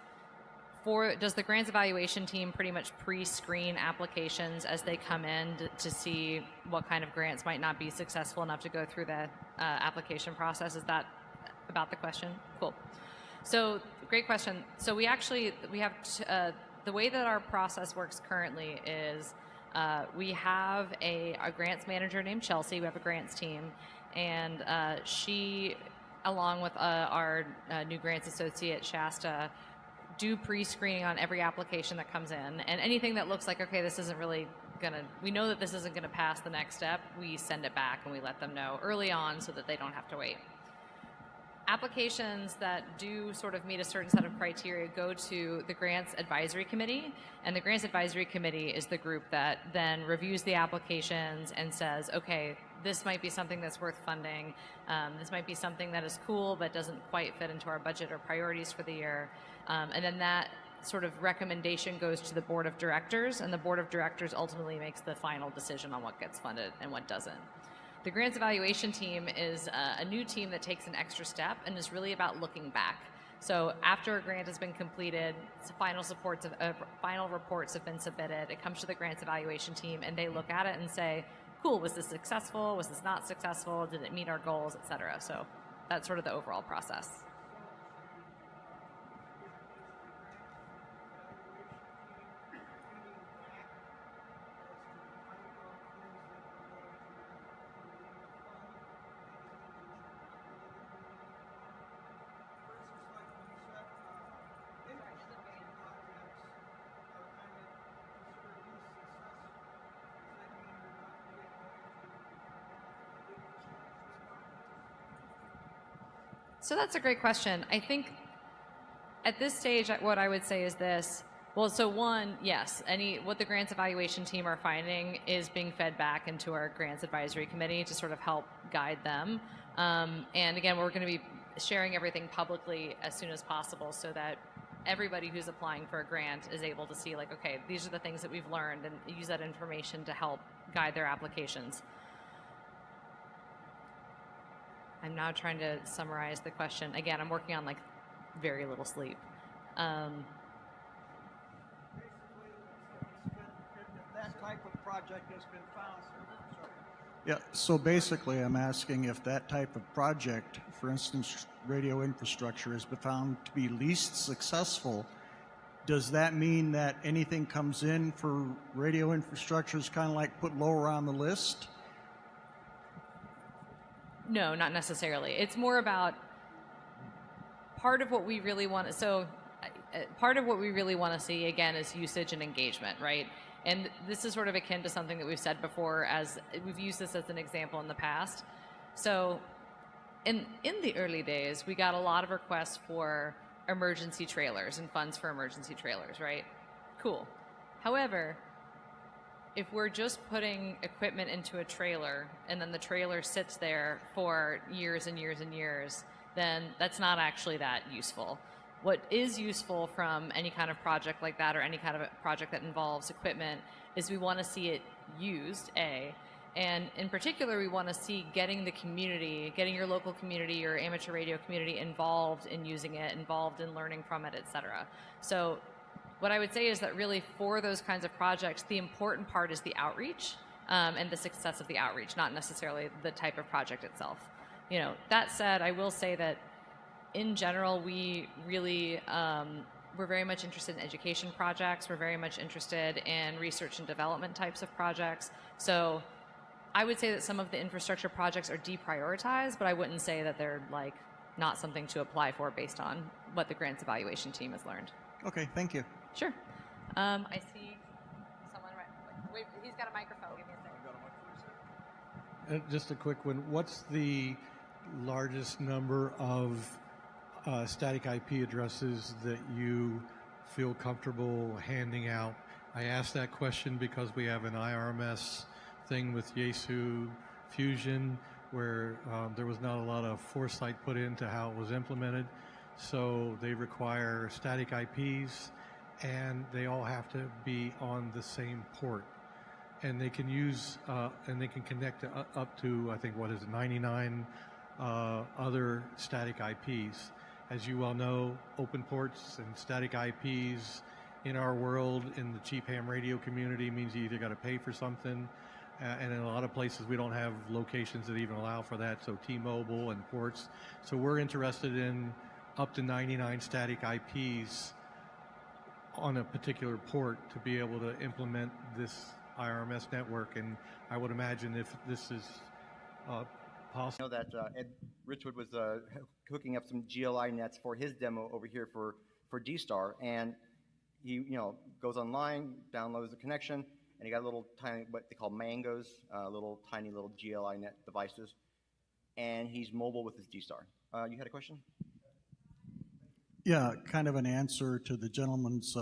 does the grants evaluation team pretty much pre-screen applications as they come in to see what kind of grants might not be successful enough to go through the application process? Is that about the question? Cool. So great question. So we have the way that our process works currently is we have a grants manager named Chelsea. We have a grants team, and she, along with our new grants associate, Shasta, do pre-screening on every application that comes in. And anything that looks like, okay, this isn't really we know that this isn't gonna pass the next step, we send it back and we let them know early on so that they don't have to wait. Applications that do sort of meet a certain set of criteria go to the Grants Advisory Committee, and the Grants Advisory Committee is the group that then reviews the applications and says, okay, this might be something that's worth funding, this might be something that is cool but doesn't quite fit into our budget or priorities for the year, and then that sort of recommendation goes to the Board of Directors, and the Board of Directors ultimately makes the final decision on what gets funded and what doesn't. The Grants Evaluation Team is a new team that takes an extra step and is really about looking back. So after a grant has been completed, final reports have been submitted, it comes to the Grants Evaluation Team and they look at it and say, cool, was this successful? Was this not successful? Did it meet our goals, et cetera? So that's sort of the overall process. So that's a great question. I think at this stage, what I would say is this. Well, so one, yes, what the Grants Evaluation Team are finding is being fed back into our Grants Advisory Committee to sort of help guide them. And again, we're going to be sharing everything publicly as soon as possible so that everybody who's applying for a grant is able to see, like, okay, these are the things that we've learned, and use that information to help guide their applications. I'm now trying to summarize the question. Again, I'm working on like very little sleep. That type of project has been found. Yeah, so basically I'm asking if that type of project, for instance, radio infrastructure, has been found to be least successful, does that mean that anything comes in for radio infrastructure is kind of like put lower on the list? No, not necessarily. It's more about part of what we really want. So part of what we really want to see, again, is usage and engagement, right? And this is sort of akin to something that we've said before, as we've used this as an example in the past. So in the early days, we got a lot of requests for emergency trailers and funds for emergency trailers, right? Cool. However, if we're just putting equipment into a trailer and then the trailer sits there for years and years and years, then that's not actually that useful. What is useful from any kind of project like that, or any kind of a project that involves equipment, is we want to see it used, A, and in particular we want to see getting the community, getting your local community, your amateur radio community involved in using it, involved in learning from it, etc. So what I would say is that really for those kinds of projects, the important part is the outreach and the success of the outreach, not necessarily the type of project itself. You know, that said, I will say that in general, we really, we're very much interested in education projects. We're very much interested in research and development types of projects. So I would say that some of the infrastructure projects are deprioritized, but I wouldn't say that they're like not something to apply for based on what the grants evaluation team has learned. Okay, thank you. Sure. I see someone right. Wait, he's got a microphone. Give me a second. Just a quick one. What's the largest number of static IP addresses that you feel comfortable handing out? I asked that question because we have an IRMS thing with Yaesu Fusion where there was not a lot of foresight put into how it was implemented. So they require static IPs, and they all have to be on the same port. And they can use, and they can connect to, up to, I think, what is it, 99 other static IPs. As you well know, open ports and static IPs in our world, in the cheap ham radio community, means you either got to pay for something, and in a lot of places we don't have locations that even allow for that, so T-Mobile and ports. So we're interested in up to 99 static IPs on a particular port to be able to implement this IRMS network, and I would imagine if this is possible. I know that Ed Richwood was hooking up some GLI nets for his demo over here for D-Star, and he goes online, downloads the connection, and he got little tiny, what they call Mangos, little tiny little GLI net devices, and he's mobile with his D-Star. You had a question? Yeah, kind of an answer to the gentleman's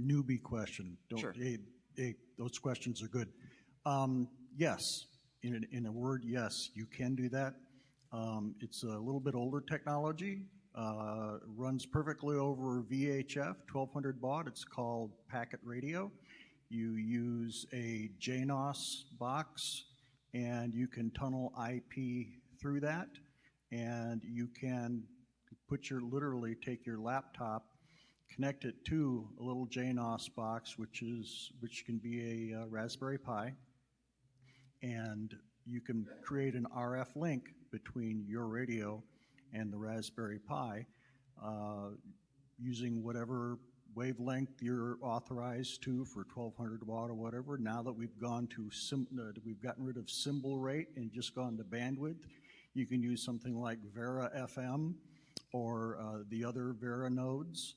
newbie question. Sure. Those questions are good. Yes, in a word, yes, you can do that. It's a little bit older technology. Runs perfectly over VHF, 1200 baud. It's called packet radio. You use a JNOS box, and you can tunnel IP through that, and you can literally take your laptop, connect it to a little JNOS box, which can be a Raspberry Pi, and you can create an RF link between your radio and the Raspberry Pi using whatever wavelength you're authorized to for 1200 watt or whatever. Now that we've gone to we've gotten rid of symbol rate and just gone to bandwidth, you can use something like Vera FM or the other Vera nodes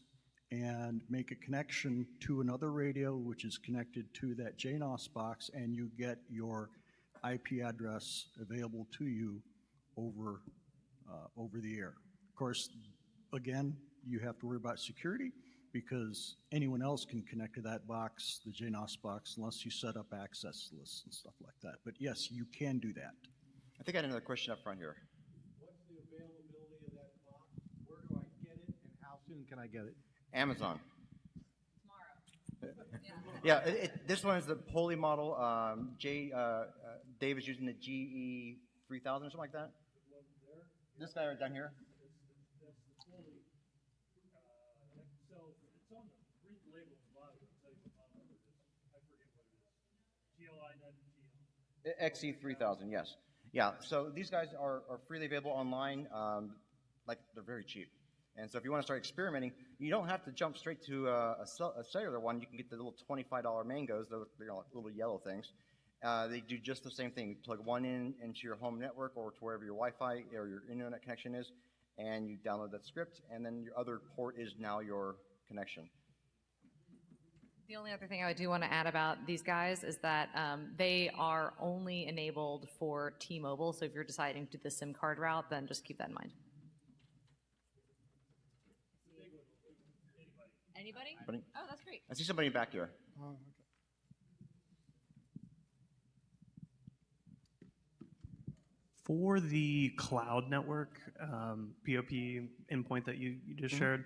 and make a connection to another radio which is connected to that JNOS box, and you get your IP address available to you over the air. Of course, again, you have to worry about security because anyone else can connect to that box, the JNOS box, unless you set up access lists and stuff like that. But yes, you can do that. I think I had another question up front here. What's the availability of that box? Where do I get it, and how soon can I get it? Amazon. Yeah, this one is the Poly model. Dave is using the GE3000 or something like that. This guy right down here. XE3000, yes. Yeah, so these guys are freely available online. Like, they're very cheap. And so if you want to start experimenting, you don't have to jump straight to a cellular one. You can get the little $25 Mangos, those little yellow things. They do just the same thing. You plug one into your home network or to wherever your Wi-Fi or your internet connection is, and you download that script, and then your other port is now your connection. The only other thing I do want to add about these guys is that they are only enabled for T-Mobile. So if you're deciding to do the SIM card route, then just keep that in mind. Anybody? Oh, that's great. I see somebody back there. Oh, okay. For the cloud network, POP endpoint that you just shared,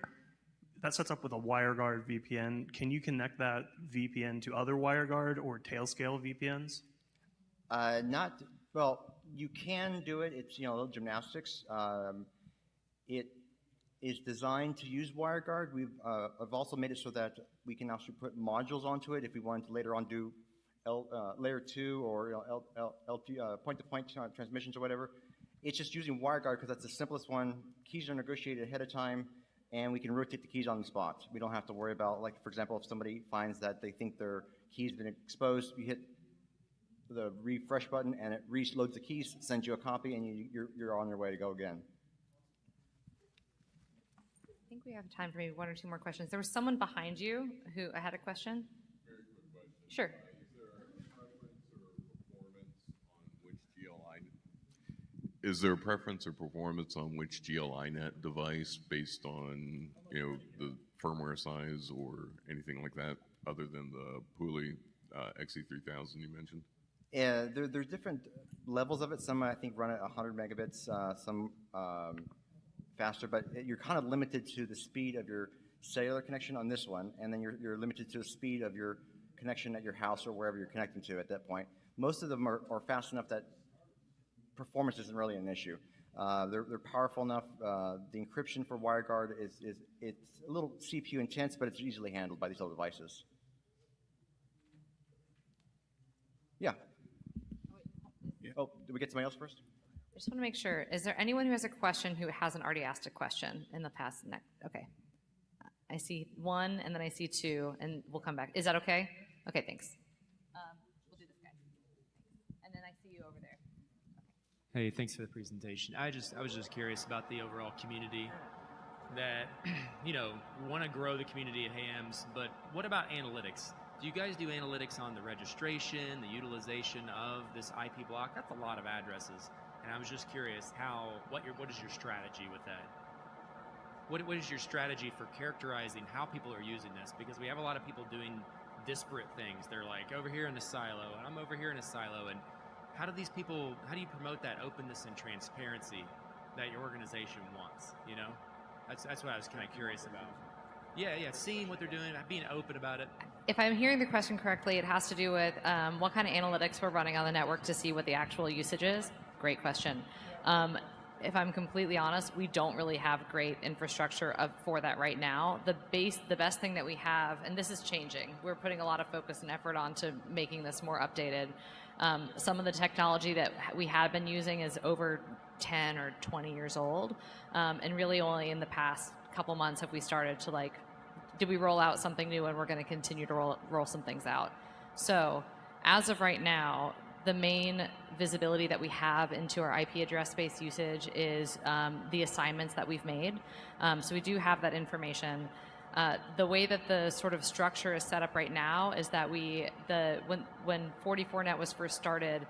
that sets up with a WireGuard VPN. Can you connect that VPN to other WireGuard or Tailscale VPNs? Not, well, you can do it. It's, little gymnastics. It is designed to use WireGuard. I've also made it so that we can actually put modules onto it if we wanted to later on do layer 2 or point-to-point transmissions or whatever. It's just using WireGuard because that's the simplest one. Keys are negotiated ahead of time, and we can rotate the keys on the spot. We don't have to worry about, like, for example, if somebody finds that they think their key's been exposed, you hit the refresh button and it reloads the keys, sends you a copy, and you're on your way to go again. I think we have time for maybe one or two more questions. There was someone behind you who had a question. Very quick question. Sure. Is there a preference or performance on which GLI net device based on, the firmware size or anything like that, other than the Pooley XE3000 you mentioned? Yeah, there's different levels of it. Some I think run at 100 megabits, some faster, but you're kind of limited to the speed of your cellular connection on this one, and then you're limited to the speed of your connection at your house or wherever you're connecting to at that point. Most of them are fast enough that performance isn't really an issue. They're powerful enough. The encryption for WireGuard it's a little CPU intense, but it's easily handled by these other devices. Yeah. Oh, did we get somebody else first? I just want to make sure. Is there anyone who has a question who hasn't already asked a question in the past? Okay. I see one, and then I see two, and we'll come back. Is that okay? Okay, thanks. We'll do this guy. And then I see you over there. Hey, thanks for the presentation. I was just curious about the overall community that, want to grow the community at hams, but what about analytics? Do you guys do analytics on the registration, the utilization of this IP block? That's a lot of addresses, and I was just curious what is your strategy with that? What is your strategy for characterizing how people are using this? Because we have a lot of people doing disparate things. They're like over here in a silo, and I'm over here in a silo, and how do you promote that openness and transparency that your organization wants, That's what I was kind of curious about. Yeah, seeing what they're doing, being open about it. If I'm hearing the question correctly, it has to do with what kind of analytics we're running on the network to see what the actual usage is. Great question. If I'm completely honest, we don't really have great infrastructure for that right now. The best thing that we have, and this is changing, we're putting a lot of focus and effort onto making this more updated. Some of the technology that we had been using is over 10 or 20 years old, and really only in the past couple months have we started to did we roll out something new, and we're going to continue to roll some things out. So as of right now, the main visibility that we have into our IP address space usage is the assignments that we've made. So we do have that information. The way that the sort of structure is set up right now is that when 44net was first started,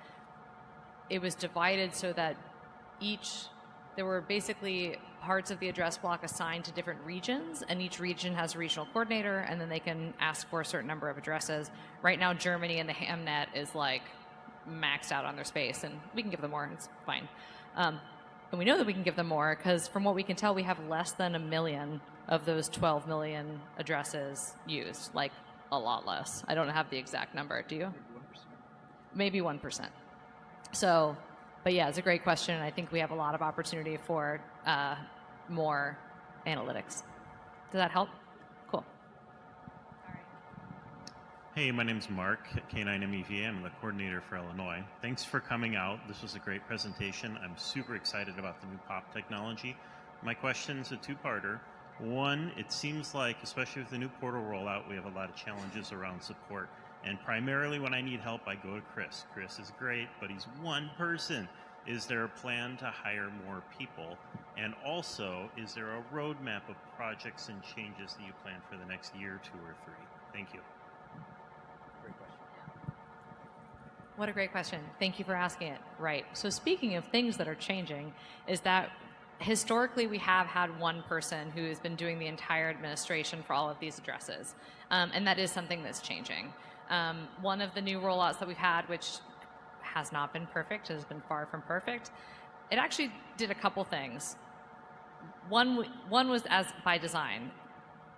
it was divided so that there were basically parts of the address block assigned to different regions, and each region has a regional coordinator, and then they can ask for a certain number of addresses. Right now, Germany and the Hamnet is maxed out on their space, and we can give them more. It's fine. And we know that we can give them more because from what we can tell, we have less than 1 million of those 12 million addresses used, a lot less. I don't have the exact number. Do you? Maybe 1%. So, but yeah, it's a great question, and I think we have a lot of opportunity for more analytics. Does that help? Cool. Hey, my name's Mark, K9MEVA. I'm the coordinator for Illinois. Thanks for coming out. This was a great presentation. I'm super excited about the new POP technology. My question's a two-parter. One, it seems like, especially with the new portal rollout, we have a lot of challenges around support. And primarily when I need help, I go to Chris. Chris is great, but he's one person. Is there a plan to hire more people? And also, is there a roadmap of projects and changes that you plan for the next year, 2 or 3? Thank you. Great question. What a great question. Thank you for asking it. Right. So speaking of things that are changing, is that historically we have had one person who has been doing the entire administration for all of these addresses. And that is something that's changing. One of the new rollouts that we've had, which has not been perfect, has been far from perfect, it actually did a couple things. One was as by design.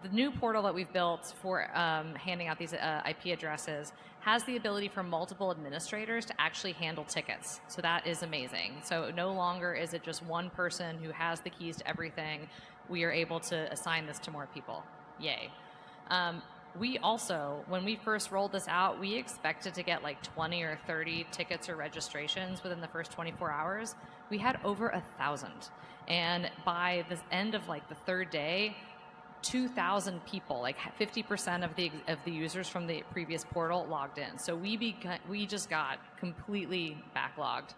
The new portal that we've built for handing out these IP addresses has the ability for multiple administrators to actually handle tickets. So that is amazing. So no longer is it just one person who has the keys to everything. We are able to assign this to more people. Yay. We also, when we first rolled this out, we expected to get like 20 or 30 tickets or registrations within the first 24 hours. We had over 1,000. And by the end of like the third day, 2,000 people, like 50% of the users from the previous portal logged in. So we just got completely backlogged,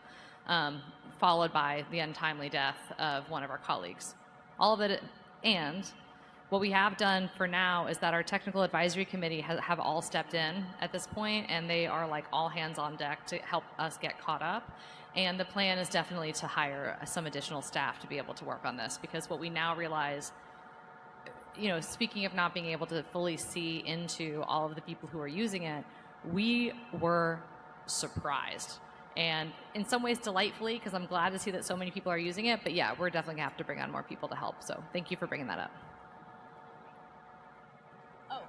followed by the untimely death of one of our colleagues. All of it, and what we have done for now is that our technical advisory committee have all stepped in at this point, and they are like all hands on deck to help us get caught up. And the plan is definitely to hire some additional staff to be able to work on this, because what we now realize, you know, speaking of not being able to fully see into all of the people who are using it, we were surprised. And in some ways delightfully, because I'm glad to see that so many people are using it. But yeah, we're definitely going to have to bring on more people to help. So thank you for bringing that up. Oh,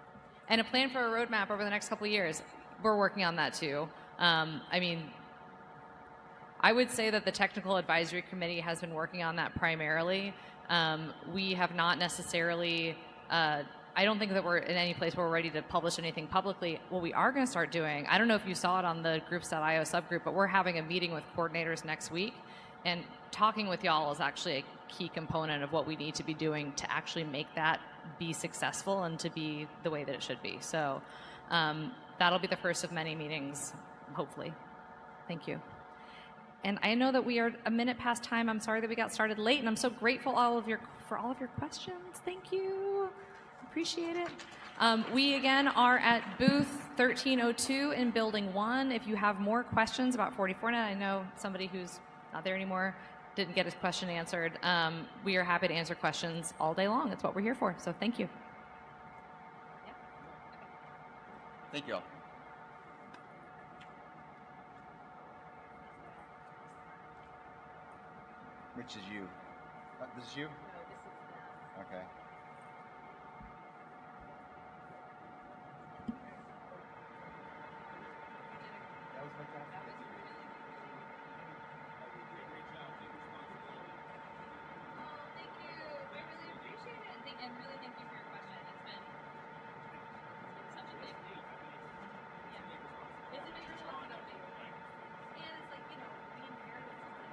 and a plan for a roadmap over the next couple of years. We're working on that too. I mean, I would say that the technical advisory committee has been working on that primarily. We have not necessarily, I don't think that we're in any place where we're ready to publish anything publicly. What we are going to start doing, I don't know if you saw it on the groups.io subgroup, but we're having a meeting with coordinators next week, and talking with y'all is actually a key component of what we need to be doing to actually make that be successful and to be the way that it should be. So that'll be the first of many meetings, hopefully. Thank you. And I know that we are a minute past time. I'm sorry that we got started late, and I'm so grateful for all of your questions. Thank you. Appreciate it. We, again, are at booth 1302 in Building 1. If you have more questions about 44net, I know somebody who's not there anymore didn't get his question answered. We are happy to answer questions all day long. That's what we're here for. So thank you. Thank you all. Which is you? This is you? No, this is okay. That was fantastic. Thank you. I really appreciate it. And really thank you for your question. It's been such a big deal. Yeah. It's a big responsibility. And it's like, you know, we inherited something.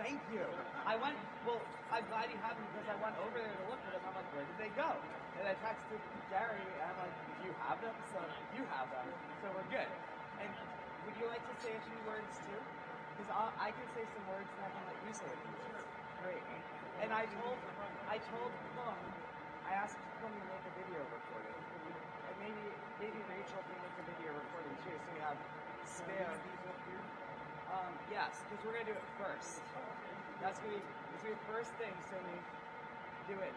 Thank you. Well, I'm glad you have them because I went over there to look at them. I'm like, where did they go? And I texted Gary, and I'm like, do you have them? So you have them. So we're good. And would you like to say a few words too? Because I can say some words and I can let you say a few words. Great. And I told Plum, I asked Plum to make a video recording. And maybe Rachel can make a video recording too, so we have spare. Yes, because we're gonna do it first. That's gonna be the first thing, so we do it.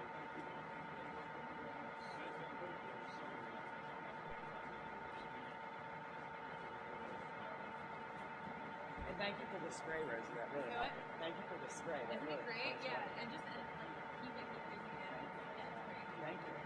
And thank you for the spray, Rosie. That really helped. Thank you for the spray. That Isn't really it great? helps. Yeah, and just keep it using it. Yeah, it's great. Thank you.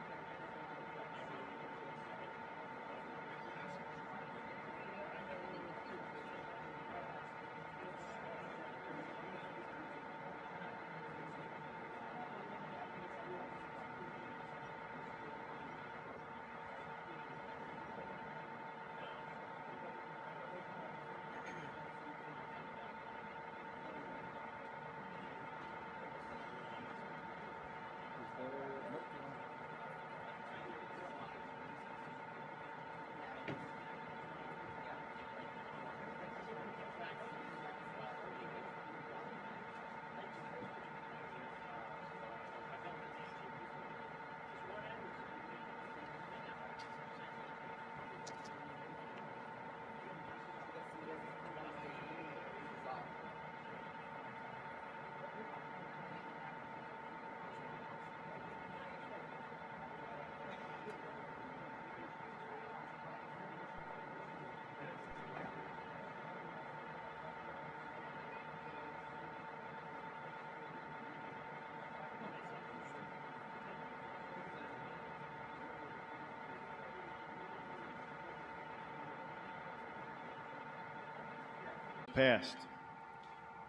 Past.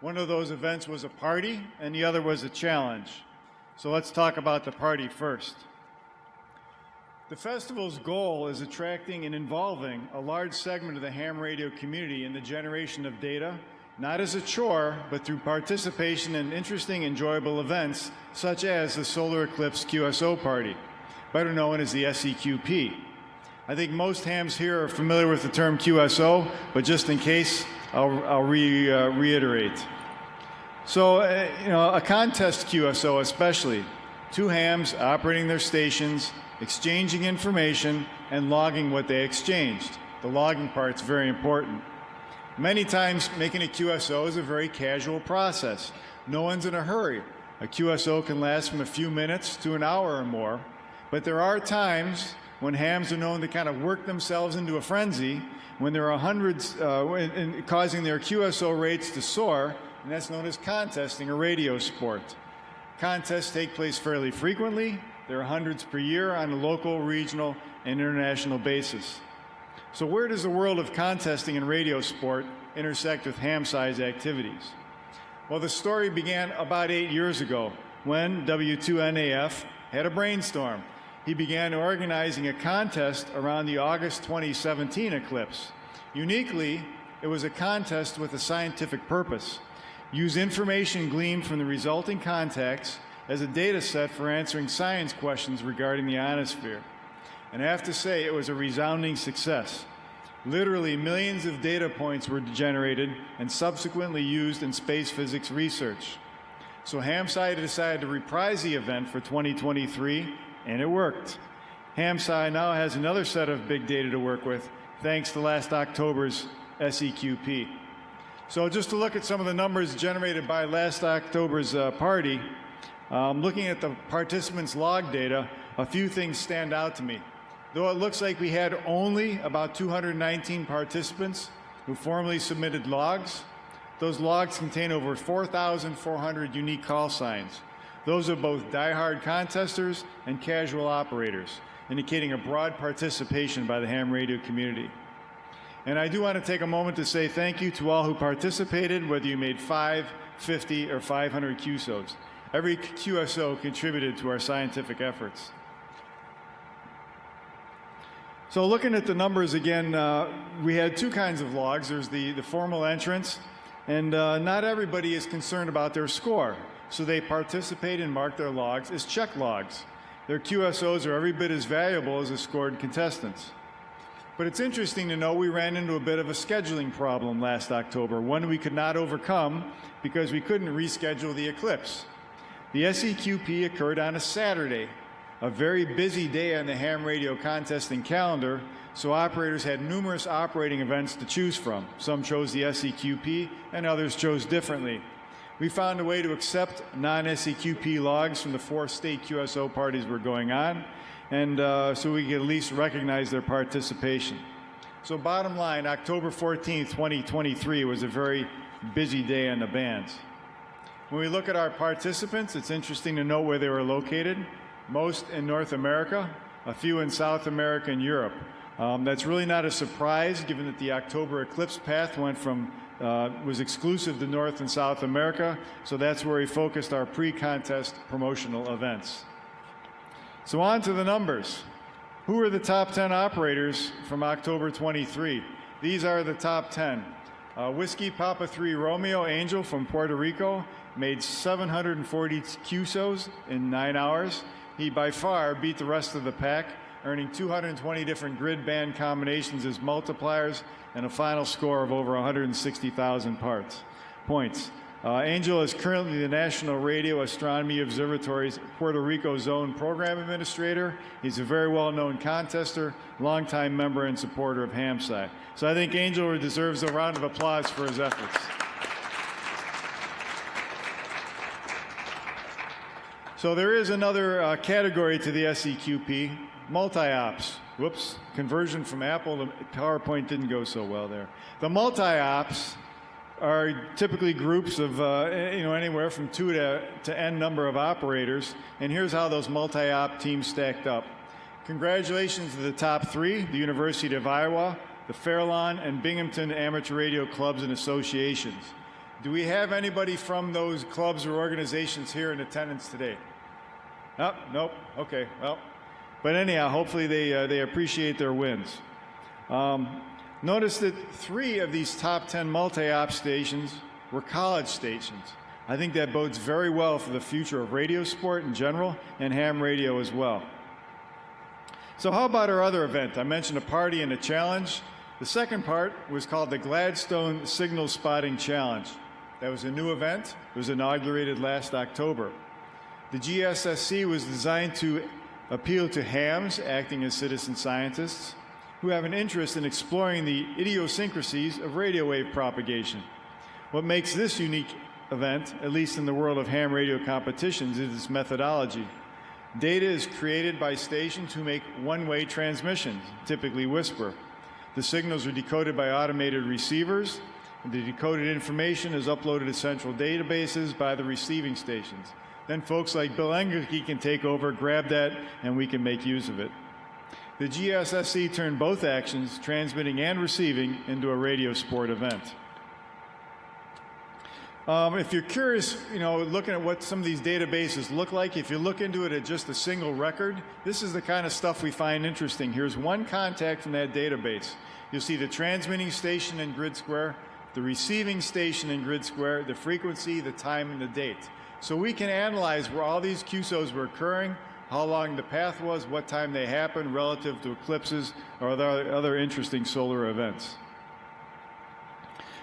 One of those events was a party and the other was a challenge. So let's talk about the party first. The festival's goal is attracting and involving a large segment of the ham radio community in the generation of data, not as a chore, but through participation in interesting, enjoyable events such as the Solar Eclipse QSO Party, better known as the SEQP. I think most hams here are familiar with the term QSO, but just in case, I'll reiterate. So, a contest QSO especially, two hams operating their stations, exchanging information, and logging what they exchanged. The logging part's very important. Many times, making a QSO is a very casual process. No one's in a hurry. A QSO can last from a few minutes to an hour or more, but there are times when hams are known to kind of work themselves into a frenzy, when there are hundreds, causing their QSO rates to soar, and that's known as contesting, a radio sport. Contests take place fairly frequently. There are hundreds per year on a local, regional, and international basis. So where does the world of contesting and radio sport intersect with ham-size activities? Well, the story began about 8 years ago when W2NAF had a brainstorm. He began organizing a contest around the August 2017 eclipse. Uniquely, it was a contest with a scientific purpose. Use information gleaned from the resulting contacts as a data set for answering science questions regarding the ionosphere. And I have to say, it was a resounding success. Literally millions of data points were generated and subsequently used in space physics research. So HamSci decided to reprise the event for 2023, and it worked. HamSci now has another set of big data to work with, thanks to last October's SEQP. So just to look at some of the numbers generated by last October's party, looking at the participants' log data, a few things stand out to me. Though it looks like we had only about 219 participants who formally submitted logs, those logs contain over 4,400 unique call signs. Those are both diehard contesters and casual operators, indicating a broad participation by the ham radio community. And I do want to take a moment to say thank you to all who participated, whether you made 5, 50, or 500 QSOs. Every QSO contributed to our scientific efforts. So looking at the numbers again, we had two kinds of logs. There's the formal entrants. And not everybody is concerned about their score, so they participate and mark their logs as check logs. Their QSOs are every bit as valuable as the scored contestants. But it's interesting to know we ran into a bit of a scheduling problem last October, one we could not overcome because we couldn't reschedule the Eclipse. The SEQP occurred on a Saturday, a very busy day on the ham radio contesting calendar, so operators had numerous operating events to choose from. Some chose the SEQP and others chose differently. We found a way to accept non-SEQP logs from the 4 state QSO parties were going on, and so we could at least recognize their participation. So bottom line, October 14th, 2023 was a very busy day on the bands. When we look at our participants, it's interesting to know where they were located. Most in North America, a few in South America and Europe. That's really not a surprise given that the October Eclipse path went from was exclusive to North and South America, so that's where we focused our pre-contest promotional events. So on to the numbers. Who are the top 10 operators from October 23? These are the top 10. Whiskey Papa 3 Romeo Angel from Puerto Rico made 740 QSOs in 9 hours. He by far beat the rest of the pack, earning 220 different grid band combinations as multipliers and a final score of over 160,000 points. Angel is currently the National Radio Astronomy Observatory's Puerto Rico Zone Program Administrator. He's a very well-known contester, longtime member and supporter of HamSci. So I think Angel deserves a round of applause for his efforts. So there is another category to the SEQP, multi-ops. Whoops, conversion from Apple to PowerPoint didn't go so well there. The multi-ops are typically groups of anywhere from 2 to n number of operators, and here's how those multi-op teams stacked up. Congratulations to the top 3, the University of Iowa, the Fairlawn and Binghamton Amateur Radio Clubs and Associations. Do we have anybody from those clubs or organizations here in attendance today? Oh, nope, okay, well. But anyhow, hopefully they appreciate their wins. Notice that 3 of these top 10 multi-op stations were college stations. I think that bodes very well for the future of radio sport in general and ham radio as well. So how about our other event? I mentioned a party and a challenge. The second part was called the Gladstone Signal Spotting Challenge. That was a new event. It was inaugurated last October. The GSSC was designed to appeal to hams acting as citizen scientists who have an interest in exploring the idiosyncrasies of radio wave propagation. What makes this unique event, at least in the world of ham radio competitions, is its methodology. Data is created by stations who make one-way transmissions, typically whisper. The signals are decoded by automated receivers, and the decoded information is uploaded to central databases by the receiving stations. Then folks like Bill Engelke can take over, grab that, and we can make use of it. The GSSC turned both actions, transmitting and receiving, into a radio sport event. If you're curious, looking at what some of these databases look like, if you look into it at just a single record, this is the kind of stuff we find interesting. Here's one contact from that database. You'll see the transmitting station in grid square, the receiving station in grid square, the frequency, the time, and the date. So we can analyze where all these QSOs were occurring, how long the path was, what time they happened relative to eclipses or other interesting solar events.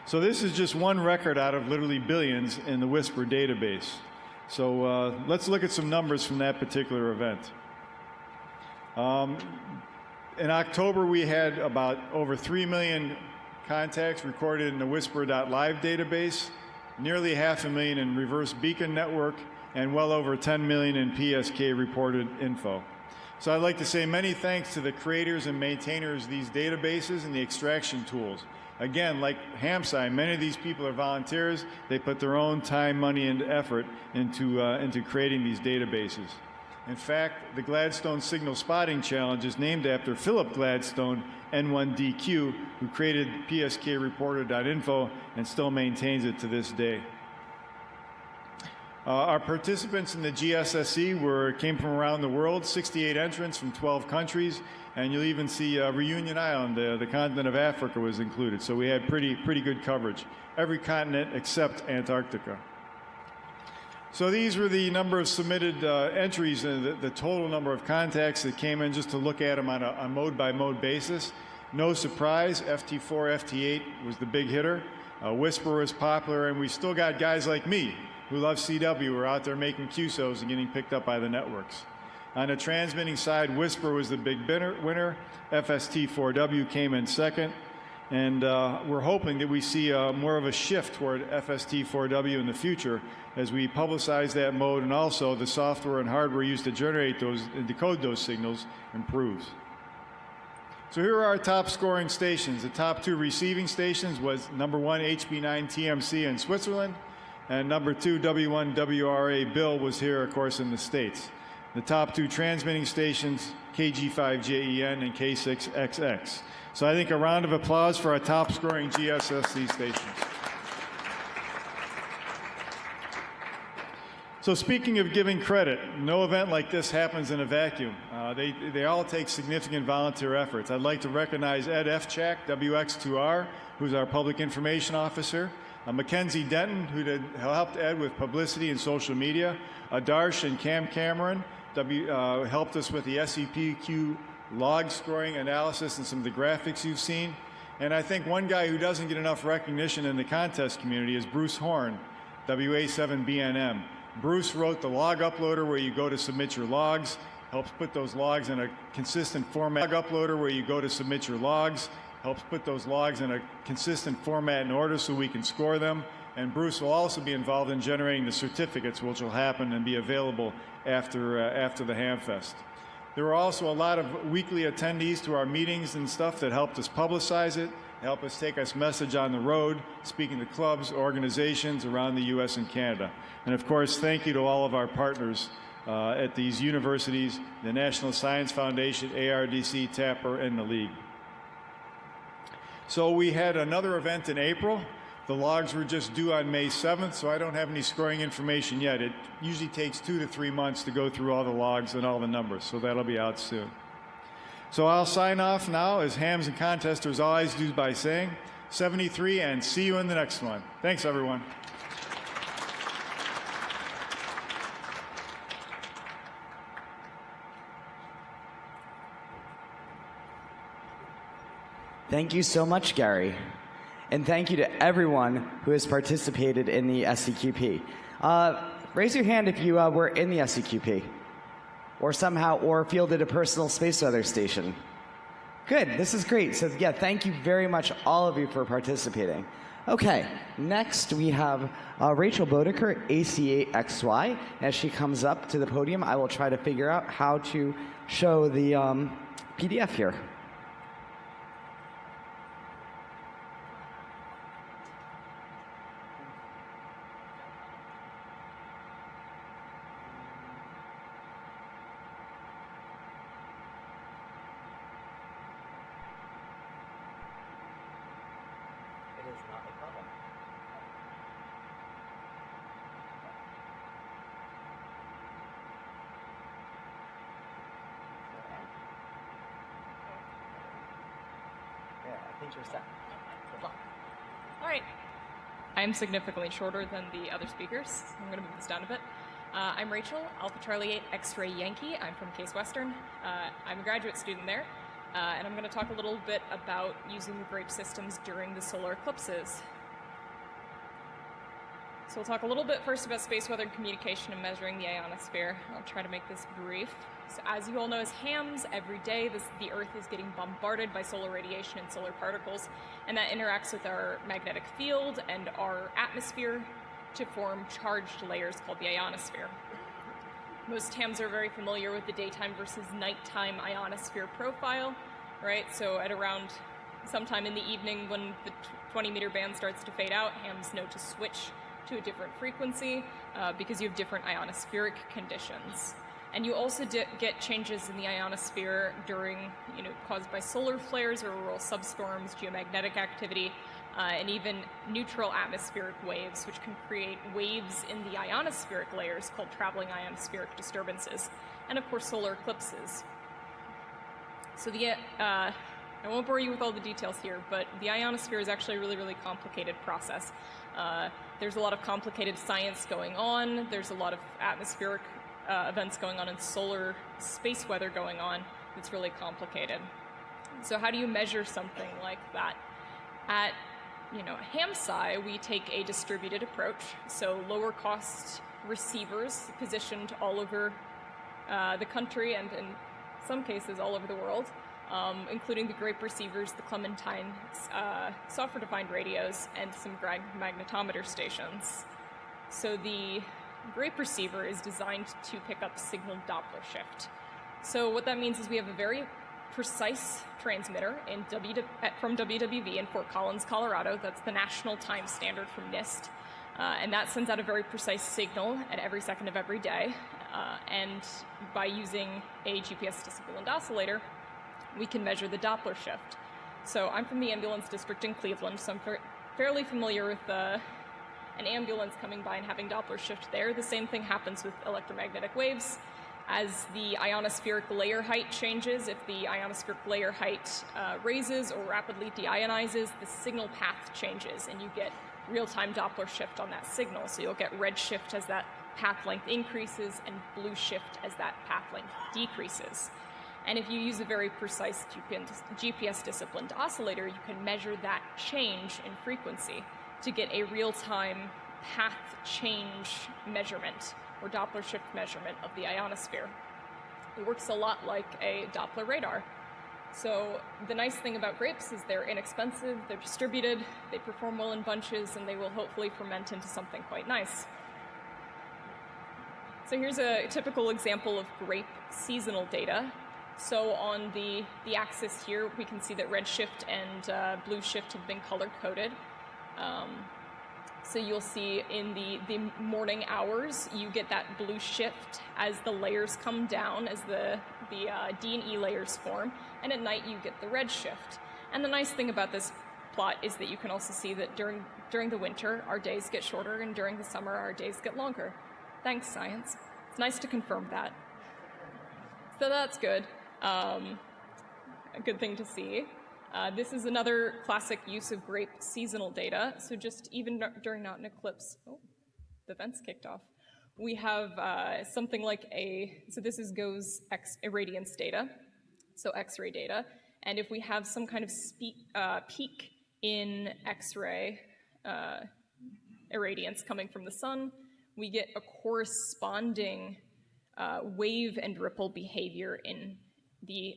So this is just one record out of literally billions in the WSPR database. So let's look at some numbers from that particular event. In October, we had about over 3 million contacts recorded in the WSPR.live database, nearly 500,000 in reverse beacon network, and well over 10 million in PSK reported info. So I'd like to say many thanks to the creators and maintainers of these databases and the extraction tools. Again, like HamSci, many of these people are volunteers. They put their own time, money, and effort into creating these databases. In fact, the Gladstone Signal Spotting Challenge is named after Philip Gladstone, N1DQ, who created PSKReporter.info and still maintains it to this day. Our participants in the GSSC came from around the world, 68 entrants from 12 countries, and you'll even see Reunion Island, the continent of Africa, was included. So we had pretty good coverage. Every continent except Antarctica. So these were the number of submitted entries and the total number of contacts that came in, just to look at them on a mode-by-mode basis. No surprise, FT4, FT8 was the big hitter. Whisper was popular, and we still got guys like me who love CW, who are out there making QSOs and getting picked up by the networks. On the transmitting side, Whisper was the big winner. FST4W came in second. And we're hoping that we see more of a shift toward FST4W in the future as we publicize that mode, and also the software and hardware used to generate those and decode those signals improves. So here are our top scoring stations. The top 2 receiving stations was number 1 HB9 TMC in Switzerland, and number 2 W1 WRA Bill was here, of course, in the States. The top 2 transmitting stations, KG5JEN and K6XX. So I think a round of applause for our top scoring GSSC stations. So speaking of giving credit, no event like this happens in a vacuum. They all take significant volunteer efforts. I'd like to recognize Ed Fchak, WX2R, who's our public information officer. Mackenzie Denton, who helped Ed with publicity and social media. Darsh and Cam Cameron helped us with the SEPQ log scoring analysis and some of the graphics you've seen. And I think one guy who doesn't get enough recognition in the contest community is Bruce Horn, WA7BNM. Bruce wrote the log uploader where you go to submit your logs, helps put those logs in a consistent format. Log uploader where you go to submit your logs, helps put those logs in a consistent format and order so we can score them. And Bruce will also be involved in generating the certificates, which will happen and be available after the Hamfest. There were also a lot of weekly attendees to our meetings and stuff that helped us publicize it, helped us take us message on the road, speaking to clubs, organizations around the U.S. and Canada. And of course, thank you to all of our partners at these universities, the National Science Foundation, ARDC, TAPR, and the League. So we had another event in April. The logs were just due on May 7th, so I don't have any scoring information yet. It usually takes 2 to 3 months to go through all the logs and all the numbers, so that'll be out soon. So I'll sign off now, as hams and contesters always do, by saying 73, and see you in the next one. Thanks, everyone. Thank you so much, Gary. And thank you to everyone who has participated in the SCQP. Raise your hand if you were in the SCQP or fielded a personal space weather station. Good, this is great. So yeah, thank you very much, all of you, for participating. Okay, next we have Rachel Bodeker, AC8XY. As she comes up to the podium, I will try to figure out how to show the PDF here. All right. I'm significantly shorter than the other speakers. I'm going to move this down a bit. I'm Rachel, Alpha Charlie 8 X-Ray Yankee. I'm from Case Western. I'm a graduate student there, and I'm going to talk a little bit about using the Grape systems during the solar eclipses. So we'll talk a little bit first about space weather communication and measuring the ionosphere. I'll try to make this brief. So as you all know, as hams, every day the Earth is getting bombarded by solar radiation and solar particles, and that interacts with our magnetic field and our atmosphere to form charged layers called the ionosphere. Most hams are very familiar with the daytime versus nighttime ionosphere profile, right? So at around sometime in the evening when the 20-meter band starts to fade out, hams know to switch to a different frequency because you have different ionospheric conditions. And you also get changes in the ionosphere during, caused by solar flares or auroral substorms, geomagnetic activity, and even neutral atmospheric waves, which can create waves in the ionospheric layers called traveling ionospheric disturbances, and of course solar eclipses. So I won't bore you with all the details here, but the ionosphere is actually a really, really complicated process. There's a lot of complicated science going on. There's a lot of atmospheric events going on and solar space weather going on. It's really complicated. So how do you measure something like that? At HamSci, we take a distributed approach, so lower cost receivers positioned all over the country and in some cases all over the world, including the Grape receivers, the Clementine software-defined radios, and some magnetometer stations. So the Grape receiver is designed to pick up signal Doppler shift. So what that means is we have a very precise transmitter from WWV in Fort Collins, Colorado. That's the national time standard from NIST. And that sends out a very precise signal at every second of every day. And by using a GPS disciplined oscillator, we can measure the Doppler shift. So I'm from the ambulance district in Cleveland, so I'm fairly familiar with an ambulance coming by and having Doppler shift there. The same thing happens with electromagnetic waves. As the ionospheric layer height changes, if the ionospheric layer height raises or rapidly deionizes, the signal path changes, and you get real-time Doppler shift on that signal. So you'll get red shift as that path length increases and blue shift as that path length decreases. And if you use a very precise GPS-disciplined oscillator, you can measure that change in frequency to get a real-time path change measurement or Doppler shift measurement of the ionosphere. It works a lot like a Doppler radar. So the nice thing about grapes is they're inexpensive, they're distributed, they perform well in bunches, and they will hopefully ferment into something quite nice. So here's a typical example of grape seasonal data. So on the axis here, we can see that red shift and blue shift have been color-coded. So you'll see in the morning hours, you get that blue shift as the layers come down, as the D and E layers form, and at night you get the red shift. And the nice thing about this plot is that you can also see that during the winter, our days get shorter, and during the summer, our days get longer. Thanks, science. It's nice to confirm that. So that's good. A good thing to see. This is another classic use of grape seasonal data. So just even during not an eclipse, the vents kicked off. We have something like so this is GOES irradiance data, so X-ray data. And if we have some kind of peak in X-ray irradiance coming from the sun, we get a corresponding wave and ripple behavior in the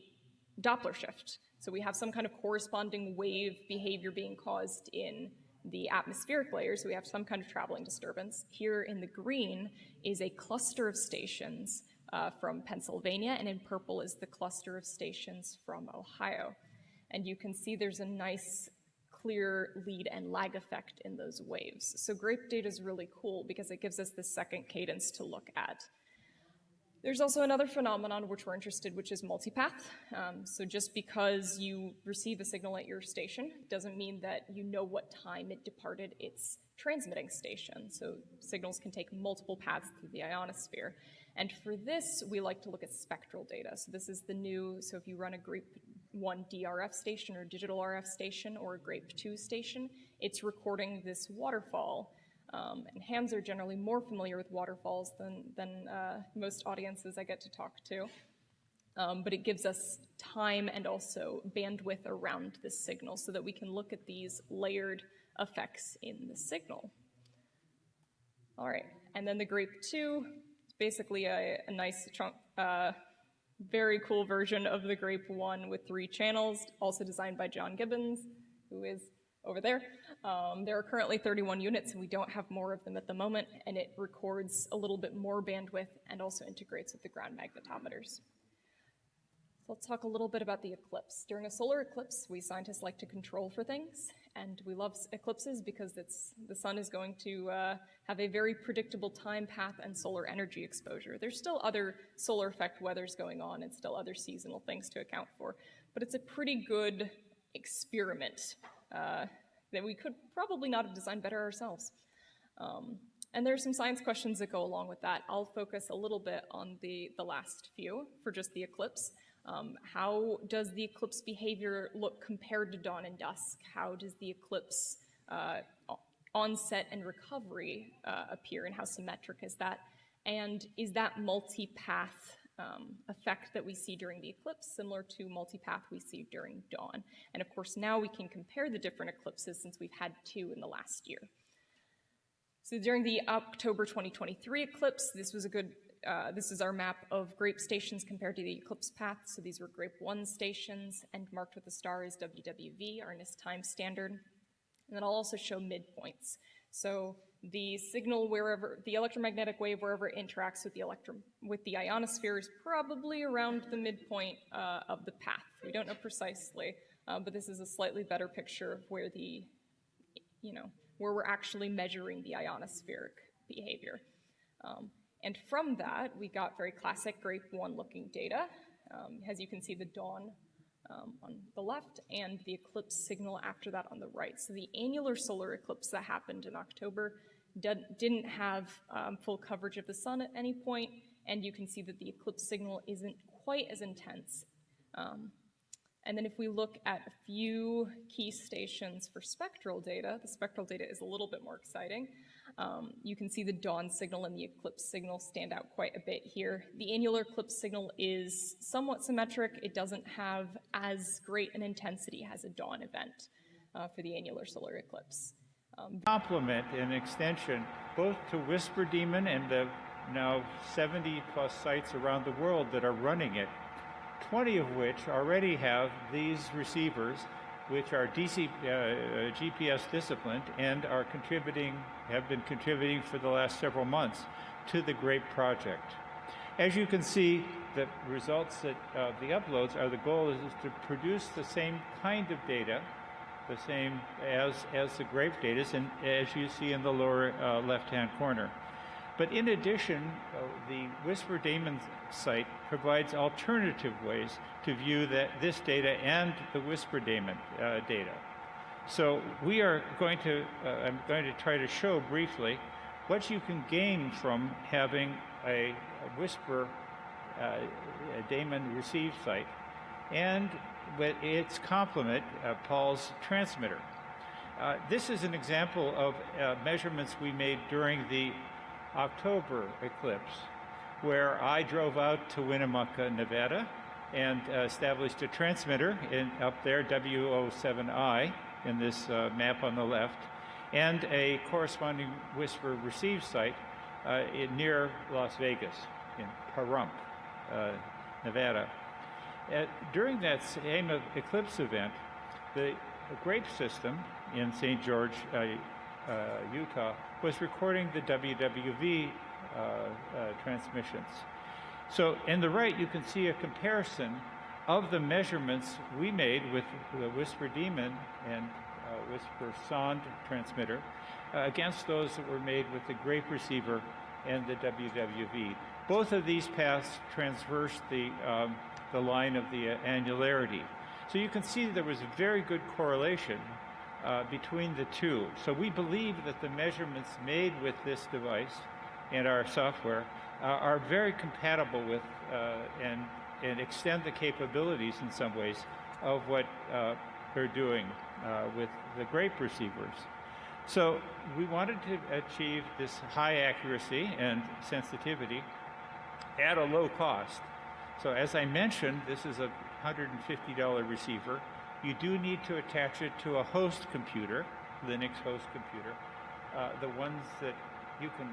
Doppler shift. So we have some kind of corresponding wave behavior being caused in the atmospheric layers. So we have some kind of traveling disturbance. Here in the green is a cluster of stations from Pennsylvania, and in purple is the cluster of stations from Ohio. And you can see there's a nice clear lead and lag effect in those waves. So grape data is really cool because it gives us the second cadence to look at. There's also another phenomenon which we're interested, which is multipath. So just because you receive a signal at your station doesn't mean that you know what time it departed its transmitting station. So signals can take multiple paths through the ionosphere. And for this, we like to look at spectral data. So this is the new, so if you run a Grape 1 DRF station or digital RF station or a Grape 2 station, it's recording this waterfall. And hams are generally more familiar with waterfalls than most audiences I get to talk to. But it gives us time and also bandwidth around this signal so that we can look at these layered effects in the signal. All right, and then the Grape 2 is basically a nice chunk, very cool version of the Grape 1 with 3 channels, also designed by John Gibbons, who is over there. There are currently 31 units, and we don't have more of them at the moment, and it records a little bit more bandwidth and also integrates with the ground magnetometers. So let's talk a little bit about the eclipse. During a solar eclipse, we scientists like to control for things, and we love eclipses because the sun is going to have a very predictable time path and solar energy exposure. There's still other solar effect weathers going on and still other seasonal things to account for, but it's a pretty good experiment that we could probably not have designed better ourselves. And there's some science questions that go along with that. I'll focus a little bit on the last few for just the eclipse. How does the eclipse behavior look compared to dawn and dusk? How does the eclipse onset and recovery appear, and how symmetric is that? And is that multi-path effect that we see during the eclipse similar to multi-path we see during dawn? And of course, now we can compare the different eclipses since we've had 2 in the last year. So during the October 2023 eclipse, this was a good, this is our map of Grape stations compared to the eclipse path. So these were Grape 1 stations, and marked with a star is WWV, our NIST time standard. And then I'll also show midpoints. So the signal wherever, the electromagnetic wave wherever it interacts with the ionosphere is probably around the midpoint of the path. We don't know precisely, but this is a slightly better picture of where the, where we're actually measuring the ionospheric behavior. And from that, we got very classic Grape 1 looking data. As you can see, the dawn on the left and the eclipse signal after that on the right. So the annular solar eclipse that happened in October didn't have full coverage of the sun at any point, and you can see that the eclipse signal isn't quite as intense. And then if we look at a few key stations for spectral data, the spectral data is a little bit more exciting. You can see the dawn signal and the eclipse signal stand out quite a bit here. The annular eclipse signal is somewhat symmetric. It doesn't have as great an intensity as a dawn event for the annular solar eclipse. Complement and extension both to Whisper Demon and the now 70+ sites around the world that are running it, 20 of which already have these receivers, which are GPS disciplined and are have been contributing for the last several months to the Grape project. As you can see, the results that the uploads are, the goal is to produce the same kind of data, the same as the Grape data, and as you see in the lower left-hand corner. But in addition, the Whisper Daemon site provides alternative ways to view this data and the Whisper Daemon data. So we are going to, I'm going to try to show briefly what you can gain from having a Whisper Daemon receive site and with its complement, Paul's transmitter. This is an example of measurements we made during the October eclipse, where I drove out to Winnemucca, Nevada, and established a transmitter up there, W07I, in this map on the left, and a corresponding Whisper receive site near Las Vegas, in Pahrump, Nevada. During that same eclipse event, the Grape system in St. George, Utah, was recording the WWV transmissions. So in the right, you can see a comparison of the measurements we made with the Whisper Demon and Whisper Sond transmitter against those that were made with the Grape receiver and the WWV. Both of these paths transverse the line of the annularity. So you can see there was a very good correlation between the two. So we believe that the measurements made with this device and our software are very compatible with and extend the capabilities in some ways of what they're doing with the Grape receivers. So we wanted to achieve this high accuracy and sensitivity at a low cost. So as I mentioned, this is a $150 receiver. You do need to attach it to a host computer, Linux host computer. The ones that you can,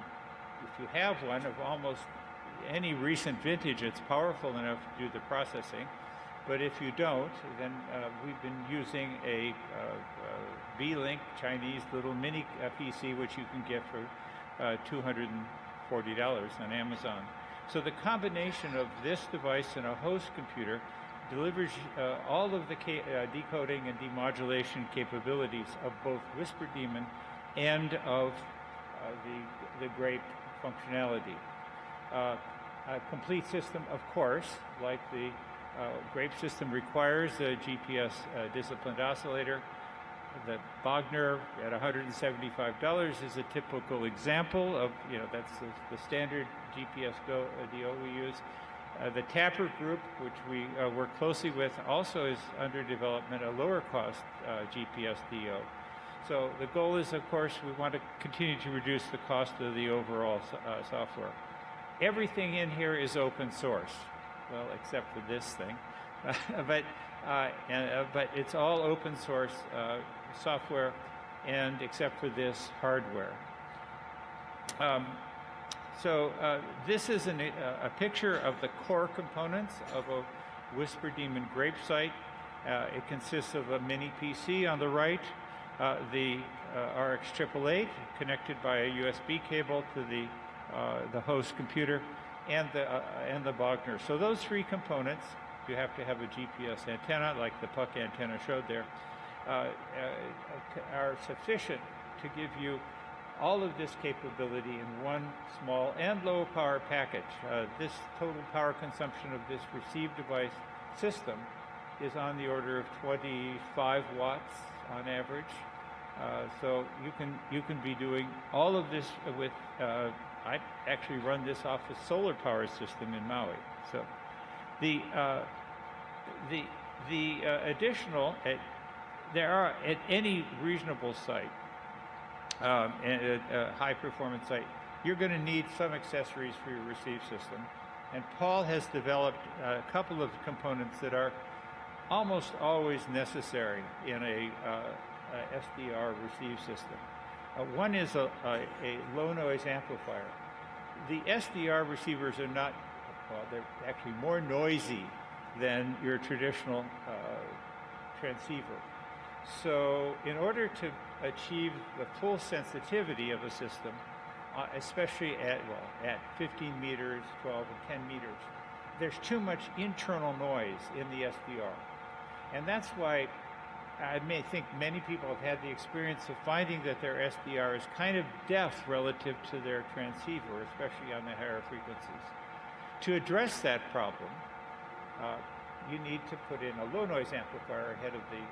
if you have one of almost any recent vintage, it's powerful enough to do the processing. But if you don't, then we've been using a V-Link Chinese little mini PC, which you can get for $240 on Amazon. So the combination of this device and a host computer delivers all of the decoding and demodulation capabilities of both Whisper Demon and of the Grape functionality. A complete system, of course, like the Grape system, requires a GPS disciplined oscillator, the Bogner at $175 is a typical example of, that's the standard GPS DO we use. The Tapper group, which we work closely with, also is under development, a lower cost GPS DO. So the goal is, of course, we want to continue to reduce the cost of the overall software. Everything in here is open source, well, except for this thing. But it's all open source software, and except for this hardware. This is a picture of the core components of a Whisper Demon Grape site. It consists of a mini PC on the right, the RX 888 connected by a USB cable to the host computer, and the Bogner. So those three components, you have to have a GPS antenna, like the puck antenna showed there, are sufficient to give you all of this capability in one small and low power package. This total power consumption of this receive device system is on the order of 25 watts on average. So you can be doing all of this with, I actually run this off a solar power system in Maui. So the additional, there are at any reasonable site, a high performance site, you're going to need some accessories for your receive system. And Paul has developed a couple of components that are almost always necessary in a SDR receive system. One is a low noise amplifier. The SDR receivers are not, well, they're actually more noisy than your traditional transceiver. So in order to achieve the full sensitivity of a system, especially at 15 meters, 12 and 10 meters, there's too much internal noise in the SDR. And that's why I may think many people have had the experience of finding that their SDR is kind of deaf relative to their transceiver, especially on the higher frequencies. To address that problem, you need to put in a low noise amplifier ahead of the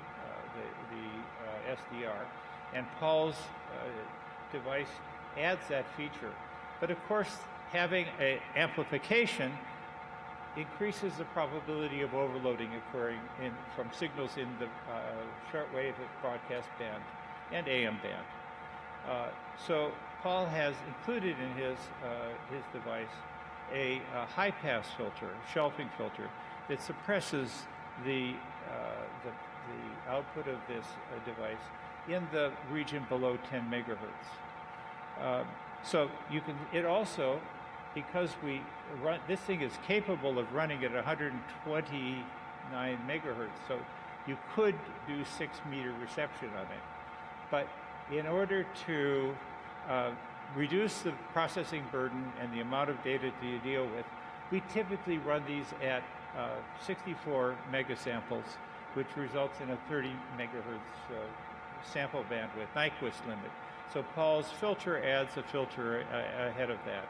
SDR, and Paul's device adds that feature. But of course, having an amplification increases the probability of overloading occurring from signals in the shortwave broadcast band and AM band. So Paul has included in his device a high-pass filter, shelving filter, that suppresses the output of this device in the region below 10 megahertz. So you can, it also, because we run, this thing is capable of running at 129 megahertz, so you could do 6-meter reception on it. But in order to reduce the processing burden and the amount of data that you deal with, we typically run these at 64 megasamples, which results in a 30 megahertz sample bandwidth, Nyquist limit. So Paul's filter adds a filter ahead of that,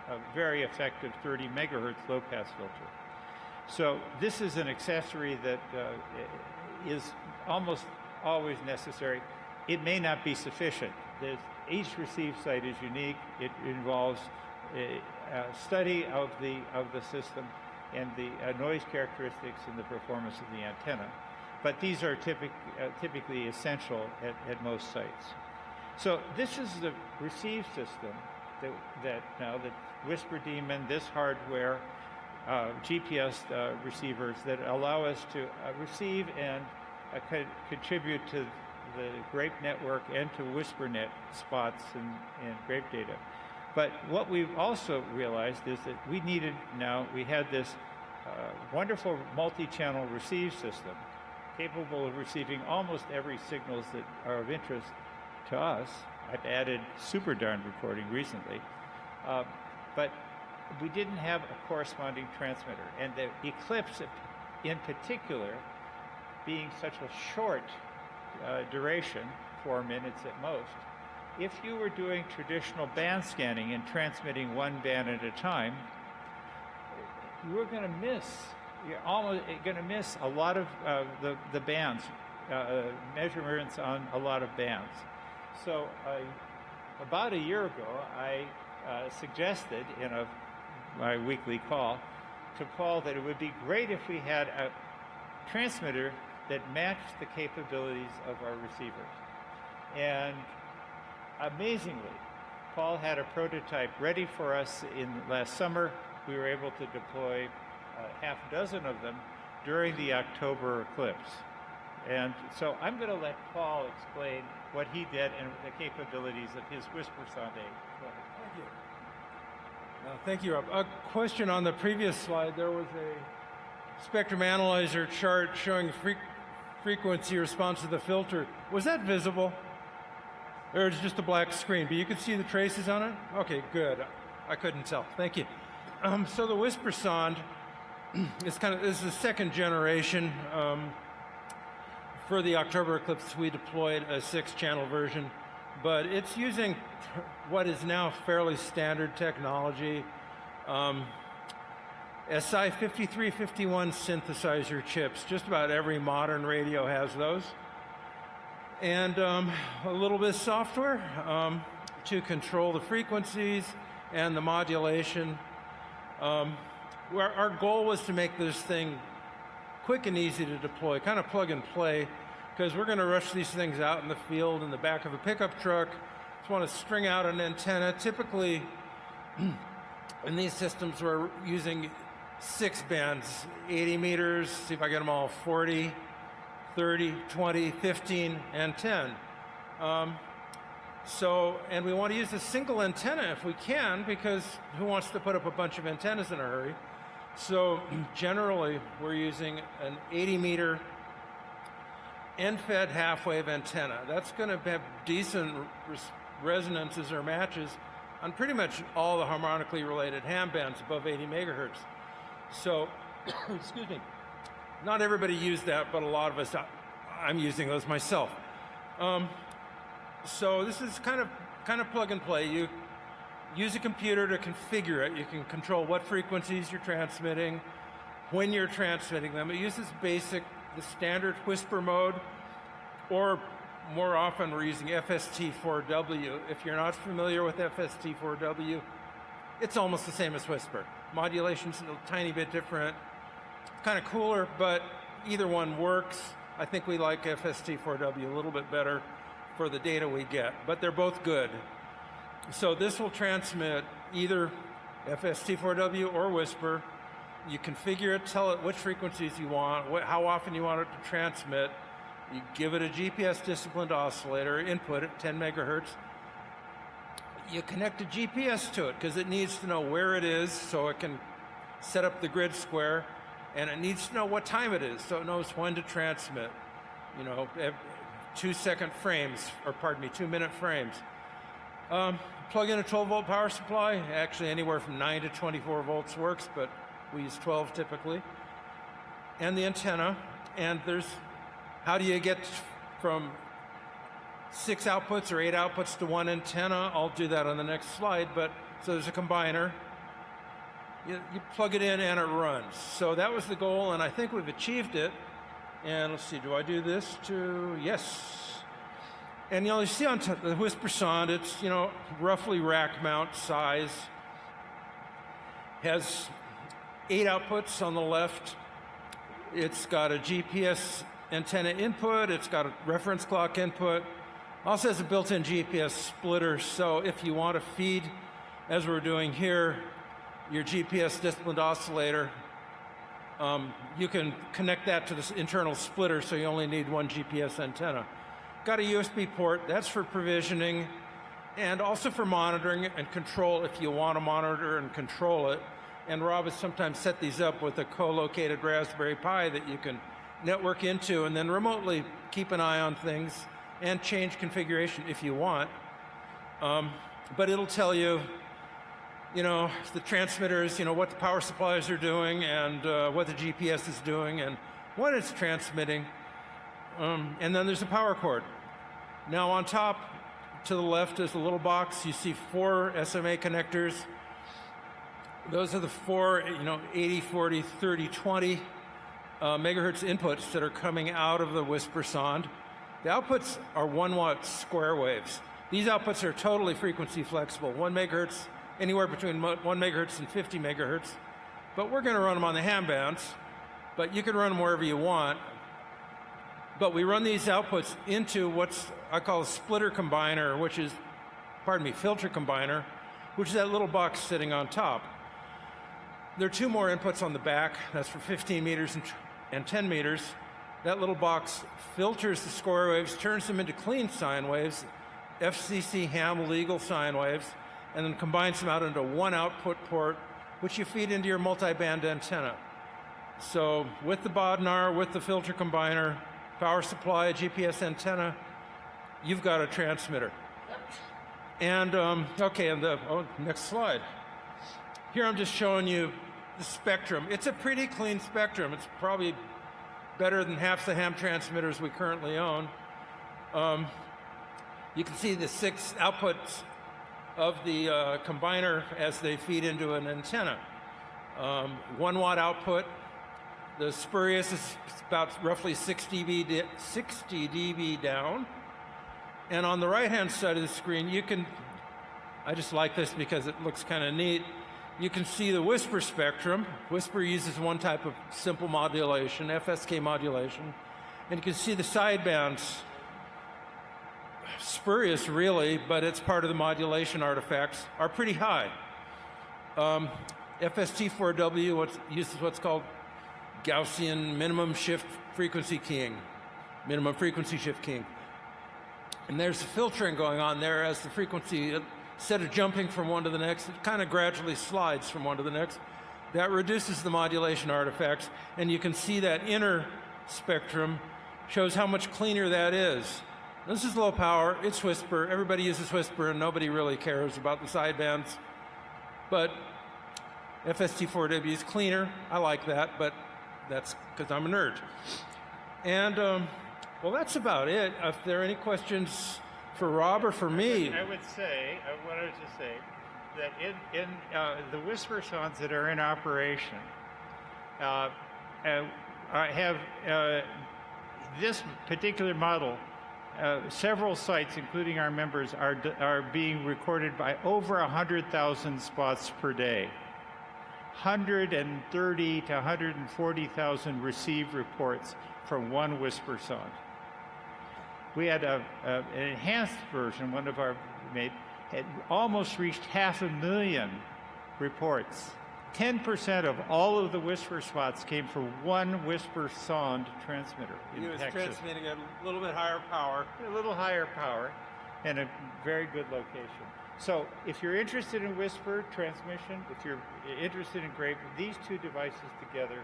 a very effective 30 megahertz low-pass filter. So this is an accessory that is almost always necessary. It may not be sufficient. Each receive site is unique. It involves a study of the system and the noise characteristics and the performance of the antenna. But these are typically essential at most sites. So this is the receive system that Whisper Demon, this hardware, GPS receivers that allow us to receive and contribute to the Grape network and to WhisperNet spots and Grape data. But what we've also realized is that we had this wonderful multi-channel receive system capable of receiving almost every signals that are of interest to us. I've added super darn recording recently, but we didn't have a corresponding transmitter. And the Eclipse in particular, being such a short duration, 4 minutes at most, if you were doing traditional band scanning and transmitting one band at a time, you're almost going to miss a lot of the bands. measurements on a lot of bands. So about a year ago, I suggested in my weekly call to Paul that it would be great if we had a transmitter that matched the capabilities of our receivers. And amazingly, Paul had a prototype ready for us in last summer. We were able to deploy half a dozen of them during the October eclipse. And so I'm going to let Paul explain what he did and the capabilities of his whisper sonde. Thank you. Thank you, Rob. A question on the previous slide. There was a spectrum analyzer chart showing frequency response to the filter. Was that visible? Or is it just a black screen? But you could see the traces on it? Okay, good. I couldn't tell. Thank you. So the whisper sonde is this is the second generation. For the October eclipse, we deployed a 6-channel version, but it's using what is now fairly standard technology. SI 5351 synthesizer chips. Just about every modern radio has those. And a little bit of software to control the frequencies and the modulation. Our goal was to make this thing quick and easy to deploy, kind of plug and play, because we're going to rush these things out in the field in the back of a pickup truck. Just want to string out an antenna. Typically, in these systems, we're using 6 bands, 80 meters, see if I get them all, 40, 30, 20, 15, and 10. And we want to use a single antenna if we can, because who wants to put up a bunch of antennas in a hurry? So generally, we're using an 80-meter end-fed half-wave antenna. That's going to have decent resonances or matches on pretty much all the harmonically related ham bands above 80 megahertz. So, excuse me, not everybody used that, but a lot of us, I'm using those myself. So this is kind of plug and play. You use a computer to configure it. You can control what frequencies you're transmitting, when you're transmitting them. It uses the standard whisper mode, or more often we're using FST4W. If you're not familiar with FST4W, it's almost the same as whisper. Modulation's a tiny bit different. It's kind of cooler, but either one works. I think we like FST4W a little bit better for the data we get, but they're both good. So this will transmit either FST4W or whisper. You configure it, tell it which frequencies you want, how often you want it to transmit. You give it a GPS disciplined oscillator, input it, 10 megahertz. You connect a GPS to it because it needs to know where it is so it can set up the grid square, and it needs to know what time it is so it knows when to transmit. 2-second frames, or pardon me, 2-minute frames. Plug in a 12-volt power supply. Actually, anywhere from 9 to 24 volts works, but we use 12 typically. And the antenna. And how do you get from 6 outputs or 8 outputs to 1 antenna? I'll do that on the next slide. So there's a combiner. You plug it in and it runs. So that was the goal, and I think we've achieved it. And let's see, do I do this too? Yes. And you see on the whisper sonde, it's roughly rack mount size. Has 8 outputs on the left. It's got a GPS antenna input. It's got a reference clock input. Also has a built-in GPS splitter. So if you want to feed, as we're doing here, your GPS disciplined oscillator, you can connect that to this internal splitter, so you only need 1 GPS antenna. Got a USB port. That's for provisioning and also for monitoring and control if you want to monitor and control it. And Rob has sometimes set these up with a co-located Raspberry Pi that you can network into and then remotely keep an eye on things and change configuration if you want. But it'll tell you, the transmitters, what the power supplies are doing and what the GPS is doing and when it's transmitting. And then there's a power cord. Now on top, to the left is a little box. You see 4 SMA connectors. Those are the 4, 80, 40, 30, 20 megahertz inputs that are coming out of the Whisper Sonde. The outputs are 1 watt square waves. These outputs are totally frequency flexible, 1 megahertz, anywhere between 1 megahertz and 50 megahertz. But we're going to run them on the ham bands, but you can run them wherever you want. But we run these outputs into what's I call a splitter combiner, which is, filter combiner, which is that little box sitting on top. There are 2 more inputs on the back. That's for 15 meters and 10 meters. That little box filters the square waves, turns them into clean sine waves, FCC ham legal sine waves, and then combines them out into 1 output port, which you feed into your multi-band antenna. So with the BODNAR, with the filter combiner, power supply, a GPS antenna, you've got a transmitter. And, okay, and next slide. Here I'm just showing you the spectrum. It's a pretty clean spectrum. It's probably better than half the ham transmitters we currently own. You can see the 6 outputs of the combiner as they feed into an antenna. 1 watt output. The spurious is about roughly 60 dB down. And on the right-hand side of the screen, you can, I just like this because it looks kind of neat, you can see the Whisper spectrum. Whisper uses 1 type of simple modulation, FSK modulation. And you can see the sidebands, spurious really, but it's part of the modulation artifacts, are pretty high. FST4W uses what's called Gaussian minimum shift frequency keying, minimum frequency shift keying. And there's filtering going on there as the frequency, instead of jumping from one to the next, it kind of gradually slides from one to the next. That reduces the modulation artifacts, and you can see that inner spectrum shows how much cleaner that is. This is low power, it's Whisper, everybody uses Whisper, and nobody really cares about the sidebands. But FST4W is cleaner, I like that, but that's because I'm a nerd. And, well, that's about it. If there are any questions for Rob or for me. I wanted to say that in the Whisper Sondes that are in operation have this particular model. Several sites, including our members, are being recorded by over 100,000 spots per day. 130 to 140,000 received reports from 1 Whisper Sonde. We had an enhanced version, one of our made, had almost reached 500,000 reports. 10% of all of the Whisper spots came from 1 Whisper Sonde transmitter in He was Texas. transmitting at a little bit higher power. A little higher power and a very good location. So if you're interested in Whisper transmission, if you're interested in Grape, these 2 devices together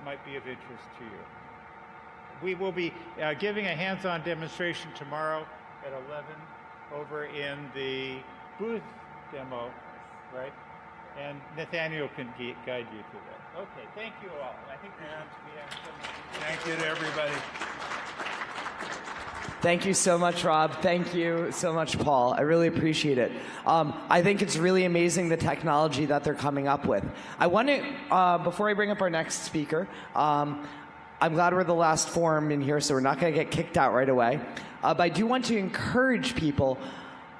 might be of interest to you. We will be giving a hands-on demonstration tomorrow at 11 over in the booth demo, right? And Nathaniel can guide you through that. Okay, thank you all. I think we have some. Thank you to everybody. Thank you so much, Rob. Thank you so much, Paul. I really appreciate it. I think it's really amazing the technology that they're coming up with. I want to, before I bring up our next speaker, I'm glad we're the last forum in here, so we're not going to get kicked out right away. But I do want to encourage people,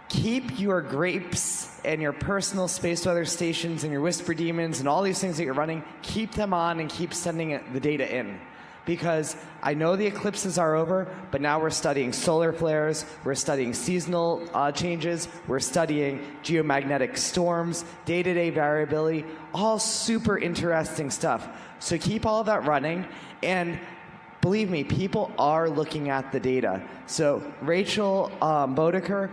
keep your Grapes and your personal space weather stations and your Whisper Demons and all these things that you're running, keep them on and keep sending the data in. Because I know the eclipses are over, but now we're studying solar flares, we're studying seasonal changes, we're studying geomagnetic storms, day-to-day variability, all super interesting stuff. So keep all of that running, and believe me, people are looking at the data. So Rachel Bodeker,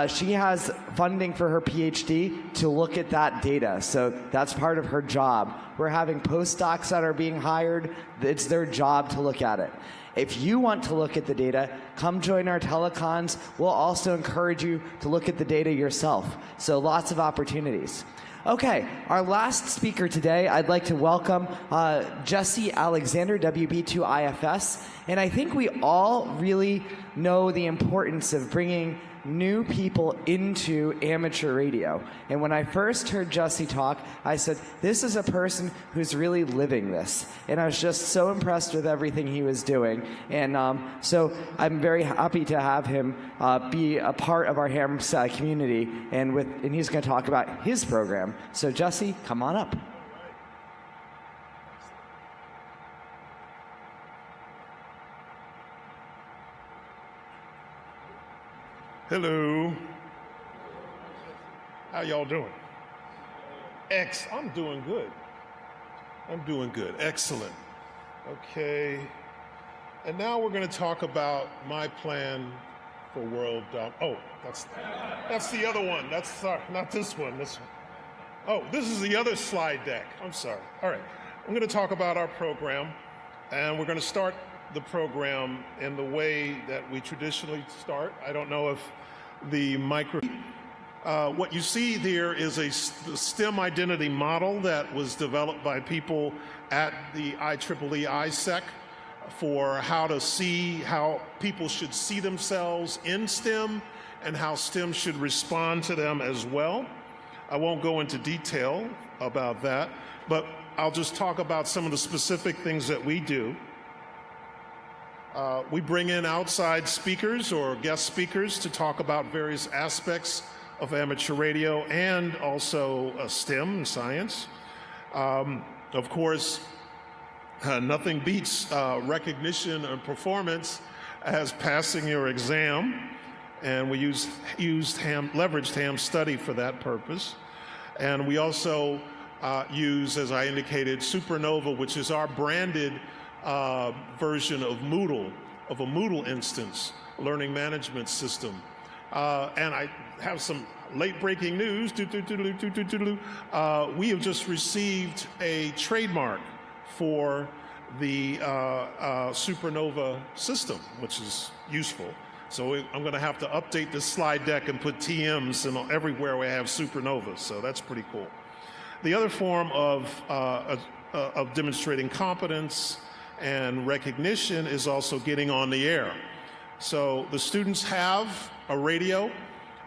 she has funding for her PhD to look at that data. So that's part of her job. We're having postdocs that are being hired. It's their job to look at it. If you want to look at the data, come join our telecons. We'll also encourage you to look at the data yourself. So lots of opportunities. Okay, our last speaker today, I'd like to welcome Jesse Alexander, WB2IFS. And I think we all really know the importance of bringing new people into amateur radio. And when I first heard Jussie talk, I said, this is a person who's really living this. And I was just so impressed with everything he was doing. And so I'm very happy to have him be a part of our hams community. And he's going to talk about his program. So Jussie, come on up. Hello. How y'all doing? I'm doing good. I'm doing good. Excellent. Okay. And now we're going to talk about my plan for world. Oh, that's the other one. That's not this one. This one. Oh, this is the other slide deck. I'm sorry. All right. I'm going to talk about our program, and we're going to start the program in the way that we traditionally start. I don't know if the what you see there is the STEM identity model that was developed by people at the IEEE ISEC for how people should see themselves in STEM and how STEM should respond to them as well. I won't go into detail about that, but I'll just talk about some of the specific things that we do. We bring in outside speakers or guest speakers to talk about various aspects of amateur radio and also STEM and science. Of course, nothing beats recognition and performance as passing your exam, and we leveraged ham study for that purpose. And we also use, as I indicated, Supernova, which is our branded version of Moodle, of a Moodle instance, learning management system. And I have some late breaking news. We have just received a trademark for the Supernova system, which is useful. So I'm going to have to update this slide deck and put TMs in everywhere we have Supernova. So that's pretty cool. The other form of demonstrating competence and recognition is also getting on the air. So the students have a radio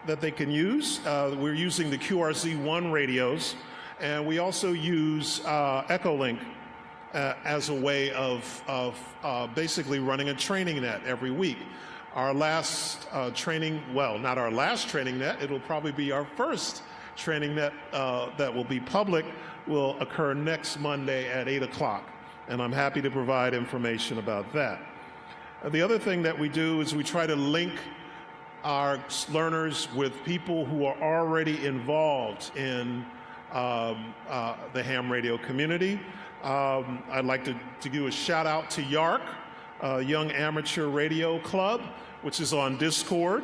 that they can use. We're using the QRZ1 radios, and we also use Echolink as a way of basically running a training net every week. Our last training, well, not our last training net, it'll probably be our first training net that will be public, will occur next Monday at 8 o'clock. And I'm happy to provide information about that. The other thing that we do is we try to link our learners with people who are already involved in the ham radio community. I'd like to give a shout out to YARC, Young Amateur Radio Club, which is on Discord.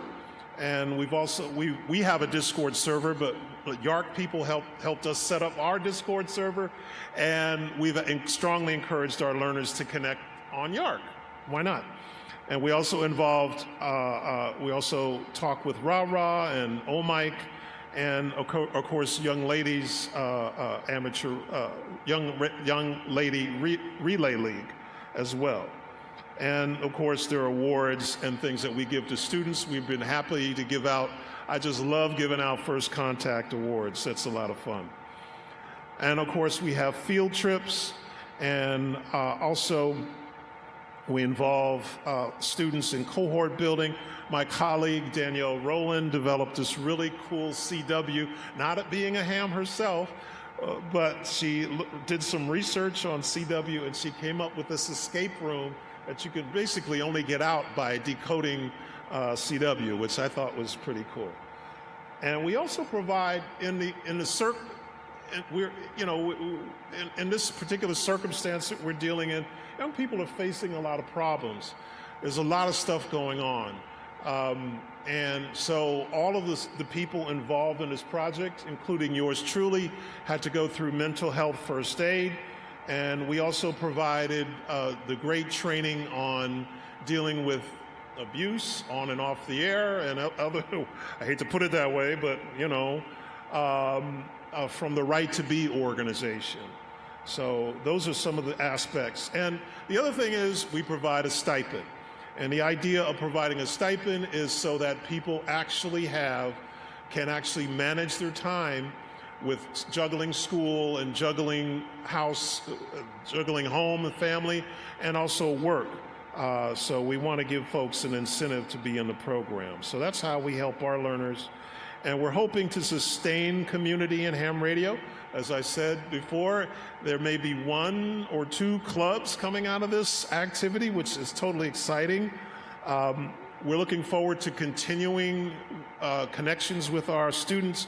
And we have a Discord server, but YARC people helped us set up our Discord server, and we've strongly encouraged our learners to connect on YARC. Why not? And we also we also talk with Ra and Omike, and of course, young ladies, amateur, young lady relay league as well. And of course, there are awards and things that we give to students. We've been happy to give out. I just love giving out first contact awards. That's a lot of fun. And of course, we have field trips, and also we involve students in cohort building. My colleague, Danielle Rowland, developed this really cool CW, not at being a ham herself, but she did some research on CW, and she came up with this escape room that you can basically only get out by decoding CW, which I thought was pretty cool. And we also provide in this particular circumstance that we're dealing in, young people are facing a lot of problems. There's a lot of stuff going on. And so all of the people involved in this project, including yours truly, had to go through mental health first aid. And we also provided the great training on dealing with abuse on and off the air and other, I hate to put it that way, but from the Right to Be organization. So those are some of the aspects. And the other thing is we provide a stipend. And the idea of providing a stipend is so that people actually can actually manage their time with juggling school and juggling juggling home and family, and also work. So we want to give folks an incentive to be in the program. So that's how we help our learners. And we're hoping to sustain community in ham radio. As I said before, there may be 1 or 2 clubs coming out of this activity, which is totally exciting. We're looking forward to continuing connections with our students.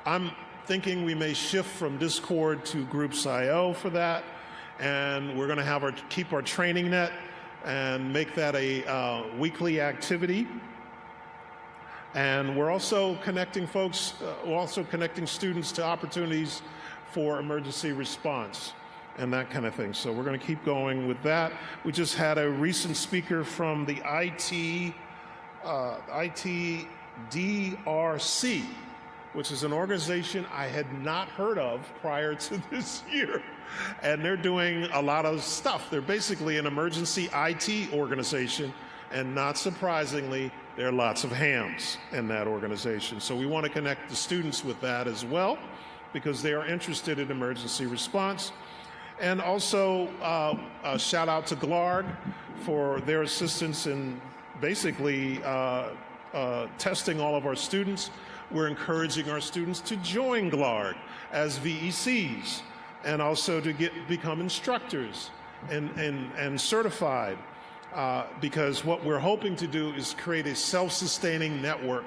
I'm thinking we may shift from Discord to Groups.io for that, and we're going to keep our training net and make that a weekly activity. And we're also connecting students to opportunities for emergency response and that kind of thing. So we're going to keep going with that. We just had a recent speaker from the DARC, which is an organization I had not heard of prior to this year. And they're doing a lot of stuff. They're basically an emergency IT organization, and not surprisingly, there are lots of hams in that organization. So we want to connect the students with that as well, because they are interested in emergency response. And also, a shout out to GLARD for their assistance in basically testing all of our students. We're encouraging our students to join GLARD as VECs, and also to become instructors and certified, because what we're hoping to do is create a self-sustaining network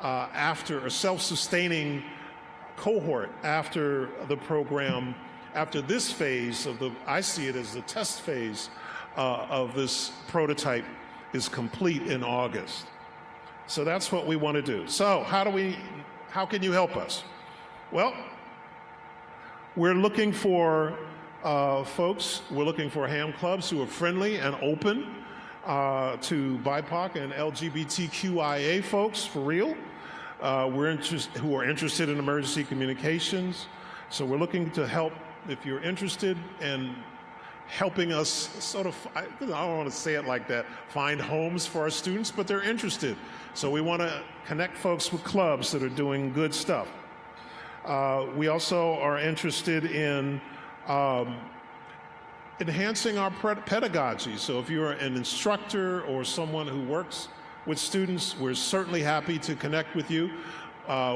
after a self-sustaining cohort after the program, after this phase of I see it as the test phase of this prototype is complete in August. So that's what we want to do. So how can you help us? Well, we're looking for folks, we're looking for ham clubs who are friendly and open to BIPOC and LGBTQIA folks, for real. Who are interested in emergency communications. So we're looking to help, if you're interested in helping us sort of, I don't want to say it like that, find homes for our students, but they're interested. So we want to connect folks with clubs that are doing good stuff. We also are interested in enhancing our pedagogy. So if you're an instructor or someone who works with students, we're certainly happy to connect with you.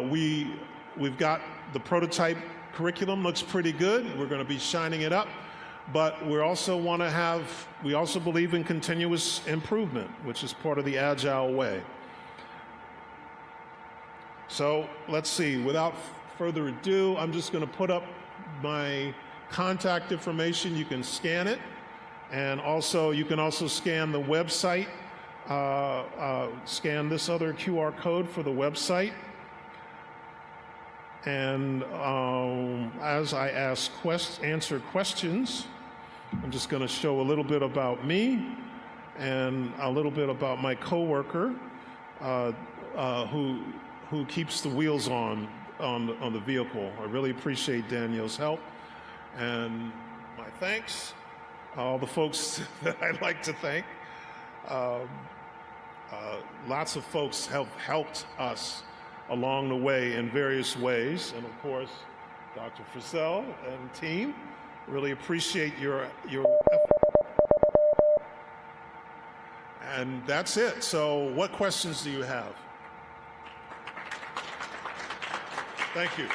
We've got the prototype curriculum, looks pretty good. We're going to be shining it up, but we also believe in continuous improvement, which is part of the Agile way. So let's see, without further ado, I'm just going to put up my contact information. You can scan it, and also you can also scan the website. Scan this other QR code for the website. And as I answer questions, I'm just going to show a little bit about me and a little bit about my coworker who keeps the wheels on the vehicle. I really appreciate Danielle's help, and my thanks, all the folks that I'd like to thank. Lots of folks have helped us along the way in various ways, and of course, Dr. Frizzell and team, really appreciate your effort. And that's it. So what questions do you have? Thank you.